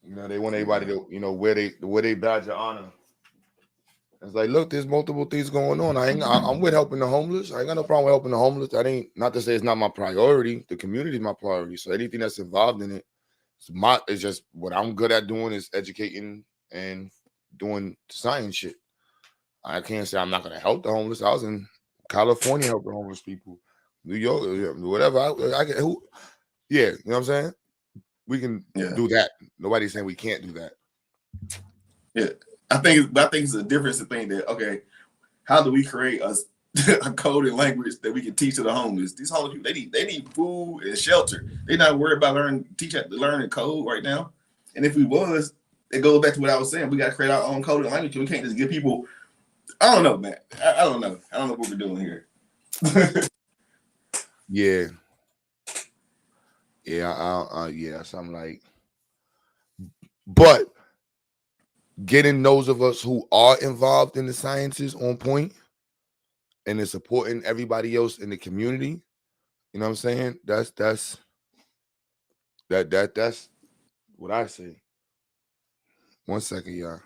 You know, they want everybody to, you know, wear they badge of honor. It's like, look, there's multiple things going on. I'm with helping the homeless. I ain't got no problem with helping the homeless. That ain't, not to say it's not my priority. The community is my priority. So anything that's involved in it, it's just what I'm good at doing is educating and doing science shit. I can't say I'm not gonna help the homeless. I was in California helping homeless people, New York, whatever. I get who, yeah, you know what I'm saying? We can do that. Nobody's saying we can't do that. Yeah, I think it's a difference to think that, okay, how do we create a code and language that we can teach to the homeless? These homeless people, they need food and shelter. They're not worried about learning code right now. And if we was, it goes back to what I was saying. We got to create our own code and language. We can't just give people. I don't know, man. I don't know. I don't know what we're doing here. Yeah. Yeah, something like, but getting those of us who are involved in the sciences on point and then supporting everybody else in the community, you know what I'm saying? That's what I say. 1 second, y'all.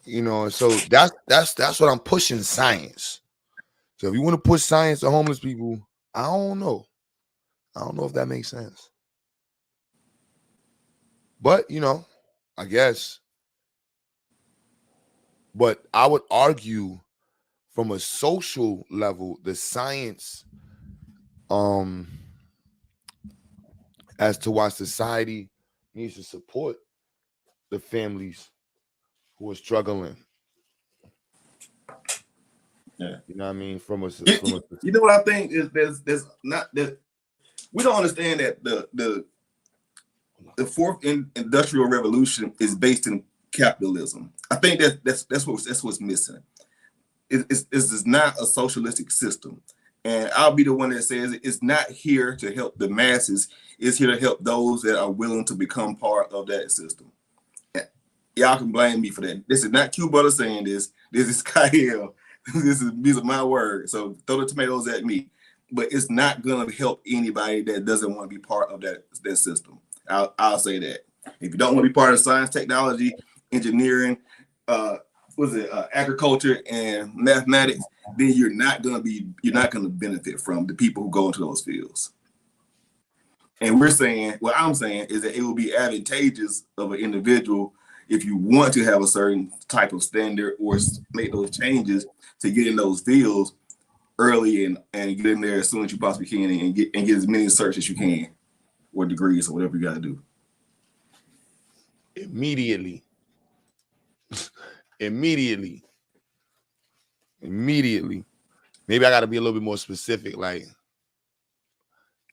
You know, so that's what I'm pushing, science. So if you want to push science to homeless people, I don't know if that makes sense. But, you know, I guess. But I would argue from a social level, the science as to why society needs to support the families who are struggling. Yeah, you know what I mean. You know what I think is there's not that we don't understand that the fourth industrial revolution is based in capitalism. I think that's what's missing. It's not a socialistic system, and I'll be the one that says it's not here to help the masses. It's here to help those that are willing to become part of that system. Y'all can blame me for that. This is not Q Butter saying this. This is Kyle. These are my words. So throw the tomatoes at me. But it's not gonna help anybody that doesn't want to be part of that system. I'll say that. If you don't want to be part of science, technology, engineering, agriculture and mathematics, then you're not gonna benefit from the people who go into those fields. And what I'm saying is that it will be advantageous of an individual if you want to have a certain type of standard or make those changes to get in those fields early and get in there as soon as you possibly can and get as many certs as you can, or degrees or whatever you got to do. Immediately. Maybe I got to be a little bit more specific. Like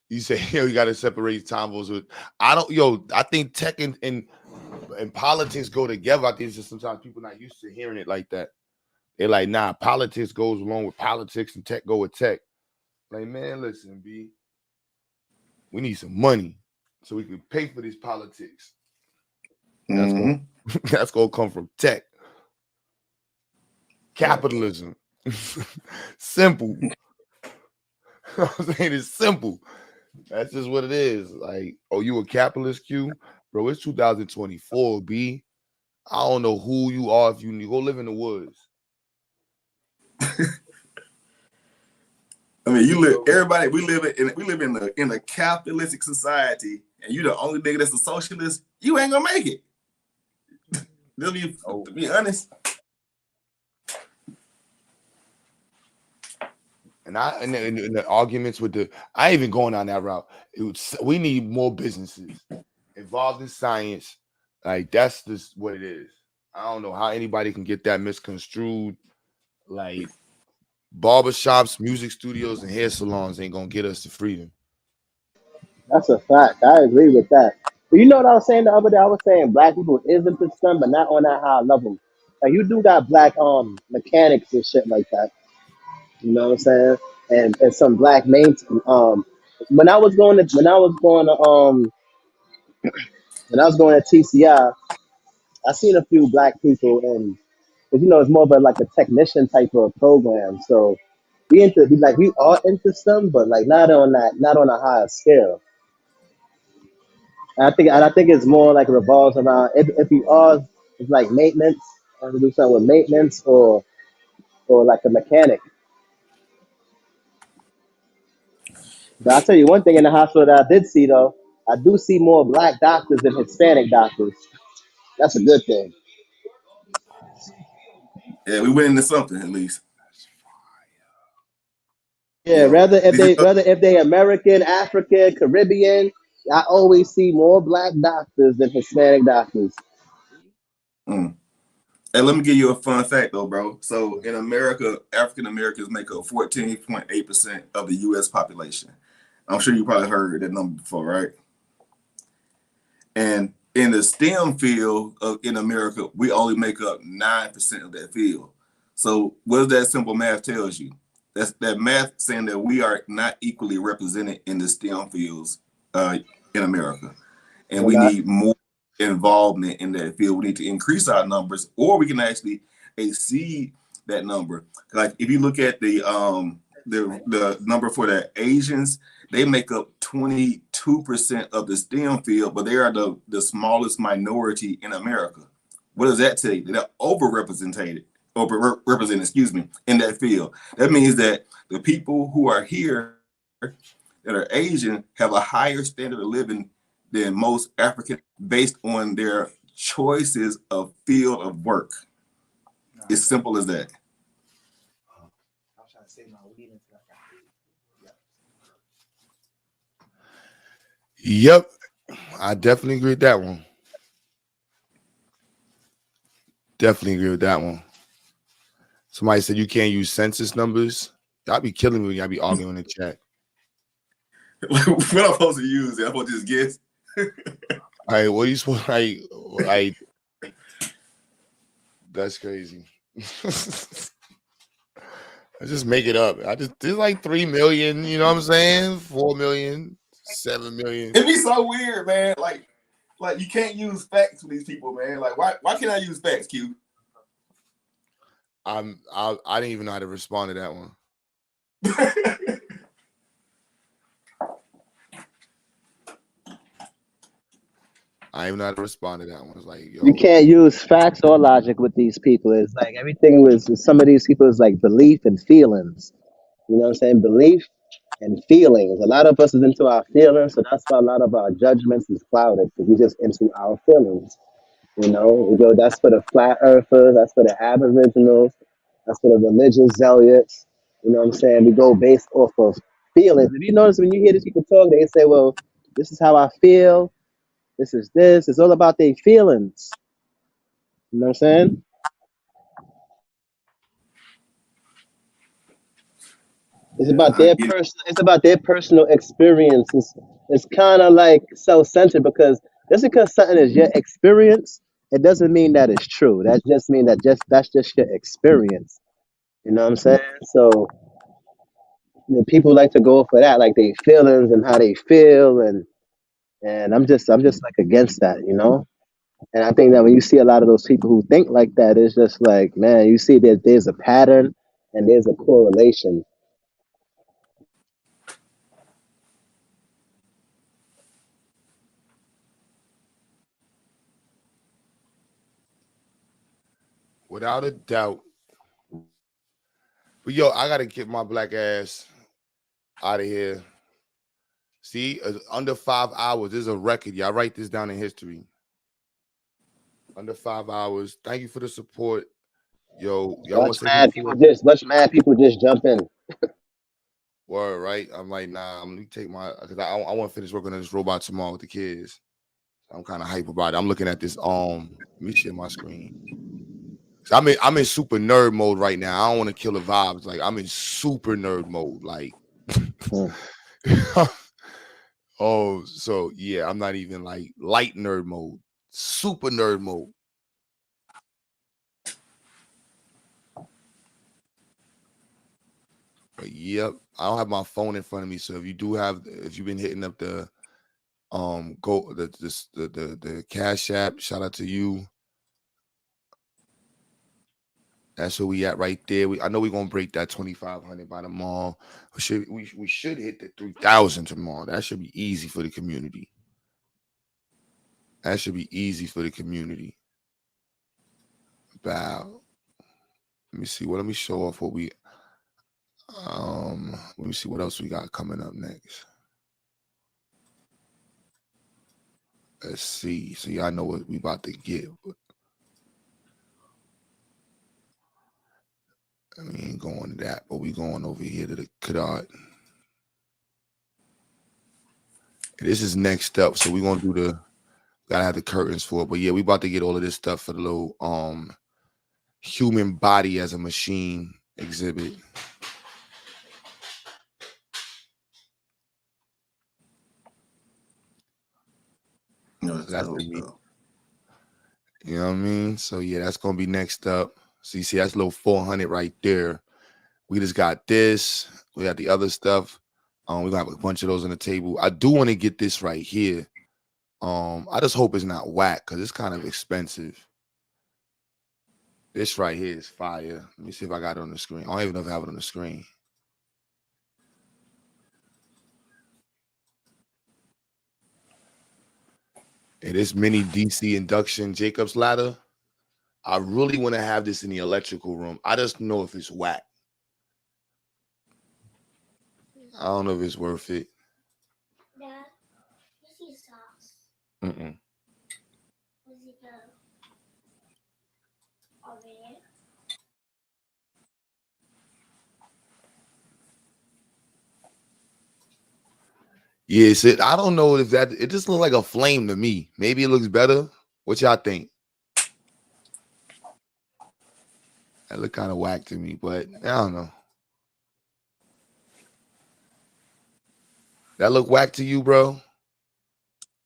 you say, you got to separate combos with. I think tech and politics go together. I think it's just sometimes people not used to hearing it like that. They're like, nah, politics goes along with politics and tech go with tech. Like, man, listen, B, we need some money so we can pay for these politics. That's gonna come from tech. Capitalism. Simple. I'm saying it's simple. That's just what it is. Like, oh, you a capitalist, Q? Bro, it's 2024, B. I don't know who you are if you go live in the woods. I mean, we live in a capitalistic society, and you're the only nigga that's a socialist, you ain't gonna make it. To be honest. And the arguments with I ain't even going down that route. We need more businesses involved in science. Like, that's just what it is. I don't know how anybody can get that misconstrued. Like barbershops, music studios, and hair salons ain't gonna get us to freedom. That's a fact. I agree with that. But you know what I was saying the other day? I was saying black people is into STEM, but not on that high level. Like you do got black mechanics and shit like that. You know what I'm saying? And some black mates. When I was going to TCI, I seen a few black people, and 'cause, you know it's more of a like a technician type of program. So we are into STEM, but like not on a higher scale. And I think it's more like revolves around if you are it's like maintenance, or to do something with maintenance or like a mechanic. But I'll tell you one thing in the hospital that I did see though, I do see more black doctors than Hispanic doctors. That's a good thing. Yeah, we went into something at least. Yeah, You know, rather if they American, African, Caribbean, I always see more black doctors than Hispanic doctors. Mm. And let me give you a fun fact though, bro. So in America, African Americans make up 14.8% of the U.S. population. I'm sure you probably heard that number before, right? And in the STEM field in America, we only make up 9% of that field. So what does that simple math tells you? That's that math saying that we are not equally represented in the STEM fields in America. And We're we not. need more involvement in that field. We need to increase our numbers, or we can actually exceed that number. Like if you look at the number for the Asians, they make up 22% of the STEM field, but they are the smallest minority in America. What does that tell you? They're overrepresented, excuse me, in that field. That means that the people who are here that are Asian have a higher standard of living than most African based on their choices of field of work. It's simple as that. Yep, I definitely agree with that one. Definitely agree with that one. Somebody said you can't use census numbers. Y'all be killing me when y'all be arguing in the chat. What I'm supposed to use? I'm supposed to just guess. All right, what are you supposed like? That's crazy. I just make it up. There's like 3 million, you know what I'm saying? 4 million, 7 million. It'd be so weird, man. Like you can't use facts with these people, man. Like why can't I use facts, Q? I didn't even know how to respond to that one. I even know how to respond to that one. It's like, yo, You can't use facts or logic with these people. It's like everything with some of these people is like belief and feelings. You know what I'm saying? Belief and feelings. A lot of us is into our feelings, so that's why a lot of our judgments is clouded because we just into our feelings. You know, we go. That's for the flat earthers. That's for the aboriginals. That's for the religious zealots. You know what I'm saying? We go based off of feelings. If you notice when you hear these people talk, they say, "Well, this is how I feel. This is this." It's all about their feelings. You know what I'm saying? It's about I their get it. It's about their personal experience. It's kind of like self-centered because just because something is your experience, it doesn't mean that it's true. That just means that's just your experience. You know what I'm saying? So people like to go for that, like their feelings and how they feel, and I'm just like against that, you know. And I think that when you see a lot of those people who think like that, it's just like, man, you see that there's a pattern and there's a correlation. without a doubt. But yo, I gotta get my black ass out of here. See, under 5 hours. This is a record. Y'all write this down in history. Under 5 hours. Thank you for the support. Yo, y'all want to say something before? Watch mad people just jump in. Word, right? I'm like, nah, I'm gonna take my because I want to finish working on this robot tomorrow with the kids. I'm kind of hype about it. I'm looking at this. Let me share my screen. So I'm in super nerd mode right now. I don't want to kill the vibes. Like I'm in super nerd mode. Like, oh, so yeah, I'm not even like light nerd mode. Super nerd mode. But yep, I don't have my phone in front of me. So if you've been hitting up the the Cash App, shout out to you. That's where we at right there. I know we're gonna break that 2,500 by tomorrow. We should hit the 3,000 tomorrow. That should be easy for the community. That should be easy for the community. Bow. Let me see. Let me show off what we let me see what else we got coming up next. Let's see. So y'all know what we about to get. We ain't going to that, but we going over here to the Kadad. This is next up. So we're gonna do gotta have the curtains for it. But yeah, we about to get all of this stuff for the little human body as a machine exhibit. No, that's gonna be, you know what I mean? So yeah, that's gonna be next up. So you see that's a little 400 right there. We just got this. We got the other stuff. We got a bunch of those on the table. I do want to get this right here. I just hope it's not whack because it's kind of expensive. This right here is fire. Let me see if I got it on the screen. I don't even know if I have it on the screen. And this mini DC induction Jacob's ladder. I really want to have this in the electrical room. I just know if it's whack. I don't know if it's worth it. Dad, you see socks? Mm-mm. Where's it go? Over here. Yes, I don't know if that. It just looks like a flame to me. Maybe it looks better. What y'all think? That look kind of whack to me, but I don't know. That look whack to you, bro?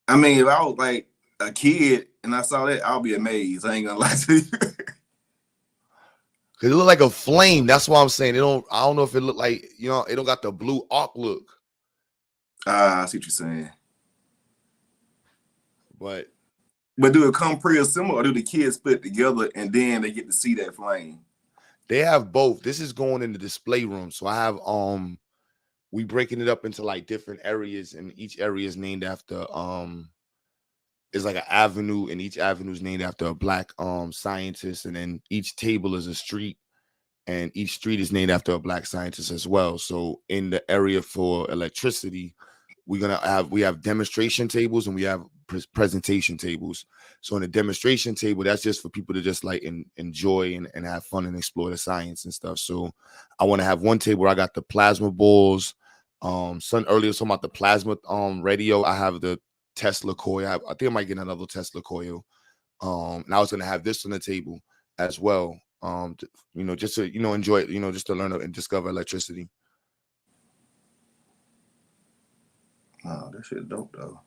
I mean, if I was like a kid and I saw that, I'll be amazed. I ain't gonna lie to you. Cause it look like a flame. That's why I'm saying it don't. I don't know if it look like, you know, it don't got the blue arc look. I see what you're saying. But do it come pre-assembled or do the kids put it together and then they get to see that flame? They have both. This is going in the display room. So I have we breaking it up into like different areas, and each area is named after it's like an avenue, and each avenue is named after a black scientist, and then each table is a street, and each street is named after a black scientist as well. So in the area for electricity, we have demonstration tables and we have presentation tables. So in the demonstration table, that's just for people to just like enjoy and have fun and explore the science and stuff. So I want to have one table where I got the plasma balls. Son earlier was talking about the plasma radio. I have the Tesla coil. I think I might get another Tesla coil. And I was gonna have this on the table as well. You know, just to, you know, enjoy it, you know, just to learn and discover electricity. Oh, that shit dope though.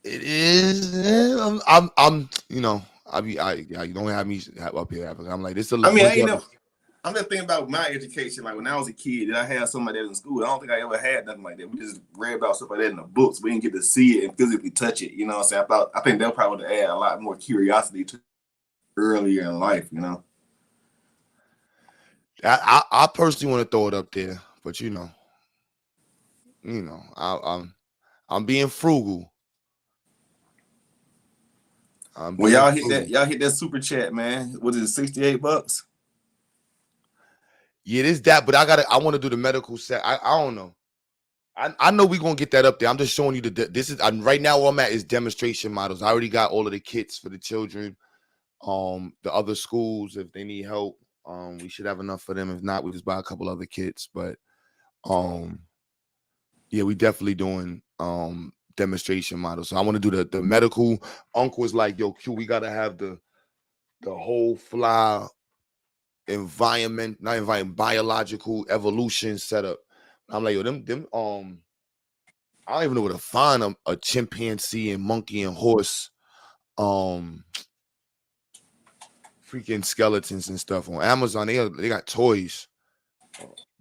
It is. I'm you know, you don't have me up here. I'm like, this. I mean, I'm just thinking about my education. Like when I was a kid, did I have something like that in school? I don't think I ever had nothing like that. We just read about stuff like that in the books. We didn't get to see it and physically touch it. You know what I'm saying? I think they'll probably add a lot more curiosity to earlier in life, you know. I personally want to throw it up there, but you know, I'm being frugal. Well, y'all hit that super chat, man. Was it $68? Yeah, it is that, but I want to do the medical set. I don't know. I know we're gonna get that up there. I'm just showing you this is right now where I'm at is demonstration models. I already got all of the kits for the children. The other schools, if they need help, we should have enough for them. If not, we just buy a couple other kits. But yeah, we definitely doing demonstration model. So I want to do the medical. Uncle was like, yo, Q, we gotta have the whole fly biological evolution setup. I'm like, yo, them I don't even know where to find a chimpanzee and monkey and horse freaking skeletons and stuff on Amazon. They got toys.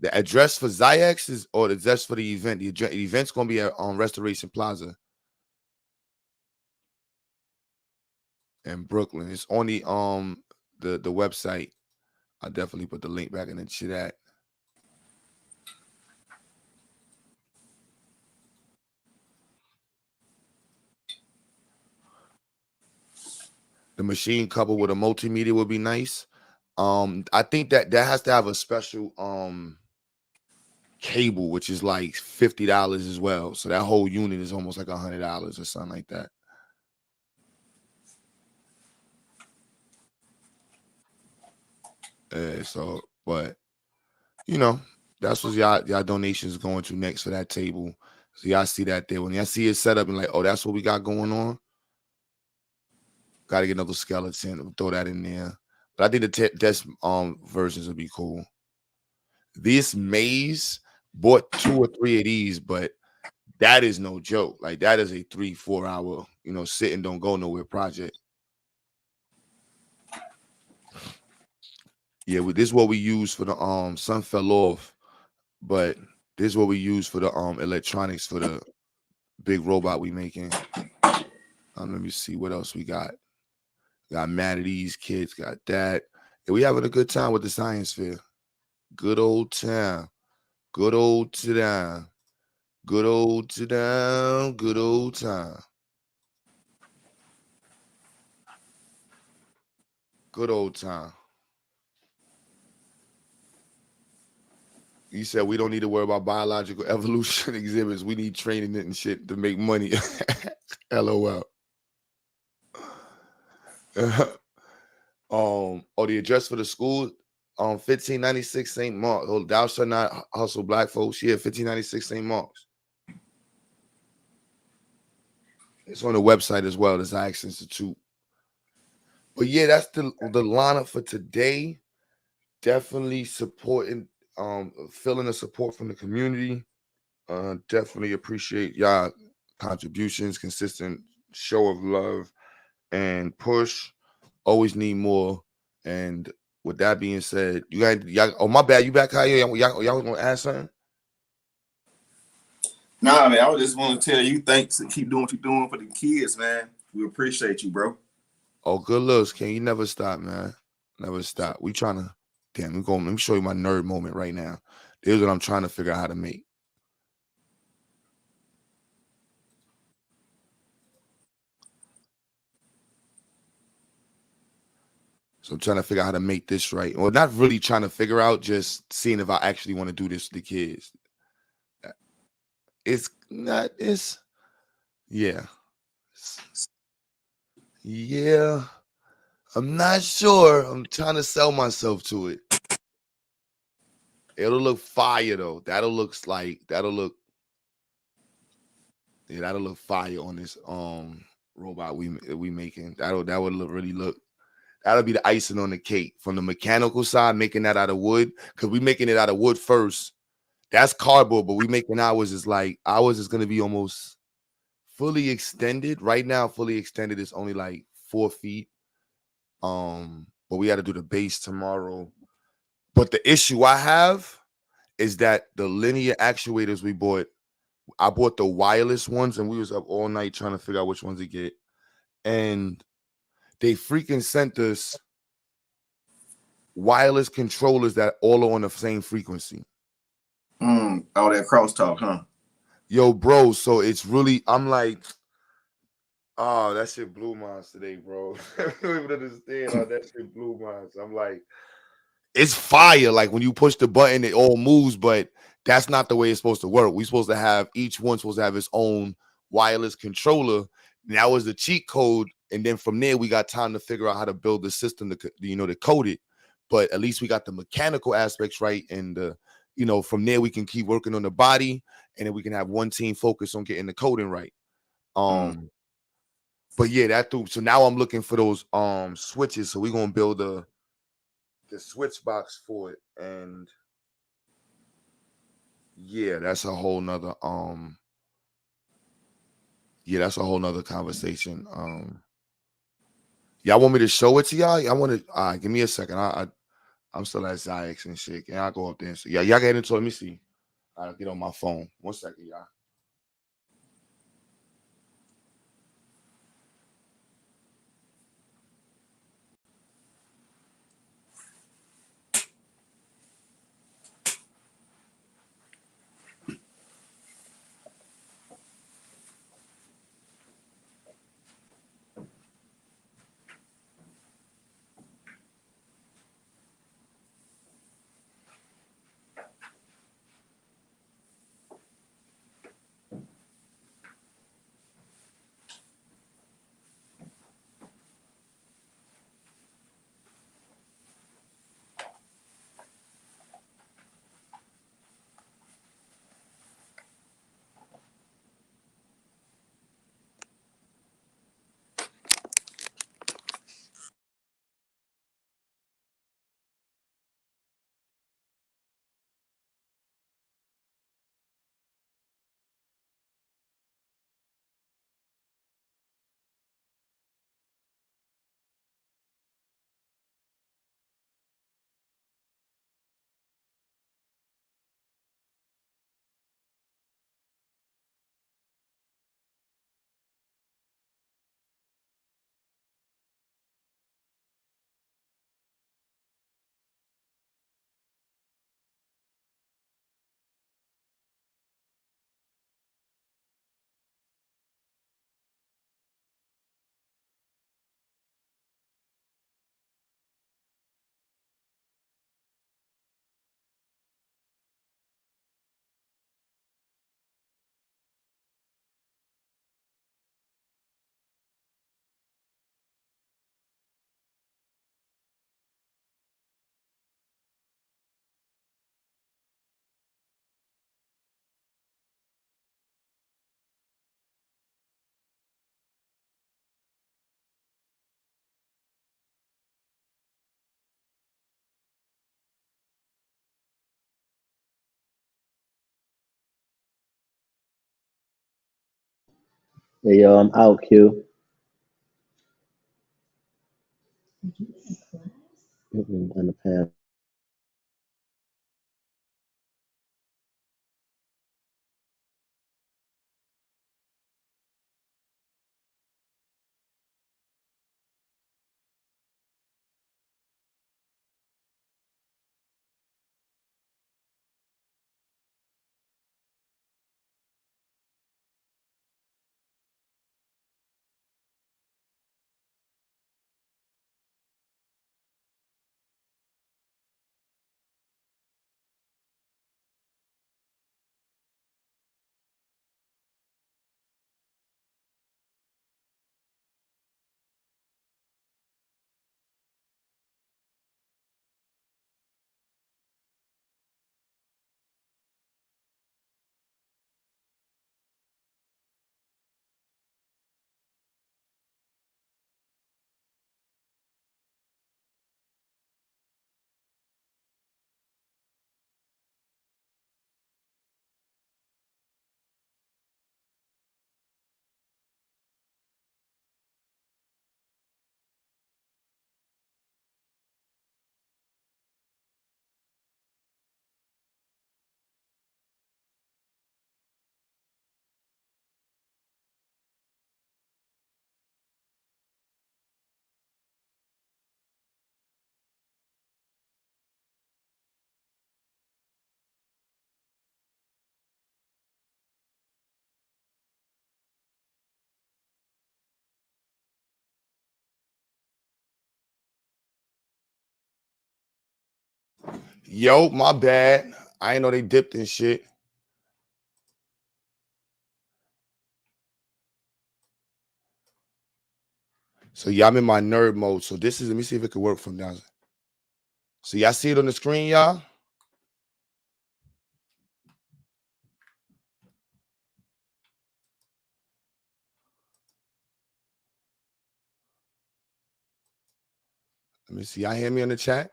The address for Zionics is, or the address for the event. The event's gonna be at Restoration Plaza in Brooklyn. It's on the website. I'll definitely put the link back in the chat. The machine coupled with a multimedia would be nice. I think that has to have a special cable, which is like $50 as well. So that whole unit is almost like $100 or something like that. So, but you know, that's what y'all donations going to next for that table. So y'all see that there. When y'all see it set up and like, oh, that's what we got going on. Got to get another skeleton. Throw that in there. But I think the test versions would be cool. This maze bought 2 or 3 of these, but that is no joke. Like that is a 3-4 hour, sit and don't go nowhere project. Yeah, this is what we use for the sun fell off, but this is what we use for the electronics for the big robot we making. Let me see what else we got. Got mad at these kids, got that. And we having a good time with the science fair. Good old time. Good old time. Good old time. Good old time. Good old time. You said we don't need to worry about biological evolution exhibits. We need training and shit to make money. LOL. The address for the school, 1596 St. Mark. Oh, thou shalt not hustle black folks. Yeah, 1596 St. Mark's. It's on the website as well, the Zionics Institute. But yeah, that's the lineup for today. Definitely supporting, feeling the support from the community. Definitely appreciate y'all contributions, consistent show of love and push. Always need more. And with that being said, y'all. Oh, my bad. You back, Kyle? Y'all was gonna ask something? Nah, man. I just want to tell you thanks and keep doing what you're doing for the kids, man. We appreciate you, bro. Oh, good looks, Ken. You never stop, man. Never stop. We trying to. Damn, let me show you my nerd moment right now. Here's what I'm trying to figure out how to make. So I'm trying to figure out how to make this right. Well, not really trying to figure out, just seeing if I actually want to do this to the kids. Yeah. I'm not sure. I'm trying to sell myself to it. It'll look fire though. That'll look fire on this robot we making. That'll be the icing on the cake. From the mechanical side, making that out of wood, because we making it out of wood first. That's cardboard, but we making ours is gonna be almost fully extended. Right now, fully extended is only like 4 feet. But we got to do the base tomorrow. But the issue I have is that the linear actuators I bought the wireless ones, and we was up all night trying to figure out which ones to get. And they freaking sent us wireless controllers that all are on the same frequency. Oh, that crosstalk, huh? Yo, bro, so it's really, I'm like, oh, that shit blew minds today, bro. I don't even understand how that shit blew minds. I'm like, it's fire. Like when you push the button, it all moves, but that's not the way it's supposed to work. We're supposed to have, each one's supposed to have its own wireless controller. And that was the cheat code. And then from there, we got time to figure out how to build the system to code it. But at least we got the mechanical aspects right. And from there, we can keep working on the body, and then we can have one team focus on getting the coding right. But yeah, that through. So now I'm looking for those switches. So we're gonna build the switch box for it. And yeah, that's a whole nother that's a whole nother conversation. Y'all want me to show it to y'all? I want to give me a second. I'm still at Zionics and shit. And I'll go up there and see. Yeah, y'all get into it. Let me see. I'll get on my phone. 1 second, y'all. Hey, yo, I'm out, Q. On the path. Yo, my bad. I ain't know they dipped in shit. So y'all, I'm in my nerd mode. So this is, let me see if it can work from down. So y'all see it on the screen, y'all? Let me see. Y'all hear me in the chat?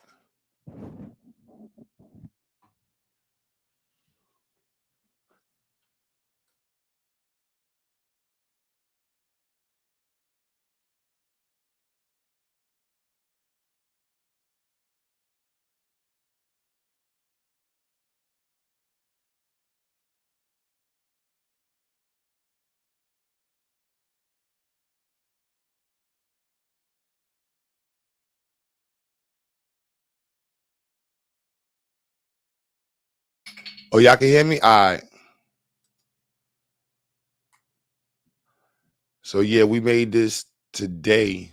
Oh, y'all can hear me? All right. So yeah, we made this today.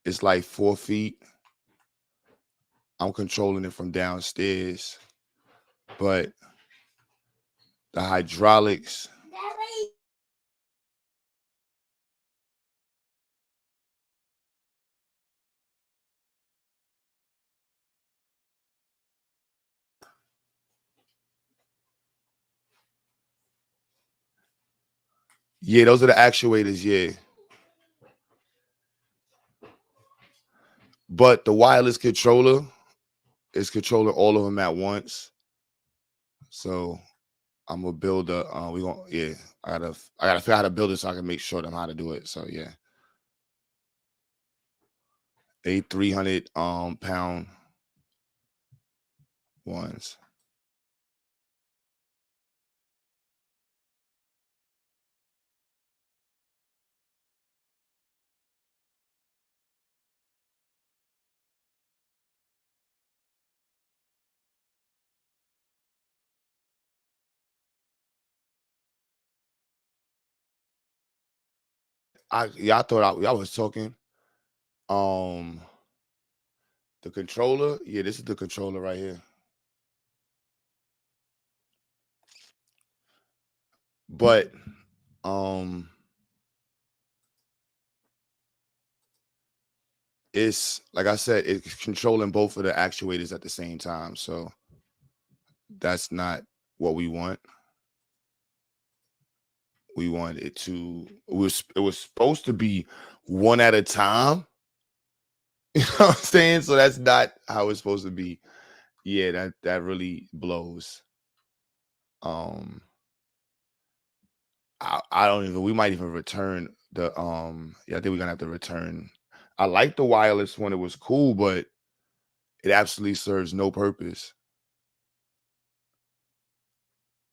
It's like 4 feet. I'm controlling it from downstairs, but the hydraulics. Yeah, those are the actuators, yeah. But the wireless controller is controlling all of them at once. So I'm gonna build a we gonna I gotta figure out how to build it so I can make sure them how to do it. So yeah. 300 pound ones. I thought y'all was talking. The controller, yeah, this is the controller right here. But it's like I said, it's controlling both of the actuators at the same time. So that's not what we want. We want it to it was supposed to be one at a time. You know what I'm saying? So that's not how it's supposed to be. Yeah, that really blows. I don't even, we might even return the yeah, I think we're gonna have to return. I like the wireless one, it was cool, but it absolutely serves no purpose.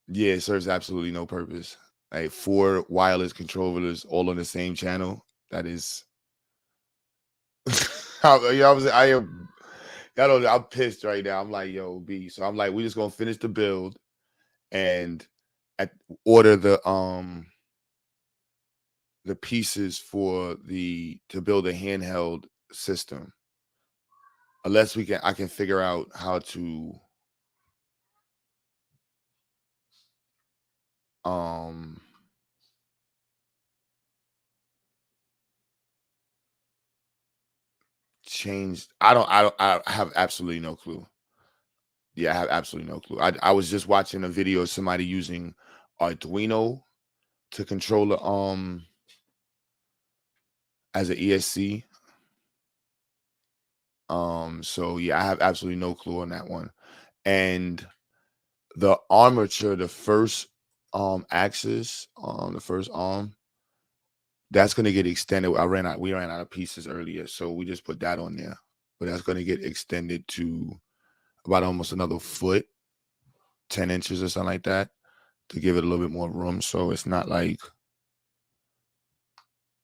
Yeah, it serves absolutely no purpose. Like 4 wireless controllers all on the same channel. That is I am I'm pissed right now. I'm like, yo, B. So I'm like, we just gonna finish the build and order the pieces for to build a handheld system. Unless I can figure out how to change. I have absolutely no clue. Yeah, I have absolutely no clue. I was just watching a video of somebody using Arduino to control the as an ESC. So yeah, I have absolutely no clue on that one. And the armature, the first axis, the first arm, that's gonna get extended. We ran out of pieces earlier, so we just put that on there. But that's gonna get extended to about almost another foot, 10 inches or something like that, to give it a little bit more room. So it's not like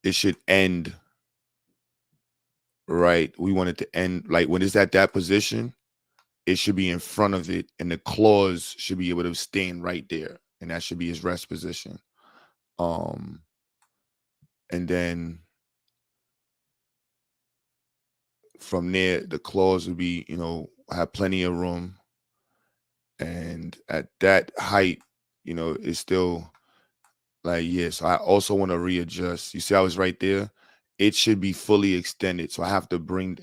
it should end right. We want it to end like when it's at that position, it should be in front of it, and the claws should be able to stand right there, and that should be his rest position. And then from there, the claws would be, have plenty of room. And at that height, it's still like, yeah. So I also want to readjust. You see how it's right there? It should be fully extended. So I have to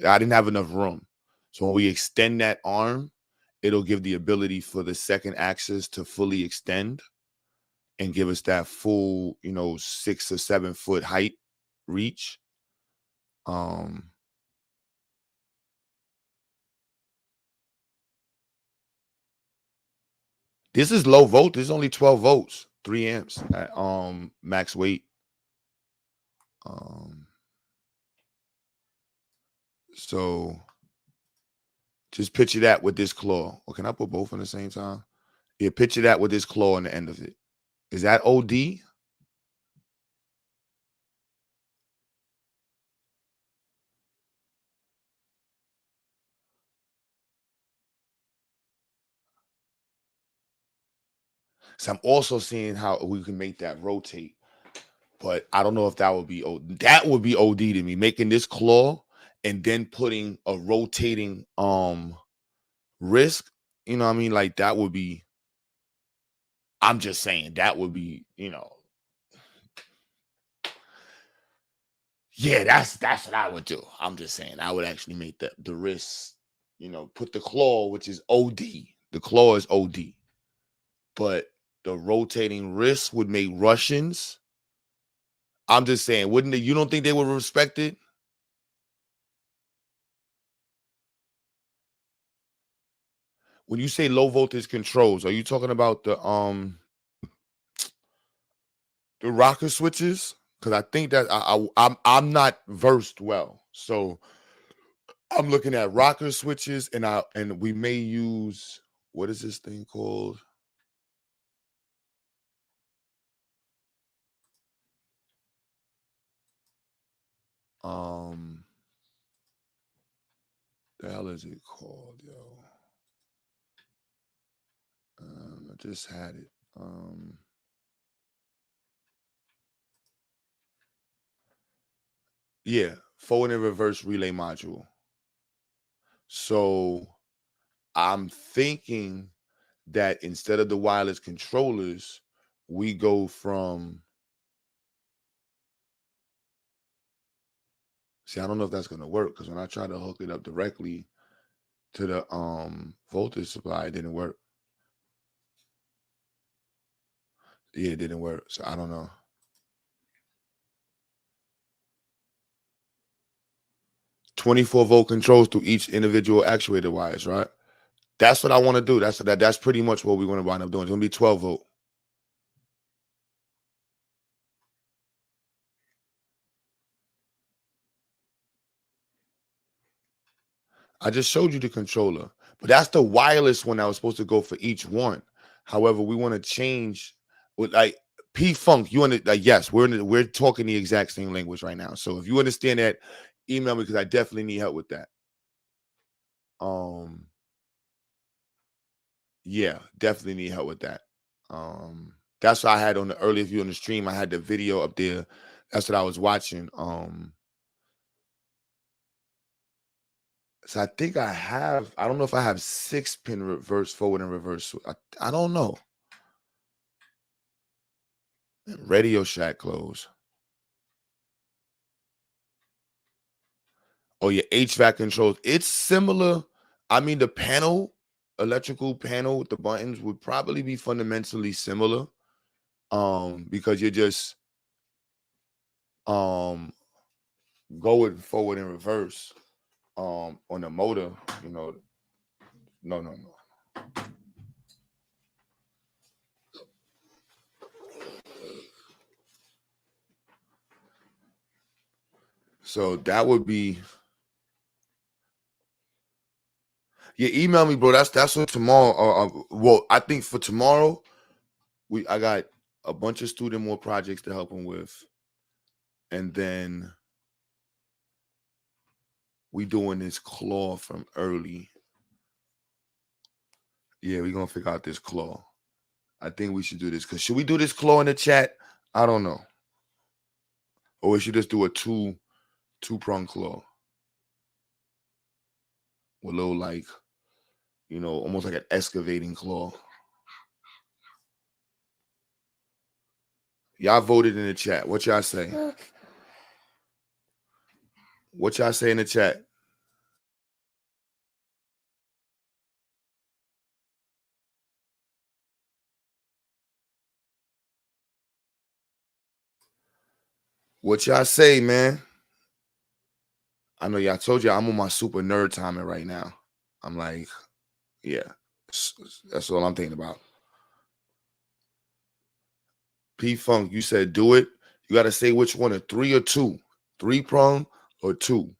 I didn't have enough room. So when we extend that arm, it'll give the ability for the second axis to fully extend and give us that full, 6 or 7 foot height reach. This is low volt. This is only 12 volts, 3 amps at max weight. So just picture that with this claw. Or can I put both on the same time? Yeah, picture that with this claw on the end of it. Is that OD? So I'm also seeing how we can make that rotate. But I don't know if that would be OD. That would be OD to me, making this claw and then putting a rotating wrist. You know what I mean? Like that would be, I'm just saying that would be, yeah, that's what I would do. I'm just saying I would actually make the wrist, put the claw, which is OD. The claw is OD. But the rotating wrist would make Russians. I'm just saying, wouldn't they, you don't think they would respect it? When you say low voltage controls, are you talking about the rocker switches? Because I think that I'm not versed well, so I'm looking at rocker switches, and we may use, what is this thing called? The hell is it called, yo? I just had it. Yeah, forward and reverse relay module. So I'm thinking that instead of the wireless controllers, we go from, see, I don't know if that's gonna work, because when I try to hook it up directly to the voltage supply, it didn't work. Yeah, it didn't work. So I don't know. "24-volt controls through each individual actuator wires," right? That's what I want to do. That's pretty much what we're going to wind up doing. It's going to be 12 volt. I just showed you the controller, but that's the wireless one that was supposed to go for each one. However, we want to change with like P-Funk. You want to, like, yes, we're talking the exact same language right now. So if you understand that, email me, because I definitely need help with that. Yeah, definitely need help with that. That's what I had on the earlier view on the stream. I had the video up there. That's what I was watching. So I think I don't know if I have 6-pin reverse, forward, and reverse. I don't know. Radio Shack close. Oh yeah, HVAC controls. It's similar. I mean, the panel, electrical panel with the buttons would probably be fundamentally similar. Because you're just going forward and reverse on the motor, no. So that would be, yeah, email me, bro. That's what tomorrow. Well, I think for tomorrow, I got a bunch of student more projects to help them with, and then we doing this claw from early. Yeah, we're gonna figure out this claw. I think we should do this, because should we do this claw in the chat? I don't know. Or we should just do a two-prong claw with a little, like, almost like an excavating claw. Y'all voted in the chat. What y'all say? What y'all say in the chat? What y'all say, man? I know y'all told you I'm on my super nerd timing right now. I'm like, yeah, that's all I'm thinking about. P Funk, you said do it. You got to say which one, a 3 or 2, 3-prong or 2.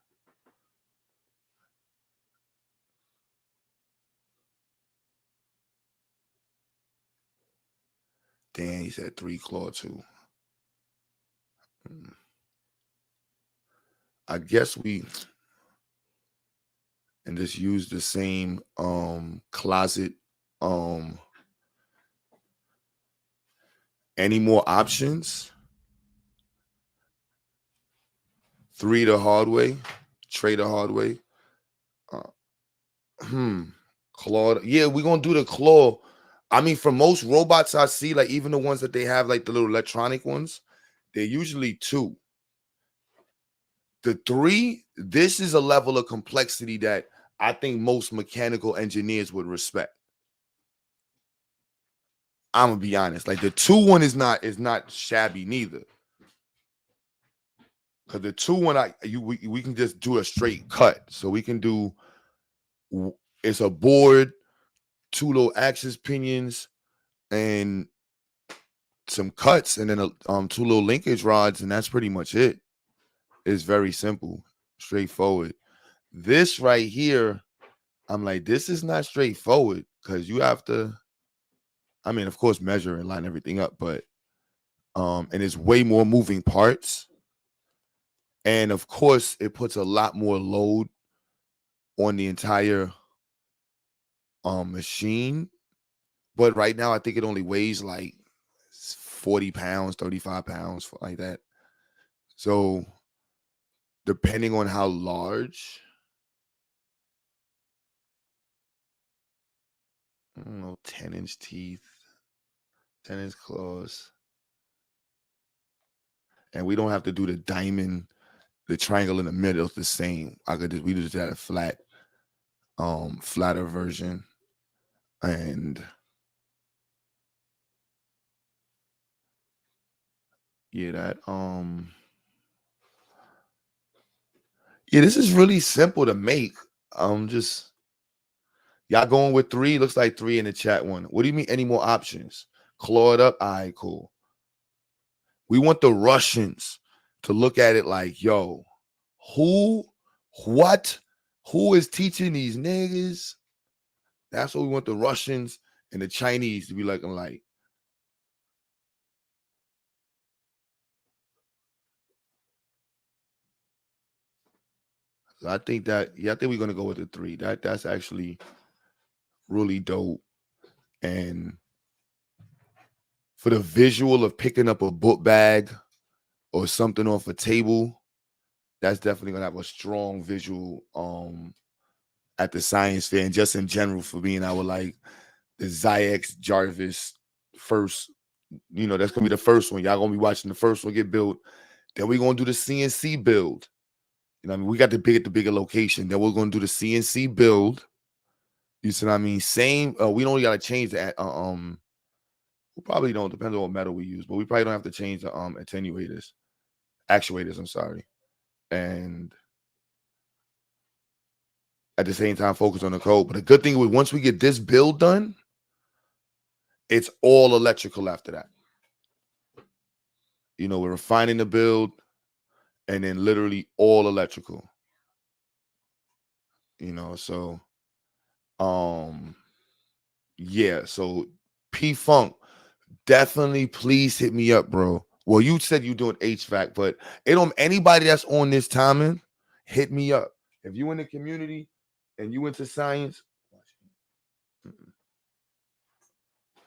Dan, he said 3 claw 2. I guess we and just use the same closet. Any more options? 3 the hard way, Trey the hard way. Claw. Yeah, we're gonna do the claw. I mean, for most robots I see, like even the ones that they have, like the little electronic ones, they're usually 2. The 3, this is a level of complexity that I think most mechanical engineers would respect. I'm gonna be honest. Like the 2 one is not shabby neither. Because the 2 one, we can just do a straight cut. So we can do, it's a board, 2 little axis pinions, and some cuts, and then 2 little linkage rods, and that's pretty much it. It's very simple, straightforward. This right here, I'm like, this is not straightforward because you have to, I mean, of course, measure and line everything up, but and it's way more moving parts. And of course, it puts a lot more load on the entire machine. But right now, I think it only weighs like 40 pounds, 35 pounds, like that. So depending on how large, I don't know, 10-inch teeth, 10-inch claws. And we don't have to do the diamond, the triangle in the middle. It's the same. We just had a flatter version. And yeah, this is really simple to make. Just y'all going with 3? Looks like 3 in the chat one. What do you mean any more options? Claw it up. All right, cool. We want the Russians to look at it like, yo, who is teaching these niggas? That's what we want the Russians and the Chinese to be looking like. So I think we're gonna go with the 3. That's actually really dope. And for the visual of picking up a book bag or something off a table, that's definitely gonna have a strong visual at the science fair, and just in general for being the Zionics Jarvis first. That's gonna be the first one. Y'all gonna be watching the first one get built. Then we're gonna do the CNC build. We got the bigger location. Then we're gonna do the CNC build. You see what I mean? Same. We don't gotta change that. We probably don't, depends on what metal we use, but we probably don't have to change the actuators. I'm sorry. And at the same time, focus on the code. But the good thing is, once we get this build done, it's all electrical after that. We're refining the build, and then literally all electrical. So yeah. So P Funk, definitely please hit me up, bro. Well, you said you're doing HVAC, but anybody that's on this timing, hit me up. If you in the community and you into science,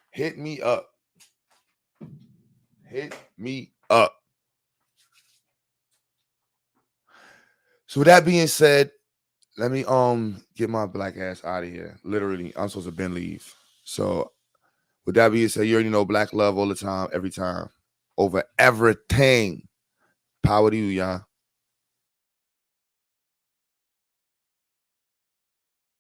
hit me up. Hit me up. So with that being said, let me get my black ass out of here. Literally, I'm supposed to been leave. So with that being said, you already know black love all the time, every time, over everything. Power to you, y'all.